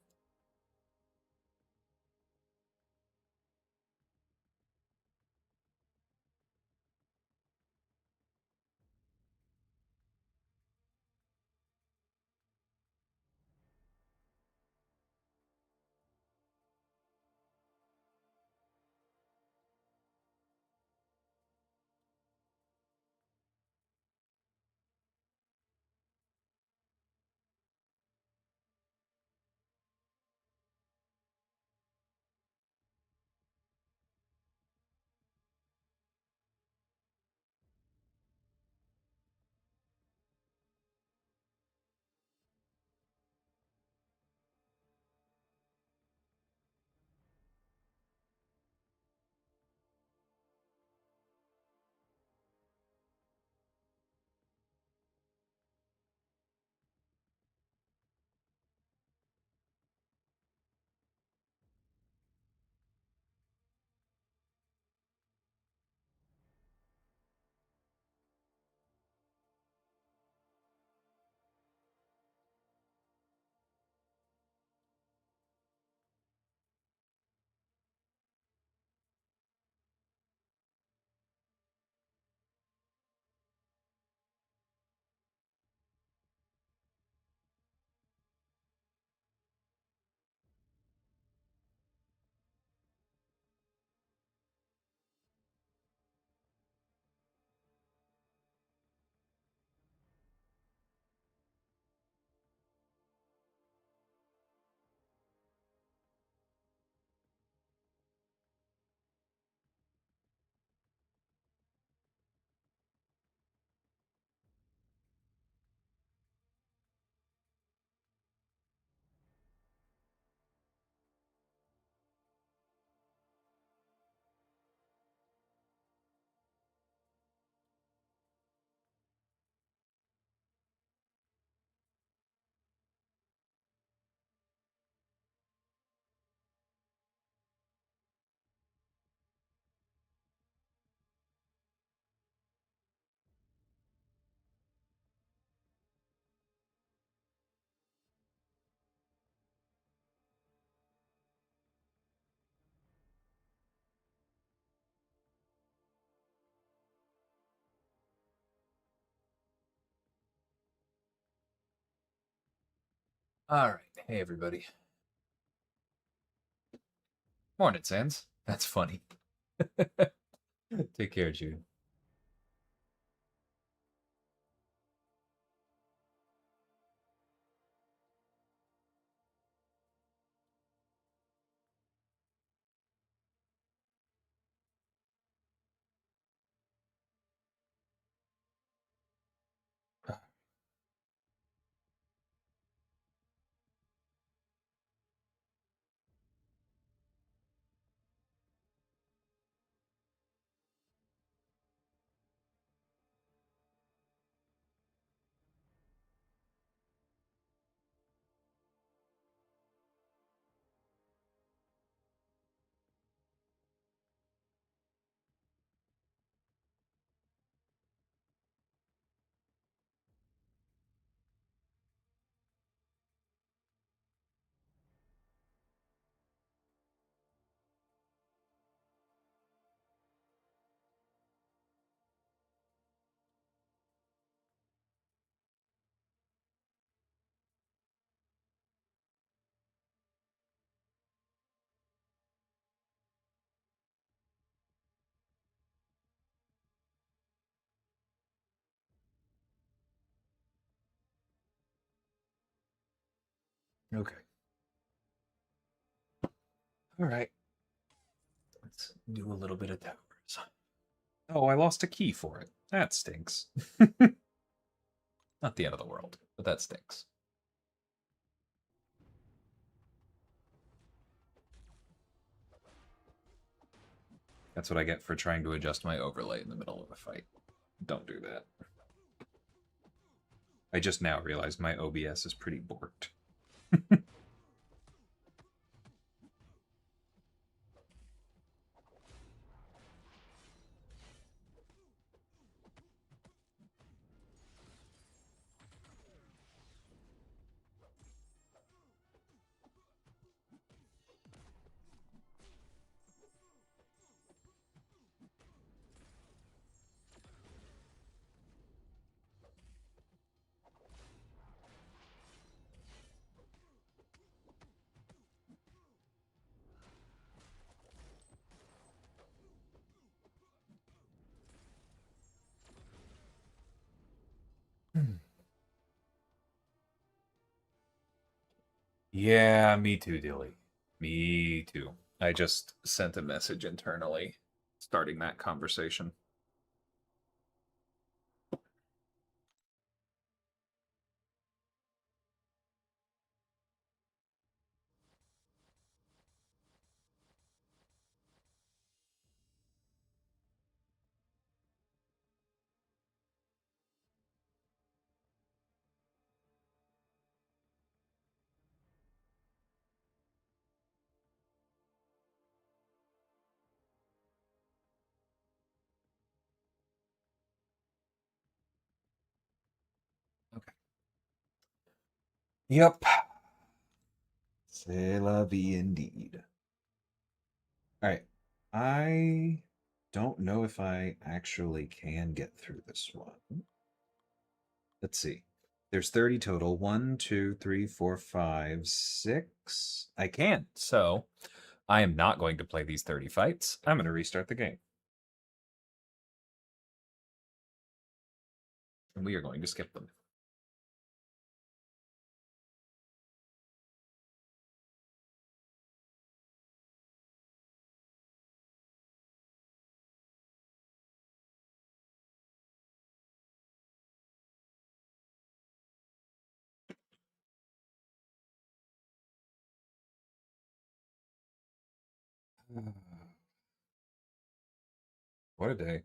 Speaker 2: All right. Hey, everybody. Morning, Sans. That's funny. Take care, Jude. Okay. All right. Let's do a little bit of towers.
Speaker 1: Oh, I lost a key for it. That stinks.
Speaker 2: Not the end of the world, but that stinks.
Speaker 1: That's what I get for trying to adjust
Speaker 2: My overlay in the middle of a fight.
Speaker 1: Don't do that. I just now realized my OBS is pretty borked.
Speaker 2: Yeah, me too, Dilly. Me too. I just sent a message internally starting that conversation.
Speaker 1: Okay. Yep. C'est la vie indeed. All right. I don't know if I actually can get through this one. Let's see. There's 30 total. 1, 2, 3, 4, 5, 6.
Speaker 2: I can. So I am not going to play these 30 fights.
Speaker 1: I'm going to restart the game.
Speaker 2: And we are going to skip them.
Speaker 1: What a day.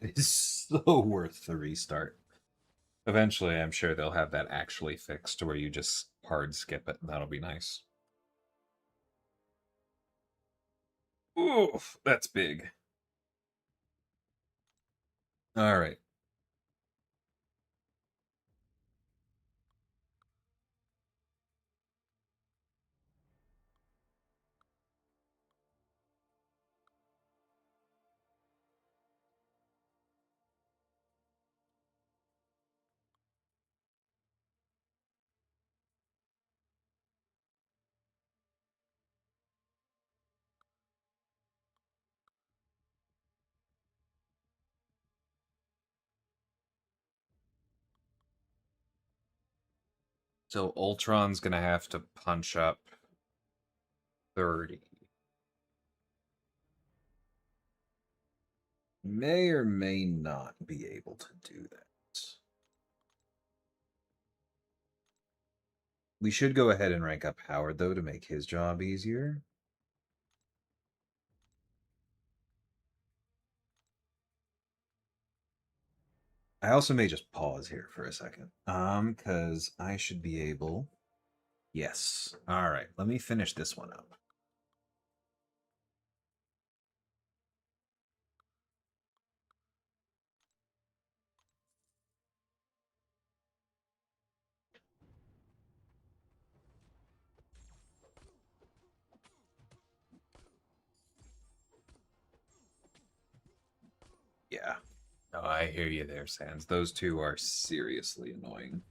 Speaker 1: It is so worth the restart. Eventually, I'm sure they'll have that actually fixed to where you just hard skip it. That'll be nice. Oof, that's big. All right. So Ultron's gonna have to punch up 30. May or may not be able to do that. We should go ahead and rank up Howard, though, to make his job easier. I also may just pause here for a second. Because I should be able... Yes. All right, let me finish this one up. Yeah. Oh, I hear you there, Sans. Those two are seriously annoying.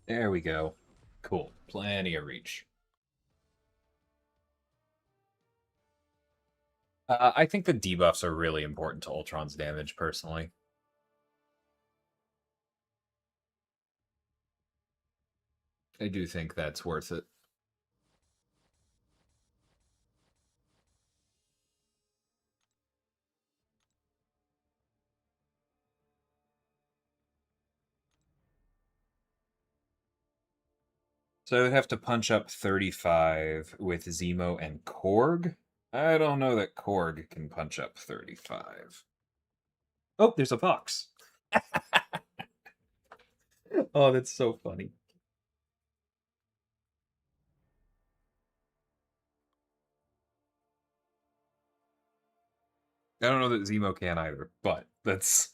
Speaker 1: There we go. Cool. Plenty of reach. I think the debuffs are really important to Ultron's damage, personally. I do think that's worth it. So I would have to punch up 35 with Zemo and Korg. I don't know that Korg can punch up 35. Oh, there's a fox. Oh, that's so funny. I don't know that Zemo can either, but that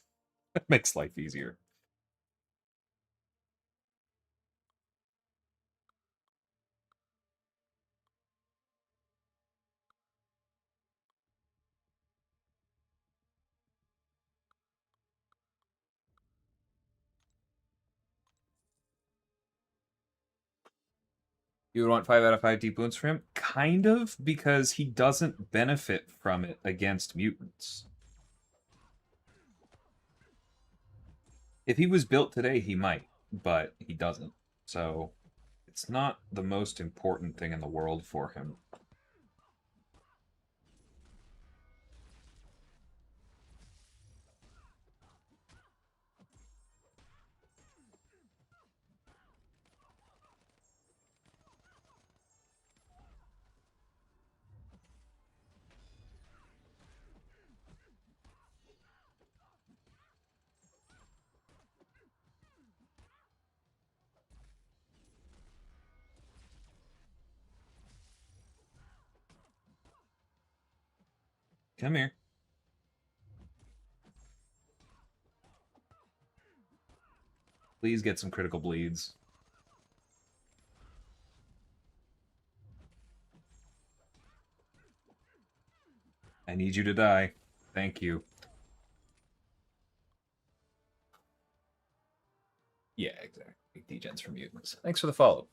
Speaker 1: makes life easier. You would want 5 out of 5 deep wounds for him? Kind of, because he doesn't benefit from it against mutants. If he was built today, he might, but he doesn't. So it's not the most important thing in the world for him. Come here. Please get some critical bleeds. I need you to die. Thank you.
Speaker 2: Yeah, exactly. Degens for mutants. Thanks for the follow.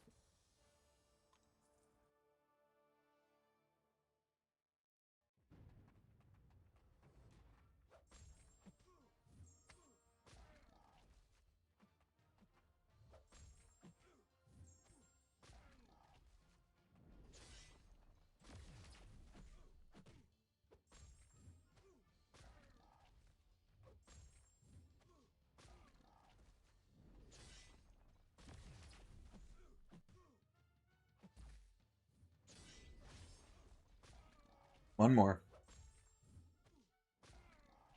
Speaker 1: One more.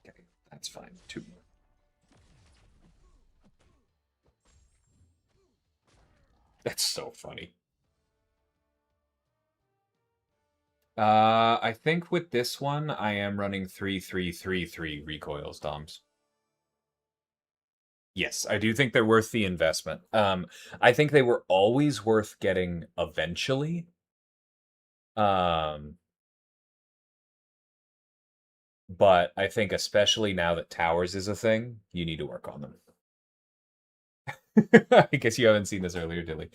Speaker 1: Okay, that's fine. 2 more. That's so funny. I think with this one, I am running 3-3-3-3 recoils, Doms. Yes, I do think they're worth the investment. I think they were always worth getting eventually. But I think especially now that towers is a thing, you need to work on them. I guess you haven't seen this earlier, Dilly.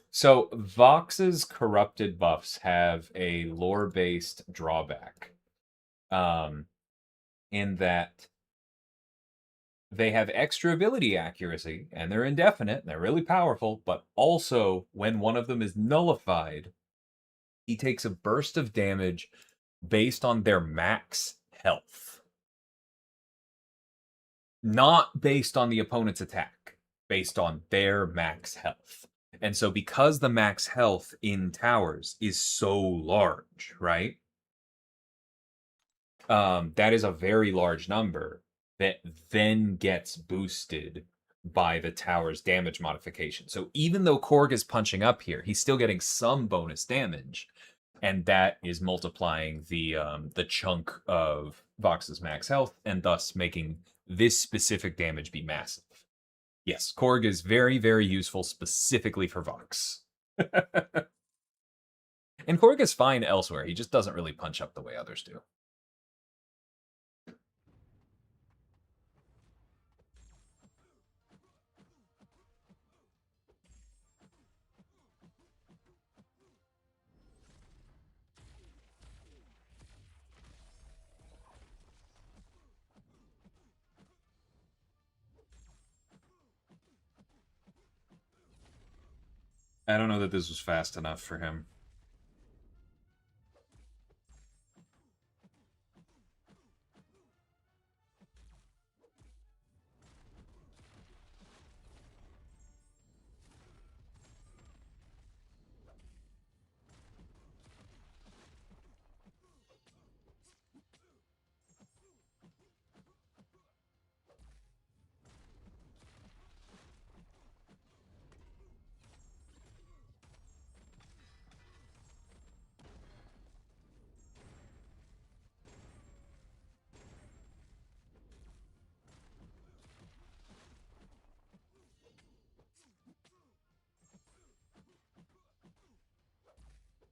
Speaker 1: So Vox's corrupted buffs have a lore-based drawback. In that they have extra ability accuracy, and they're indefinite, and they're really powerful, but also when one of them is nullified, he takes a burst of damage based on their max health. Not based on the opponent's attack, based on their max health. And so because the max health in towers is so large, right? That is a very large number that then gets boosted by the tower's damage modification. So even though Korg is punching up here, he's still getting some bonus damage, and that is multiplying the chunk of Vox's max health, and thus making this specific damage be massive. Yes, Korg is very, very useful specifically for Vox. And Korg is fine elsewhere. He just doesn't really punch up the way others do. I don't know that this was fast enough for him.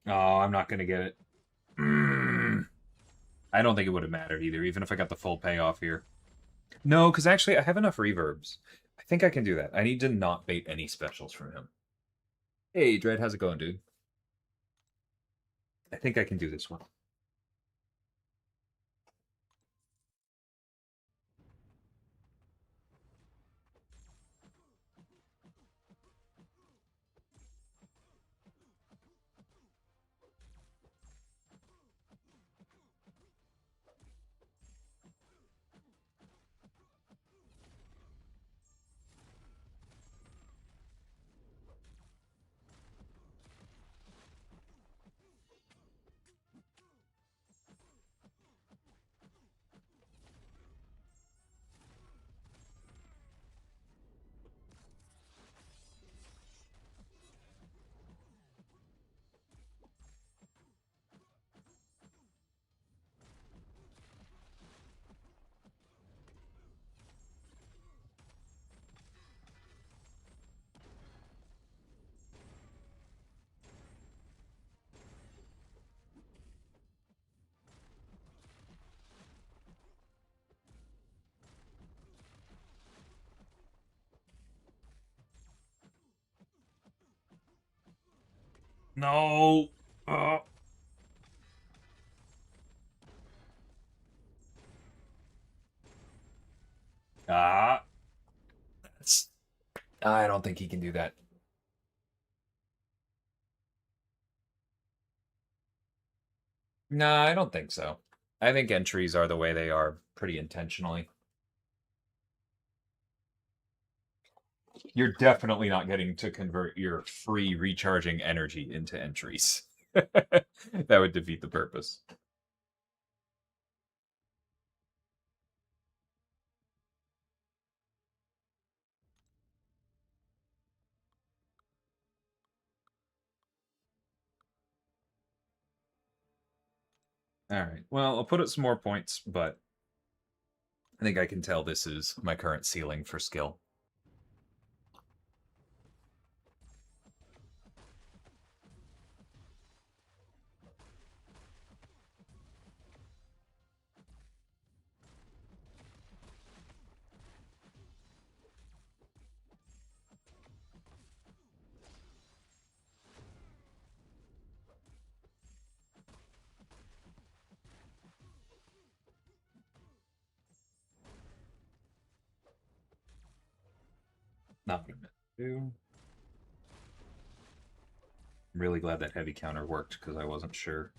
Speaker 1: Oh, I'm not going to get it. I don't think it would have mattered either, even if I got the full payoff here. No, because actually I have enough reverbs. I think I can do that. I need to not bait any specials from him. Hey, Dread, how's it going, dude? I think I can do this one. No. Ah.
Speaker 2: I don't think he can do that. No, I don't think so. I think entries are the way they are pretty intentionally. You're definitely not getting to convert your free recharging energy into entries. That would defeat the purpose. All right. Well, I'll put up some more points, but I think I can tell this is my current ceiling for skill. Not what I meant to do. I'm really glad that heavy counter worked because I wasn't sure.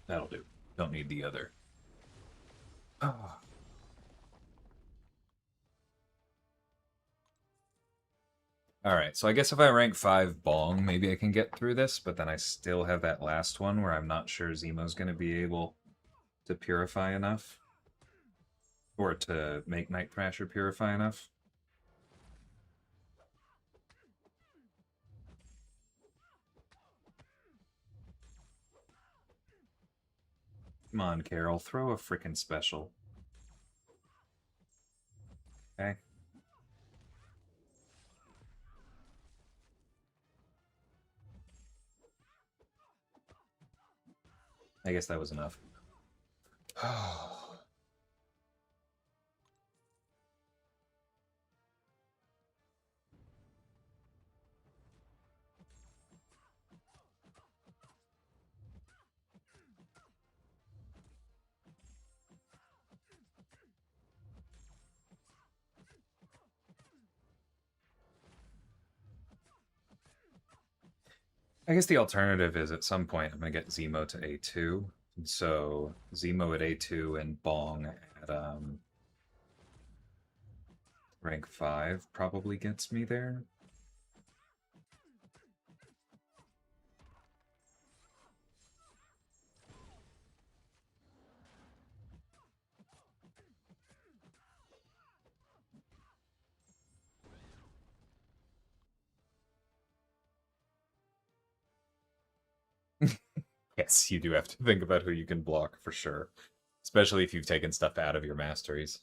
Speaker 2: That'll do. Don't need the other. Oh. All right, so I guess if I rank 5 Bong, maybe I can get through this, but then I still have that last one where I'm not sure Zemo's going to be able to purify enough. Or to make Night Thrasher purify enough. Come on, Carol, throw a frickin' special. Okay. I guess that was enough. I guess the alternative is at some point I'm going to get Zemo to A2. So Zemo at A2 and Bong at rank 5 probably gets me there. Yes, you do have to think about who you can block for sure. Especially if you've taken stuff out of your masteries.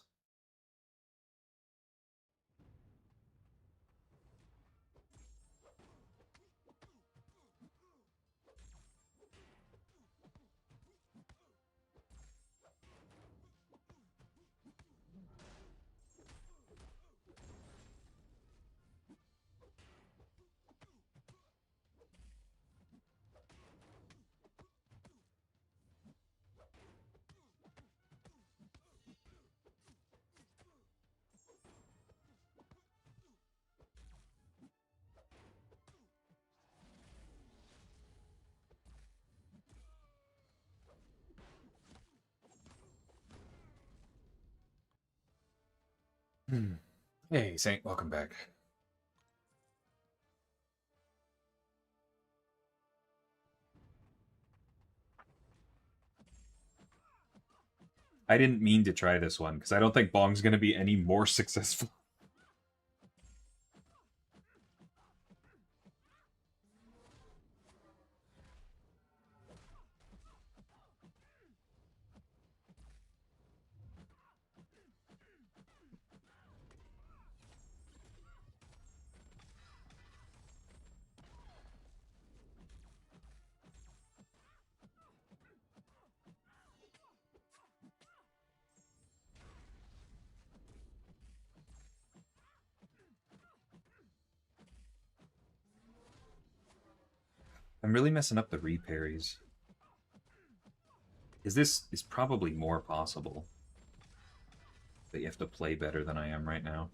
Speaker 2: Hey, Saint, welcome back. I didn't mean to try this one, because I don't think Bong's going to be any more successful.
Speaker 1: I'm really messing up the reparries. This is probably more possible. But you have to play better than I am right now.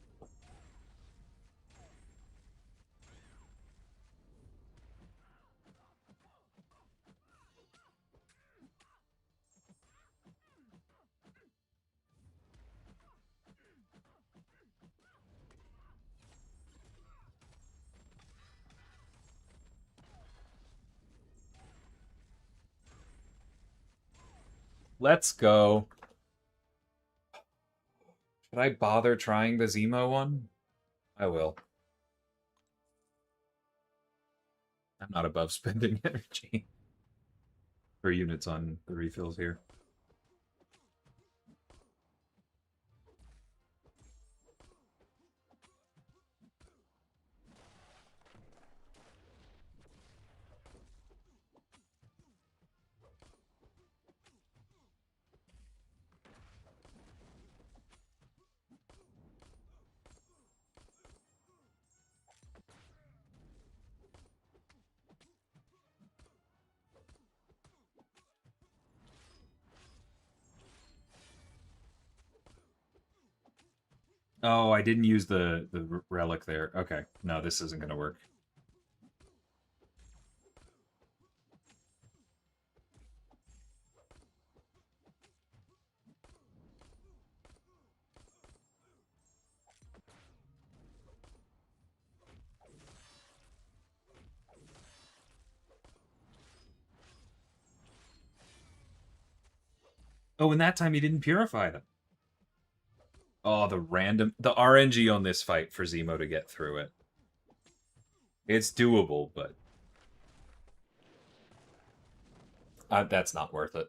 Speaker 1: Let's go. Should I bother trying the Zemo one? I will. I'm not above spending energy for units on the refills here. Oh, I didn't use the relic there. Okay. No, this isn't going to work. Oh, and that time he didn't purify them. Oh, the RNG on this fight for Zemo to get through it. It's doable, but that's not worth it.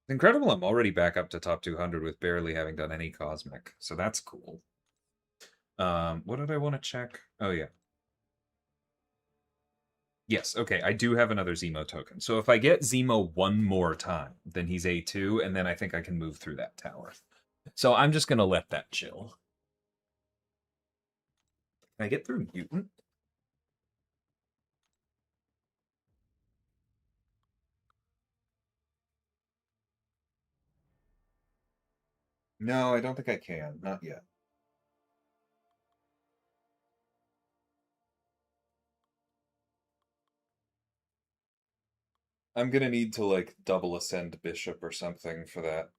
Speaker 1: It's incredible I'm already back up to top 200 with barely having done any Cosmic, so that's cool. What did I want to check? Oh, yeah. Yes, okay, I do have another Zemo token. So if I get Zemo one more time, then he's A2, and then I think I can move through that tower. So I'm just going to let that chill. Can I get through Mutant? No, I don't think I can. Not yet. I'm gonna need to like double ascend bishop or something for that.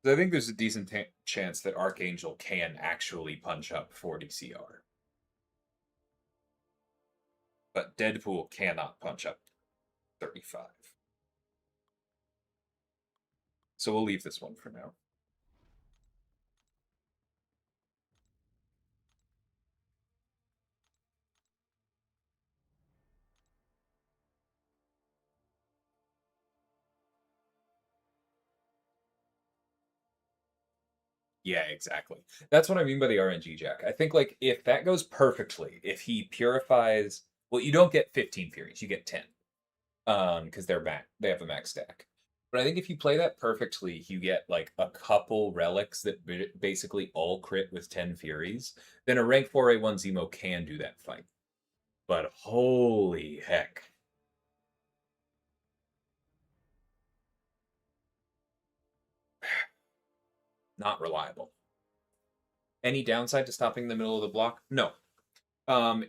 Speaker 1: I think there's a decent chance that Archangel can actually punch up 40 CR. But Deadpool cannot punch up 35. So we'll leave this one for now. Yeah, exactly. That's what I mean by the RNG jack. I think like if that goes perfectly, if he purifies, well, you don't get 15 Furies, you get 10. Because they have a max stack. But I think if you play that perfectly, you get like a couple relics that basically all crit with 10 Furies. Then a rank 4A1 Zemo can do that fight. But holy heck. Not reliable. Any downside to stopping in the middle of the block? No.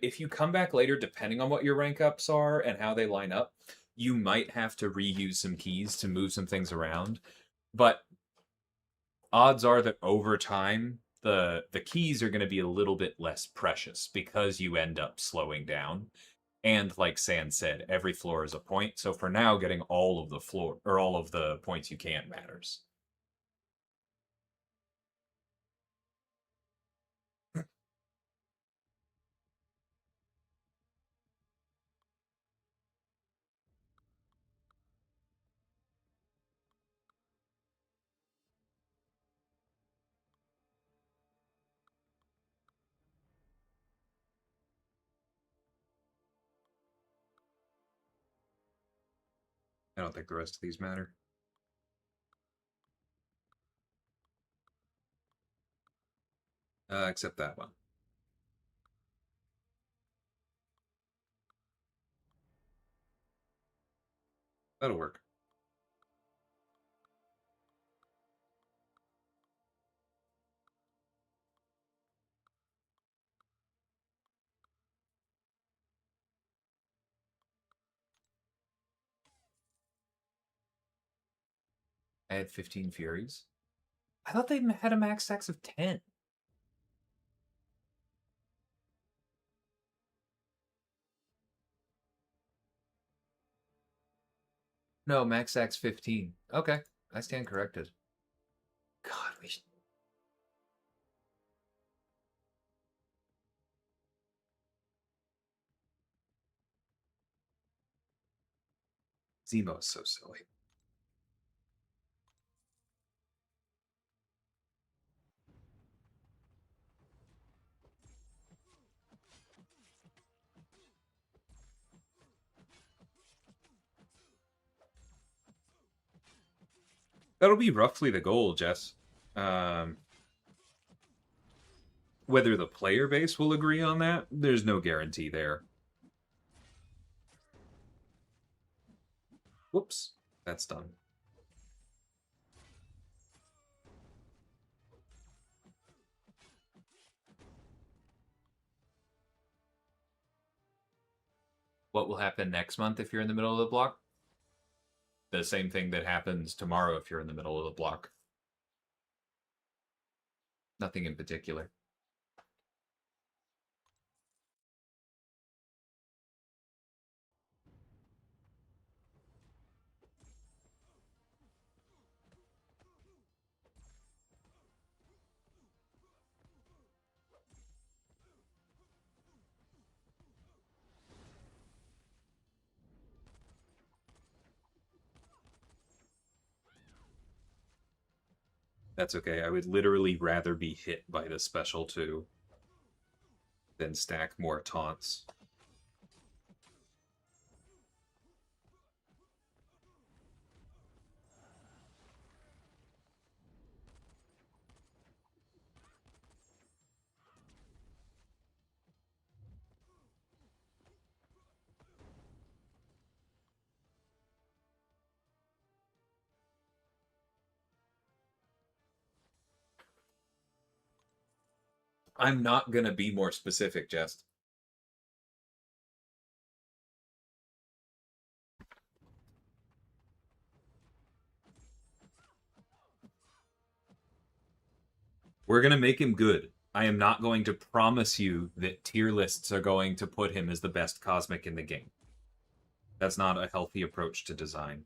Speaker 1: If you come back later, depending on what your rank ups are and how they line up, you might have to reuse some keys to move some things around. But odds are that over time, the keys are going to be a little bit less precious because you end up slowing down. And like Sand said, every floor is a point. So for now, getting all of the floor or all of the points you can matters. I don't think the rest of these matter. Except that one. That'll work.
Speaker 2: I had 15 Furies. I thought they had a max stacks of 10. No, max stacks 15. Okay, I stand corrected. God, we should...
Speaker 1: Zemo's so silly. That'll be roughly the goal, Jess. Whether the player base will agree on that, there's no guarantee there. Whoops, that's done.
Speaker 2: What will happen next month if you're in the middle of the block? The same thing that happens tomorrow if you're in the middle of the block. Nothing in particular.
Speaker 1: That's okay. I would literally rather be hit by the special 2 than stack more taunts.
Speaker 2: I'm not going to be more specific, Jess.
Speaker 1: We're going to make him good. I am not going to promise you that tier lists are going to put him as the best Cosmic in the game. That's not a healthy approach to design.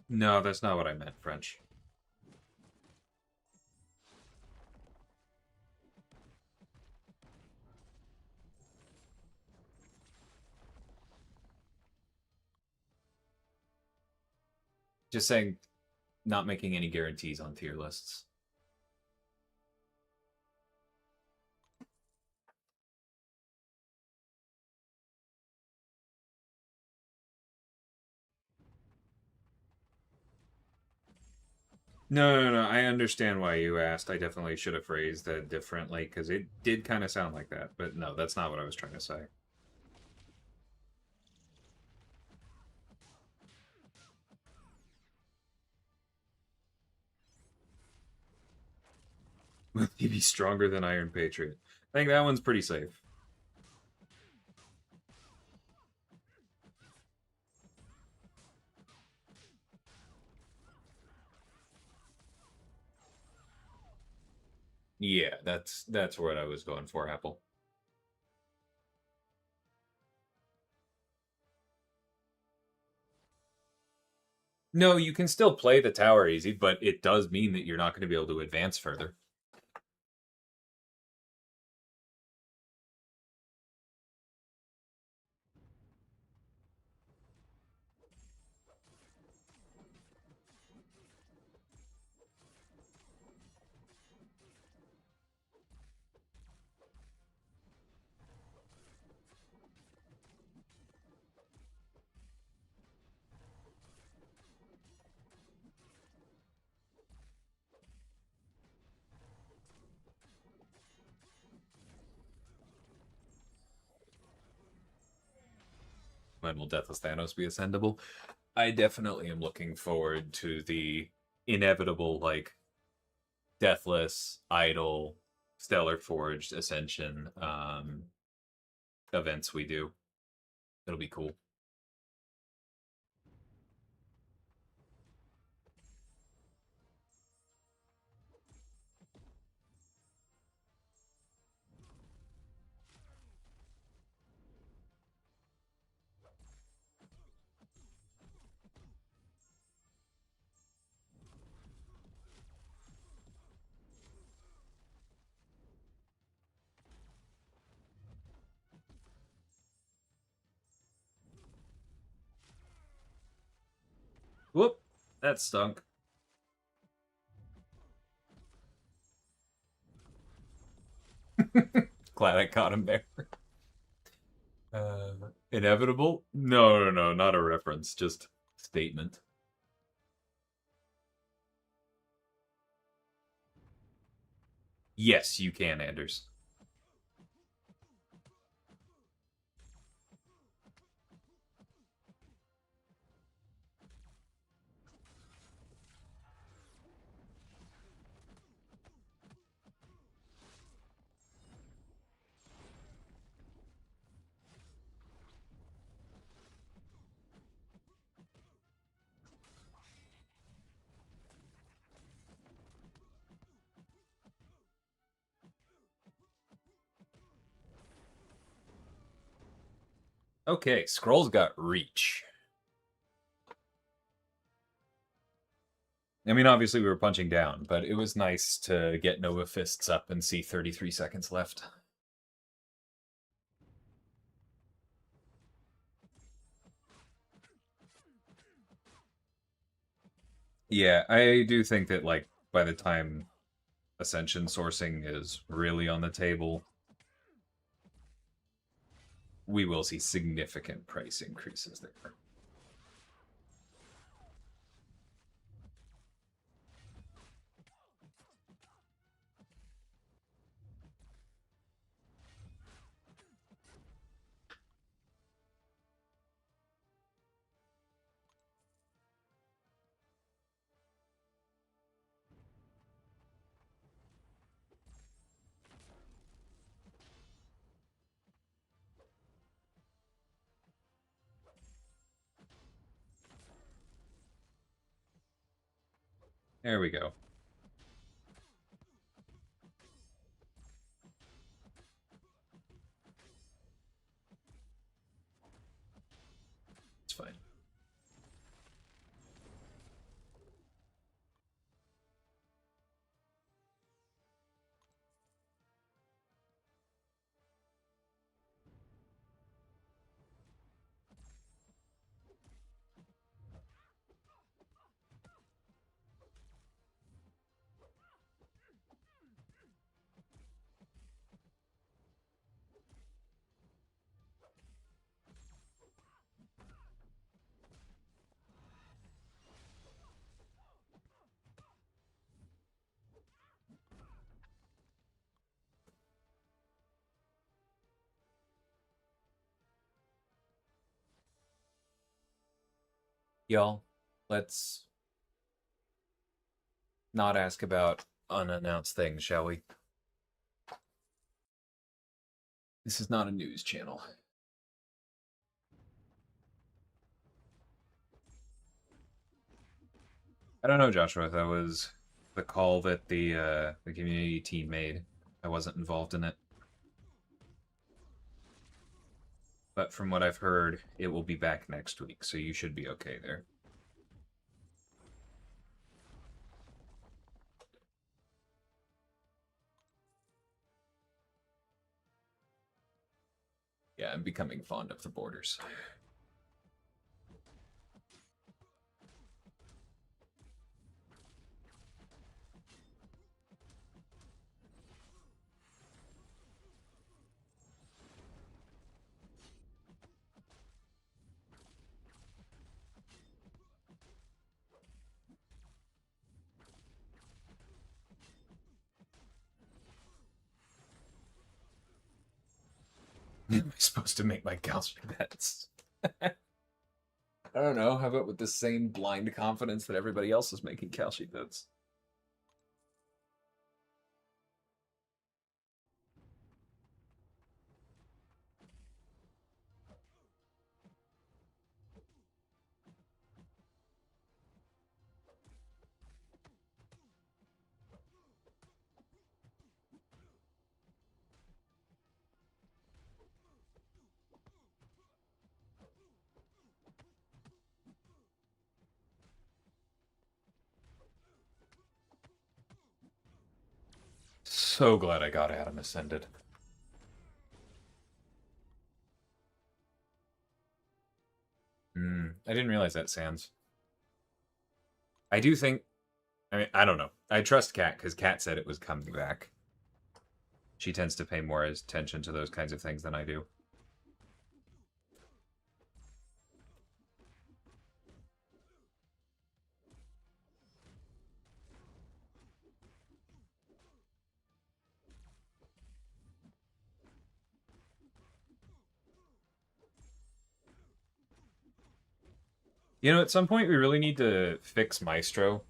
Speaker 1: No, that's not what I meant, French.
Speaker 2: Just saying, not making any guarantees on tier lists.
Speaker 1: No. I understand why you asked. I definitely should have phrased that differently because it did kind of sound like that. But no, that's not what I was trying to say. Will he be stronger than Iron Patriot? I think that one's pretty safe.
Speaker 2: Yeah, that's what I was going for, Apple. No, you can still play the tower easy, but it does mean that you're not going to be able to advance further. When will Deathless Thanos be ascendable? I definitely am looking forward to the inevitable, like, Deathless, Idol, Stellar Forged, Ascension events we do. It'll be cool. Whoop, that stunk. Glad I caught him there. Inevitable? No, not a reference, just statement. Yes, you can, Anders. Okay, Scrolls got reach. I mean, obviously we were punching down, but it was nice to get Nova Fists up and see 33 seconds left. Yeah, I do think that, like, by the time Ascension sourcing is really on the table, we will see significant price increases there. There we go. It's fine. Y'all, let's not ask about unannounced things, shall we? This is not a news channel. I don't know, Joshua. That was the call that the community team made. I wasn't involved in it. But from what I've heard, it will be back next week, so you should be okay there. Yeah, I'm becoming fond of the borders. Am I supposed to make my Gaussian bets? I don't know. How about with the same blind confidence that everybody else is making Kalshi bets? So glad I got Adam Ascended. I didn't realize that, Sans. I do think... I mean, I don't know. I trust Kat, because Kat said it was coming back. She tends to pay more attention to those kinds of things than I do. You know, at some point we really need to fix Maestro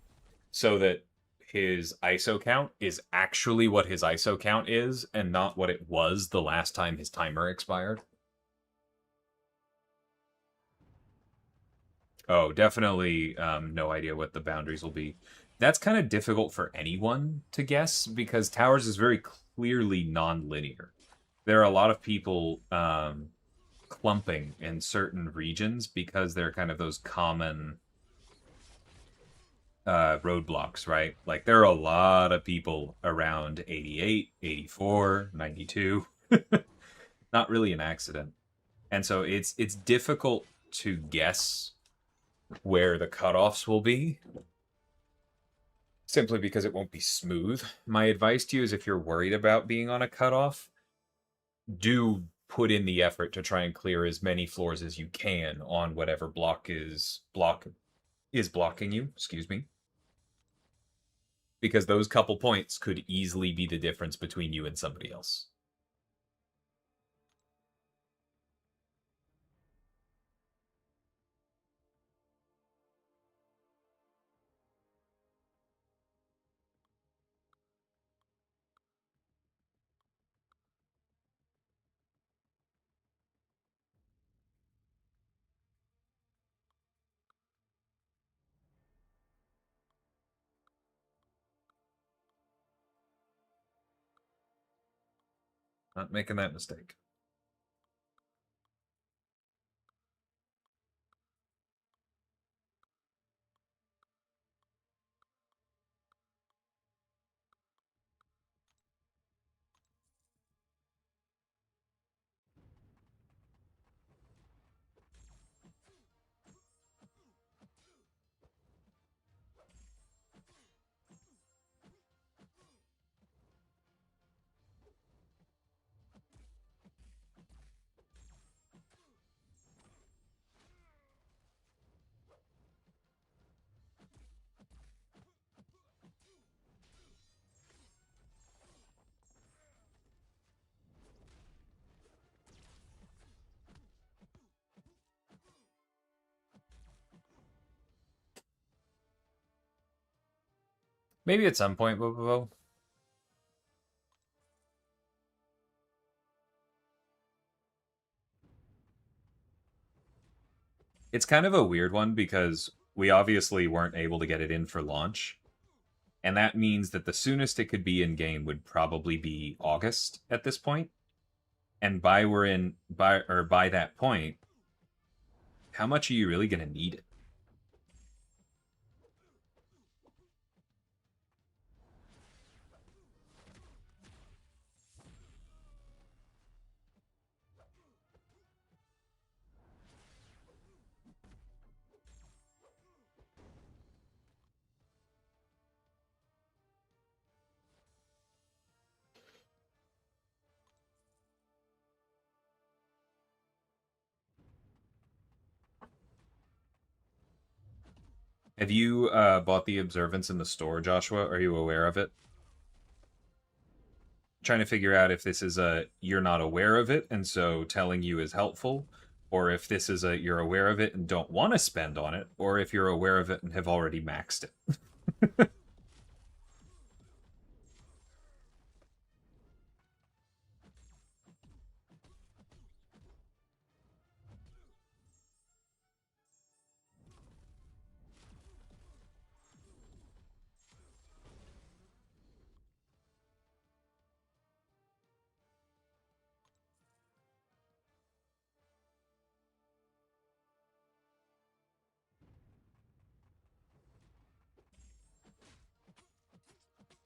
Speaker 2: so that his ISO count is actually what his ISO count is and not what it was the last time his timer expired. Oh, definitely no idea what the boundaries will be. That's kind of difficult for anyone to guess because Towers is very clearly non-linear. There are a lot of people clumping in certain regions because they're kind of those common roadblocks, right? Like there are a lot of people around 88, 84, 92. Not really an accident. And so it's difficult to guess where the cutoffs will be simply because it won't be smooth. My advice to you is if you're worried about being on a cutoff, do put in the effort to try and clear as many floors as you can on whatever block is blocking you, excuse me. Because those couple points could easily be the difference between you and somebody else. Not making that mistake. Maybe at some point, Bobo. It's kind of a weird one because we obviously weren't able to get it in for launch.
Speaker 1: And that means that the soonest it could be in game would probably be August at this point. And by that point, how much are you really going to need it? Have you bought the observance in the store, Joshua? Are you aware of it? Trying to figure out if this is a you're not aware of it and so telling you is helpful, or if this is a you're aware of it and don't want to spend on it, or if you're aware of it and have already maxed it.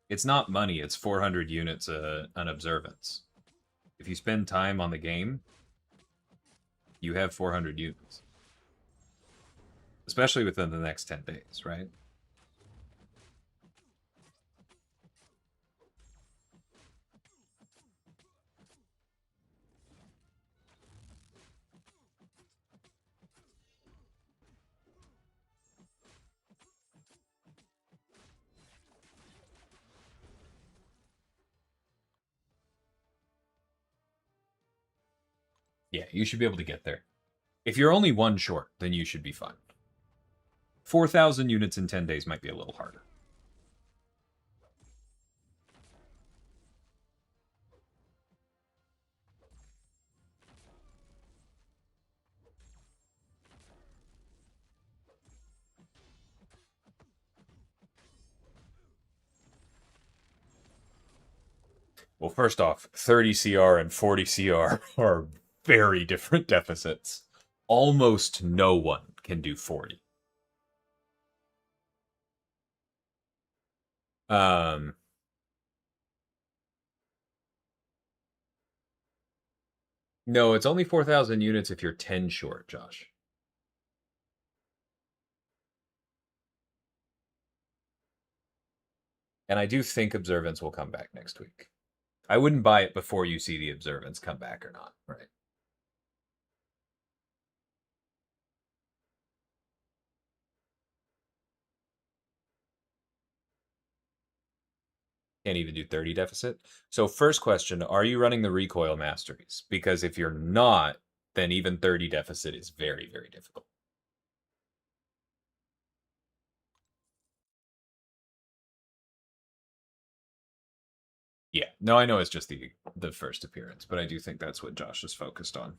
Speaker 1: It's not money, it's 400 units an observance. If you spend time on the game, you have 400 units. Especially within the next 10 days, right? Yeah, you should be able to get there. If you're only one short, then you should be fine. 4,000 units in 10 days might be a little harder. Well, first off, 30 CR and 40 CR are very different deficits. Almost no one can do 40. Um, no, it's only 4,000 units if you're 10 short, Josh. And I do think Observance will come back next week. I wouldn't buy it before you see the Observance come back or not, right? Can't even do 30 deficit. So first question, are you running the recoil masteries? Because if you're not, then even 30 deficit is very, very difficult. Yeah, no, I know it's just the first appearance, but I do think that's what Josh is focused on.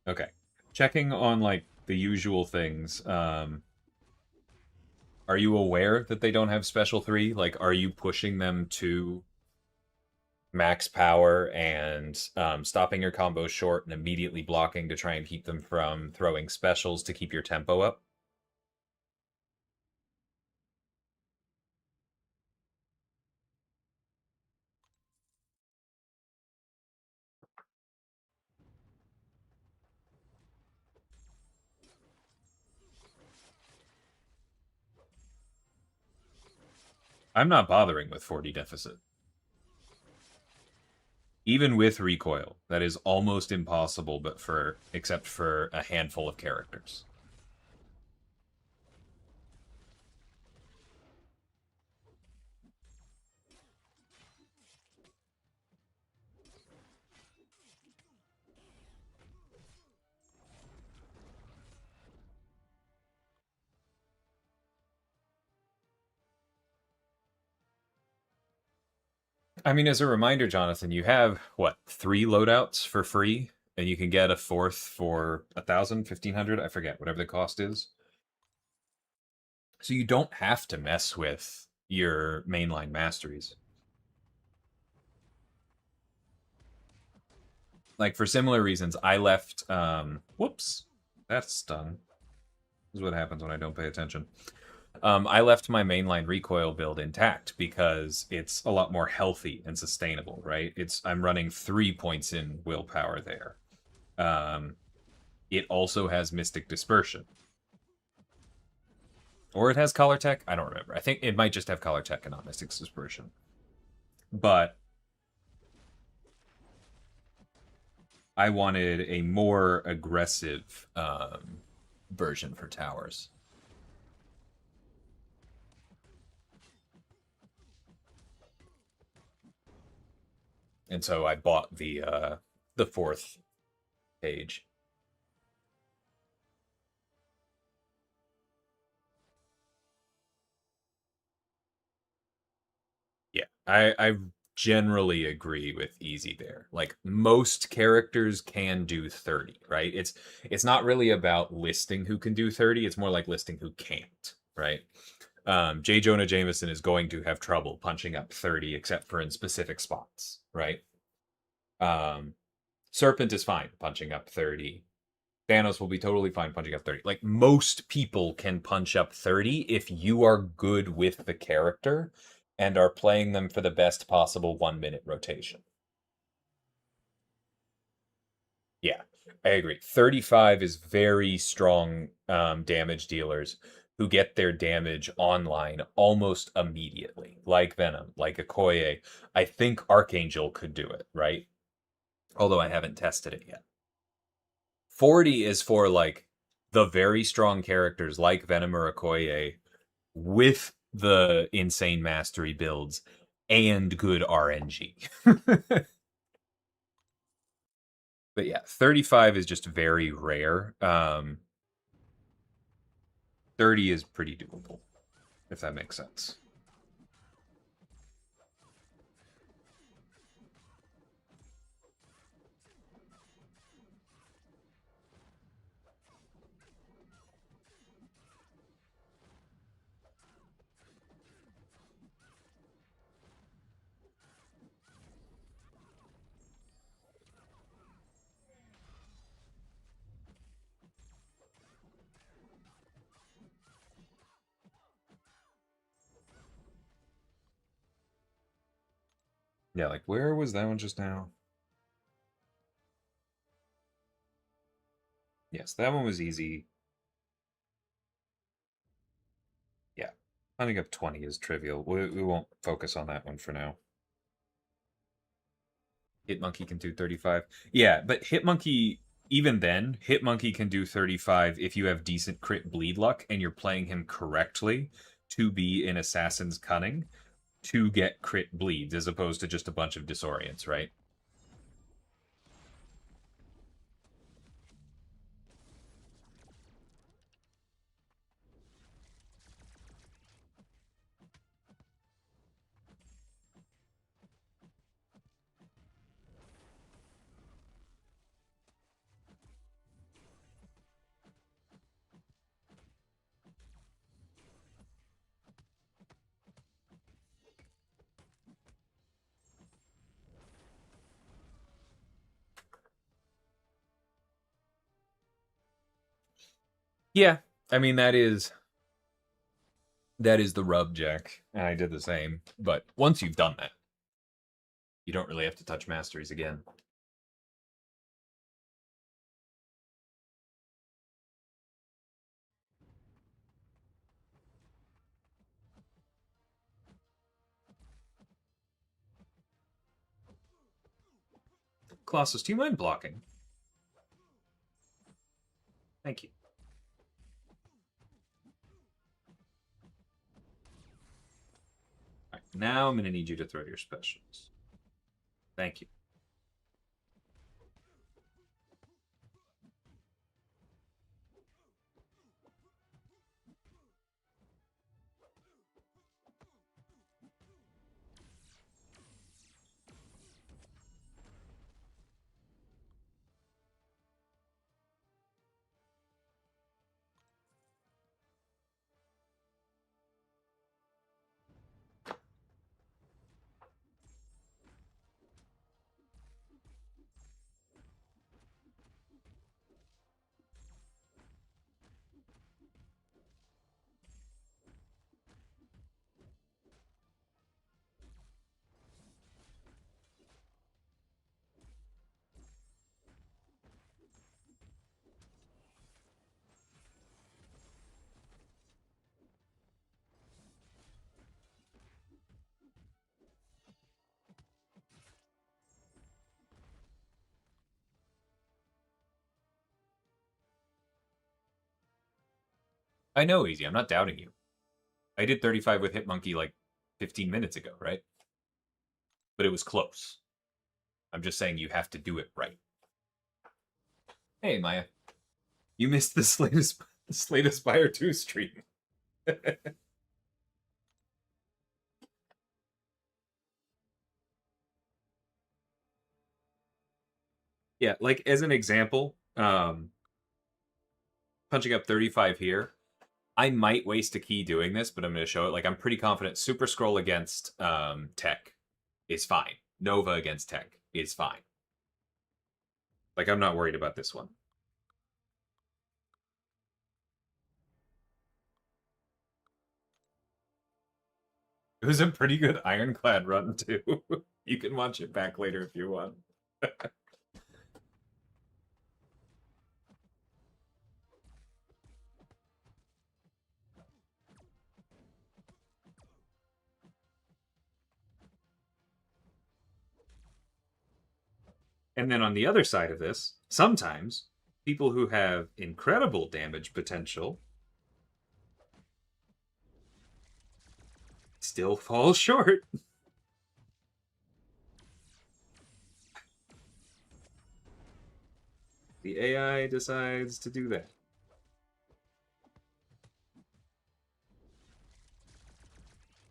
Speaker 1: Okay. Checking on like the usual things. Are you aware that they don't have special 3? Like, are you pushing them to max power and stopping your combos short and immediately blocking to try and keep them from throwing specials to keep your tempo up? I'm not bothering with 40 deficit. Even with recoil, that is almost impossible, but except for a handful of characters.
Speaker 2: I mean, as a reminder, Jonathan, you have, what, 3 loadouts for free? And you can get a 4th for 1,000, 1,500, I forget, whatever the cost is. So you don't have to mess with your mainline masteries. Like, for similar reasons, I left, whoops, that's done. This is what happens when I don't pay attention. I left my mainline recoil build intact because it's a lot more healthy and sustainable, right? I'm running 3 points in willpower there. It also has Mystic Dispersion. Or it has Collar Tech? I don't remember. I think it might just have Collar Tech and not Mystic Dispersion. But I wanted a more aggressive version for towers. And so I bought the 4th page. Yeah, I generally agree with Easy there. Like, most characters can do 30, right? It's not really about listing who can do 30, it's more like listing who can't, right? J. Jonah Jameson is going to have trouble punching up 30 except for in specific spots, right? Serpent is fine punching up 30. Thanos will be totally fine punching up 30. Like, most people can punch up 30 if you are good with the character and are playing them for the best possible 1-minute rotation. Yeah, I agree. 35 is very strong damage dealers who get their damage online almost immediately, like Venom, like Okoye. I think Archangel could do it, right? Although I haven't tested it yet. 40 is for, like, the very strong characters like Venom or Okoye with the insane mastery builds and good RNG. But yeah, 35 is just very rare. 30 is pretty doable, if that makes sense. Yeah, like, where was that one just now? Yes, that one was easy. Yeah, hunting up 20 is trivial. We won't focus on that one for now. Hitmonkey can do 35. Yeah, but Hitmonkey, even then, Hitmonkey can do 35 if you have decent crit bleed luck and you're playing him correctly to be in Assassin's Cunning to get crit bleeds as opposed to just a bunch of disorients, right? Yeah, I mean that is the rub, Jack, and I did the same. But once you've done that, you don't really have to touch masteries again. Colossus, do you mind blocking? Thank you. All right, now I'm going to need you to throw your specials. Thank you. I know, Easy. I'm not doubting you. I did 35 with Hitmonkey like 15 minutes ago, right? But it was close. I'm just saying you have to do it right. Hey, Maya. You missed the Slate Aspire 2 stream. Yeah, like as an example, punching up 35 here, I might waste a key doing this, but I'm going to show it. Like, I'm pretty confident Super Scroll against Tech is fine. Nova against Tech is fine. Like, I'm not worried about this one. It was a pretty good Ironclad run, too. You can watch it back later if you want. And then on the other side of this, sometimes people who have incredible damage potential still fall short. The AI decides to do that.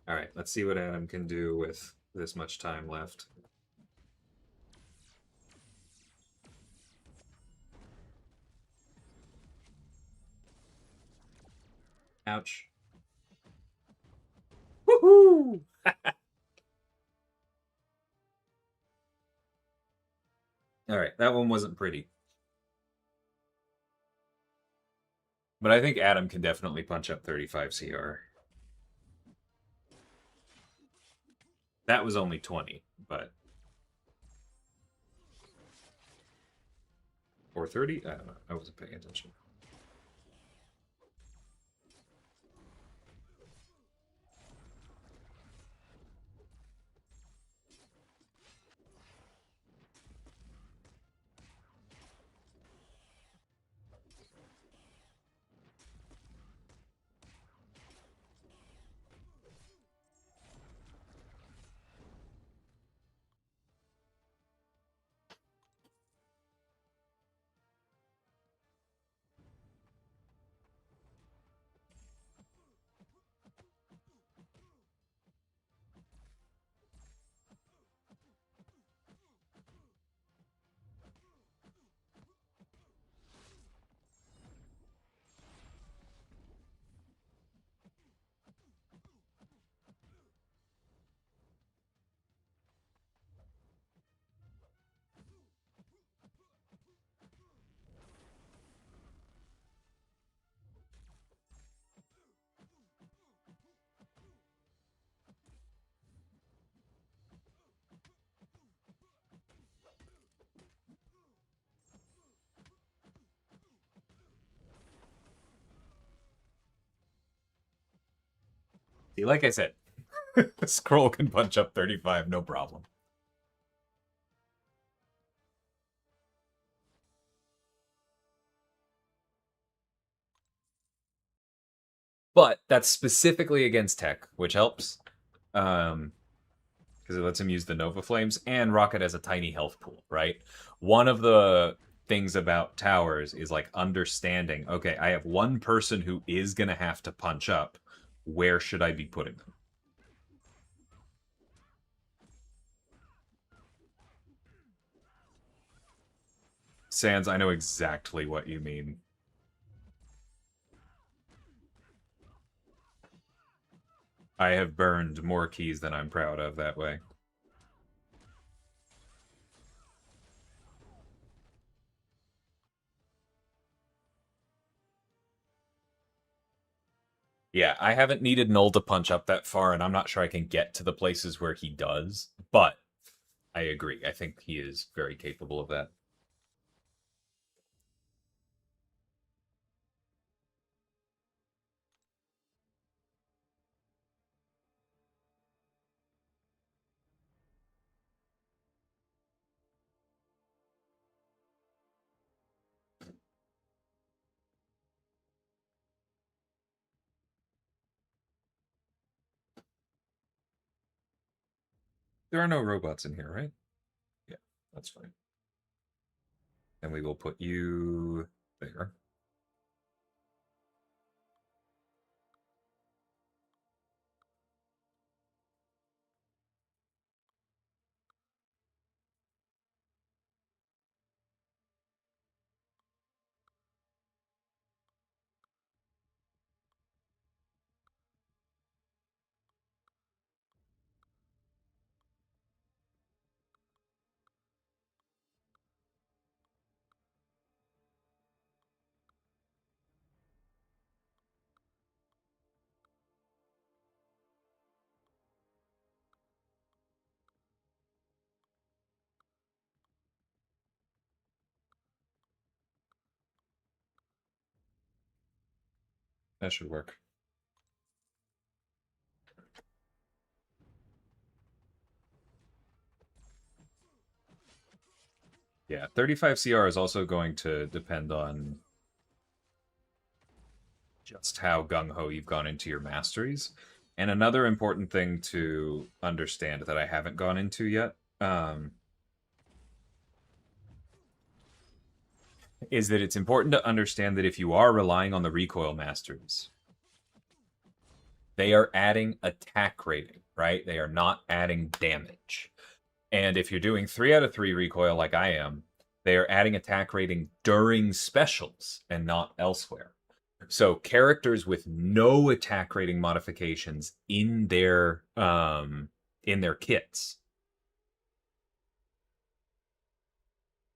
Speaker 2: All right, let's see what Adam can do with this much time left. Ouch. Woohoo! All right, that one wasn't pretty. But I think Adam can definitely punch up 35 CR. That was only 20, but... Or 30? I don't know. I wasn't paying attention. See, like I said, Scroll can punch up 35, no problem. But that's specifically against Tech, which helps. Because it lets him use the Nova Flames, and Rocket has a tiny health pool, right? One of the things about towers is like understanding, okay, I have one person who is going to have to punch up. Where should I be putting them? Sans, I know exactly what you mean. I have burned more keys than I'm proud of that way. Yeah, I haven't needed Null to punch up that far, and I'm not sure I can get to the places where he does, but I agree. I think he is very capable of that.
Speaker 1: There are no robots in here, right?
Speaker 2: Yeah, that's fine.
Speaker 1: And we will put you there. That should work. Yeah, 35 CR is also going to depend on just how gung-ho you've gone into your masteries. And another important thing to understand that I haven't gone into yet is that it's important to understand that if you are relying on the recoil masteries, they are adding attack rating, right? They are not adding damage. And if you're doing 3 out of 3 recoil like I am, they are adding attack rating during specials and not elsewhere. So characters with no attack rating modifications in their kits.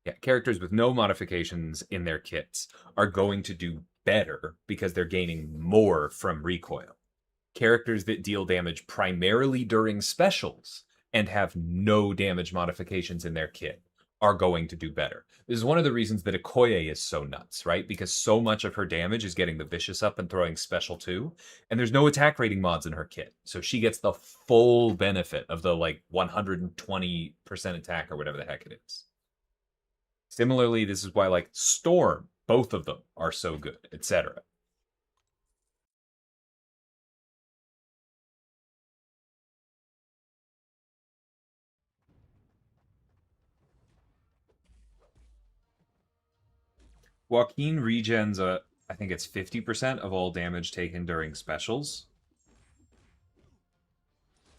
Speaker 1: Yeah, characters with no modifications in their kits are going to do better because they're gaining more from recoil. Characters that deal damage primarily during specials and have no damage modifications in their kit are going to do better. This is one of the reasons that Okoye is so nuts, right? Because so much of her damage is getting the Vicious up and throwing special too, and there's no attack rating mods in her kit. So she gets the full benefit of the like 120% attack or whatever the heck it is. Similarly, this is why like Storm, both of them are so good, etc. Joaquin regens I think it's 50% of all damage taken during specials.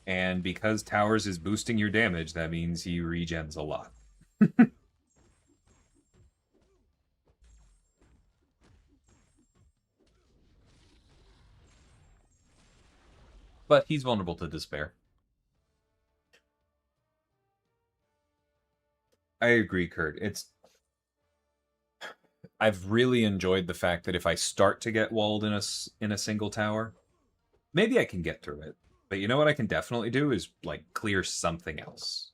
Speaker 1: And because Towers is boosting your damage, that means he regens a lot. But he's vulnerable to despair. I agree, Kurt. I've really enjoyed the fact that if I start to get walled in a single tower, maybe I can get through it. But you know what I can definitely do is like clear something else.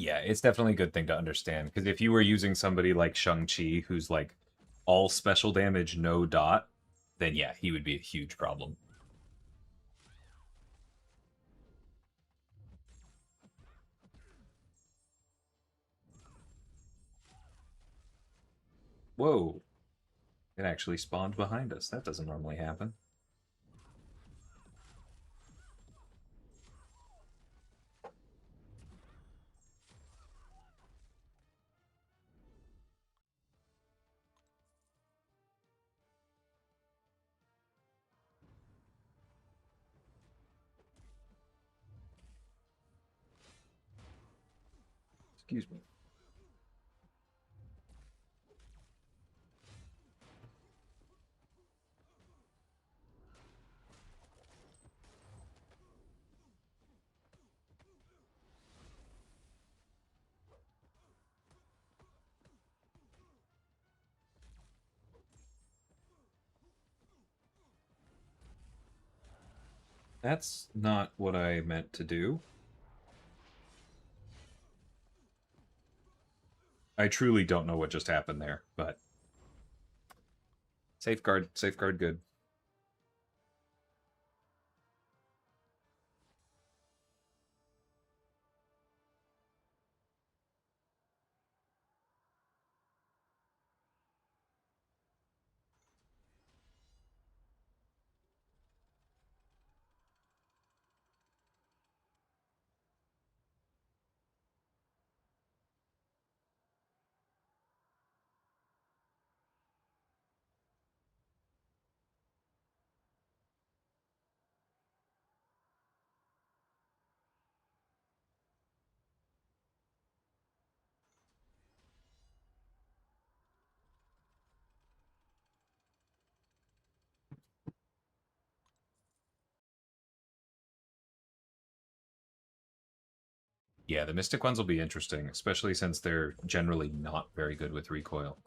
Speaker 1: Yeah, it's definitely a good thing to understand, because if you were using somebody like Shang-Chi, who's like all special damage, no dot, then yeah, he would be a huge problem. Whoa, it actually spawned behind us. That doesn't normally happen. Excuse me. That's not what I meant to do. I truly don't know what just happened there, but safeguard good. Yeah, the Mystic ones will be interesting, especially since they're generally not very good with recoil.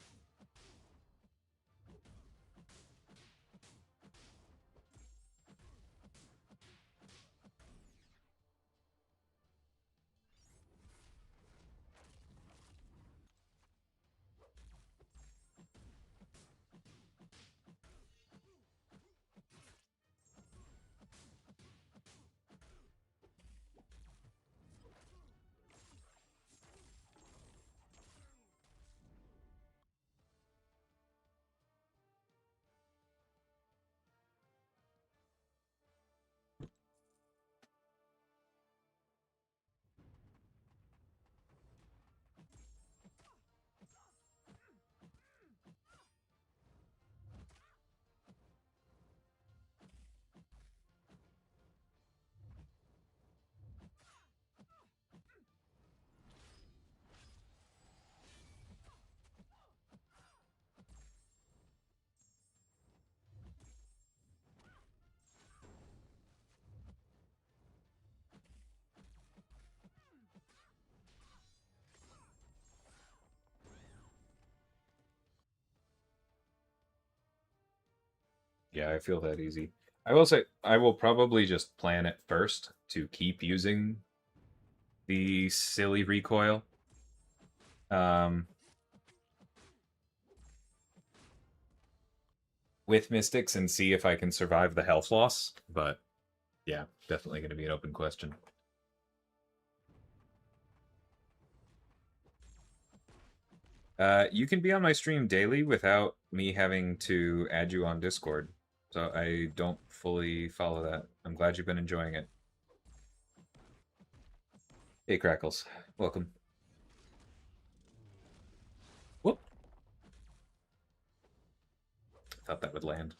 Speaker 1: Yeah, I feel that easy. I will say I will probably just plan it first to keep using the silly recoil. Um, with Mystics and see if I can survive the health loss. But yeah, definitely going to be an open question. You can be on my stream daily without me having to add you on Discord. So I don't fully follow that. I'm glad you've been enjoying it. Hey, Crackles. Welcome. Whoop. Thought that would land.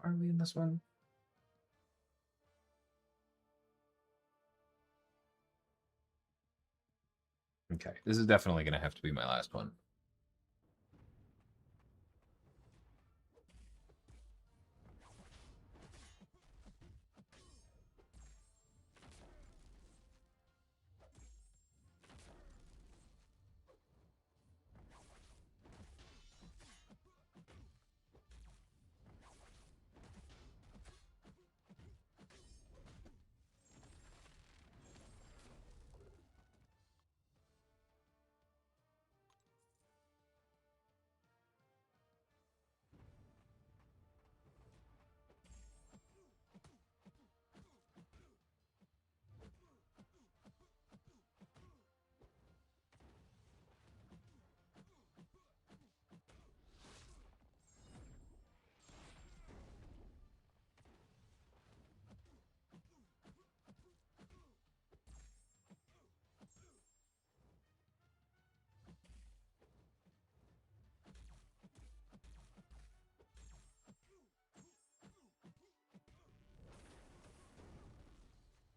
Speaker 1: are we in this one?
Speaker 2: Okay, this is definitely going to have to be my last one.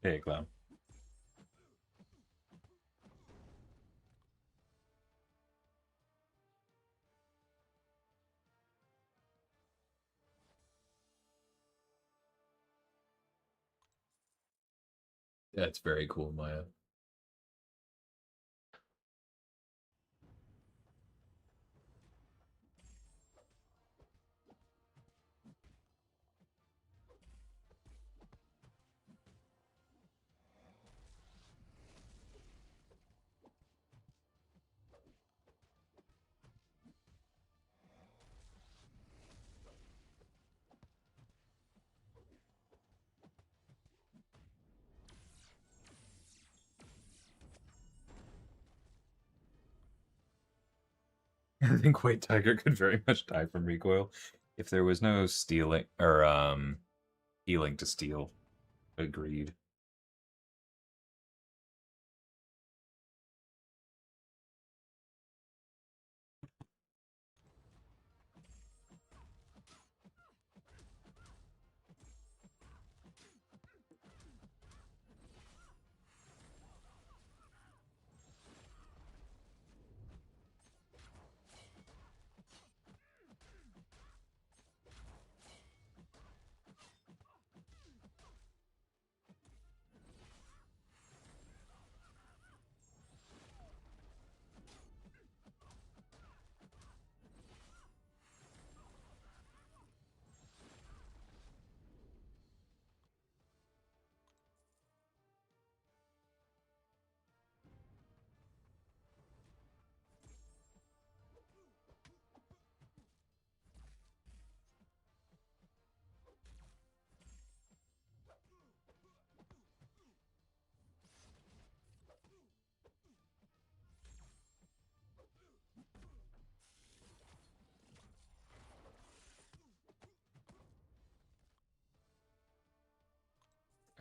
Speaker 2: Hey, Clown. That's very cool, Maya. I think White Tiger could very much die from recoil if there was no stealing or healing to steal. Agreed.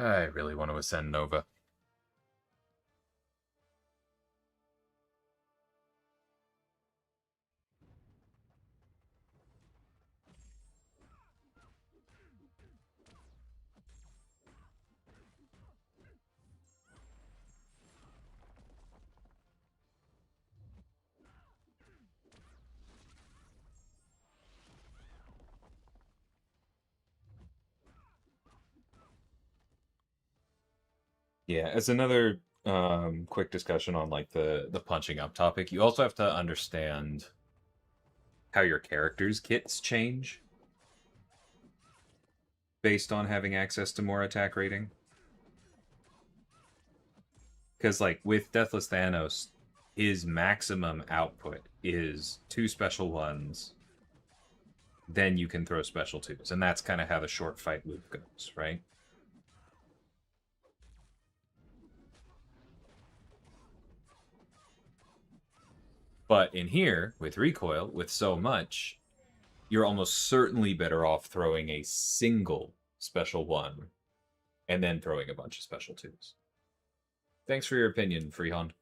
Speaker 2: I really want to ascend Nova. Yeah, as another quick discussion on like the punching up topic, you also have to understand how your character's kits change based on having access to more attack rating. Because like with Deathless Thanos, his maximum output is 2 special 1s, then you can throw special 2s, and that's kind of how the short fight loop goes, right? But in here, with recoil, with so much, you're almost certainly better off throwing a single special 1 and then throwing a bunch of special 2s. Thanks for your opinion, Freehond. If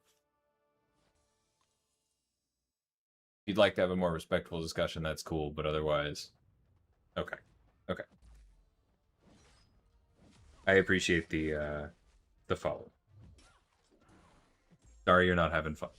Speaker 2: you'd like to have a more respectful discussion, that's cool, but otherwise... Okay. Okay.
Speaker 1: I appreciate the follow.
Speaker 2: Sorry, you're not having fun.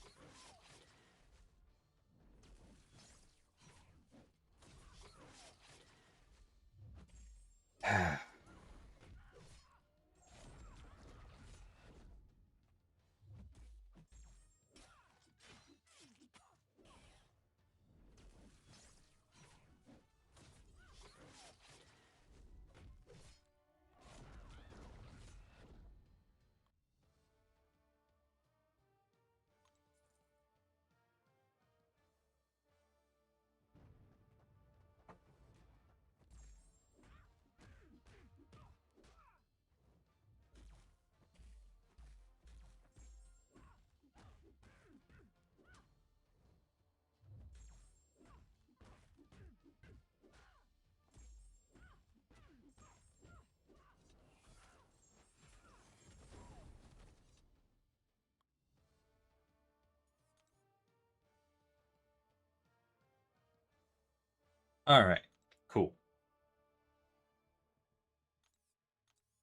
Speaker 1: All right, cool.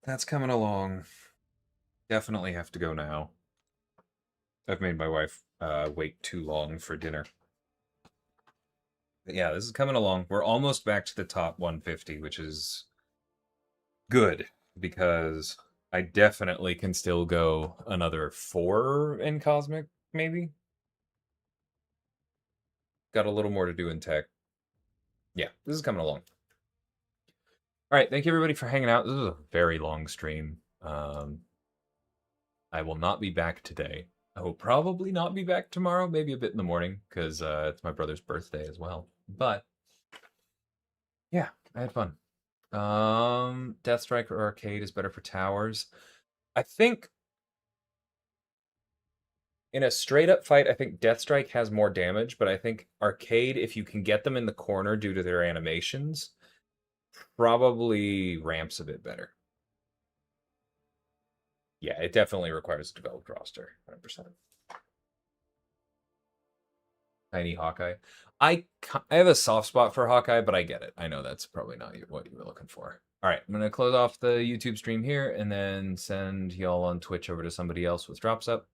Speaker 1: That's coming along. Definitely have to go now. I've made my wife wait too long for dinner. But yeah, this is coming along. We're almost back to the top 150, which is good because I definitely can still go another 4 in Cosmic, maybe. Got a little more to do in Tech. Yeah, this is coming along. All right, thank you everybody for hanging out. This is a very long stream. I will not be back today. I will probably not be back tomorrow, maybe a bit in the morning, because it's my brother's birthday as well. But yeah, I had fun. Deathstrike or Arcade is better for towers. I think in a straight up fight, I think Deathstrike has more damage, but I think Arcade, if you can get them in the corner due to their animations, probably ramps a bit better. Yeah, it definitely requires a developed roster, 100%. Tiny Hawkeye. I have a soft spot for Hawkeye, but I get it. I know that's probably not what you were looking for. All right, I'm going to close off the YouTube stream here and then send y'all on Twitch over to somebody else with drops up.